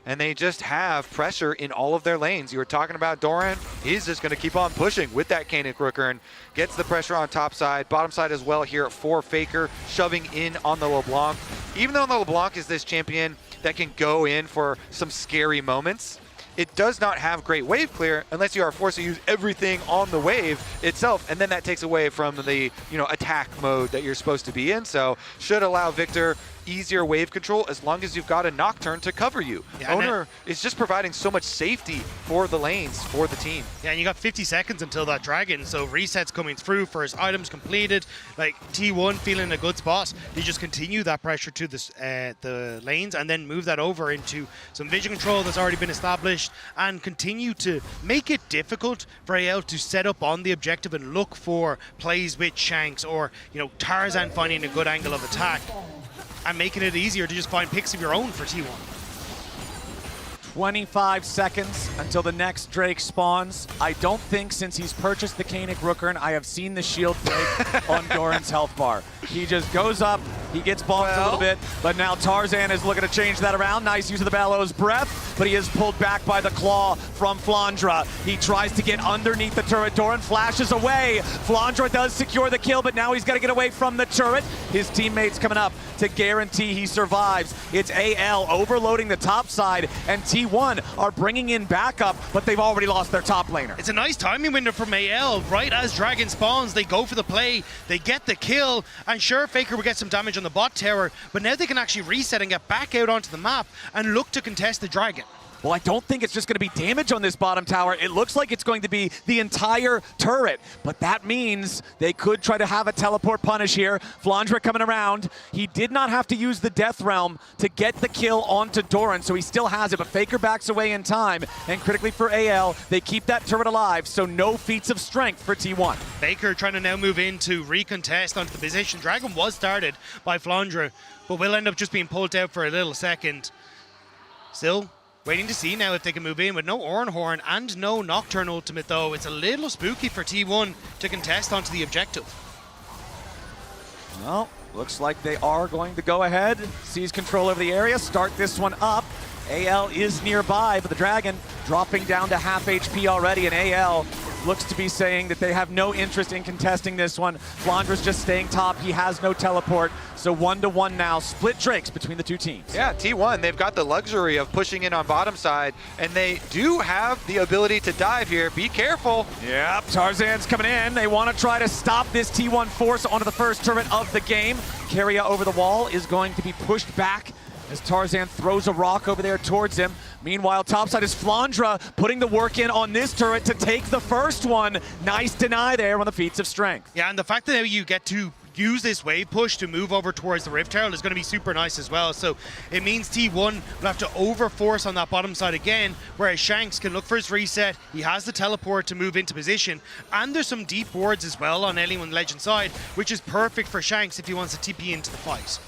And they just have pressure in all of their lanes. You were talking about Doran. He's just going to keep on pushing with that Kanik Rookern. Gets the pressure on top side, bottom side as well here for Faker, shoving in on the LeBlanc. Even though the LeBlanc is this champion that can go in for some scary moments, it does not have great wave clear unless you are forced to use everything on the wave itself, and then that takes away from the attack mode that you're supposed to be in. So should allow Victor easier wave control as long as you've got a Nocturne to cover you. Yeah, Owner is just providing so much safety for the lanes, for the team. Yeah, and you got 50 seconds until that Dragon, so resets coming through, first items completed, like T1 feeling in a good spot. They just continue that pressure to the lanes and then move that over into some vision control that's already been established and continue to make it difficult for AL to set up on the objective and look for plays with Shanks or, you know, Tarzan finding a good angle of attack and making it easier to just find picks of your own for T1. 25 seconds until the next Drake spawns. I don't think since he's purchased the Koenig Rookern, I have seen the shield break on Doran's health bar. He just goes up, he gets bonked a little bit, but now Tarzan is looking to change that around. Nice use of the Bellows Breath, but he is pulled back by the claw from Flandra. He tries to get underneath the turret. Doran flashes away. Flandra does secure the kill, but now he's got to get away from the turret. His teammates coming up to guarantee he survives. It's AL overloading the top side, and T1 are bringing in backup, but they've already lost their top laner. It's a nice timing window from AL. Right as Dragon spawns, they go for the play, they get the kill, and sure, Faker will get some damage on the bot tower, but now they can actually reset and get back out onto the map and look to contest the Dragon. Well, I don't think it's just going to be damage on this bottom tower. It looks like it's going to be the entire turret, but that means they could try to have a teleport punish here. Flandra coming around. He did not have to use the Death Realm to get the kill onto Doran, so he still has it, but Faker backs away in time, and critically for AL, they keep that turret alive, so no feats of strength for T1. Faker trying to now move in to recontest onto the position. Dragon was started by Flandra, but will end up just being pulled out for a little second. Still waiting to see now if they can move in with no Ornhorn and no Nocturne ultimate, though. It's a little spooky for T1 to contest onto the objective. Well, looks like they are going to go ahead, seize control over the area, start this one up. AL is nearby, but the Dragon dropping down to half HP already, and AL looks to be saying that they have no interest in contesting this one. Flandra's just staying top. He has no teleport. So 1-1 now. Split Drakes between the two teams. Yeah, T1, they've got the luxury of pushing in on bottom side, and they do have the ability to dive here. Be careful. Yep, Tarzan's coming in. They want to try to stop this T1 force onto the first turret of the game. Keria over the wall is going to be pushed back as Tarzan throws a rock over there towards him. Meanwhile, topside is Flandra putting the work in on this turret to take the first one. Nice deny there on the feats of strength. Yeah, and the fact that now you get to use this wave push to move over towards the Rift Herald is going to be super nice as well. So it means T1 will have to overforce on that bottom side again, whereas Shanks can look for his reset. He has the teleport to move into position, and there's some deep wards as well on anyone Legend side, which is perfect for Shanks if he wants to TP into the fight.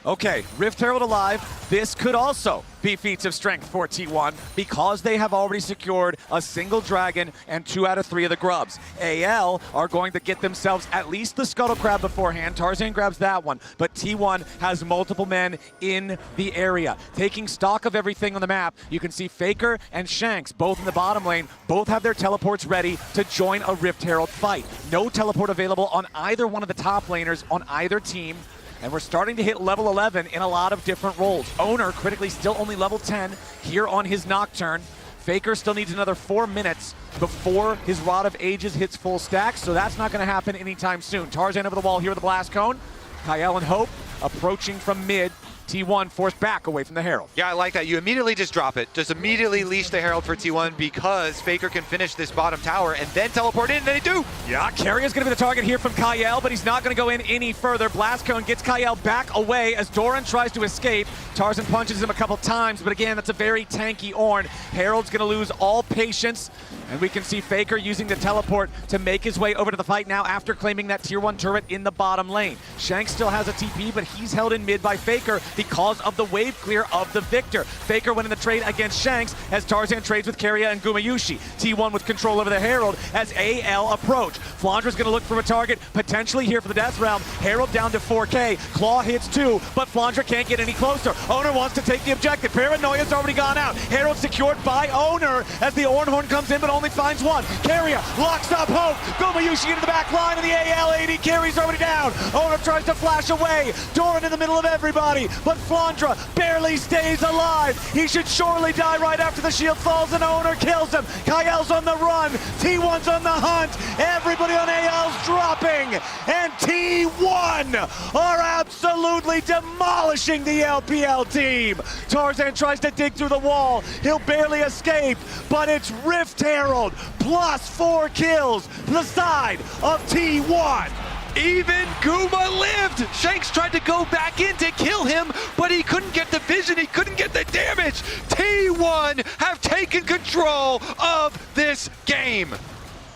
Okay, Rift Herald alive. This could also be feats of strength for T1 because they have already secured a single Dragon and 2 out of 3 of the grubs. AL are going to get themselves at least the Scuttle Crab beforehand. Tarzan grabs that one, but T1 has multiple men in the area. Taking stock of everything on the map, you can see Faker and Shanks, both in the bottom lane, both have their teleports ready to join a Rift Herald fight. No teleport available on either one of the top laners on either team. And we're starting to hit level 11 in a lot of different roles. Owner critically still only level 10 here on his Nocturne. Faker still needs another 4 minutes before his Rod of Ages hits full stack, so that's not going to happen anytime soon. Tarzan over the wall here with the Blast Cone. Kyle and Hope approaching from mid. T1 forced back away from the Herald. Yeah, I like that. You immediately just drop it. Just immediately leash the Herald for T1 because Faker can finish this bottom tower and then teleport in, and they do. Yeah, Keria's going to be the target here from Kyle, but he's not going to go in any further. Blast Cone gets Kyle back away as Doran tries to escape. Tarzan punches him a couple times, but again, that's a very tanky Ornn. Herald's going to lose all patience, and we can see Faker using the teleport to make his way over to the fight now after claiming that tier 1 turret in the bottom lane. Shanks still has a TP, but he's held in mid by Faker because of the wave clear of the Victor. Faker winning the trade against Shanks as Tarzan trades with Keria and Gumayushi. T1 with control over the Herald as AL approach. Flandra's going to look for a target, potentially here for the Death Realm. Herald down to 4K. Claw hits 2, but Flandra can't get any closer. Owner wants to take the objective. Paranoia's already gone out. Herald secured by Owner as the Ornhorn comes in, but only finds one. Carrier locks up Hope. Gumayushi into the back line, and the AL AD carries already down. Owner tries to flash away. Doran in the middle of everybody, but Flandra barely stays alive. He should surely die right after the shield falls, and Owner kills him. Kael's on the run. T1's on the hunt. Everybody on AL's dropping, and T1 are absolutely demolishing the LPL team. Tarzan tries to dig through the wall. He'll barely escape, but it's Rift Herald plus 4 kills, the side of T1. Even Guma lived! Shanks tried to go back in to kill him, but he couldn't get the vision, he couldn't get the damage. T1 have taken control of this game.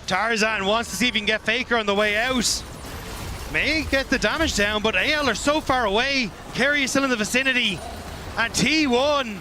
Tarzan wants to see if he can get Faker on the way out. May get the damage down, but AL are so far away. Carry is still in the vicinity. And T1,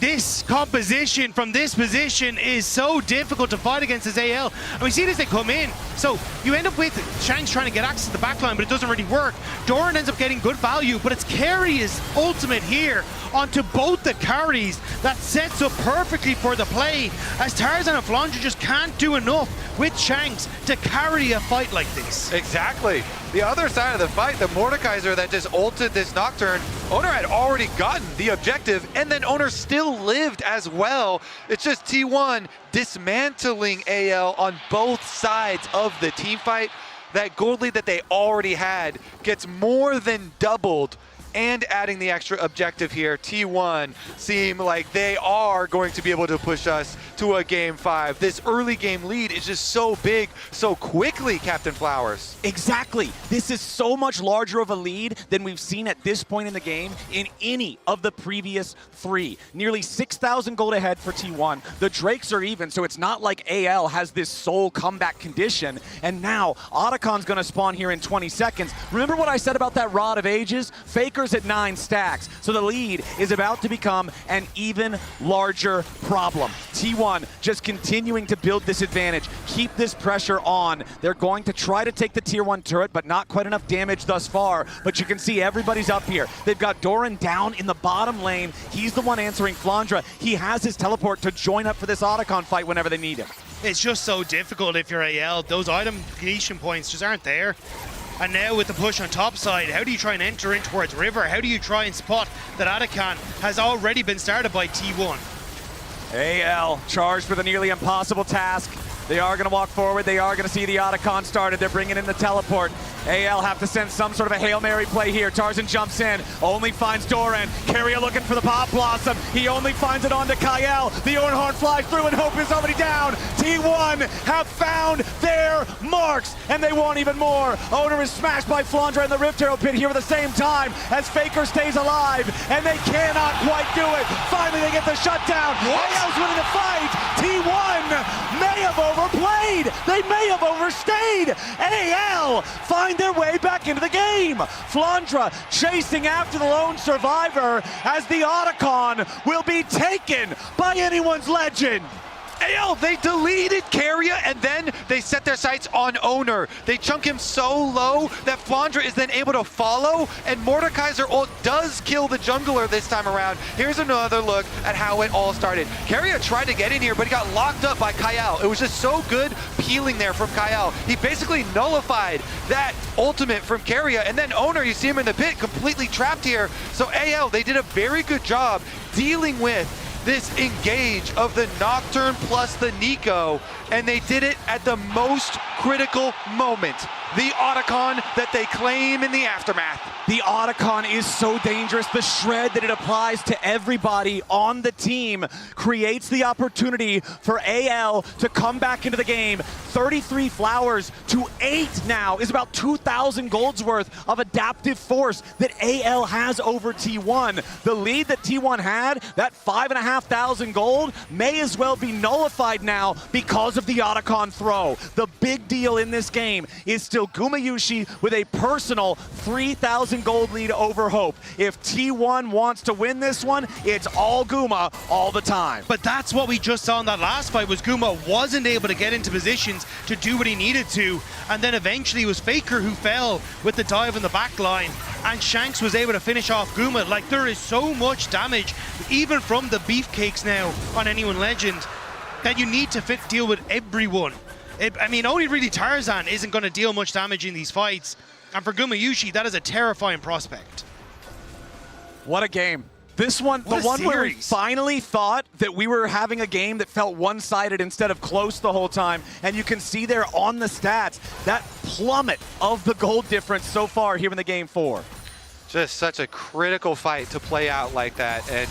this composition from this position is so difficult to fight against as AL. And we see this, they come in. So you end up with Shanks trying to get access to the backline, but it doesn't really work. Doran ends up getting good value, but it's Carry's ultimate here onto both the carries that sets up perfectly for the play, as Tarzan and Flandra just can't do enough with Shanks to carry a fight like this. Exactly. The other side of the fight, the Mordekaiser that just ulted this Nocturne, Owner had already gotten the objective, and then Owner still lived as well. It's just T1 dismantling AL on both sides of the team fight. That gold lead that they already had gets more than doubled, and adding the extra objective here, T1 seem like they are going to be able to push us to a Game 5. This early game lead is just so big, so quickly, Captain Flowers. Exactly. This is so much larger of a lead than we've seen at this point in the game in any of the previous 3. Nearly 6,000 gold ahead for T1. The Drakes are even, so it's not like AL has this sole comeback condition. And now, Otacon's going to spawn here in 20 seconds. Remember what I said about that Rod of Ages? Faker's at 9 stacks, so the lead is about to become an even larger problem. T1 just continuing to build this advantage, keep this pressure on. They're going to try to take the tier 1 turret, but not quite enough damage thus far. But you can see everybody's up here. They've got Doran down in the bottom lane. He's the one answering Flandra. He has his teleport to join up for this Otacon fight whenever they need him. It's just so difficult if you're AL. Those item deletion points just aren't there. And now with the push on top side, how do you try and enter in towards River? How do you try and spot that Otacon has already been started by T1? AL charged with a nearly impossible task. They are going to walk forward. They are going to see the Otacon started. They're bringing in the teleport. AL have to send some sort of a Hail Mary play here. Tarzan jumps in, only finds Doran. Carrier looking for the Pop Blossom. He only finds it onto Kael. The Ornhorn flies through and Hope is already down. T1 have found their marks, and they want even more. Owner is smashed by Flandra in the Rift Herald pit here at the same time as Faker stays alive, and they cannot quite do it. Finally, they get the shutdown. AL's winning the fight. T1 may have overplayed. They may have overstayed. AL find their way back into the game. Flandra chasing after the lone survivor as the Otacon will be taken by anyone's legend. AL, they deleted Carrier, and then they set their sights on Owner. They chunk him so low that Flandra is then able to follow, and Mordekaiser ult does kill the jungler this time around. Here's another look at how it all started. Carrier tried to get in here, but he got locked up by Kael. It was just so good peeling there from Kael. He basically nullified that ultimate from Carrier, and then Owner, you see him in the pit, completely trapped here. So AL, they did a very good job dealing with this engage of the Nocturne plus the Nico, and they did it at the most critical moment. The Otacon that they claim in the aftermath. The Otacon is so dangerous. The shred that it applies to everybody on the team creates the opportunity for AL to come back into the game. 33 flowers to 8 now is about 2,000 gold's worth of adaptive force that AL has over T1. The lead that T1 had, that 5,500 gold, may as well be nullified now because of the Otacon throw. The big deal in this game is still Gumayushi with a personal 3,000 gold lead over Hope. If T1 wants to win this one, it's all Guma all the time. But that's what we just saw in that last fight, was Guma wasn't able to get into positions to do what he needed to, and then eventually it was Faker who fell with the dive in the back line, and Shanks was able to finish off Guma. Like, there is so much damage, even from the beefcakes now on Anyone Legend. that you need to deal with everyone. I mean, only really Tarzan isn't going to deal much damage in these fights. And for Gumayusi, that is a terrifying prospect. What a game. This one, the one where we finally thought that we were having a game that felt one-sided instead of close the whole time. And you can see there on the stats, that plummet of the gold difference so far here in the game 4. Just such a critical fight to play out like that. And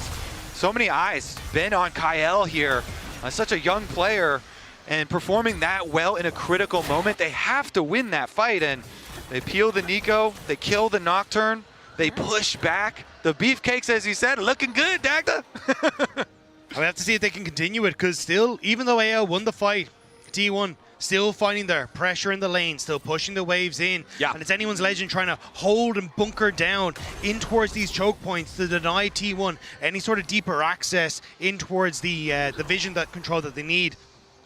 so many eyes been on Kyle here, such a young player, and performing that well in a critical moment. They have to win that fight, and they peel the Nico, they kill the Nocturne, they push back. The beefcakes, as you said, looking good, Dagda. I'll have to see if they can continue it, because still, even though AL won the fight, T1 still finding their pressure in the lane, still pushing the waves in. Yeah. And it's anyone's legend trying to hold and bunker down in towards these choke points to deny T1 any sort of deeper access in towards the vision control that they need.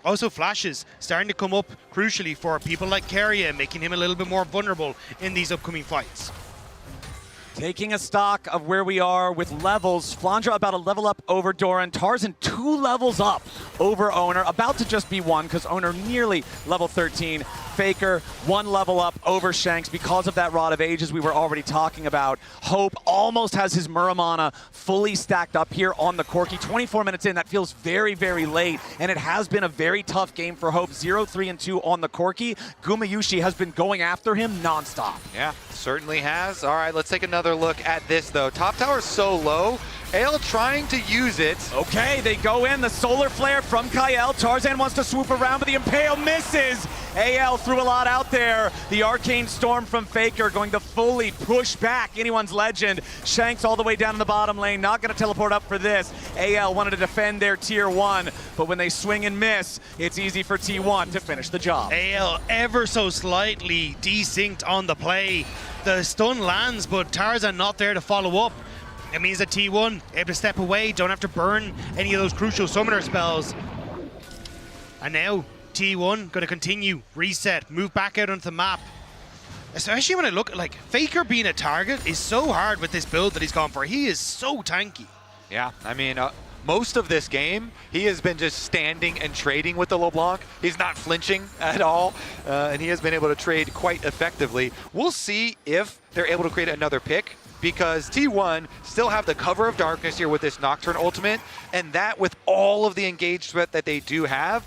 Also, flashes starting to come up crucially for people like Keria, making him a little bit more vulnerable in these upcoming fights. Taking a stock of where we are with levels, Flandra about a level up over Doran, Tarzan 2 levels up over Owner, about to just be 1 because Owner nearly level 13. Faker 1 level up over Shanks because of that Rod of Ages we were already talking about. Hope almost has his Muramana fully stacked up here on the Corki. 24 minutes in, that feels very, very late, and it has been a very tough game for Hope. 0-3-2 on the Corki. Gumayusi has been going after him nonstop. Yeah, certainly has. All right, let's take another look at this, though. Top tower so low. Ale trying to use it. Okay, they go in. The solar flare from Kyle. Tarzan wants to swoop around, but the Impale misses. AL threw a lot out there. The Arcane Storm from Faker going to fully push back anyone's legend. Shanks all the way down in the bottom lane. Not going to teleport up for this. AL wanted to defend their tier 1, but when they swing and miss, it's easy for T1 to finish the job. AL ever so slightly desynced on the play. The stun lands, but Tarzan not there to follow up. It means that T1 able to step away, don't have to burn any of those crucial summoner spells. And now T1 going to continue, reset, move back out onto the map. Especially when I look at, like, Faker being a target is so hard with this build that he's gone for. He is so tanky. Yeah, I mean, most of this game, he has been just standing and trading with the LeBlanc. He's not flinching at all, and he has been able to trade quite effectively. We'll see if they're able to create another pick, because T1 still have the cover of darkness here with this Nocturne ultimate, and that with all of the engaged threat that they do have,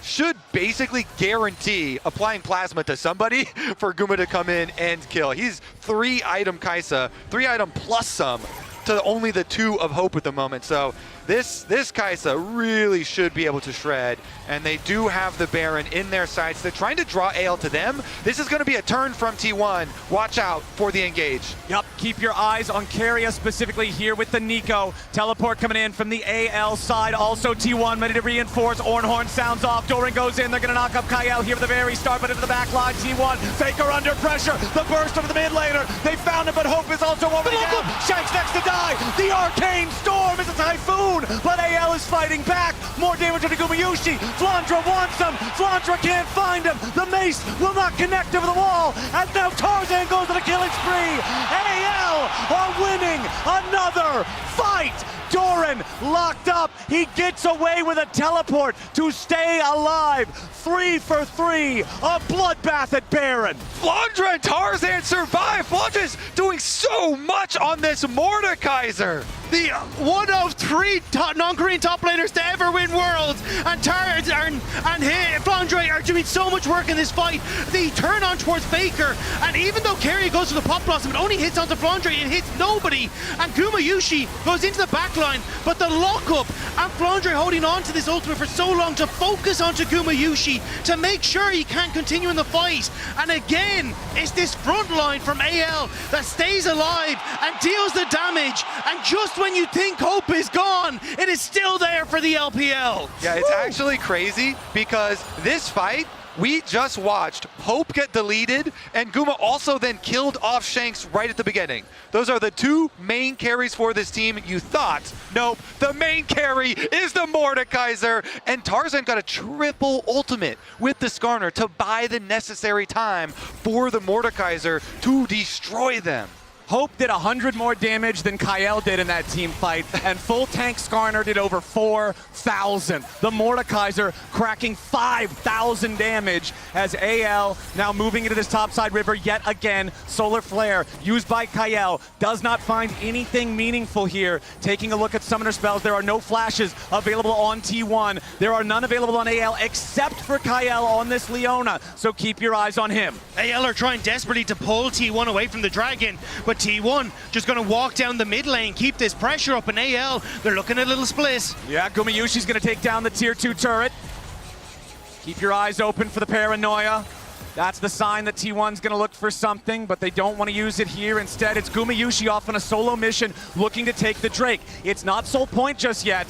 should basically guarantee applying plasma to somebody for Guma to come in and kill. He's 3-item Kaisa, 3-item plus some to only the 2 of Hope at the moment. So this Kaisa really should be able to shred, and they do have the Baron in their sights. They're trying to draw AL to them. This is going to be a turn from T1. Watch out for the engage. Yup, keep your eyes on Keria specifically here with the Nico. Teleport coming in from the AL side. Also T1 ready to reinforce. Ornhorn sounds off. Doran goes in. They're going to knock up Kyle here at the very start, but into the back line. T1, Faker under pressure. The burst over the mid laner. They found him, but Hope is also already down. Shanks next to die. The Arcane Storm is a Typhoon, but AL is fighting back. More damage to Gumayusi. Flandra wants him. Flandra can't find him. The mace will not connect over the wall. And now Tarzan goes on a killing spree. AL are winning another fight. Doran locked up. He gets away with a teleport to stay alive. 3 for 3. A bloodbath at Baron. Flandra and Tarzan survive. Flandra's doing so much on this Mordekaiser. The one of 3 non-Korean top laners to ever win Worlds, and Tarzan and Flandra are doing so much work in this fight. They turn on towards Faker, and even though Keria goes for the Pop Blossom, it only hits onto Flandra, it hits nobody, and Gumayusi goes into the backline, but the lockup, and Flandra holding on to this ultimate for so long to focus onto Gumayusi to make sure he can't continue in the fight. And again, it's this front line from AL that stays alive and deals the damage, and just when you think Hope is gone, it is still there for the LPL. Yeah, it's actually crazy because this fight, we just watched Hope get deleted, and Guma also then killed off Shanks right at the beginning. Those are the 2 main carries for this team. You thought, nope, the main carry is the Mordekaiser, and Tarzan got a triple ultimate with the Skarner to buy the necessary time for the Mordekaiser to destroy them. Hope did 100 more damage than Kyle did in that team fight, and full tank Skarner did over 4,000. The Mordekaiser cracking 5,000 damage as AL now moving into this topside river yet again. Solar Flare used by Kyle does not find anything meaningful here. Taking a look at summoner spells, there are no flashes available on T1. There are none available on AL except for Kyle on this Leona, so keep your eyes on him. AL are trying desperately to pull T1 away from the Dragon, but T1 just going to walk down the mid lane, keep this pressure up, and AL, they're looking at a little split. Yeah, Gumayushi's going to take down the tier 2 turret. Keep your eyes open for the paranoia. That's the sign that T1's going to look for something, but they don't want to use it here. Instead, it's Gumayushi off on a solo mission looking to take the Drake. It's not Soul Point just yet,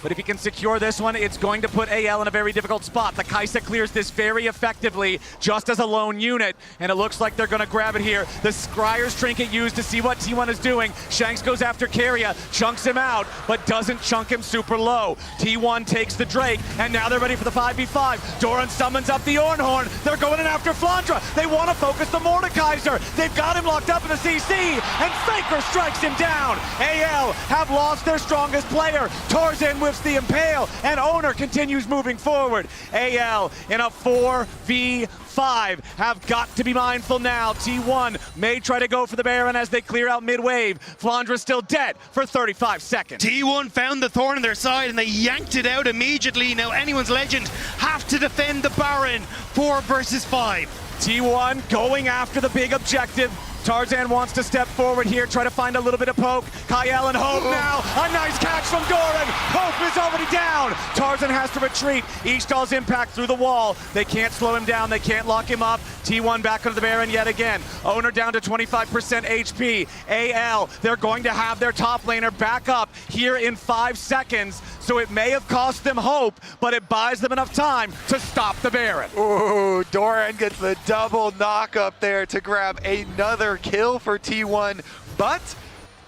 but if he can secure this one, it's going to put AL in a very difficult spot. The Kaisa clears this very effectively, just as a lone unit, and it looks like they're going to grab it here. The Scryer's Trinket used to see what T1 is doing. Shanks goes after Keria, chunks him out, but doesn't chunk him super low. T1 takes the Drake, and now they're ready for the 5v5. Doran summons up the Ornhorn. They're going in after Flandra. They want to focus the Mordekaiser. They've got him locked up in the CC, and Faker strikes him down. AL have lost their strongest player. Tarzan with the Impale, and Owner continues moving forward. AL in a 4v5 have got to be mindful now. T1 may try to go for the Baron as they clear out mid-wave. Flandra's still dead for 35 seconds. T1 found the thorn on their side and they yanked it out immediately. Now anyone's legend have to defend the Baron. 4 versus 5. T1 going after the big objective. Tarzan wants to step forward here, try to find a little bit of poke. Kyle and Hope now. A nice catch from Doran. Hope is already down. Tarzan has to retreat. Ishtal's impact through the wall. They can't slow him down. They can't lock him up. T1 back onto the Baron yet again. Owner down to 25% HP. AL, they're going to have their top laner back up here in 5 seconds. So it may have cost them hope, but it buys them enough time to stop the Baron. Ooh, Doran gets the double knock up there to grab another kill for T1. But,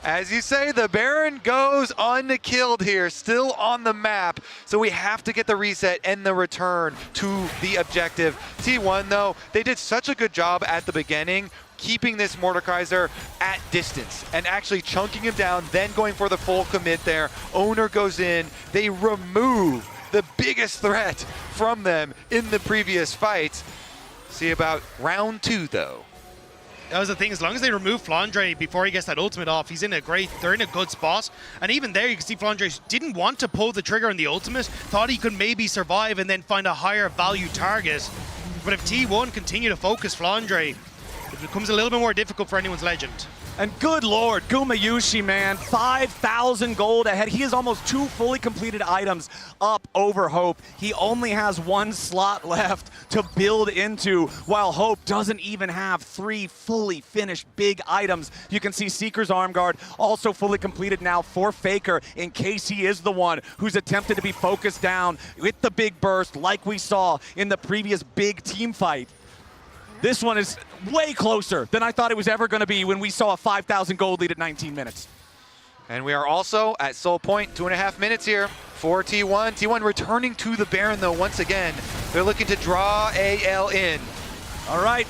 as you say, the Baron goes unkilled here, still on the map. So we have to get the reset and the return to the objective. T1, though, they did such a good job at the beginning, keeping this Mordekaiser at distance and actually chunking him down, then going for the full commit there. Owner goes in, they remove the biggest threat from them in the previous fight. See about round 2 though. That was the thing, as long as they remove Flandre before he gets that ultimate off, they're in a good spot. And even there, you can see Flandre didn't want to pull the trigger on the ultimate, thought he could maybe survive and then find a higher value target. But if T1 continue to focus Flandre, it becomes a little bit more difficult for anyone's legend. And good lord, Gumayushi, man, 5,000 gold ahead. He has almost 2 fully completed items up over Hope. He only has 1 slot left to build into, while Hope doesn't even have 3 fully finished big items. You can see Seeker's Arm Guard also fully completed now for Faker, in case he is the one who's attempted to be focused down with the big burst like we saw in the previous big team fight. This one is way closer than I thought it was ever going to be when we saw a 5,000 gold lead at 19 minutes. And we are also at Soul Point, 2.5 minutes here for T1. T1 returning to the Baron though once again. They're looking to draw AL in. All right,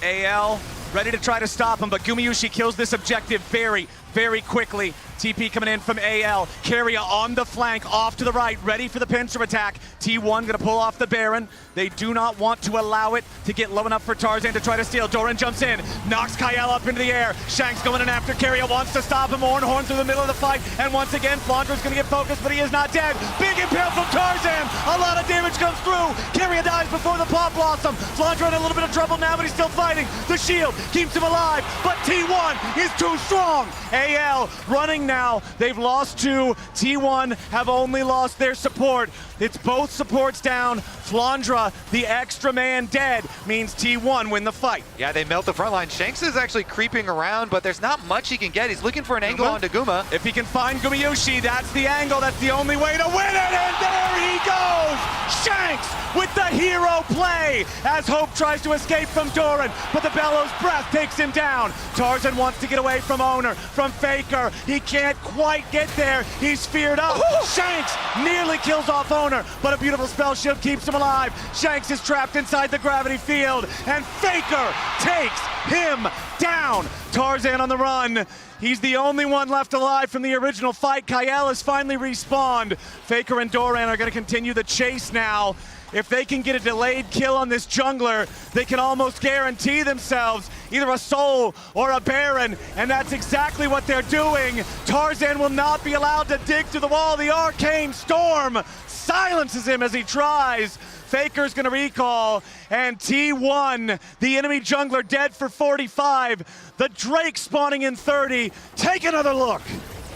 AL ready to try to stop him, but Gumayushi kills this objective very, very quickly. TP coming in from AL. Keria on the flank, off to the right, ready for the pincer attack. T1 gonna pull off the Baron. They do not want to allow it to get low enough for Tarzan to try to steal. Doran jumps in, knocks Kyle up into the air. Shanks going in after Keria, wants to stop him. Ornhorn through the middle of the fight, and once again, Flandra's gonna get focused, but he is not dead. Big impale from Tarzan. A lot of damage comes through. Keria dies before the Pop Blossom. Flandra in a little bit of trouble now, but he's still fighting. The shield keeps him alive, but T1 is too strong. AL running now. They've lost 2. T1 have only lost their support. It's both supports down. Flandra, the extra man dead, means T1 win the fight. Yeah, they melt the front line. Shanks is actually creeping around, but there's not much he can get. He's looking for an angle onto Guma. If he can find Gumayushi, that's the angle. That's the only way to win it, and there he goes! Shanks with the hero play as Hope tries to escape from Doran, but the Bellows Breath takes him down. Tarzan wants to get away from Owner, from Faker. He can't quite get there. He's feared up. Shanks nearly kills off Owner, but a beautiful spell shield keeps him alive. Shanks is trapped inside the gravity field, and Faker takes him down. Tarzan on the run. He's the only one left alive from the original fight. Kael has finally respawned. Faker and Doran are going to continue the chase now. If they can get a delayed kill on this jungler, they can almost guarantee themselves either a soul or a Baron, and that's exactly what they're doing. Tarzan will not be allowed to dig through the wall. The Arcane Storm silences him as he tries. Faker's gonna recall, and T1, the enemy jungler, dead for 45. The Drake spawning in 30. Take another look.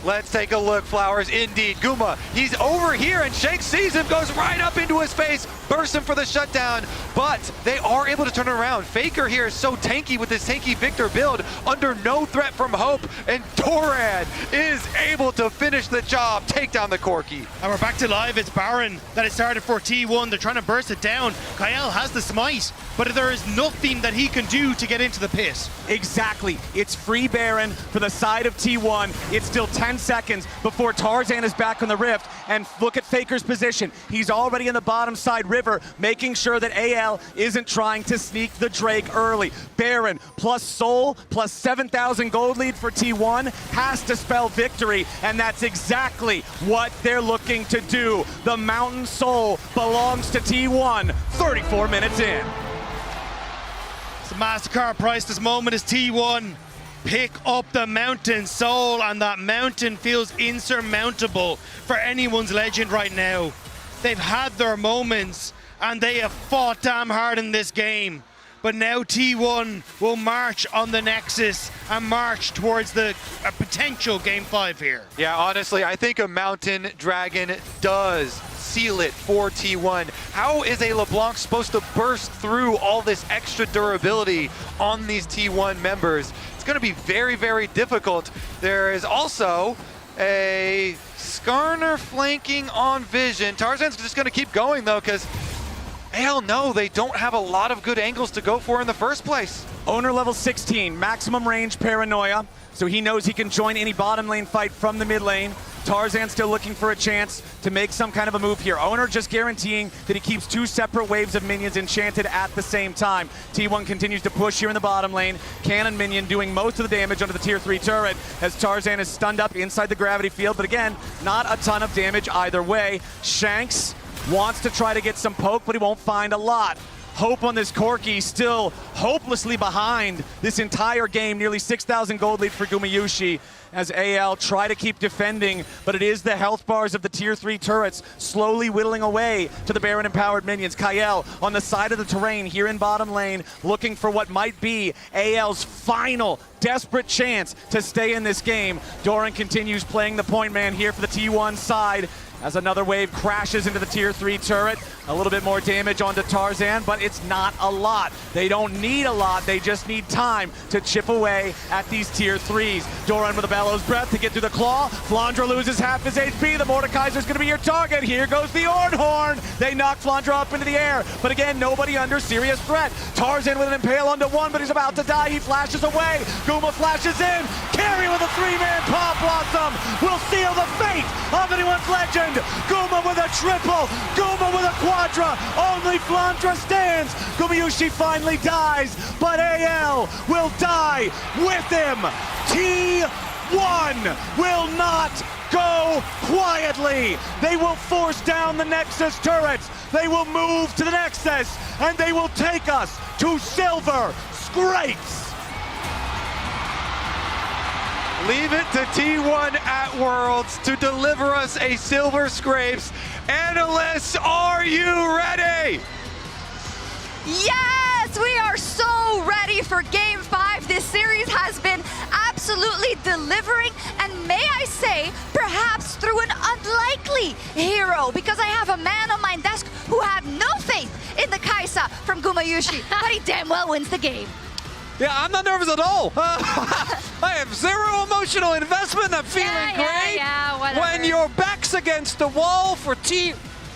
Let's take a look, Flowers. Indeed, Guma, he's over here, and Shanks sees him, goes right up into his face, bursts him for the shutdown, but they are able to turn it around. Faker here is so tanky with this tanky Victor build, under no threat from Hope, and Doran is able to finish the job, take down the Corki. And we're back to live. It's Baron that has started for T1. They're trying to burst it down. Kael has the smite, but there is nothing that he can do to get into the pit. Exactly. It's free Baron for the side of T1. It's still 10 seconds before Tarzan is back on the rift, and look at Faker's position. He's already in the bottom side river, making sure that AL isn't trying to sneak the Drake early. Baron plus Soul plus 7,000 gold lead for T1 has to spell victory, and that's exactly what they're looking to do. The Mountain Soul belongs to T1 34 minutes in. It's a MasterCard price this moment is T1. Pick up the Mountain Soul, and that mountain feels insurmountable for anyone's legend right now. They've had their moments, and they have fought damn hard in this game. But now T1 will march on the Nexus and march towards a potential Game 5 here. Yeah, honestly, I think a Mountain Dragon does seal it for T1. How is a LeBlanc supposed to burst through all this extra durability on these T1 members? It's going to be very, very difficult. There is also a Skarner flanking on Vision. Tarzan's just going to keep going, though, because hell no, they don't have a lot of good angles to go for in the first place. Owner level 16, maximum range paranoia, so he knows he can join any bottom lane fight from the mid lane. Tarzan still looking for a chance to make some kind of a move here. Owner just guaranteeing that he keeps two separate waves of minions enchanted at the same time. T1 continues to push here in the bottom lane. Cannon minion doing most of the damage onto the tier 3 turret as Tarzan is stunned up inside the gravity field, but again, not a ton of damage either way. Shanks wants to try to get some poke, but he won't find a lot. Hope on this Corki still hopelessly behind this entire game. Nearly 6,000 gold lead for Gumayushi as AL try to keep defending, but it is the health bars of the tier 3 turrets slowly whittling away to the Baron empowered minions. Kael on the side of the terrain here in bottom lane, looking for what might be AL's final desperate chance to stay in this game. Doran continues playing the point man here for the T1 side as another wave crashes into the tier 3 turret. A little bit more damage onto Tarzan, but it's not a lot. They don't need a lot, they just need time to chip away at these tier 3s. Doran with a Bellows Breath to get through the claw. Flandra loses half his HP. The Mordekaiser's gonna be your target. Here goes the Ornhorn. They knock Flandra up into the air, but again, nobody under serious threat. Tarzan with an impale onto one, but he's about to die. He flashes away. Guma flashes in. Carry with a 3-man Paw Blossom will seal the fate of anyone's legend. Guma with a triple. Guma with a quadra. Only Flandra stands. Gumayushi finally dies, but AL will die with him. T1 will not go quietly. They will force down the Nexus turrets. They will move to the Nexus, and they will take us to Silver Scrapes. Leave it to T1 at Worlds to deliver us a Silver Scrapes. Analysts, are you ready? Yes, we are so ready for Game 5. This series has been absolutely delivering, and may I say, perhaps through an unlikely hero, because I have a man on my desk who had no faith in the Kaisa from Gumayushi, but he damn well wins the game. Yeah, I'm not nervous at all. I have zero emotional investment. I'm feeling great. Yeah, whatever. When your back's against the wall for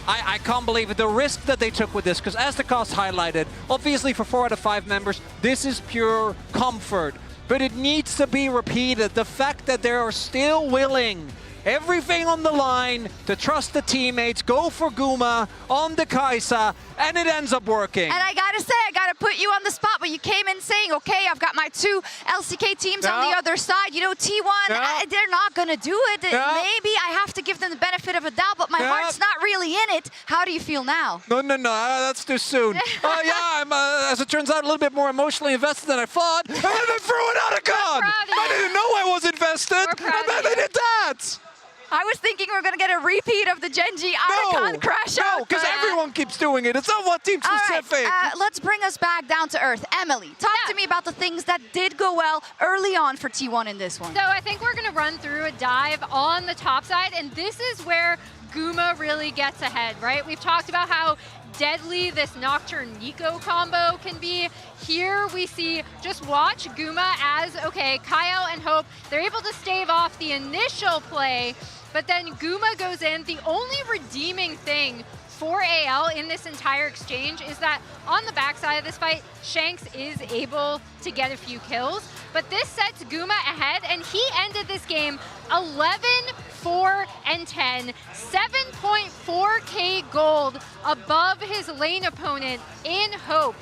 I can't believe it. The risk that they took with this, because as the cast highlighted, obviously for 4 out of 5 members, this is pure comfort. But it needs to be repeated. The fact that they are still willing, everything on the line, to trust the teammates, go for Guma on the Kai'Sa, and it ends up working. And I gotta say, I gotta put you on the spot, but you came in saying, okay, I've got my 2 LCK teams on the other side. You know, T1, they're not gonna do it. Maybe I have to give them the benefit of a doubt, but my heart's not really in it. How do you feel now? No, that's too soon. I'm, as it turns out, a little bit more emotionally invested than I thought. And then they threw it out of God. I didn't know I was invested, and then they did that. I was thinking we were going to get a repeat of the Genji Archon crash out. No, because everyone keeps doing it. It's not one team specific. All right, let's bring us back down to earth. Emily, talk to me about the things that did go well early on for T1 in this one. So I think we're going to run through a dive on the top side, and this is where Guma really gets ahead, right? We've talked about how deadly this Nocturne Nico combo can be. Here we see, just watch Guma as, okay, Kyle and Hope, they're able to stave off the initial play, but then Guma goes in. The only redeeming thing for AL in this entire exchange is that on the backside of this fight, Shanks is able to get a few kills, but this sets Guma ahead, and he ended this game 11, 4, and 10, 7.4k gold above his lane opponent in Hope.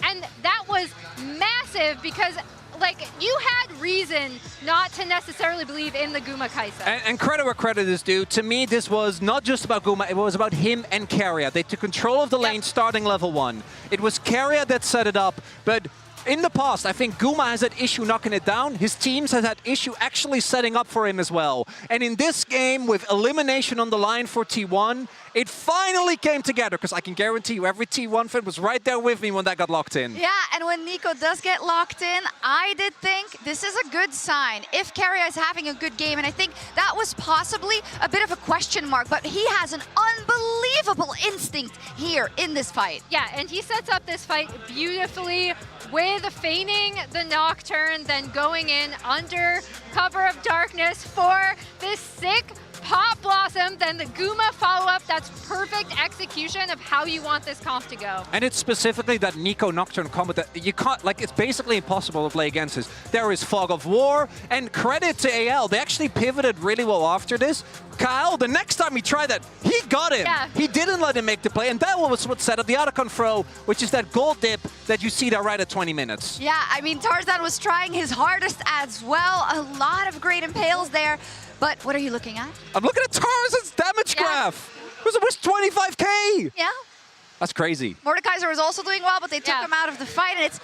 And that was massive because, like, you had reason not to necessarily believe in the Guma Kai'Sa. And credit where credit is due. To me, this was not just about Guma, it was about him and Keria. They took control of the lane starting level 1. It was Keria that set it up, but in the past, I think Guma has had issue knocking it down. His teams has had issue actually setting up for him as well. And in this game, with elimination on the line for T1, it finally came together, because I can guarantee you every T1 fan was right there with me when that got locked in. Yeah, and when Nico does get locked in, I did think this is a good sign if Keria is having a good game, and I think that was possibly a bit of a question mark, but he has an unbelievable instinct here in this fight. Yeah, and he sets up this fight beautifully with feigning the Nocturne, then going in under cover of darkness for this sick Pop Blossom, then the Guma follow-up. That's perfect execution of how you want this comp to go. And it's specifically that Nico Nocturne combo that you can't, like, it's basically impossible to play against this. There is Fog of War, and credit to AL, they actually pivoted really well after this. Kyle, the next time he tried that, he got him. Yeah. He didn't let him make the play, and that was what set up the Archon throw, which is that gold dip that you see there right at 20 minutes. Yeah, I mean, Tarzan was trying his hardest as well. A lot of great impales there. But what are you looking at? I'm looking at Tarzan's damage graph. It was 25k. Yeah. That's crazy. Mordekaiser was also doing well, but they took him out of the fight. And it's,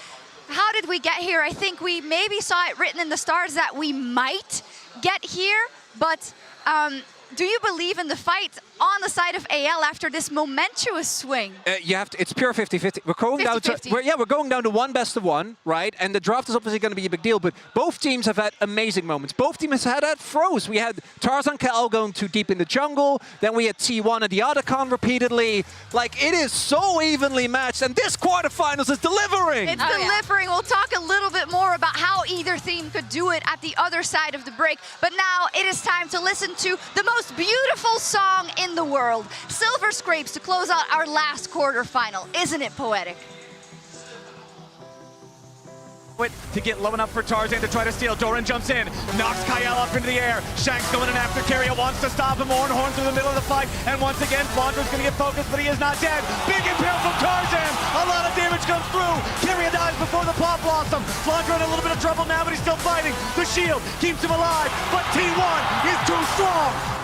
how did we get here? I think we maybe saw it written in the stars that we might get here, but do you believe in the fight on the side of AL after this momentous swing? You have to, it's pure 50-50. We're going down to, we're going down to 1 best of 1, right? And the draft is obviously going to be a big deal, but both teams have had amazing moments. Both teams have had throws. We had Tarzan Kyle going too deep in the jungle, then we had T1 and the Archon repeatedly. Like, it is so evenly matched, and this quarterfinals is delivering! It's delivering. We'll talk a little bit more about how either team could do it at the other side of the break, but now it is time to listen to the most beautiful song in the world, Silver Scrapes, to close out our last quarterfinal. Isn't it poetic? To get low enough for Tarzan to try to steal. Doran jumps in, knocks Kyle up into the air. Shanks going in after Keria, wants to stop him. Horn through the middle of the fight, and once again, Flaundra's going to get focused, but he is not dead. Big impale from Tarzan. A lot of damage comes through. Keria dies before the Pop Blossom. Flaundra in a little bit of trouble now, but he's still fighting. The shield keeps him alive, but T1 is too strong.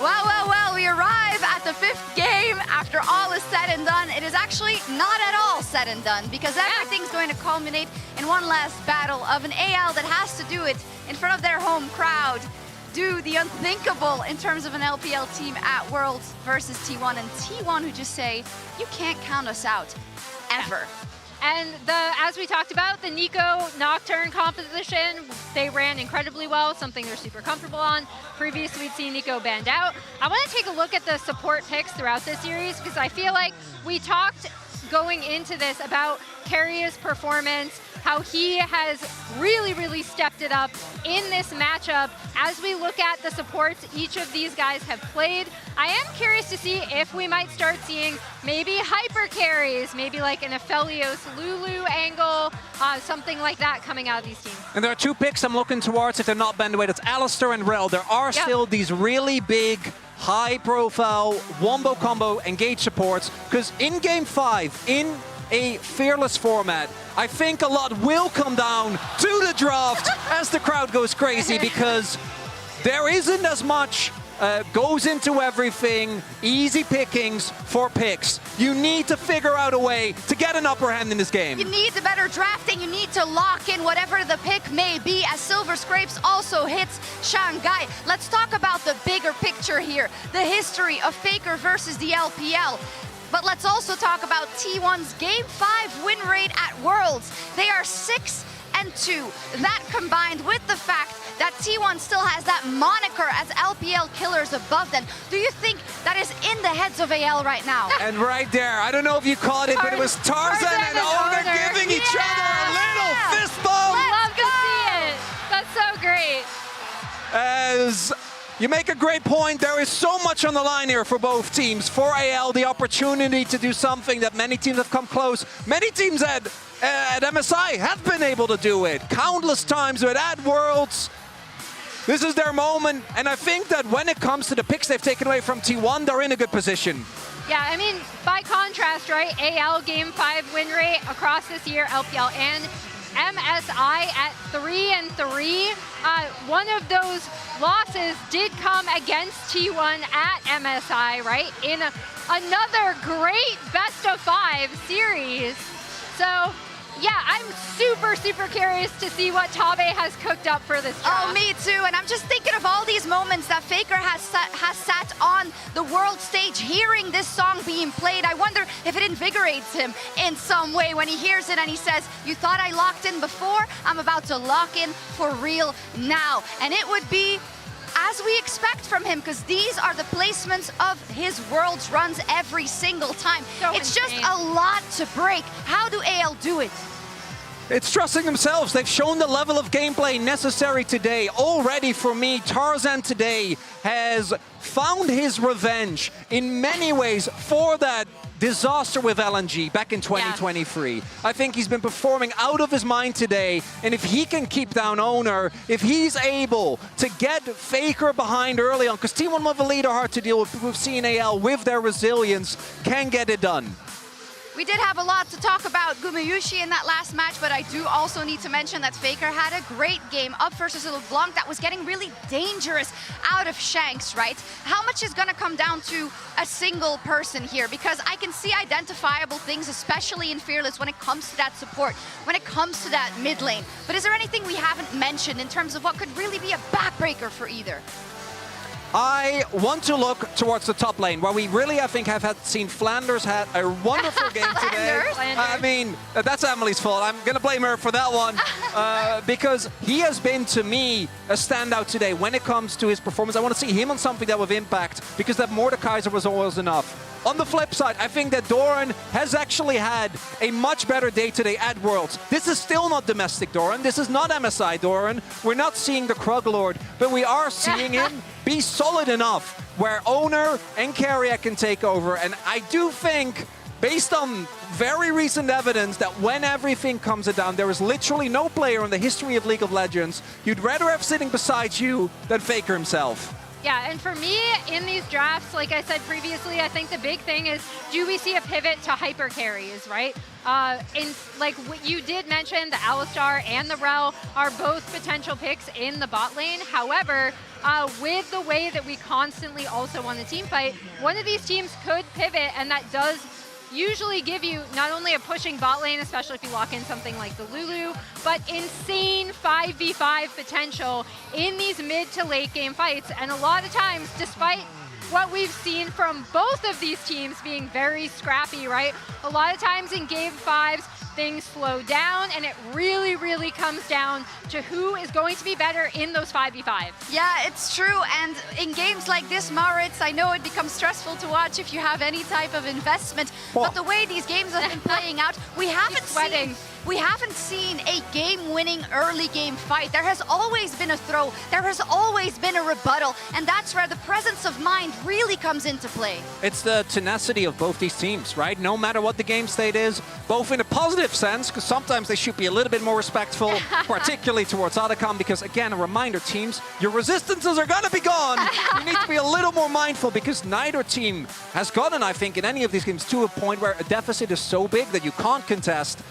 Well, we arrive at the 5th game after all is said and done. It is actually not at all said and done because everything's going to culminate in one last battle of an AL that has to do it in front of their home crowd, do the unthinkable in terms of an LPL team at Worlds versus T1, and T1 who just say, you can't count us out, ever. And as we talked about, the Nico Nocturne composition, they ran incredibly well, something they're super comfortable on. Previously, we'd seen Nico banned out. I want to take a look at the support picks throughout this series because I feel like we talked going into this about Karia's performance, how he has really stepped it up in this matchup. As we look at the supports each of these guys have played, I am curious to see if we might start seeing maybe hyper carries, maybe like an Aphelios Lulu angle, something like that coming out of these teams. And there are 2 picks I'm looking towards if they're not banned away. That's Alistar and Rel. There are still these really big, high-profile wombo combo engage supports, because in Game 5, in a fearless format, I think a lot will come down to the draft as the crowd goes crazy, because there isn't as much goes into everything, easy pickings for picks. You need to figure out a way to get an upper hand in this game. You need the better drafting. You need to lock in whatever the pick may be, as Silver Scrapes also hits Shanghai. Let's talk about the bigger picture here, the history of Faker versus the LPL. But let's also talk about T1's Game 5 win rate at Worlds. They are 6-2. That combined with the fact that T1 still has that moniker as LPL killers above them. Do you think that is in the heads of AL right now? And right there, I don't know if you caught it, but it was Tarzan and Owner giving each other a little fist bump. Love to see it. That's so great. As you make a great point, there is so much on the line here for both teams. For AL, the opportunity to do something that many teams have come close. Many teams at MSI have been able to do it countless times, but at Worlds, this is their moment. And I think that when it comes to the picks they've taken away from T1, they're in a good position. Yeah, I mean, by contrast, right, AL Game 5 win rate across this year, LPL and MSI at 3-3. One of those losses did come against T1 at MSI, right? In another great best-of-5 series. So, yeah, I'm super curious to see what Tabe has cooked up for this draft. Oh, me too. And I'm just thinking of all these moments that Faker has sat on the world stage hearing this song being played. I wonder if it invigorates him in some way when he hears it and he says, you thought I locked in before? I'm about to lock in for real now. And it would be as we expect from him, because these are the placements of his Worlds runs every single time. So it's insane. just a lot to break. How do AL do it? It's trusting themselves. They've shown the level of gameplay necessary today. Already for me, Tarzan today has found his revenge in many ways for that disaster with LNG back in 2023. Yeah. I think he's been performing out of his mind today, and if he can keep down Owner, if he's able to get Faker behind early on, because T1 with a lead are hard to deal with, we've seen AL with their resilience can get it done. We did have a lot to talk about Gumayushi in that last match, but I do also need to mention that Faker had a great game up versus LeBlanc that was getting really dangerous out of Shanks, right? How much is going to come down to a single person here? Because I can see identifiable things, especially in Fearless, when it comes to that support, when it comes to that mid lane. But is there anything we haven't mentioned in terms of what could really be a backbreaker for either? I want to look towards the top lane, where we really, I think, have seen Flanders had a wonderful game today. I mean, that's Emily's fault. I'm going to blame her for that one. Because he has been, to me, a standout today when it comes to his performance. I want to see him on something that with impact, because that Mordekaiser was always enough. On the flip side, I think that Doran has actually had a much better day today at Worlds. This is still not domestic Doran. This is not MSI Doran. We're not seeing the Kruglord, but we are seeing him be solid enough where Owner and Keria can take over. And I do think, based on very recent evidence, that when everything comes down, there is literally no player in the history of League of Legends you'd rather have sitting beside you than Faker himself. Yeah, and for me, in these drafts, like I said previously, I think the big thing is, do we see a pivot to hyper carries, right? And like what you did mention, the Alistar and the Rel are both potential picks in the bot lane. However, with the way that we constantly also want to team fight, one of these teams could pivot, and that does usually give you not only a pushing bot lane, especially if you lock in something like the Lulu, but insane 5v5 potential in these mid to late game fights. And a lot of times, despite what we've seen from both of these teams being very scrappy, right? A lot of times in game 5s, things slow down, and it really, really comes down to who is going to be better in those 5v5. Yeah, it's true. And in games like this, Maurits, I know it becomes stressful to watch if you have any type of investment. But the way these games have been playing out, we haven't seen a game-winning early game fight. There has always been a throw. There has always been a rebuttal. And that's where the presence of mind really comes into play. It's the tenacity of both these teams, right? No matter what the game state is, both in a positive sense, because sometimes they should be a little bit more respectful, particularly towards Otacon, because again, a reminder, teams, your resistances are going to be gone. You need to be a little more mindful, because neither team has gotten, I think, in any of these games to a point where a deficit is so big that you can't contest.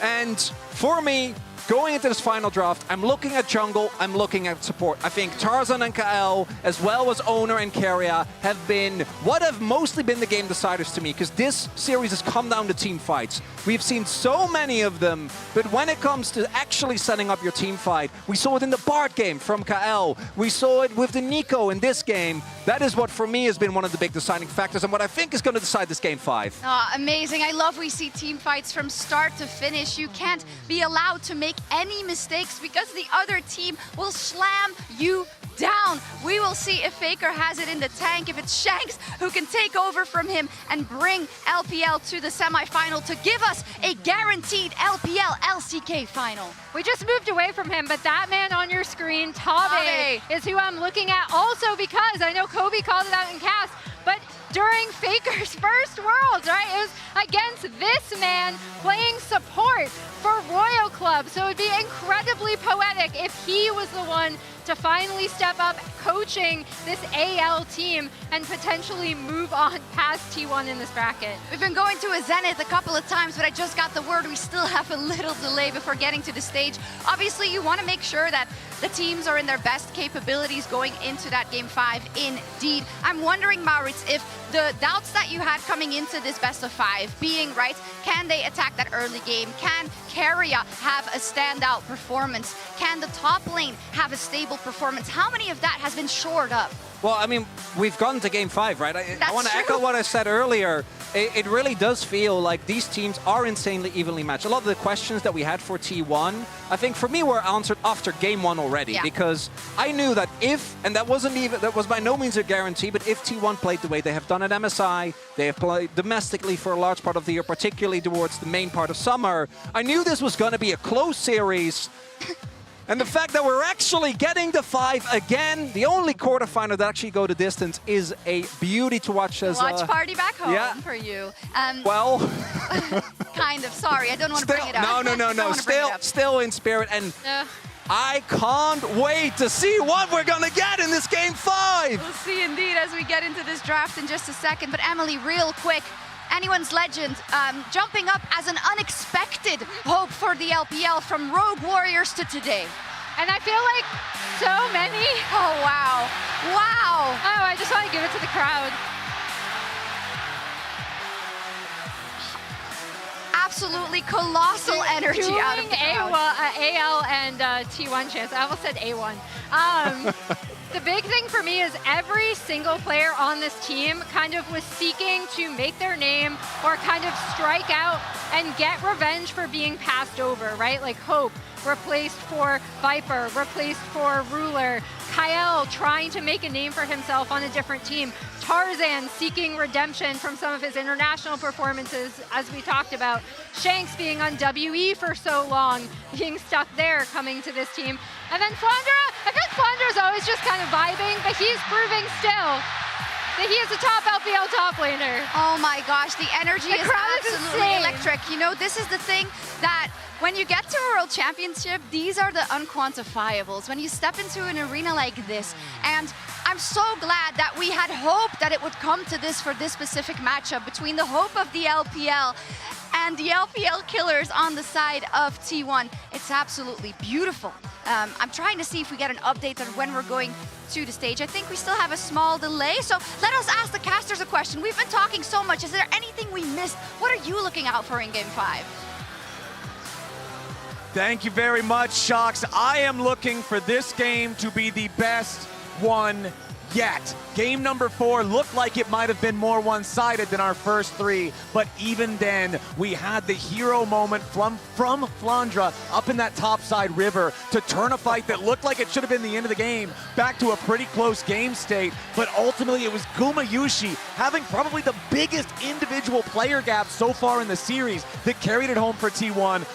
And for me, going into this final draft, I'm looking at jungle, I'm looking at support. I think Tarzan and Kael, as well as Owner and Keria, have been what have mostly been the game deciders to me, because this series has come down to team fights. We've seen so many of them, but when it comes to actually setting up your team fight, we saw it in the Bard game from Kael, we saw it with the Nico in this game. That is what, for me, has been one of the big deciding factors, and what I think is going to decide this game 5. Oh, amazing. I love we see team fights from start to finish. You can't be allowed to make any mistakes, because the other team will slam you down. We will see if Faker has it in the tank, if it's Shanks who can take over from him and bring LPL to the semifinal to give us a guaranteed LPL LCK final. We just moved away from him, but that man on your screen, Tabe, is who I'm looking at also, because I know Kobe called it out in cast, but during Faker's first Worlds, right? It was against this man playing support for Royal Club. So it'd be incredibly poetic if he was the one to finally step up coaching this AL team and potentially move on past T1 in this bracket. We've been going to a Zenith a couple of times, but I just got the word we still have a little delay before getting to the stage. Obviously, you want to make sure that the teams are in their best capabilities going into that game 5 indeed. I'm wondering, Maurits, if the doubts that you had coming into this best of 5 being, right, can they attack that early game? Can Keria have a standout performance? Can the top lane have a stable performance? How many of that has been shored up? Well, I mean, we've gotten to game 5, right? I want to echo what I said earlier. It really does feel like these teams are insanely evenly matched. A lot of the questions that we had for T1, I think for me were answered after game 1 already, because I knew that if, and that was by no means a guarantee, but if T1 played the way they have done at MSI, they have played domestically for a large part of the year, particularly towards the main part of summer, I knew this was going to be a close series. And the fact that we're actually getting to 5 again, the only quarterfinal that actually go the distance, is a beauty to watch. As watch party back home for you. Well, kind of. Sorry, I don't want to bring it up. No. Still in spirit, and I can't wait to see what we're gonna get in this game 5. We'll see indeed as we get into this draft in just a second. But Emily, real quick, Anyone's Legend jumping up as an unexpected hope for the LPL from Rogue Warriors to today. And I feel like so many. Oh, wow. Wow. Oh, I just want to give it to the crowd. Absolutely colossal energy out of the crowd. AL and T1 chance. I almost said A1. The big thing for me is every single player on this team kind of was seeking to make their name or kind of strike out and get revenge for being passed over, right? Like Hope replaced for Viper, replaced for Ruler, Kyle trying to make a name for himself on a different team, Tarzan seeking redemption from some of his international performances, as we talked about, Shanks being on WE for so long, being stuck there, coming to this team, and then Flandra, I think Flandra's always just kind of vibing, but he's proving still that he is a top LPL top laner. Oh my gosh, the energy is absolutely electric. You know, this is the thing that when you get to a World Championship, these are the unquantifiables. When you step into an arena like this, and I'm so glad that we had hoped that it would come to this for this specific matchup between the hope of the LPL and the LPL killers on the side of T1. It's absolutely beautiful. I'm trying to see if we get an update on when we're going to the stage. I think we still have a small delay, so let us ask the casters a question. We've been talking so much. Is there anything we missed? What are you looking out for in Game 5? Thank you very much, Shocks. I am looking for this game to be the best one yet. Game number 4 looked like it might have been more one-sided than our first 3, but even then, we had the hero moment from Flandra up in that topside river to turn a fight that looked like it should have been the end of the game back to a pretty close game state, but ultimately it was Gumayushi having probably the biggest individual player gap so far in the series that carried it home for T1.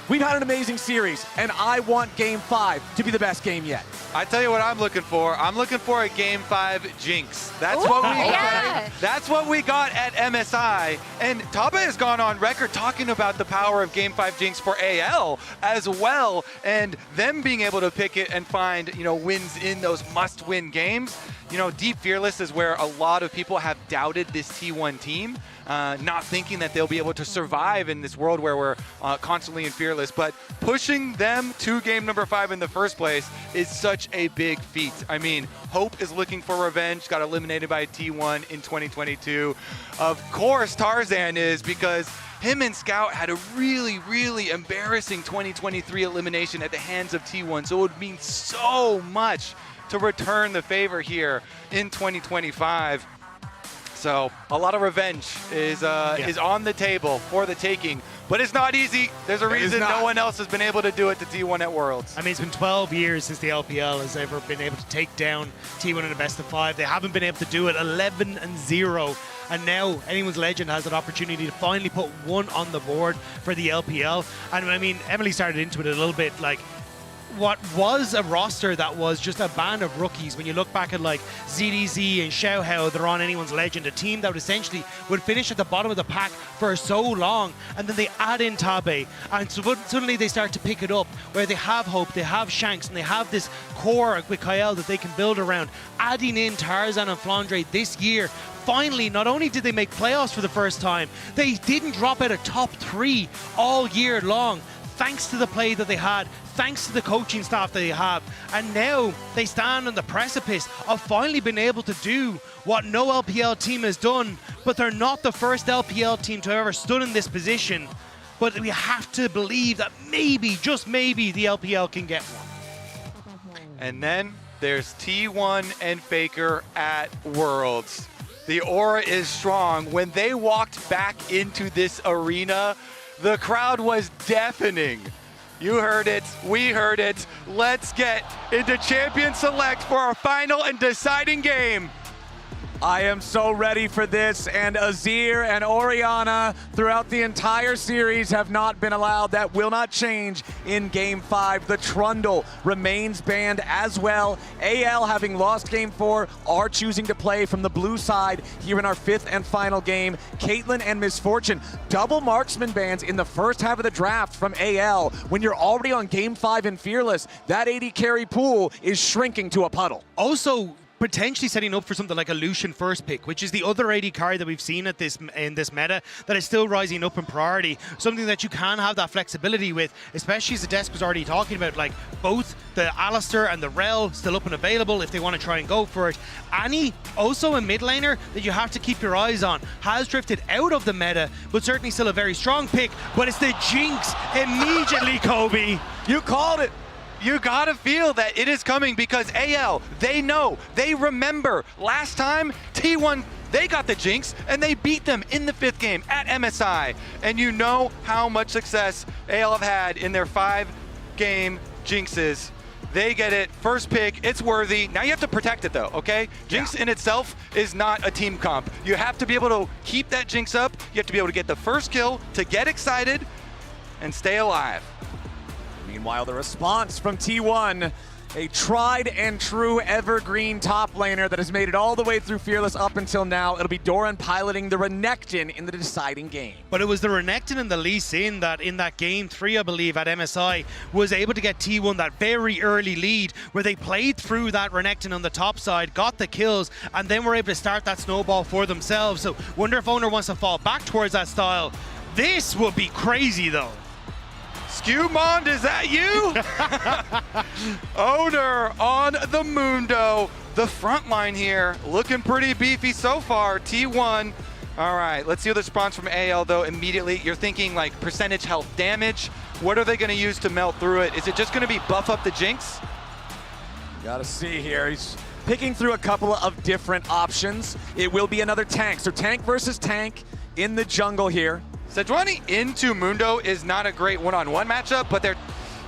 We've had an amazing series, and I want Game 5 to be the best game yet. I tell you what I'm looking for. I'm looking for a Game 5 jinx. That's what we got. That's what we got at MSI. And Taba has gone on record talking about the power of Game 5 jinx for AL as well, and them being able to pick it and find, you know, wins in those must-win games. You know, Deep Fearless is where a lot of people have doubted this T1 team, not thinking that they'll be able to survive in this world where we're constantly in Fearless. But pushing them to game number 5 in the first place is such a big feat. I mean, Hope is looking for revenge, got eliminated by T1 in 2022. Of course, Tarzan is, because him and Scout had a really, really embarrassing 2023 elimination at the hands of T1. So it would mean so much to return the favor here in 2025. So a lot of revenge is on the table for the taking, but it's not easy. There's a reason no one else has been able to do it to T1 at Worlds. I mean, it's been 12 years since the LPL has ever been able to take down T1 in a best of 5. They haven't been able to do it 11-0. And now Anyone's Legend has an opportunity to finally put one on the board for the LPL. And I mean, Emily started into it a little bit, like, what was a roster that was just a band of rookies. When you look back at like ZDZ and Xiaohao, they're on Anyone's Legend, a team that would essentially would finish at the bottom of the pack for so long, and then they add in Tabe, and so suddenly they start to pick it up, where they have Hope, they have Shanks, and they have this core with Kyle that they can build around. Adding in Tarzan and Flandre this year, finally, not only did they make playoffs for the first time, they didn't drop out of top 3 all year long, thanks to the play that they had, thanks to the coaching staff that they have. And now they stand on the precipice of finally being able to do what no LPL team has done, but they're not the first LPL team to ever stood in this position. But we have to believe that maybe, just maybe, the LPL can get one. And then there's T1 and Faker at Worlds. The aura is strong. When they walked back into this arena, the crowd was deafening. You heard it, we heard it. Let's get into Champion Select for our final and deciding game. I am so ready for this, and Azir and Orianna throughout the entire series have not been allowed. That will not change in Game 5. The Trundle remains banned as well. AL, having lost Game 4, are choosing to play from the blue side here in our 5th and final game. Caitlyn and Misfortune, double marksman bans in the first half of the draft from AL. When you're already on Game 5 in Fearless, that AD carry pool is shrinking to a puddle. Also, potentially setting up for something like a Lucian first pick, which is the other AD carry that we've seen in this meta that is still rising up in priority. Something that you can have that flexibility with, especially as the desk was already talking about, like both the Alistair and the Rel still up and available if they want to try and go for it. Annie, also a mid laner that you have to keep your eyes on, has drifted out of the meta, but certainly still a very strong pick. But it's the Jinx immediately, Kobe. You called it. You gotta feel that it is coming because AL, they know, they remember last time T1, they got the Jinx and they beat them in the 5th game at MSI. And you know how much success AL have had in their 5-game Jinxes. They get it, first pick, it's worthy. Now you have to protect it though, okay? Jinx in itself is not a team comp. You have to be able to keep that Jinx up. You have to be able to get the first kill to get excited and stay alive. Meanwhile, the response from T1, a tried and true evergreen top laner that has made it all the way through Fearless up until now. It'll be Doran piloting the Renekton in the deciding game. But it was the Renekton and the Lee Sin that in that game 3, I believe, at MSI was able to get T1 that very early lead where they played through that Renekton on the top side, got the kills, and then were able to start that snowball for themselves. So wonder if Owner wants to fall back towards that style. This would be crazy though. Skewmond, is that you? Owner on the Mundo. The front line here looking pretty beefy so far. T1. All right, let's see the response from AL though immediately. You're thinking like percentage health damage. What are they going to use to melt through it? Is it just going to be buff up the Jinx? Gotta see here. He's picking through a couple of different options. It will be another tank. So tank versus tank in the jungle here. Sejuani into Mundo is not a great one-on-one matchup, but they're,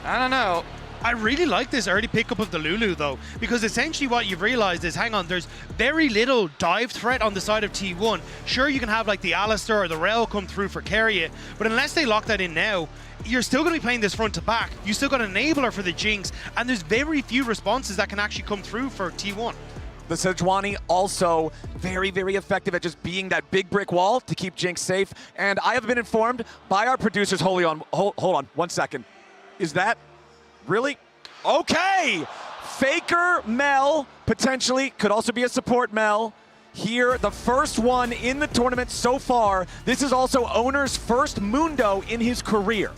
I don't know. I really like this early pickup of the Lulu though, because essentially what you've realized is, hang on, there's very little dive threat on the side of T1. Sure, you can have like the Alistair or the Rel come through for carry it, but unless they lock that in now, you're still going to be playing this front to back. You still got an enabler for the Jinx, and there's very few responses that can actually come through for T1. The Sejuani also very, very effective at just being that big brick wall to keep Jinx safe. And I have been informed by our producers, hold on 1 second. Is that really? Okay! Faker Mel, potentially, could also be a support Mel. Here, the first one in the tournament so far. This is also Owner's first Mundo in his career.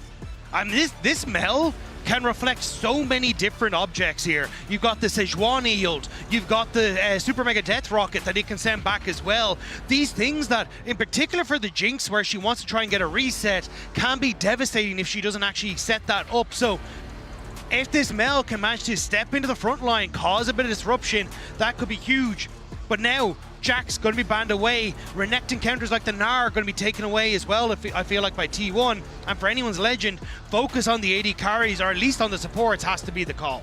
And this Mel can reflect so many different objects here. You've got the Sejuani yield, you've got the Super Mega Death Rocket that it can send back as well. These things that, in particular for the Jinx, where she wants to try and get a reset, can be devastating if she doesn't actually set that up. So if this Mel can manage to step into the front line, cause a bit of disruption, that could be huge. But now, Jack's going to be banned away. Renekton counters like the Gnar are going to be taken away as well, I feel like, by T1. And for anyone's legend, focus on the AD carries, or at least on the supports, has to be the call.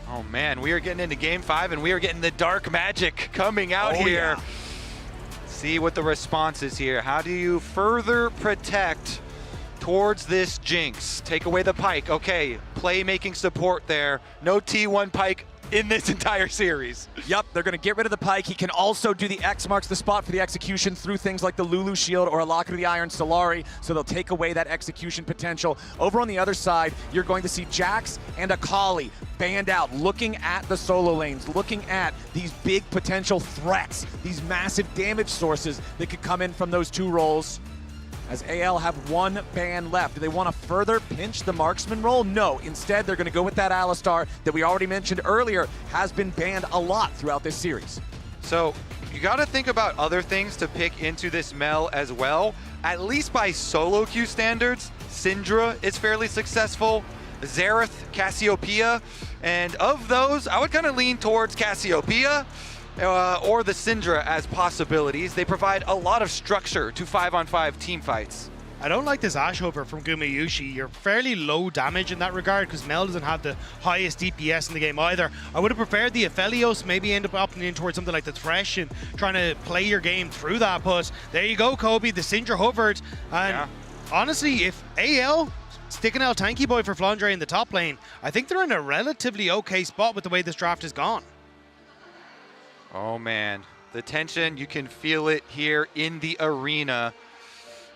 Oh man, we are getting into game 5 and we are getting the dark magic coming out here. Yeah. See what the response is here. How do you further protect towards this Jinx? Take away the Pyke. Okay, playmaking support there. No T1 Pyke in this entire series. Yep, they're going to get rid of the Pyke. He can also do the X marks the spot for the execution through things like the Lulu Shield or a Locket of the Iron Solari, so they'll take away that execution potential. Over on the other side, you're going to see Jax and Akali banned out, looking at the solo lanes, looking at these big potential threats, these massive damage sources that could come in from those two roles. As AL have one ban left. Do they want to further pinch the marksman role? No. Instead, they're going to go with that Alistar that we already mentioned earlier has been banned a lot throughout this series. So you got to think about other things to pick into this Mel as well. At least by solo queue standards, Syndra is fairly successful. Xerath, Cassiopeia, and of those, I would kind of lean towards Cassiopeia. Or the Syndra as possibilities. They provide a lot of structure to 5-on-5 team fights. I don't like this Ashover from Gumayushi. You're fairly low damage in that regard because Mel doesn't have the highest DPS in the game either. I would have preferred the Aphelios, maybe end up opting in towards something like the Thresh and trying to play your game through that. But there you go, Kobe. The Syndra hovered. And honestly, if AL sticking out Tanky Boy for Flandre in the top lane, I think they're in a relatively okay spot with the way this draft has gone. Oh man, the tension, you can feel it here in the arena.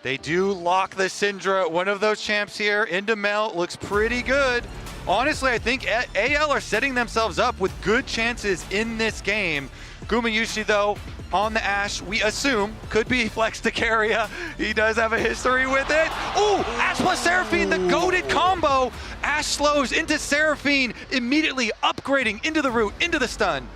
They do lock the Syndra, one of those champs here, into Mel. Looks pretty good. honestly, I think AL are setting themselves up with good chances in this game. Gumayushi, though, on the Ashe, we assume, could be flex to Keria. He does have a history with it. Ooh, Ashe plus Seraphine, the goated combo. Ashe slows into Seraphine, immediately upgrading into the root, into the stun.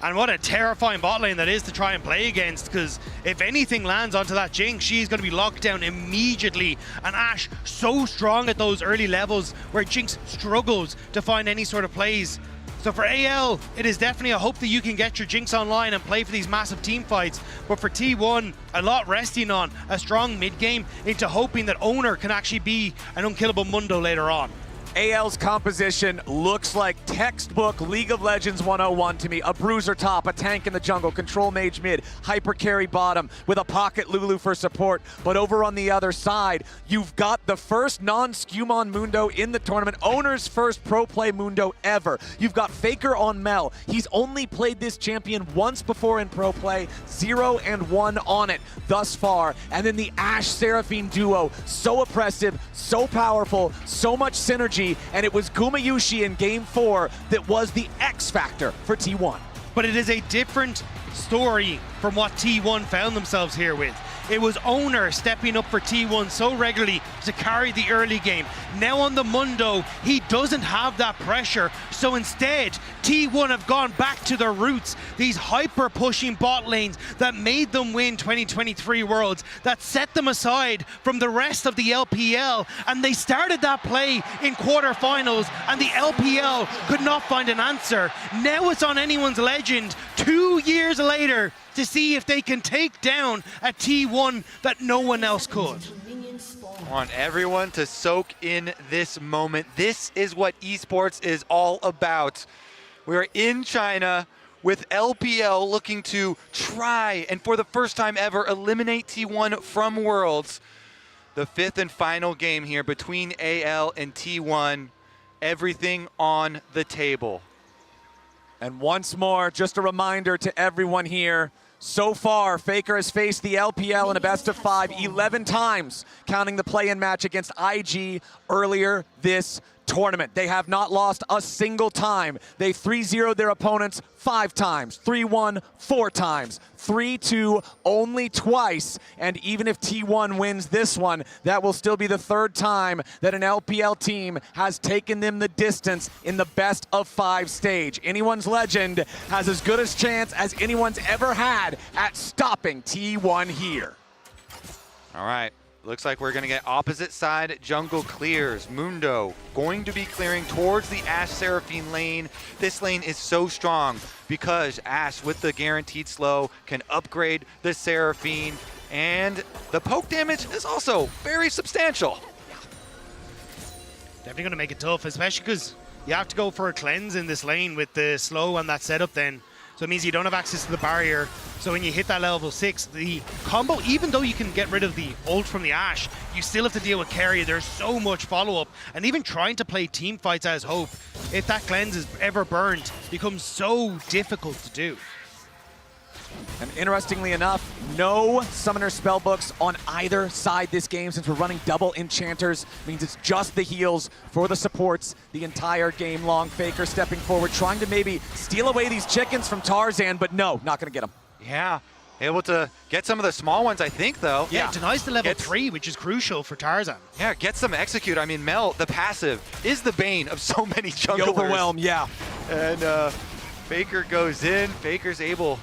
And what a terrifying bot lane that is to try and play against, because if anything lands onto that Jinx, she's going to be locked down immediately. And Ashe so strong at those early levels where Jinx struggles to find any sort of plays. So for AL, it is definitely a hope that you can get your Jinx online and play for these massive team fights. But for T1, a lot resting on a strong mid game into hoping that Owner can actually be an unkillable Mundo later on. AL's composition looks like textbook League of Legends 101 to me. A bruiser top, a tank in the jungle, control mage mid, hyper carry bottom with a pocket Lulu for support. But over on the other side, you've got the first non-Scumon Mundo in the tournament, Owner's first pro play Mundo ever. You've got Faker on Mel. He's only played this champion once before in pro play, 0-1 on it thus far. And then the Ashe Seraphine duo, so oppressive, so powerful, so much synergy. And it was Gumayushi in Game 4 that was the X factor for T1. But it is a different story from what T1 found themselves here with. It was Owner stepping up for T1 so regularly to carry the early game. Now on the Mundo, he doesn't have that pressure. So instead, T1 have gone back to their roots. These hyper-pushing bot lanes that made them win 2023 Worlds, that set them aside from the rest of the LPL. And they started that play in quarterfinals, and the LPL could not find an answer. Now it's on anyone's legend, 2 years later, to see if they can take down a T1 that no one else could. I want everyone to soak in this moment. This is what esports is all about. We're in China with LPL looking to try and for the first time ever eliminate T1 from Worlds. The fifth and final game here between AL and T1. Everything on the table. And once more, just a reminder to everyone here, so far, Faker has faced the LPL in a best of 5 11 times, counting the play-in match against IG earlier this tournament. They have not lost a single time. They 3-0'd their opponents 5 times, 3-1 4 times, 3-2 only twice. And even if T1 wins this one, that will still be the 3rd time that an LPL team has taken them the distance in the best of 5 stage. Anyone's legend has as good a chance as anyone's ever had at stopping T1 here. All right. Looks like we're going to get opposite side jungle clears. Mundo going to be clearing towards the Ashe Seraphine lane. This lane is so strong because Ashe, with the guaranteed slow, can upgrade the Seraphine. And the poke damage is also very substantial. Definitely going to make it tough, especially because you have to go for a cleanse in this lane with the slow and that setup then. So it means you don't have access to the barrier. So when you hit that level 6, the combo, even though you can get rid of the ult from the Ashe, you still have to deal with Keria. There's so much follow-up. And even trying to play team fights as Hope, if that cleanse is ever burned, becomes so difficult to do. And interestingly enough, no summoner spellbooks on either side this game since we're running double enchanters. Means it's just the heals for the supports the entire game long. Faker stepping forward, trying to maybe steal away these chickens from Tarzan, but no, not gonna get them. Yeah, able to get some of the small ones, I think, though. Yeah, it denies the level 3, which is crucial for Tarzan. Yeah, gets them execute. I mean, Mel, the passive, is the bane of so many junglers. The overwhelm, yeah. And Faker goes in. Faker's able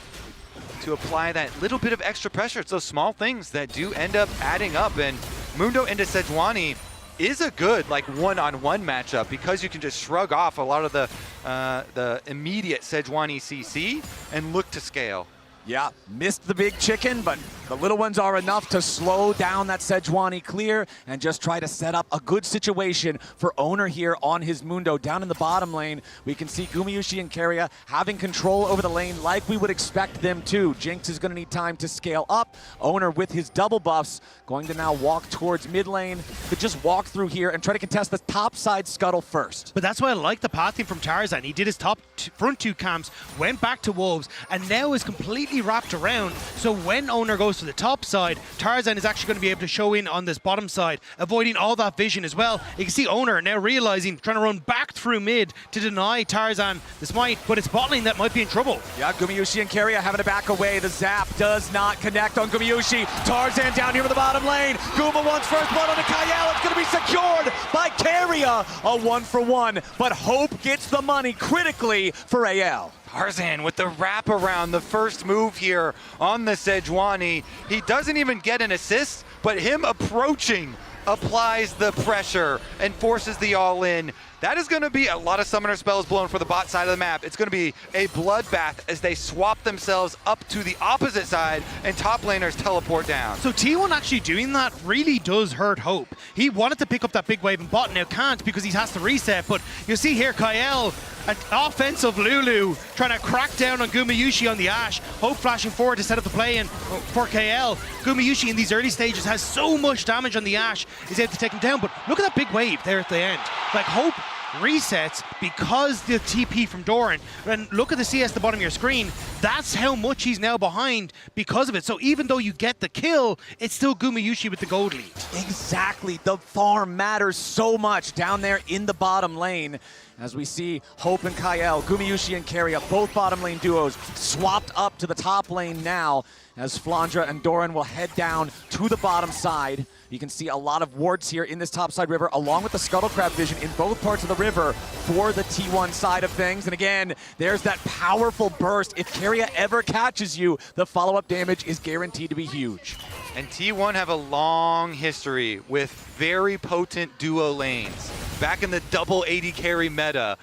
to apply that little bit of extra pressure. It's those small things that do end up adding up. And Mundo into Sejuani is a good one-on-one matchup because you can just shrug off a lot of the immediate Sejuani CC and look to scale. Yeah, missed the big chicken, but the little ones are enough to slow down that Sejuani clear and just try to set up a good situation for Owner here on his Mundo. Down in the bottom lane, we can see Gumayushi and Keria having control over the lane like we would expect them to. Jinx is going to need time to scale up. Owner with his double buffs going to now walk towards mid lane. Could just walk through here and try to contest the top side scuttle first. But that's why I like the pathing from Tarzan. He did his front 2 camps, went back to Wolves, and now is completely wrapped around. So when Owner goes for the top side, Tarzan is actually going to be able to show in on this bottom side, avoiding all that vision as well. You can see Owner now realizing, trying to run back through mid to deny Tarzan the smite, but it's bot lane that might be in trouble. Yeah, Gumayusi and Keria having to back away. The zap does not connect on Gumayusi. Tarzan down here in the bottom lane. Guma wants first blood on the Kyle. It's going to be secured by Keria. A 1-for-1, but Hope gets the money critically for AL. Tarzan with the wraparound, the first move here on the Sejuani. He doesn't even get an assist, but him approaching applies the pressure and forces the all-in. That is going to be a lot of summoner spells blown for the bot side of the map. It's going to be a bloodbath as they swap themselves up to the opposite side and top laners teleport down. So T1 actually doing that really does hurt Hope. He wanted to pick up that big wave in bot, now can't because he has to reset, but you see here Kyle, an offensive Lulu, trying to crack down on Gumayusi on the Ashe. Hope flashing forward to set up the play in for KL. Gumayusi in these early stages has so much damage on the Ashe, is able to take him down, but look at that big wave there at the end. Like Hope resets because the TP from Doran, and look at the CS at the bottom of your screen, that's how much he's now behind because of it. So even though you get the kill, it's still Gumayusi with the gold lead. Exactly, the farm matters so much down there in the bottom lane. As we see Hope and Kyle, Gumayusi and Keria, both bottom lane duos, swapped up to the top lane now, as Flandra and Doran will head down to the bottom side. You can see a lot of wards here in this topside river, along with the Scuttle Crab vision in both parts of the river for the T1 side of things. And again, there's that powerful burst. If Keria ever catches you, the follow-up damage is guaranteed to be huge. And T1 have a long history with very potent duo lanes. Back in the double AD carry meta,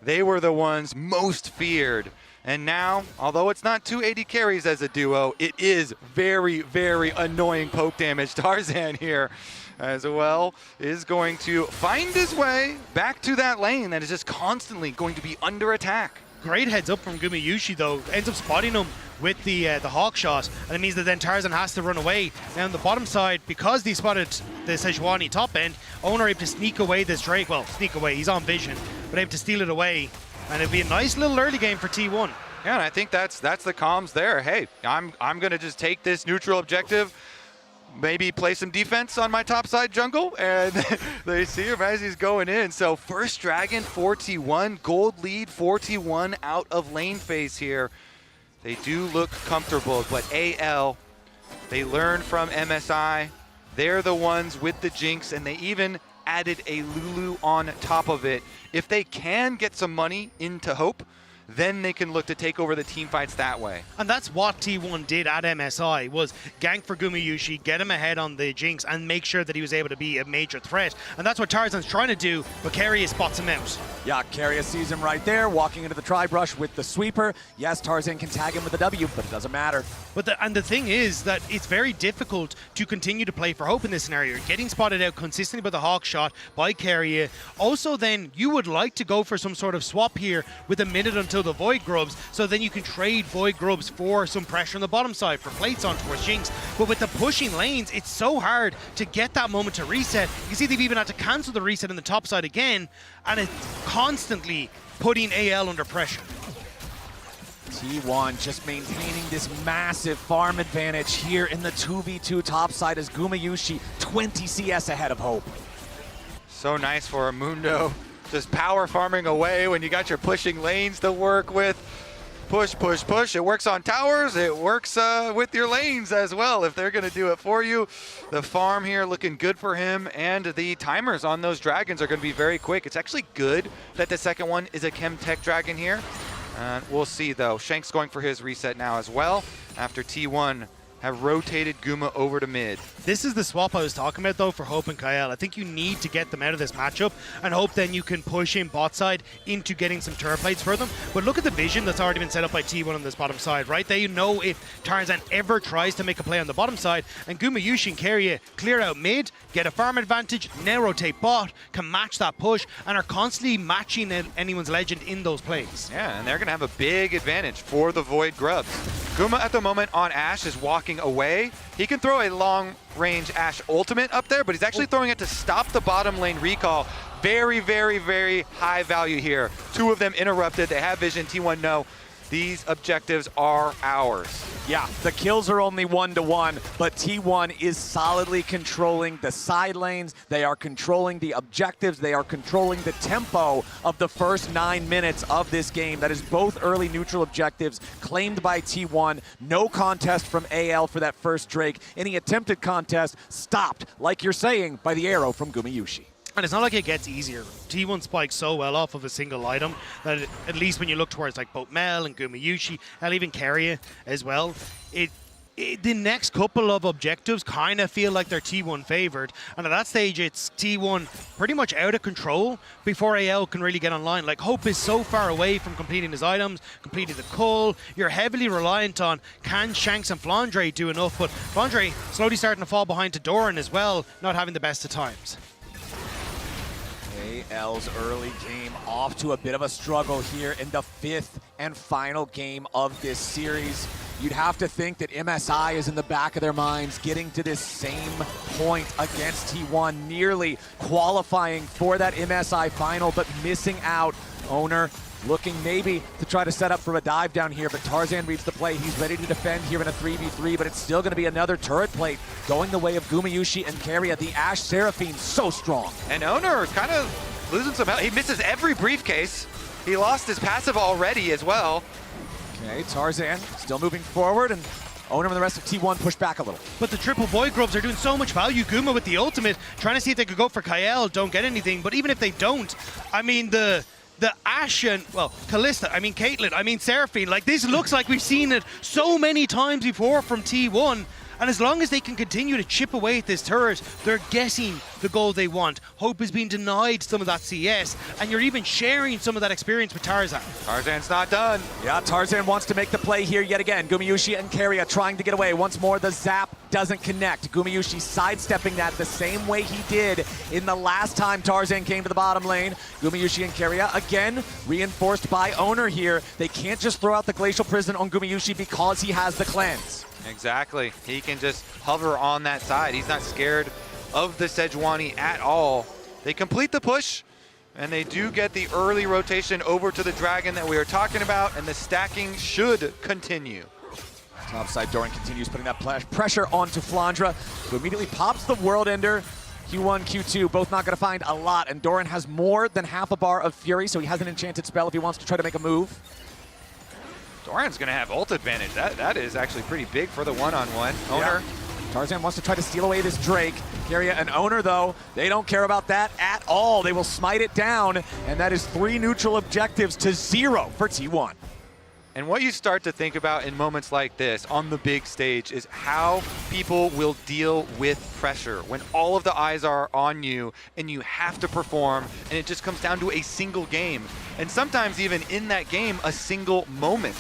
they were the ones most feared. And now, although it's not 2 AD carries as a duo, it is very, very annoying poke damage. Tarzan here as well is going to find his way back to that lane that is just constantly going to be under attack. Great heads up from Gumayusi though, ends up spotting him with the hawk shot, and it means that then Tarzan has to run away. Now on the bottom side, because they spotted the Sejuani top end, Owner able to sneak away this Drake. Well, sneak away, he's on vision, but able to steal it away. And it'll be a nice little early game for T1. Yeah, and I think that's the comms there. Hey, I'm gonna just take this neutral objective, maybe play some defense on my top side jungle, and they see him as he's going in. So first dragon for T1, gold lead for T1 out of lane phase here. They do look comfortable, but AL, they learned from MSI. They're the ones with the Jinx, and they even added a Lulu on top of it. If they can get some money into Hope, then they can look to take over the team fights that way. And that's what T1 did at MSI, was gank for Gumayusi, get him ahead on the Jinx, and make sure that he was able to be a major threat. And that's what Tarzan's trying to do, but Keria spots him out. Yeah, Keria sees him right there, walking into the tri-brush with the sweeper. Yes, Tarzan can tag him with the W, but it doesn't matter. But the thing is that it's very difficult to continue to play for Hope in this scenario. Getting spotted out consistently by the hawk shot by Keria. Also then, you would like to go for some sort of swap here with a minute until the Void Grubs, so then you can trade Void Grubs for some pressure on the bottom side, for plates on towards Jinx. But with the pushing lanes, it's so hard to get that moment to reset. You can see they've even had to cancel the reset in the top side again, and it's constantly putting AL under pressure. T1 just maintaining this massive farm advantage here in the 2v2 top side as Gumayusi 20 CS ahead of Hope. So nice for Mundo. Just power farming away when you got your pushing lanes to work with. Push, push, push. It works on towers. It works with your lanes as well if they're going to do it for you. The farm here looking good for him, and the timers on those dragons are going to be very quick. It's actually good that the second one is a Chem Tech dragon here. We'll see though. Shank's going for his reset now as well after T1 have rotated Guma over to mid. This is the swap I was talking about though for Hope and Kyle. I think you need to get them out of this matchup and hope then you can push in bot side into getting some turret plates for them. But look at the vision that's already been set up by T1 on this bottom side, right? They know if Tarzan ever tries to make a play on the bottom side, and Gumayusi and Keria clear out mid, get a farm advantage, now rotate bot, can match that push, and are constantly matching anyone's legend in those plays. Yeah, and they're going to have a big advantage for the Void Grubs. Guma at the moment on Ashe is walking away. He can throw a long-range Ashe ultimate up there, but he's actually throwing it to stop the bottom lane recall. Very, very, very high value here. Two of them interrupted. They have vision. T1 no. these objectives are ours. Yeah, the kills are only 1-1, but T1 is solidly controlling the side lanes. They are controlling the objectives. They are controlling the tempo of the first 9 minutes of this game. That is both early neutral objectives claimed by T1. No contest from AL for that first Drake. Any attempted contest stopped, like you're saying, by the arrow from Gumayusi. And it's not like it gets easier. T1 spikes so well off of a single item that at least when you look towards like both Mel and Gumayusi, and even Keria as well, the next couple of objectives kind of feel like they're T1 favored. And at that stage, it's T1 pretty much out of control before AL can really get online. Like, Hope is so far away from completing his items, completing the cull. You're heavily reliant on can Shanks and Flandre do enough, but Flandre slowly starting to fall behind to Doran as well, not having the best of times. AL's early game off to a bit of a struggle here in the 5th and final game of this series. You'd have to think that MSI is in the back of their minds getting to this same point against T1, nearly qualifying for that MSI final, but missing out. Owner looking maybe to try to set up for a dive down here, but Tarzan reads the play. He's ready to defend here in a 3v3, but it's still going to be another turret plate going the way of Gumayusi and Keria. The Ashe Seraphine so strong. And Owner kind of losing some health. He misses every briefcase. He lost his passive already as well. Okay, Tarzan still moving forward, and Owner and the rest of T1 push back a little. But the triple void grubs are doing so much value. Guma with the ultimate, trying to see if they could go for Kael, don't get anything. But even if they don't, I mean, the Ashe and, well, Kalista, I mean, Caitlyn, I mean, Seraphine, like, this looks like we've seen it so many times before from T1. And as long as they can continue to chip away at this turret, they're getting the goal they want. Hope is being denied some of that CS, and you're even sharing some of that experience with Tarzan. Tarzan's not done. Yeah, Tarzan wants to make the play here yet again. Gumayusi and Keria trying to get away. Once more, the zap doesn't connect. Gumayusi sidestepping that the same way he did in the last time Tarzan came to the bottom lane. Gumayusi and Keria, again, reinforced by Owner here. They can't just throw out the Glacial Prison on Gumayusi because he has the cleanse. Exactly. He can just hover on that side. He's not scared of the Sejuani at all. They complete the push, and they do get the early rotation over to the Dragon that we are talking about, and the stacking should continue. Topside, Doran continues putting that pressure onto Flandre, who immediately pops the World Ender. Q1, Q2, both not going to find a lot, and Doran has more than half a bar of Fury, so he has an enchanted spell if he wants to try to make a move. Doran's going to have ult advantage. That is actually pretty big for the one-on-one. Owner. Yeah. Tarzan wants to try to steal away this Drake. Keria and Owner, though, they don't care about that at all. They will smite it down, and that is 3 neutral objectives to 0 for T1. And what you start to think about in moments like this on the big stage is how people will deal with pressure when all of the eyes are on you and you have to perform, and it just comes down to a single game. And sometimes even in that game, a single moment.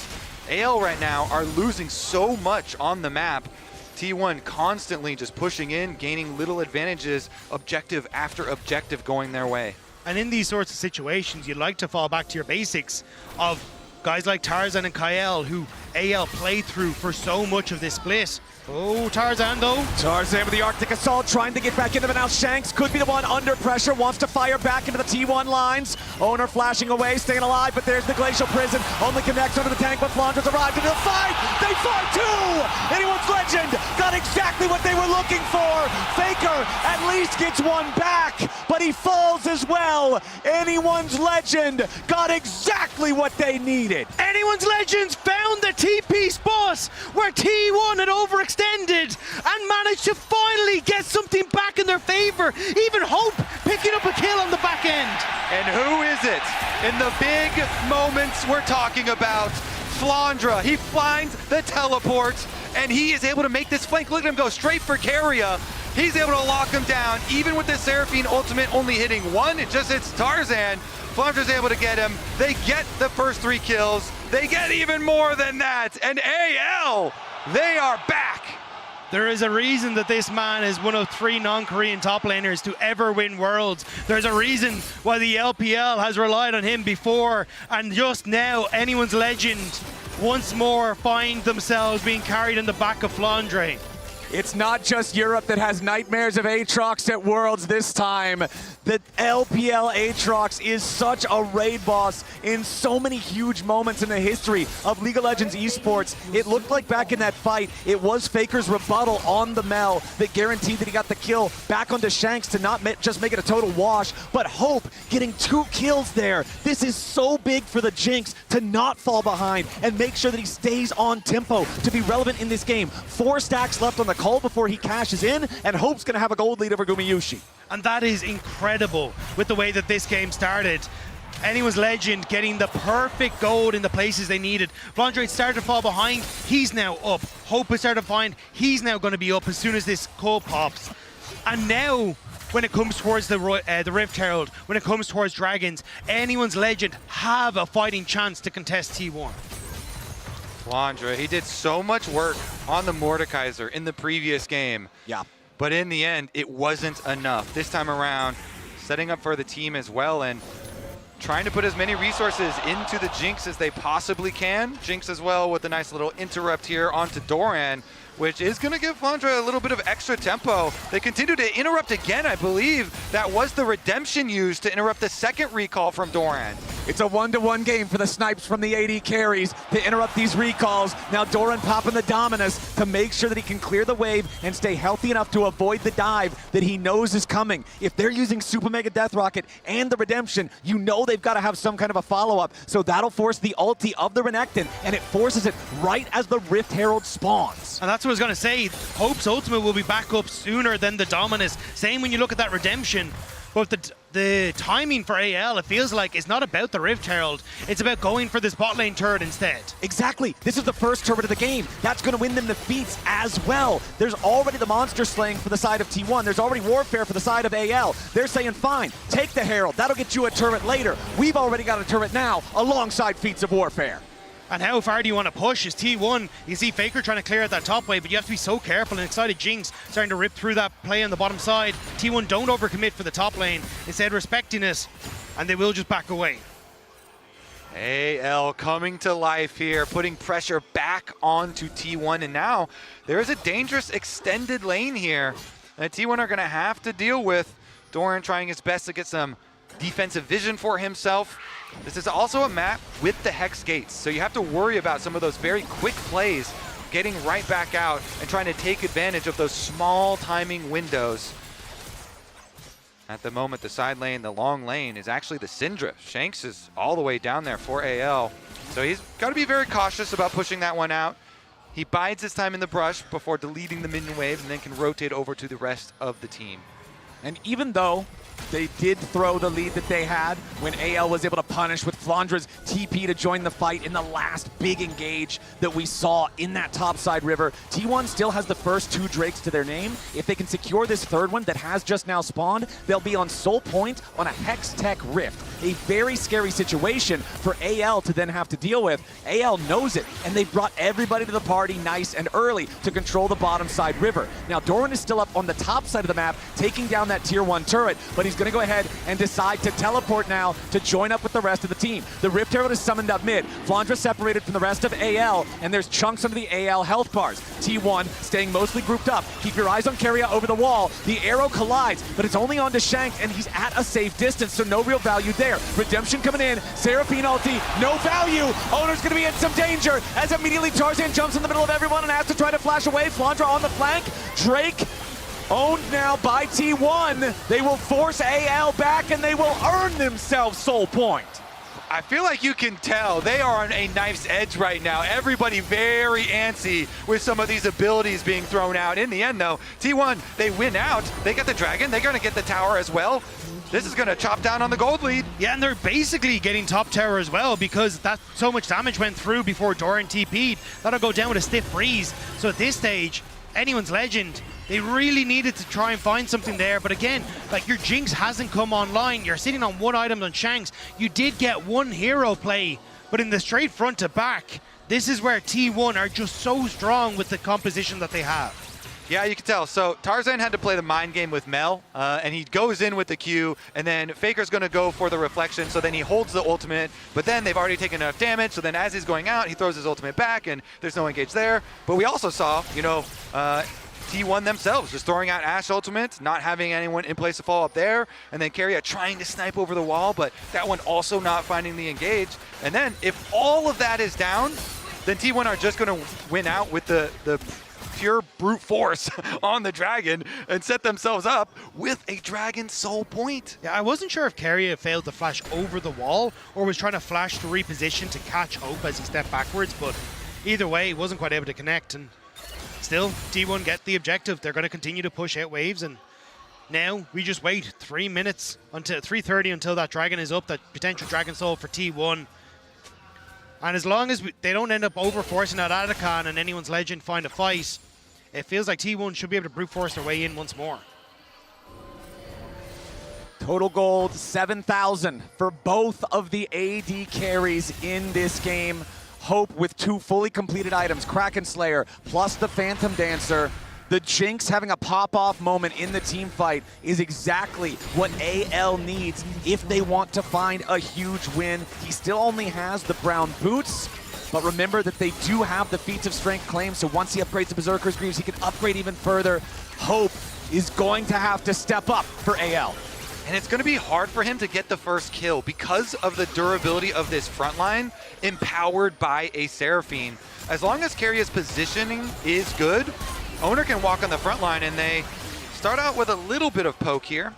AL right now are losing so much on the map. T1 constantly just pushing in, gaining little advantages, objective after objective going their way. And in these sorts of situations, you'd like to fall back to your basics of guys like Tarzan and Kael, who AL played through for so much of this split. Oh, Tarzan though. Tarzan with the Arctic Assault trying to get back into it now. Shanks could be the one under pressure, wants to fire back into the T1 lines. Owner flashing away, staying alive, but there's the Glacial Prison. Only connects under the tank, but Flandre's arrived into the fight. They fight too! Anyone's Legend got exactly what they were looking for. Faker at least gets one back, but he falls as well. Anyone's Legend got exactly what they needed. Anyone's Legends found the TP spot where T1 had overextended and managed to finally get something back in their favor. Even Hope picking up a kill on the back end. And who is it in the big moments we're talking about? Flandre, he finds the teleport, and he is able to make this flank. Look at him go straight for Keria. He's able to lock him down, even with the Seraphine ultimate only hitting one. It just hits Tarzan. Flandre's able to get him. They get the first 3 kills. They get even more than that. And AL, they are back. There is a reason that this man is one of 3 non-Korean top laners to ever win Worlds. There's a reason why the LPL has relied on him before, and just now, Anyone's Legend once more find themselves being carried in the back of Flandre. It's not just Europe that has nightmares of Aatrox at Worlds this time. The LPL Aatrox is such a raid boss in so many huge moments in the history of League of Legends Esports. It looked like back in that fight, it was Faker's rebuttal on the Mel that guaranteed that he got the kill back onto Shanks to not just make it a total wash, but Hope getting 2 kills there. This is so big for the Jinx to not fall behind and make sure that he stays on tempo to be relevant in this game. 4 stacks left on the call before he cashes in, and Hope's going to have a gold lead over Gumayushi. And that is incredible with the way that this game started. Anyone's Legend getting the perfect gold in the places they needed. Vlondre started to fall behind, he's now up. Hope has started to find, he's now going to be up as soon as this call pops. And now, when it comes towards the Rift Herald, when it comes towards Dragons, Anyone's Legend have a fighting chance to contest T1. Vlondre, he did so much work on the Mordekaiser in the previous game. Yeah. But in the end, it wasn't enough. This time around, setting up for the team as well and trying to put as many resources into the Jinx as they possibly can. Jinx as well with a nice little interrupt here onto Doran, which is going to give Vlondre a little bit of extra tempo. They continue to interrupt again, I believe. That was the redemption used to interrupt the second recall from Doran. It's a 1-to-1 game for the snipes from the AD carries to interrupt these recalls. Now Doran popping the Dominus to make sure that he can clear the wave and stay healthy enough to avoid the dive that he knows is coming. If they're using Super Mega Death Rocket and the redemption, you know they've got to have some kind of a follow-up. So that'll force the ulti of the Renekton, and it forces it right as the Rift Herald spawns. And that's what I was going to say. Hope's ultimate will be back up sooner than the Dominus. Same when you look at that redemption. But the timing for AL, it feels like, is not about the Rift Herald. It's about going for this bot lane turret instead. Exactly. This is the first turret of the game. That's going to win them the feats as well. There's already the monster slaying for the side of T1. There's already warfare for the side of AL. They're saying, fine, take the Herald. That'll get you a turret later. We've already got a turret now alongside feats of warfare. And how far do you want to push? Is T1, you see Faker trying to clear out that top wave, but you have to be so careful. And excited Jinx starting to rip through that play on the bottom side. T1 don't overcommit for the top lane, instead respecting it, and they will just back away. AL coming to life here, putting pressure back onto T1, and now there is a dangerous extended lane here that T1 are going to have to deal with. Doran trying his best to get some defensive vision for himself. This is also a map with the Hex Gates, so you have to worry about some of those very quick plays, getting right back out and trying to take advantage of those small timing windows. At the moment, the side lane, the long lane, is actually the Syndra. Shanks is all the way down there for AL, so he's got to be very cautious about pushing that one out. He bides his time in the brush before deleting the minion waves and then can rotate over to the rest of the team. And even though they did throw the lead that they had when AL was able to punish with Vlondre's TP to join the fight in the last big engage that we saw in that topside river. T1 still has the first 2 Drakes to their name. If they can secure this third one that has just now spawned, they'll be on Soul Point on a Hex Tech Rift. A very scary situation for AL to then have to deal with. AL knows it, and they've brought everybody to the party nice and early to control the bottom side river. Now Doran is still up on the top side of the map, taking down that tier 1 turret, but he's going to go ahead and decide to teleport now to join up with the rest of the team. The Rift Herald is summoned up mid. Vlondre separated from the rest of AL, and there's chunks under the AL health bars. T1 staying mostly grouped up. Keep your eyes on Keria over the wall. The arrow collides, but it's only onto Shanks, and he's at a safe distance, so no real value there. Redemption coming in. Seraphine ulti, no value. Owner's going to be in some danger as immediately Tarzan jumps in the middle of everyone and has to try to flash away. Vlondre on the flank. Drake owned now by T1. They will force AL back, and they will earn themselves Soul Point. I feel like you can tell they are on a knife's edge right now. Everybody very antsy with some of these abilities being thrown out. In the end, though, T1, they win out. They get the dragon. They're going to get the tower as well. This is going to chop down on the gold lead. Yeah, and they're basically getting top tower as well because that so much damage went through before Doran TP'd. That'll go down with a stiff breeze. So at this stage, Anyone's Legend, they really needed to try and find something there. But again, like, your Jinx hasn't come online. You're sitting on 1 item on Shanks. You did get 1 hero play, but in the straight front to back, this is where T1 are just so strong with the composition that they have. Yeah, you can tell. So Tarzan had to play the mind game with Mel, and he goes in with the Q, and then Faker's going to go for the reflection, so then he holds the ultimate, but then they've already taken enough damage, so then as he's going out, he throws his ultimate back, and there's no engage there. But we also saw, you know, T1 themselves, just throwing out Ashe ultimate, not having anyone in place to follow up there, and then Keria trying to snipe over the wall, but that one also not finding the engage. And then if all of that is down, then T1 are just going to win out with the pure brute force on the Dragon and set themselves up with a Dragon Soul point. Yeah, I wasn't sure if Keria failed to flash over the wall or was trying to flash to reposition to catch Hope as he stepped backwards, but either way, he wasn't quite able to connect, and still, T1 get the objective. They're going to continue to push out waves, and now we just wait 3 minutes until 3:30 until that Dragon is up, that potential Dragon Soul for T1. And as long as they don't end up over-forcing that Atacon and anyone's Legend find a fight, it feels like T1 should be able to brute force their way in once more. Total gold, 7,000 for both of the AD carries in this game. Hope with 2 fully completed items, Kraken Slayer plus the Phantom Dancer. The Jinx having a pop-off moment in the team fight is exactly what AL needs if they want to find a huge win. He still only has the brown boots, but remember that they do have the feats of strength claim, so once he upgrades the Berserker's Greaves, he can upgrade even further. Hope is going to have to step up for AL. And it's going to be hard for him to get the first kill because of the durability of this front line empowered by a Seraphine. As long as Keria's positioning is good, Owner can walk on the front line, and they start out with a little bit of poke here.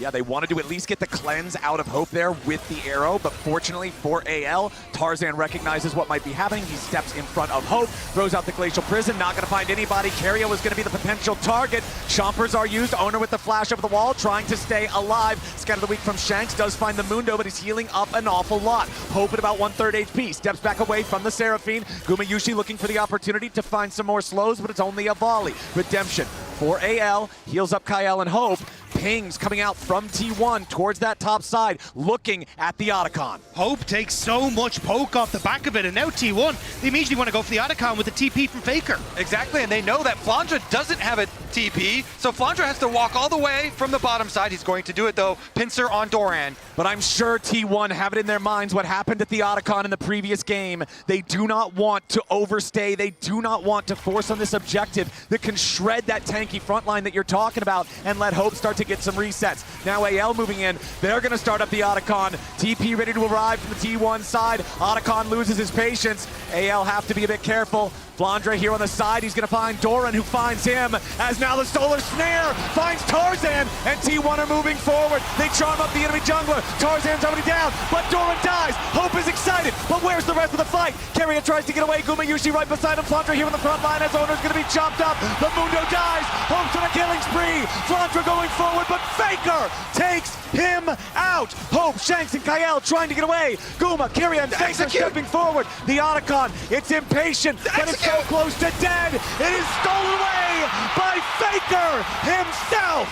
Yeah, they wanted to at least get the cleanse out of Hope there with the arrow, but fortunately for AL, Tarzan recognizes what might be happening. He steps in front of Hope, throws out the Glacial Prison, not going to find anybody. Keria was going to be the potential target. Chompers are used. Owner with the flash over the wall, trying to stay alive. Scatter the Weak from Shanks, does find the Mundo, but he's healing up an awful lot. Hope at about 1/3 HP, steps back away from the Seraphine. Gumayushi looking for the opportunity to find some more slows, but it's only a volley. Redemption for AL, heals up Kyle and Hope. Pings coming out from T1 towards that top side, looking at the Otacon. Hope takes so much poke off the back of it, and now T1, they immediately want to go for the Otacon with the TP from Faker. Exactly, and they know that Flandra doesn't have a TP, so Flandra has to walk all the way from the bottom side. He's going to do it though, pincer on Doran. But I'm sure T1 have it in their minds what happened at the Otacon in the previous game. They do not want to overstay. They do not want to force on this objective that can shred that tanky front line that you're talking about and let Hope start to get some resets. Now AL moving in. They're going to start up the Otacon. TP ready to arrive from the T1 side. Otacon loses his patience. AL have to be a bit careful. Flandra here on the side. He's going to find Doran, who finds him, as now the Solar Snare finds Tarzan, and T1 are moving forward. They charm up the enemy jungler. Tarzan's already down, but Doran dies. Hope is excited, but where's the rest of the fight? Keria tries to get away. Gumayushi right beside him. Flandra here on the front line as Owner's going to be chopped up. The Mundo dies. Hope's on a killing spree. Flandra going forward, but Faker takes him out. Hope, Shanks, and Kyle trying to get away. Guma, Keria, and Faker stepping forward. The Otacon, it's impatient, but it's so close to dead. It is stolen away by Faker himself.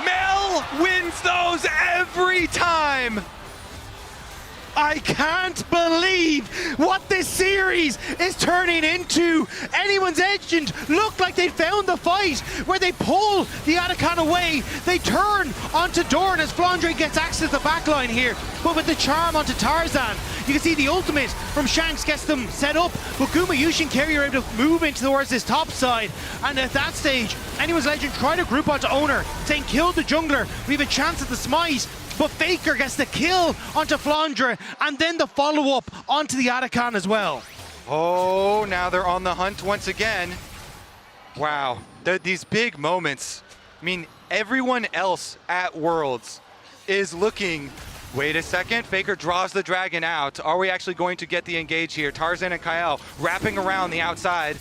Mel wins those every time. I can't believe what this series is turning into. Anyone's Legend looked like they found the fight where they pull the Atacon away. They turn onto Doran as Flandre gets access to the backline here, but with the charm onto Tarzan. You can see the ultimate from Shanks gets them set up, but Gumayushi and Keria are able to move in towards this top side. And at that stage, Anyone's Legend try to group onto Owner, saying kill the jungler. We have a chance at the smite. But Faker gets the kill onto Flandre, and then the follow-up onto the Atacon as well. Oh, now they're on the hunt once again. Wow, these big moments. I mean, everyone else at Worlds is looking, wait a second, Faker draws the dragon out. Are we actually going to get the engage here? Tarzan and Kyle wrapping around the outside.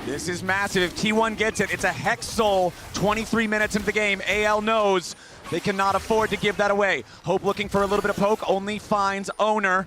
This is massive. If T1 gets it, it's a Hex Soul 23 minutes into the game. AL knows they cannot afford to give that away. Hope looking for a little bit of poke, only finds Owner.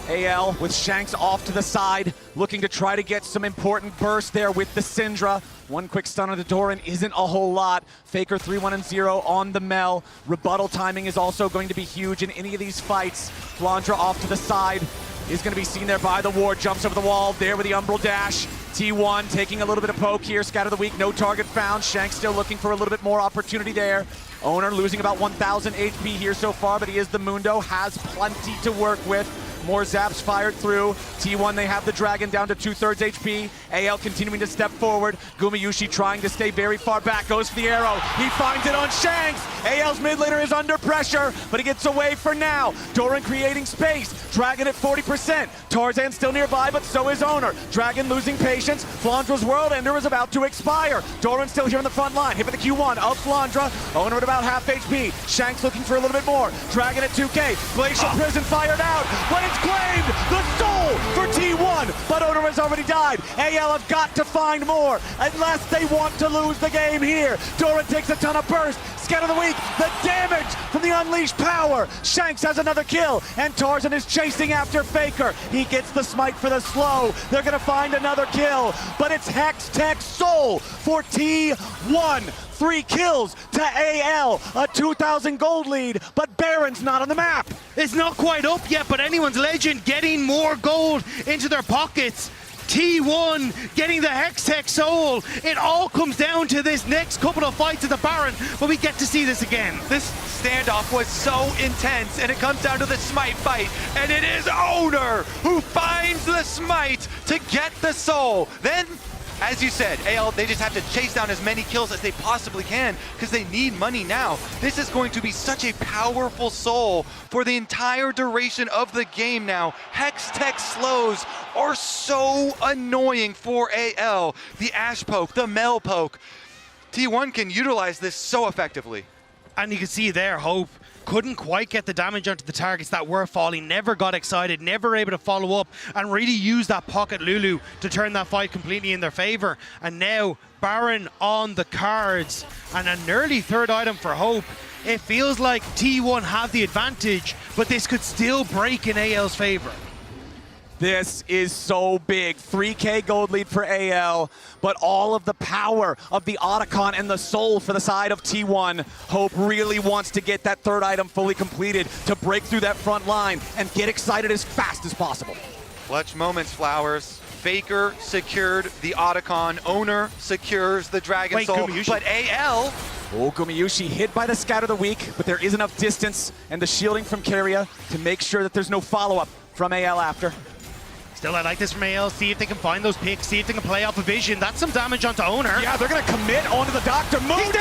AL with Shanks off to the side, looking to try to get some important burst there with the Syndra. One quick stun on the Doran isn't a whole lot. Faker 3-1-0 on the Mel. Rebuttal timing is also going to be huge in any of these fights. Flandra off to the side is going to be seen there by the ward, jumps over the wall, there with the Umbral Dash. T1 taking a little bit of poke here, Scatter the Weak, no target found. Shanks still looking for a little bit more opportunity there. Owner losing about 1,000 HP here so far, but he is the Mundo, has plenty to work with. More zaps fired through. T1, they have the Dragon down to 2/3 HP. AL continuing to step forward. Gumayushi trying to stay very far back. Goes for the arrow. He finds it on Shanks. AL's mid laner is under pressure, but he gets away for now. Doran creating space. Dragon at 40%. Tarzan still nearby, but so is Owner. Dragon losing patience. Flandra's World Ender is about to expire. Doran still here on the front line. Hit for the Q1 of Flandra. Owner at about half HP. Shanks looking for a little bit more. Dragon at 2K. Glacial Prison fired out, but it's claimed the soul for T1. But Owner has already died. AL have got to find more unless they want to lose the game here. Doran takes a ton of burst. Scout of the week, the damage from the unleashed power. Shanks has another kill, and Tarzan is chasing after Faker. He gets the smite for the slow. They're gonna find another kill, but it's Hex Tech Soul for T1. 3 kills to AL, a 2,000 gold lead, but Baron's not on the map. It's not quite up yet, but anyone's legend getting more gold into their pockets. T1 getting the Hextech Soul. It all comes down to this next couple of fights at the Baron, but we get to see this again. This standoff was so intense, and it comes down to the smite fight, and it is Owner who finds the smite to get the soul. Then, as you said, AL, they just have to chase down as many kills as they possibly can because they need money now. This is going to be such a powerful soul for the entire duration of the game now. Hex Tech slows are so annoying for AL. The Ash poke, the Mel poke. T1 can utilize this so effectively. And you can see there, Hope couldn't quite get the damage onto the targets that were falling, never got excited, never able to follow up and really use that pocket Lulu to turn that fight completely in their favor. And now Baron on the cards and an early third item for Hope. It feels like T1 have the advantage, but this could still break in AL's favor. This is so big. 3K gold lead for AL, but all of the power of the Otacon and the soul for the side of T1. Hope really wants to get that third item fully completed to break through that front line and get excited as fast as possible. Clutch moments, Flowers. Faker secured the Otacon. Owner secures the Dragon Soul. Gumayushi. But AL... Oh, Gumayushi hit by the Scout of the Week, but there is enough distance and the shielding from Keria to make sure that there's no follow-up from AL after. Still, I like this from AL. See if they can find those picks. See if they can play off a vision. That's some damage onto Owner. Yeah, they're going to commit onto the Doctor. Mundo!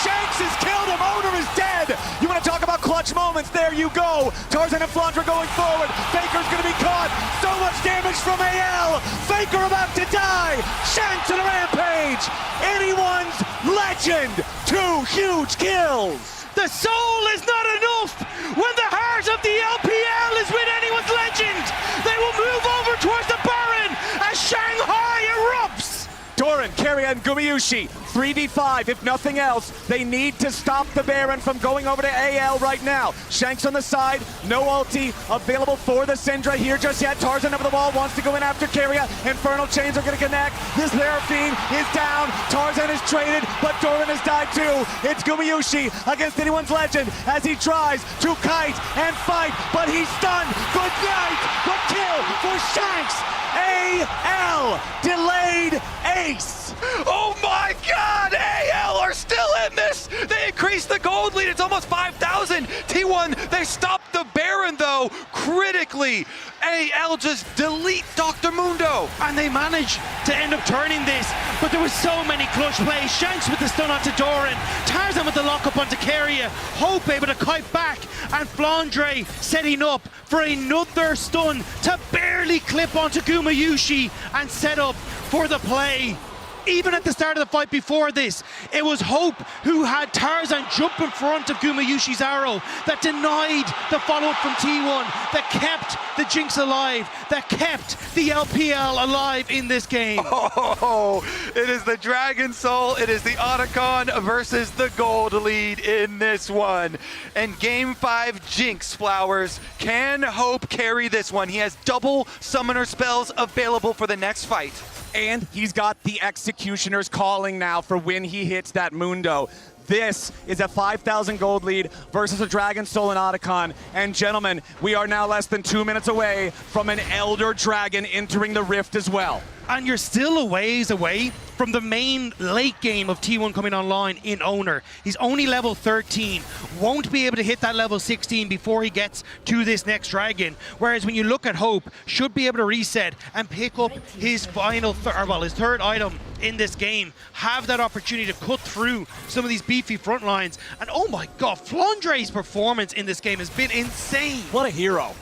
Shanks has killed him. Owner is dead. You want to talk about clutch moments? There you go. Tarzan and Flandra going forward. Faker's going to be caught. So much damage from AL. Faker about to die. Shanks in a rampage. Anyone's legend. 2 huge kills. The soul is not enough when the heart of the LPL is with anyone's legend. They will move over towards the Baron as Shanghai erupts. Doran, Keria, and Gumayushi, 3v5 if nothing else. They need to stop the Baron from going over to AL right now. Shanks on the side, no ulti available for the Syndra here just yet. Tarzan over the wall wants to go in after Keria. Infernal Chains are going to connect. This Seraphine is down. Tarzan is traded, but Doran has died too. It's Gumayushi against anyone's legend as he tries to kite and fight, but he's stunned. Good night, the kill for Shanks. AL delayed ace. Oh my God! AL are still in this! They increased the gold lead. It's almost 5,000. T1, they stopped the Baron though, critically. AL just delete Dr. Mundo. And they managed to end up turning this, but there was so many clutch plays. Shanks with the stun onto Doran, Tarzan with the lockup onto Keria, Hope able to kite back, and Flandre setting up for another stun to barely clip onto Gumayushi and set up for the play. Even at the start of the fight before this, it was Hope who had Tarzan jump in front of Gumayushi's arrow that denied the follow-up from T1, that kept the Jinx alive, that kept the LPL alive in this game. Oh, it is the Dragon Soul, it is the Otacon versus the gold lead in this one. And Game 5 Jinx, Flowers. Can Hope carry this one? He has double summoner spells available for the next fight. And he's got the Executioner's calling now for when he hits that Mundo. This is a 5,000 gold lead versus a Dragon Soul and Otacon. And gentlemen, we are now less than 2 minutes away from an Elder Dragon entering the Rift as well. And you're still a ways away from the main late game of T1 coming online in Owner. He's only level 13, won't be able to hit that level 16 before he gets to this next dragon. Whereas when you look at Hope, should be able to reset and pick up his his third item in this game, have that opportunity to cut through some of these beefy front lines. And oh my god, Flandre's performance in this game has been insane. What a hero.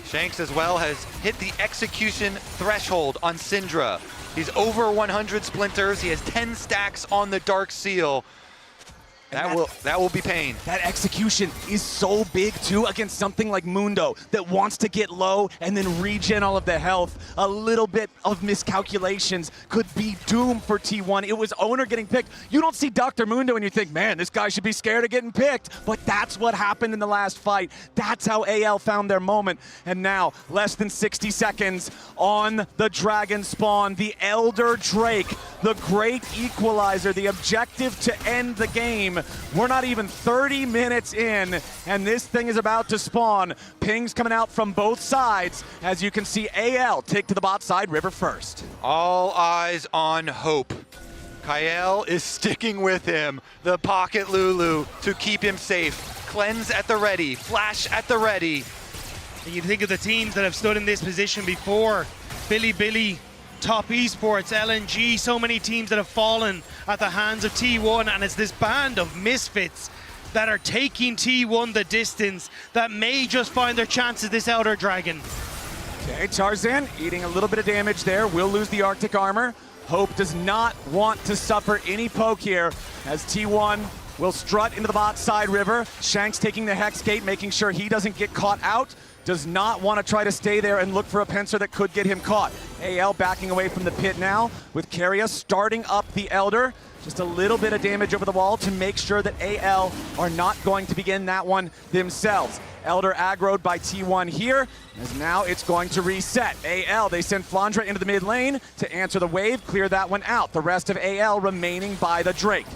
Shanks as well has hit the execution threshold on Syndra. He's over 100 splinters. He has 10 stacks on the Dark Seal. That will be pain. That execution is so big too against something like Mundo that wants to get low and then regen all of the health. A little bit of miscalculations could be doom for T1. It was Owner getting picked. You don't see Dr. Mundo and you think, man, this guy should be scared of getting picked. But that's what happened in the last fight. That's how AL found their moment. And now, less than 60 seconds on the Dragon spawn. The Elder Drake, the great equalizer, the objective to end the game. We're not even 30 minutes in, and this thing is about to spawn. Pings coming out from both sides. As you can see, AL take to the bot side, River first. All eyes on Hope. Kael is sticking with him. The pocket Lulu to keep him safe. Cleanse at the ready, flash at the ready. You think of the teams that have stood in this position before. Billy, Top Esports, LNG, so many teams that have fallen at the hands of T1, and it's this band of misfits that are taking T1 the distance that may just find their chances this Elder Dragon. Okay, Tarzan eating a little bit of damage there, will lose the Arctic armor. Hope does not want to suffer any poke here as T1 will strut into the bot side River. Shanks taking the Hex Gate, making sure he doesn't get caught out. Does not want to try to stay there and look for a pincer that could get him caught. AL backing away from the pit now with Keria starting up the Elder. Just a little bit of damage over the wall to make sure that AL are not going to begin that one themselves. Elder aggroed by T1 here, as now it's going to reset. AL, they send Flandre into the mid lane to answer the wave, clear that one out. The rest of AL remaining by the Drake.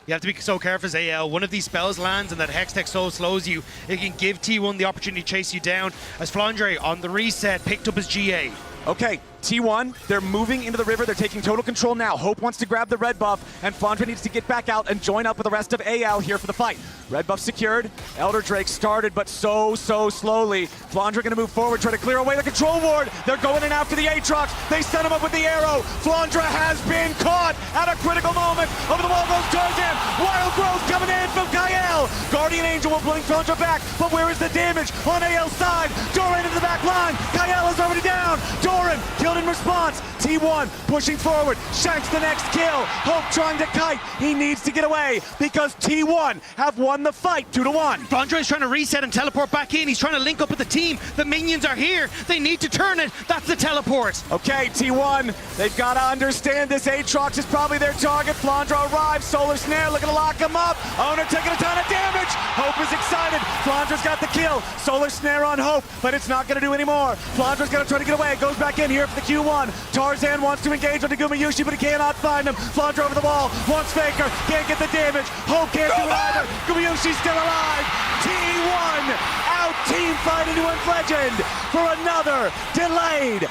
You have to be so careful as AL. One of these spells lands and that Hextech so slows you, it can give T1 the opportunity to chase you down. As Flandre on the reset picked up his GA. Okay, T1, they're moving into the river. They're taking total control now. Hope wants to grab the red buff, and Flandre needs to get back out and join up with the rest of AL here for the fight. Red buff secured. Elder Drake started, but so slowly. Flandre gonna move forward, try to clear away the control ward. They're going in after the Aatrox. They set him up with the arrow. Flandre has been caught at a critical moment. Over the wall goes Tarzan. Wild growth coming in from Kael. Guardian Angel will blink Flandre back, but where is the damage on AL's side? Doran into the back line. Kael is already down. Doran killed in response. T1 pushing forward. Shanks the next kill. Hope trying to kite. He needs to get away because T1 have won the fight 2-1. Flandre is trying to reset and teleport back in. He's trying to link up with the team. The minions are here. They need to turn it. That's the teleport. Okay, T1, they've got to understand this Aatrox is probably their target. Flandre arrives. Solar Snare looking to lock him up. Owner taking a ton of damage. Hope is excited. Flandre's got the kill. Solar Snare on Hope, but it's not going to do any more. Flandre's going to try to get away. Goes back in here for the Q1. Tarzan wants to engage on the Gumayushi, but he cannot find him. Flandre over the wall. Wants Faker. Can't get the damage. Hope can't do it either. Gumayushi's still alive. T1 out team fighting to Legend for another delayed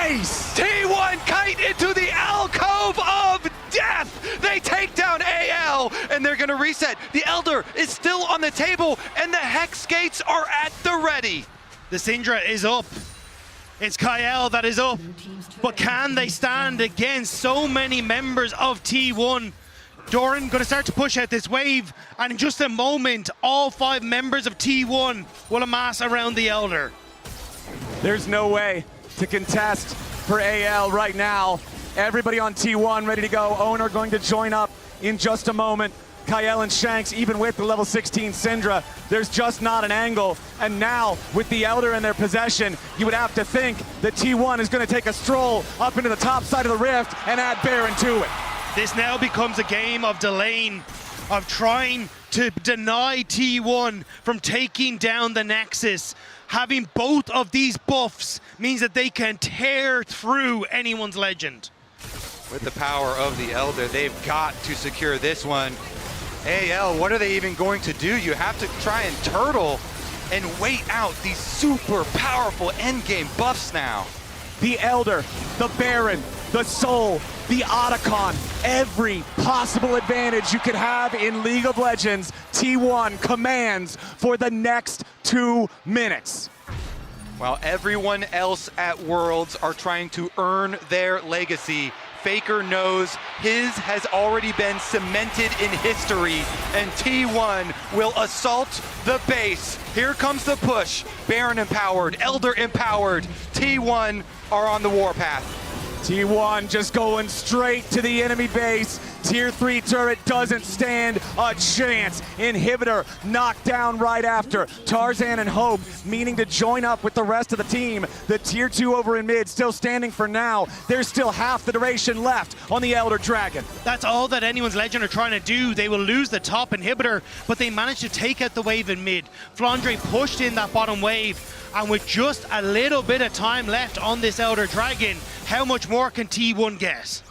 ace. T1 kite into the alcove of death. They take down AL and they're going to reset. The Elder is still on the table and the Hex Gates are at the ready. The Syndra is up. It's Kael that is up. But can they stand against so many members of T1? Doran going to start to push out this wave, and in just a moment, all 5 members of T1 will amass around the Elder. There's no way to contest for AL right now. Everybody on T1 ready to go. Owner going to join up in just a moment. Kael and Shanks, even with the level 16 Syndra, there's just not an angle. And now, with the Elder in their possession, you would have to think that T1 is going to take a stroll up into the top side of the rift and add Baron to it. This now becomes a game of delaying, of trying to deny T1 from taking down the Nexus. Having both of these buffs means that they can tear through anyone's legend. With the power of the Elder, they've got to secure this one. AL, what are they even going to do? You have to try and turtle and wait out these super powerful endgame buffs now. the Elder, the Baron, the Soul, the Otacon, every possible advantage you could have in League of Legends, T1 commands for the next 2 minutes. While everyone else at Worlds are trying to earn their legacy, Faker knows his has already been cemented in history, and T1 will assault the base. Here comes the push. Baron empowered, Elder empowered. T1 are on the warpath. T1 just going straight to the enemy base. Tier 3 turret doesn't stand a chance. Inhibitor knocked down right after. Tarzan and Hope meaning to join up with the rest of the team. The Tier 2 over in mid still standing for now. There's still half the duration left on the Elder Dragon. That's all that anyone's Legend are trying to do. They will lose the top inhibitor, but they managed to take out the wave in mid. Flandre pushed in that bottom wave, and with just a little bit of time left on this Elder Dragon, how much more can T1 get?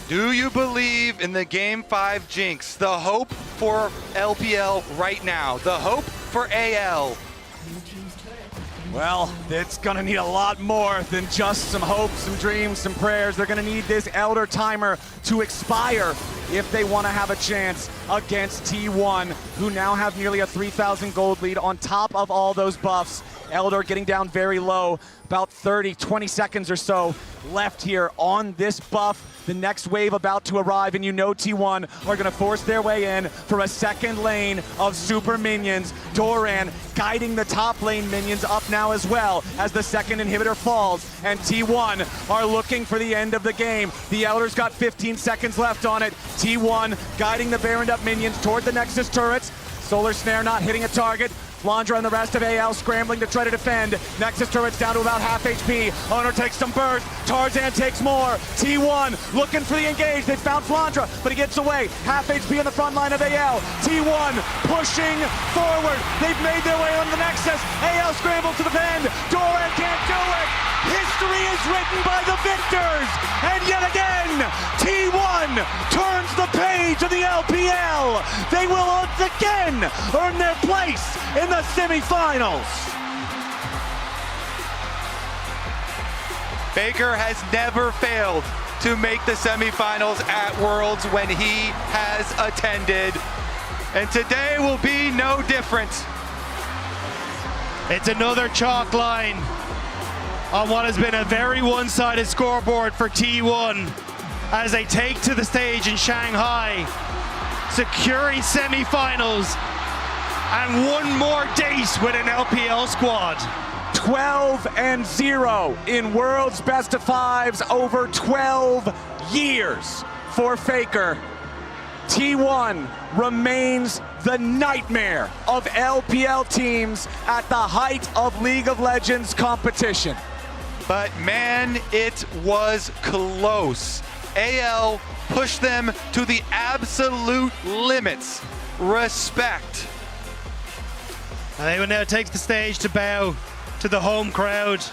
Do you believe in the Game 5 jinx? The hope for LPL right now. The hope for AL. Well, it's gonna need a lot more than just some hopes, some dreams, some prayers. They're gonna need this Elder timer to expire if they want to have a chance against T1, who now have nearly a 3,000 gold lead on top of all those buffs. Elder getting down very low, about 20 seconds or so left here on this buff. The next wave about to arrive, and you know T1 are going to force their way in for a second lane of super minions. Doran guiding the top lane minions up now as well as the second inhibitor falls, and T1 are looking for the end of the game. The Elder's got 15 seconds left on it. T1 guiding the Baroned up minions toward the Nexus turrets. Solar Snare not hitting a target. Flandre and the rest of AL scrambling to try to defend. Nexus turret's down to about half HP. Honor takes some burst. Tarzan takes more. T1 looking for the engage. They found Flandre, but he gets away. Half HP on the front line of AL. T1 pushing forward. They've made their way on the Nexus. AL scrambles to defend. Doran can't do it. History is written by the victors. And yet again, T1 turns the page of the LPL. They will once again earn their place in the semifinals. Faker has never failed to make the semifinals at Worlds when he has attended. And today will be no different. It's another chalk line on what has been a very one-sided scoreboard for T1 as they take to the stage in Shanghai, securing semifinals and one more date with an LPL squad. 12-0 in World's Best of Fives over 12 years for Faker. T1 remains the nightmare of LPL teams at the height of League of Legends competition. But man, it was close. AL pushed them to the absolute limits. Respect. And they will now take the stage to bow to the home crowd.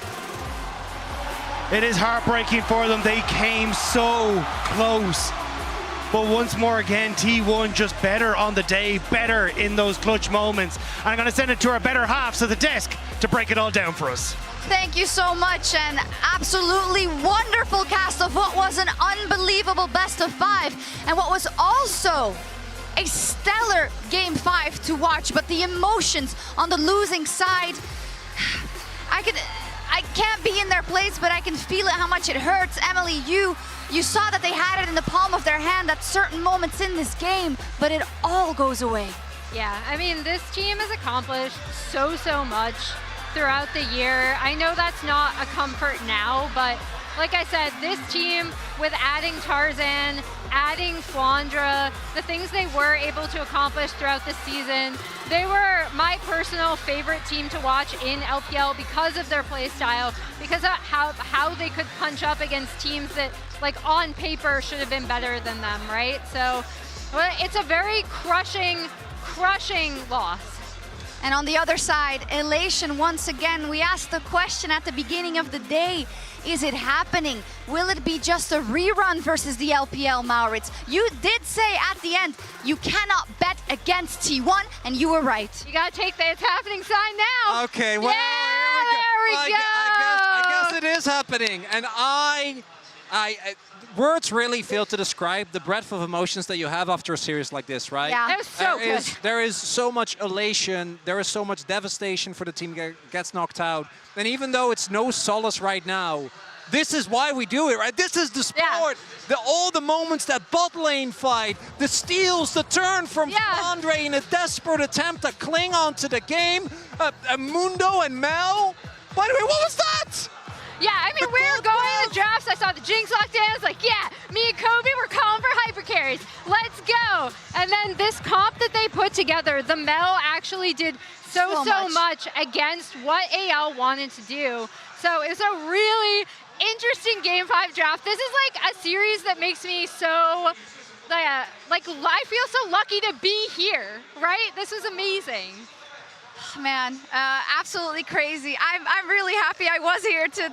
It is heartbreaking for them. They came so close. But once more again, T1 just better on the day, better in those clutch moments. And I'm going to send it to our better halves of the desk to break it all down for us. Thank you so much, and absolutely wonderful cast of what was an unbelievable best of 5, and what was also a stellar Game 5 to watch. But the emotions on the losing side, I can't be in their place, but I can feel it, how much it hurts. Emily, you saw that they had it in the palm of their hand at certain moments in this game, but it all goes away. Yeah, I mean, this team has accomplished so much throughout the year. I know that's not a comfort now, but like I said, this team, with adding Tarzan, adding Flandre, the things they were able to accomplish throughout the season, they were my personal favorite team to watch in LPL because of their play style, because of how they could punch up against teams that, like, on paper should have been better than them, right? So it's a very crushing loss. And on the other side, elation once again. We asked the question at the beginning of the day, is it happening? Will it be just a rerun versus the LPL, Maurits? You did say at the end, you cannot bet against T1, and you were right. You gotta take the it's happening sign now. Okay, well, yeah, there we go. I guess it is happening. And words really fail to describe the breadth of emotions that you have after a series like this, right? Yeah. That was so good. There is so much elation. There is so much devastation for the team that gets knocked out. And even though it's no solace right now, this is why we do it, right? This is the sport. All the moments, that bot lane fight, the steals, the turn from Flandre in a desperate attempt to cling on to the game. Mundo and Mel. By the way, what was that? Yeah, I mean, we were going in the drafts. I saw the Jinx lockdown. I was like, yeah, me and Kobe were calling for hyper carries. Let's go. And then this comp that they put together, the Mel actually did so much against what AL wanted to do. So it was a really interesting Game 5 draft. This is like a series that makes me so, like I feel so lucky to be here, right? This was amazing. Man, absolutely crazy. I'm really happy I was here to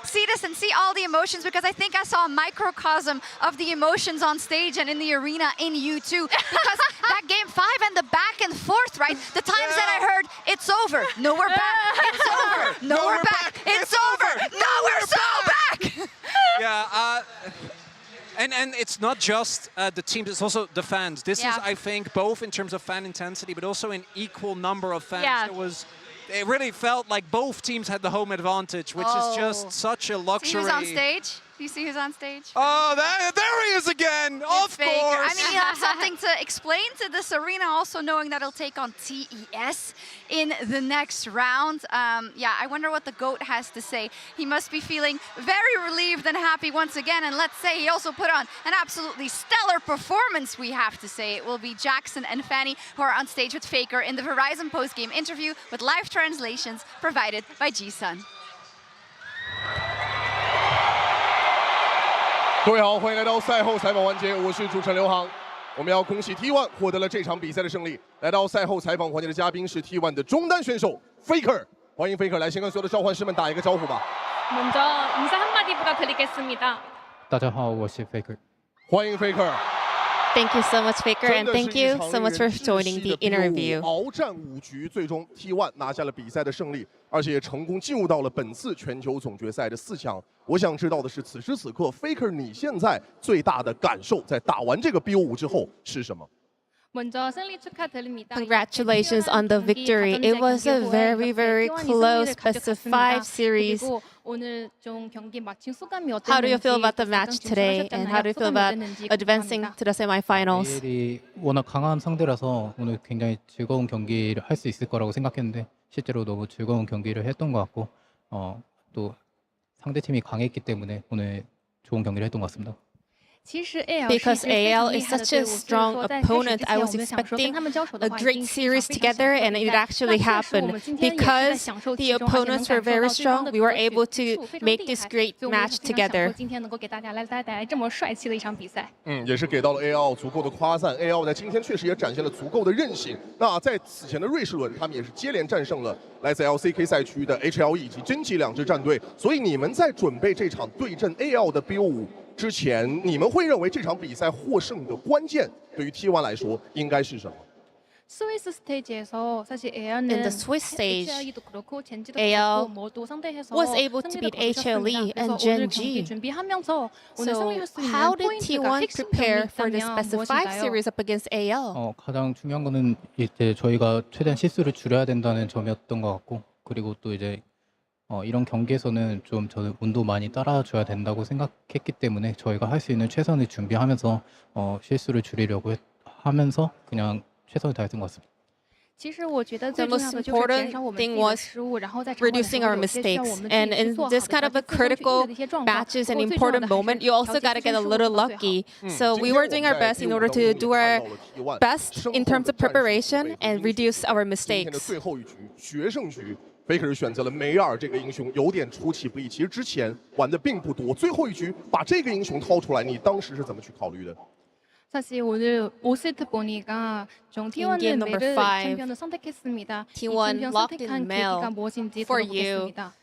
see this and see all the emotions, because I think I saw a microcosm of the emotions on stage and in the arena in U2. Because that Game 5 and the back and forth, right? The times that I heard, it's over. No, we're back. It's over. No, we're back. It's over. No, we're so back. Yeah. And it's not just the teams, it's also the fans. This is, I think, both in terms of fan intensity, but also in equal number of fans. It really felt like both teams had the home advantage, which is just such a luxury. See who's on stage? Do you see who's on stage? Oh, there he is again, of course. I mean, you have something to explain to this arena, also knowing that it'll take on TES in the next round. Yeah, I wonder what the GOAT has to say. He must be feeling very relieved and happy once again. And let's say he also put on an absolutely stellar performance, we have to say. It will be Jackson and Fanny who are on stage with Faker in the Verizon post-game interview with live translations provided by G-Sun. 各位好，欢迎来到赛后采访环节，我是主持人刘航。我们要恭喜 T1 获得了这场比赛的胜利。来到赛后采访环节的嘉宾是 T1 的中单选手 Faker， 欢迎 Faker 来先跟所有的召唤师们打一个招呼吧。 먼저 인사 한마디 부탁드리겠습니다. 大家好，我是 Faker。 欢迎 Faker。 Thank you so much, Faker, and thank you so much for joining the interview. 鏖战5局，最终 T1 拿下了比赛的胜利，而且也成功进入到了本次全球总决赛的4强。我想知道的是，此时此刻 Faker 你现在最大的感受，在打完这个 BO5 之后是什么？ 먼저 승리 축하드립니다. Congratulations on the victory. It was a very, very close best of 5 series. 오늘 좀 경기 마친 소감이 How do you feel about the match today, and how do you feel about advancing to the semifinals? AL이 워낙 강한 상대라서 오늘 굉장히 즐거운 경기를 할 수 있을 거라고 생각했는데 실제로 너무 즐거운 경기를 했던 것 같고 또 상대팀이 강했기 때문에 오늘 좋은 경기를 했던 것 같습니다. Because AL is such a strong opponent, I was expecting a great series together, and it actually happened. Because the opponents were very strong, we were able to make this great match together. 也是给到了 AL 足够的夸赞。AL 在今天确实也展现了足够的韧性。那在此前的瑞士轮，他们也是接连战胜了来自 LCK 赛区的 HLE 以及真奇2支战队。所以你们在准备这场对阵 AL 的 BO5 之前，你们会认为这场比赛获胜的关键对于 T1 来说应该是什么？ 스위스 스테이지에서 사실 AL은 In the Swiss stage, HLE도 그렇고 젠지도 AL 그렇고 뭐도 상대해서 was able to beat HLE and Gen.G. 준비하면서 오늘 So 승리할 수 있는 how did 포인트가 T1 prepare for this 핵심점이 best of 5 무엇인가요? series up against AL? 가장 중요한 거는 이제 저희가 최대한 실수를 줄여야 된다는 점이었던 것 같고 그리고 또 이제 이런 경기에서는 좀 저는 운도 많이 따라줘야 된다고 생각했기 때문에 저희가 할 수 있는 최선을 준비하면서 실수를 줄이려고 하면서 그냥 최선을 다했던 것 같습니다. The most important thing was reducing our mistakes. And in this kind of a critical matches and important moment, you also got to get a little lucky. So we were doing our best in order to do our best in terms of preparation and reduce our mistakes. Faker 选择了梅尔这个英雄，有点出其不意。其实之前玩的并不多，最后一局把这个英雄掏出来，你当时是怎么去考虑的？ 사실 오늘 5세트 보니까 좀 T1은 매를 챔피언을 선택했습니다. 이 챔피언 선택한 계기가 무엇인지 들어보겠습니다.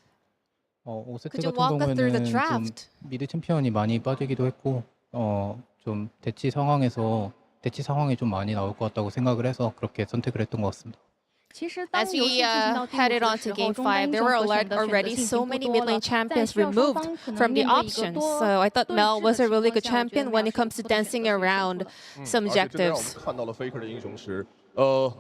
5세트 같은 경우에는 좀 미드 챔피언이 많이 빠지기도 했고 좀 대치 상황이 좀 많이 나올 것 같다고 생각을 해서 그렇게 선택을 했던 것 같습니다. As we headed on to Game 5, there were already so many mid-lane champions removed from the options. So I thought Mel was a really good champion when it comes to dancing around some objectives. 看到了 Faker 的英雄时，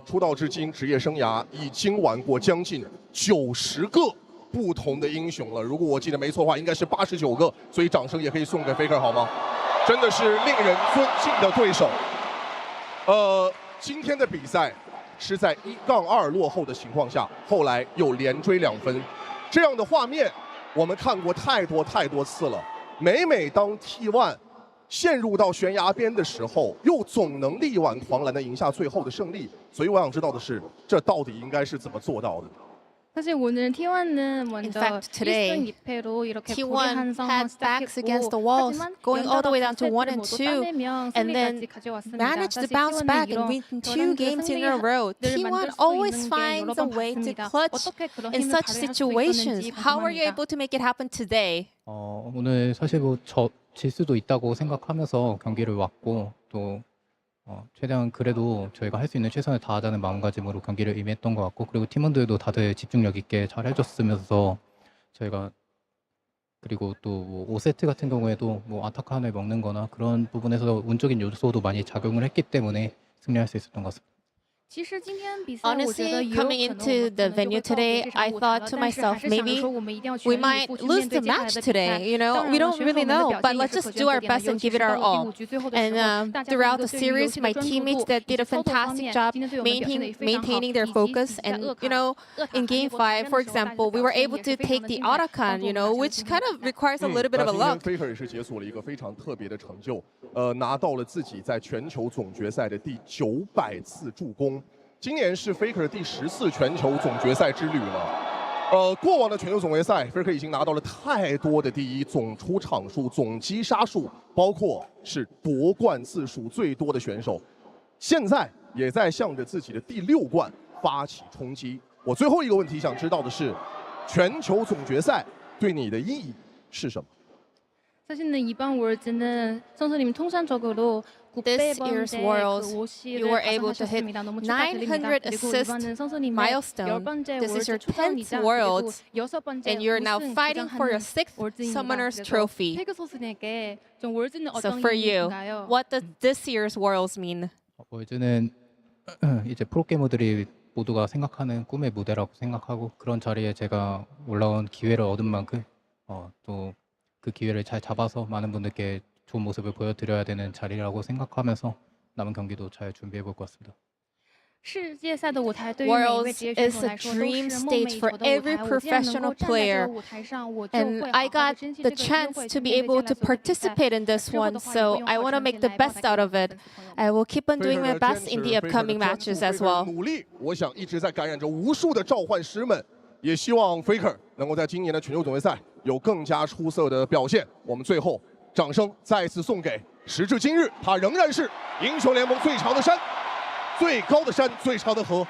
出道至今职业生涯已经玩过将近90个不同的英雄了。如果我记得没错的话，应该是89个。所以掌声也可以送给 Faker 好吗？真的是令人尊敬的对手。今天的比赛。 是在1-2落后的情况下，后来又连追2分，这样的画面我们看过太多次了。每当 T1 陷入到悬崖边的时候，又总能力挽狂澜的赢下最后的胜利。所以我想知道的是，这到底应该是怎么做到的？ 사실 오늘 T1은 먼저 1승 2패로 이렇게 T1 had backs against the walls, going all the way down to 1 and 2, and then managed to bounce back and win 2 games in a row. T1 always finds a way to clutch in such situations. How are you able to make it happen today? 오늘 사실 질 수도 있다고 생각하면서 경기를 왔고 또 최대한 그래도 저희가 할 수 있는 최선을 다하자는 마음가짐으로 경기를 임했던 것 같고 그리고 팀원들도 다들 집중력 있게 잘 해줬으면서 저희가 그리고 또 5세트 같은 경우에도 아타칸을 먹는 거나 그런 부분에서 운적인 요소도 많이 작용을 했기 때문에 승리할 수 있었던 것 같습니다. Honestly, coming into the venue today, I thought to myself, maybe we might lose the match today. You know, we don't really know, but let's just do our best and give it our all. And throughout the series, my teammates that did a fantastic job maintaining their focus. And you know, in Game 5, for example, we were able to take the Arakan, you know, which kind of requires a little bit of a luck. Faker 也是解锁了一个非常特别的成就，拿到了自己在全球总决赛的第900次助攻。 今年是 Faker 第10次全球总决赛之旅了。过往的全球总决赛 ，Faker 已经拿到了太多的第一，总出场数、总击杀数，包括是夺冠次数最多的选手。现在也在向着自己的第6冠发起冲击。我最后一个问题想知道的是，全球总决赛对你的意义是什么？ 사실은 이번 월드는 선수님 통산적으로 This year's Worlds, you were able to hit 900 assist milestone. This is your 10th Worlds, and you're now fighting for your 6th Summoner's Trophy. So for you, what does this year's Worlds mean? 월드는 이제 프로게이머들이 모두가 생각하는 꿈의 무대라고 생각하고 그런 자리에 제가 올라온 기회를 얻은 만큼 또 그 기회를 잘 잡아서 많은 분들께 좋은 모습을 보여드려야 되는 자리라고 생각하면서 남은 경기도 잘 준비해 볼 것 같습니다. Worlds is a dream stage for every professional player, and I got the chance to be able to participate in this one, so I want to make the best out of it. I will keep on doing my best in the upcoming matches as well. 努力，我想一直在感染着无数的召唤师们，也希望 Faker 能够在今年的全球总决赛有更加出色的表现。我们最后掌声再次送给，时至今日，他仍然是英雄联盟最长的山。 最高的山，最长的河。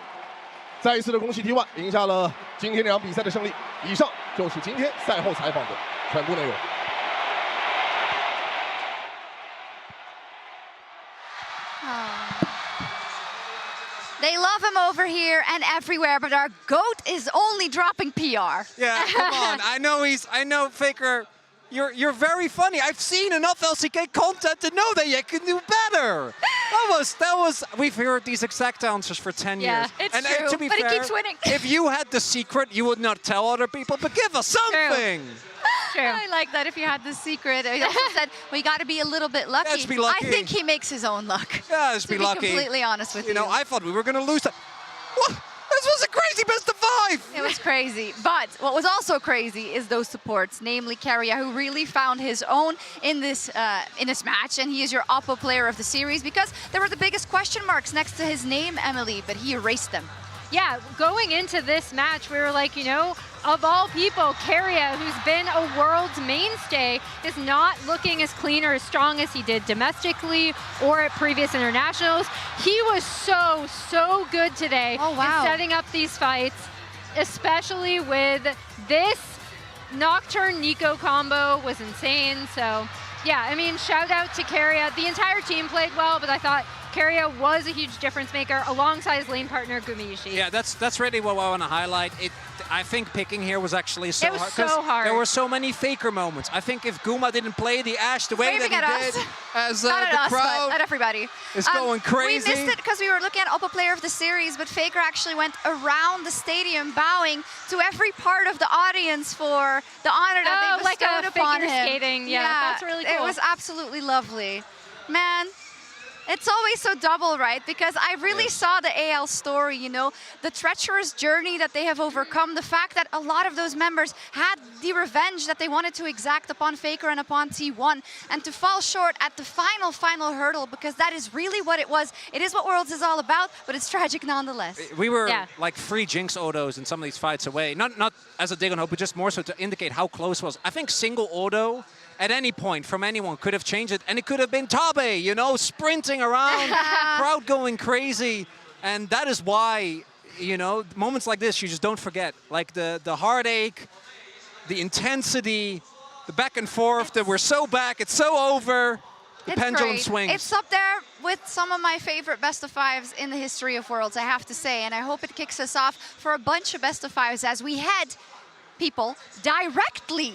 再一次的恭喜 T1 赢下了今天这场比赛的胜利。以上就是今天赛后采访的全部内容。They love him over here and everywhere, but our GOAT is only dropping PR. Yeah, come on. I know Faker. You're very funny. I've seen enough LCK content to know that you can do better. That was. We've heard these exact answers for 10 years. It's and true, to be but fair, it keeps winning. If you had the secret, you would not tell other people. But give us something. True. I like that. If you had the secret, he also said we got to be a little bit lucky. Let's be lucky. I think he makes his own luck. Yeah, let's be lucky. To be completely honest with you. You know, I thought we were going to lose that. What? This was a crazy best of 5! It was crazy, but what was also crazy is those supports, namely Keria, who really found his own in this match, and he is your Oppo player of the series because there were the biggest question marks next to his name, Emily, but he erased them. Yeah, going into this match, we were like, you know, of all people, Keria, who's been a world's mainstay, is not looking as clean or as strong as he did domestically or at previous internationals. He was so good today in setting up these fights, especially with this Nocturne Nico combo was insane. So yeah, I mean, shout out to Keria. The entire team played well, but I thought Keria was a huge difference maker alongside his lane partner Gumayushi. Yeah, that's really what I want to highlight. I think picking here was actually so hard. So hard. There were so many faker moments. I think if Guma didn't play the Ashe the way that he did, as the crowd at everybody is going crazy. We missed it because we were looking at Oppo Player of the Series, but Faker actually went around the stadium bowing to every part of the audience for the honor that they bestowed upon him. Skating. Yeah, that's really cool. It was absolutely lovely. Man, it's always so double, right? Because I really saw the AL story, you know, the treacherous journey that they have overcome, the fact that a lot of those members had the revenge that they wanted to exact upon Faker and upon T1, and to fall short at the final hurdle, because that is really what it was. It is what Worlds is all about, but it's tragic nonetheless. We were like 3 Jinx autos in some of these fights away. Not as a dig on Hope, but just more so to indicate how close it was. I think single auto at any point from anyone could have changed it, and it could have been Tabe, you know, sprinting around, crowd going crazy. And that is why, you know, moments like this you just don't forget. Like the heartache, the intensity, the back and forth, that we're so back, it's so over, the pendulum swings. It's up there with some of my favorite best of 5s in the history of Worlds, I have to say, and I hope it kicks us off for a bunch of best of 5s as we head people directly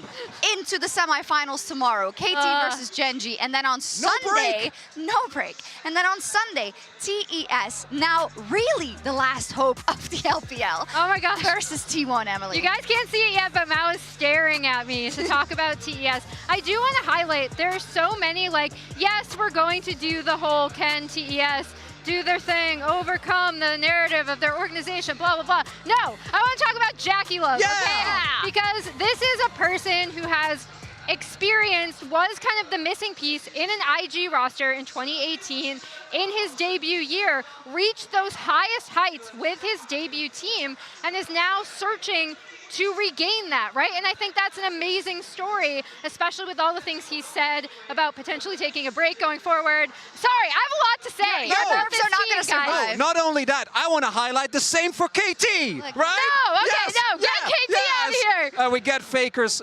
into the semifinals tomorrow. KT versus Genji, and then on Sunday, no break. And then on Sunday, TES, now really the last hope of the LPL. Oh my gosh. Versus T1, Emily. You guys can't see it yet, but Mao is staring at me to talk about TES. I do want to highlight, there are so many, like, yes, we're going to do the whole can TES do their thing, overcome the narrative of their organization, blah, blah, blah. No, I want to talk about Jackie Love, okay? Because this is a person who has experienced, was kind of the missing piece in an IG roster in 2018 in his debut year, reached those highest heights with his debut team, and is now searching to regain that, right? And I think that's an amazing story, especially with all the things he said about potentially taking a break going forward. Sorry, I have a lot to say. Your nerves are not going to survive. Not only that, I want to highlight the same for KT, right? No, okay, no, get KT out of here. We get Fakers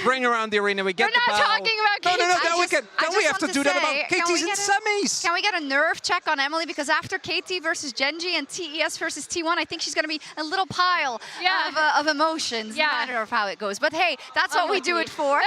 ring around the arena, we get the bow. We're not talking about KT. No, we have to do that about KT's in semis. Can we get a nerve check on Emily? Because after KT versus Genji and TES versus T1, I think she's going to be a little pile of emotions, no matter of how it goes. But hey, that's what we do it for.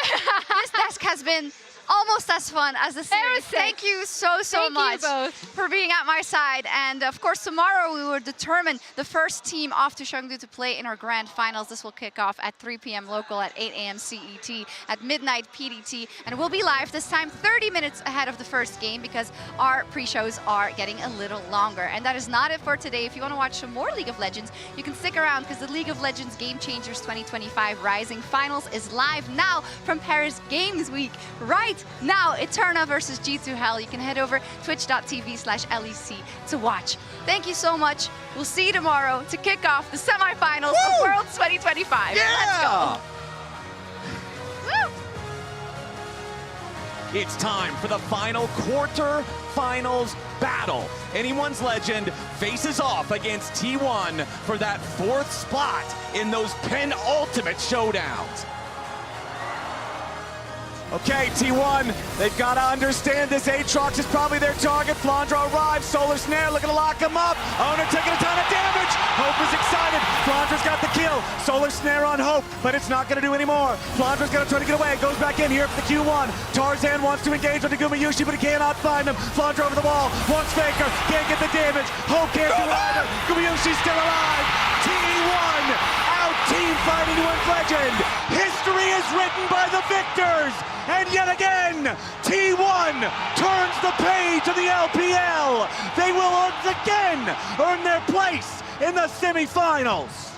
This desk has been almost as fun as the series. Thank you so much for being at my side. And of course, tomorrow we will determine the first team off to Chengdu to play in our grand finals. This will kick off at 3 p.m. local, at 8 a.m. CET, at midnight PDT. And we'll be live this time 30 minutes ahead of the first game, because our pre-shows are getting a little longer. And that is not it for today. If you want to watch some more League of Legends, you can stick around, because the League of Legends Game Changers 2025 Rising Finals is live now from Paris Games Week. Right now, Eterna versus G2 Hell. You can head over twitch.tv/LEC to watch. Thank you so much. We'll see you tomorrow to kick off the semifinals of Worlds 2025. Let's go. It's time for the final quarter-finals battle. Anyone's Legend faces off against T1 for that 4th spot in those penultimate showdowns. Okay, T1, they've got to understand this. Aatrox is probably their target. Flandra arrives. Solar Snare looking to lock him up. Owner taking a ton of damage. Hope is excited. Flandra's got the kill. Solar Snare on Hope, but it's not going to do any more. Flandra's going to try to get away. Goes back in here for the Q1. Tarzan wants to engage with the Gumayushi, but he cannot find him. Flandra over the wall. Wants Faker. Can't get the damage. Hope can't do it either. Gumayushi's still alive. T1 out team fighting World Legend. History is written by the victors. And yet again, T1 turns the page of the LPL. They will once again earn their place in the semifinals.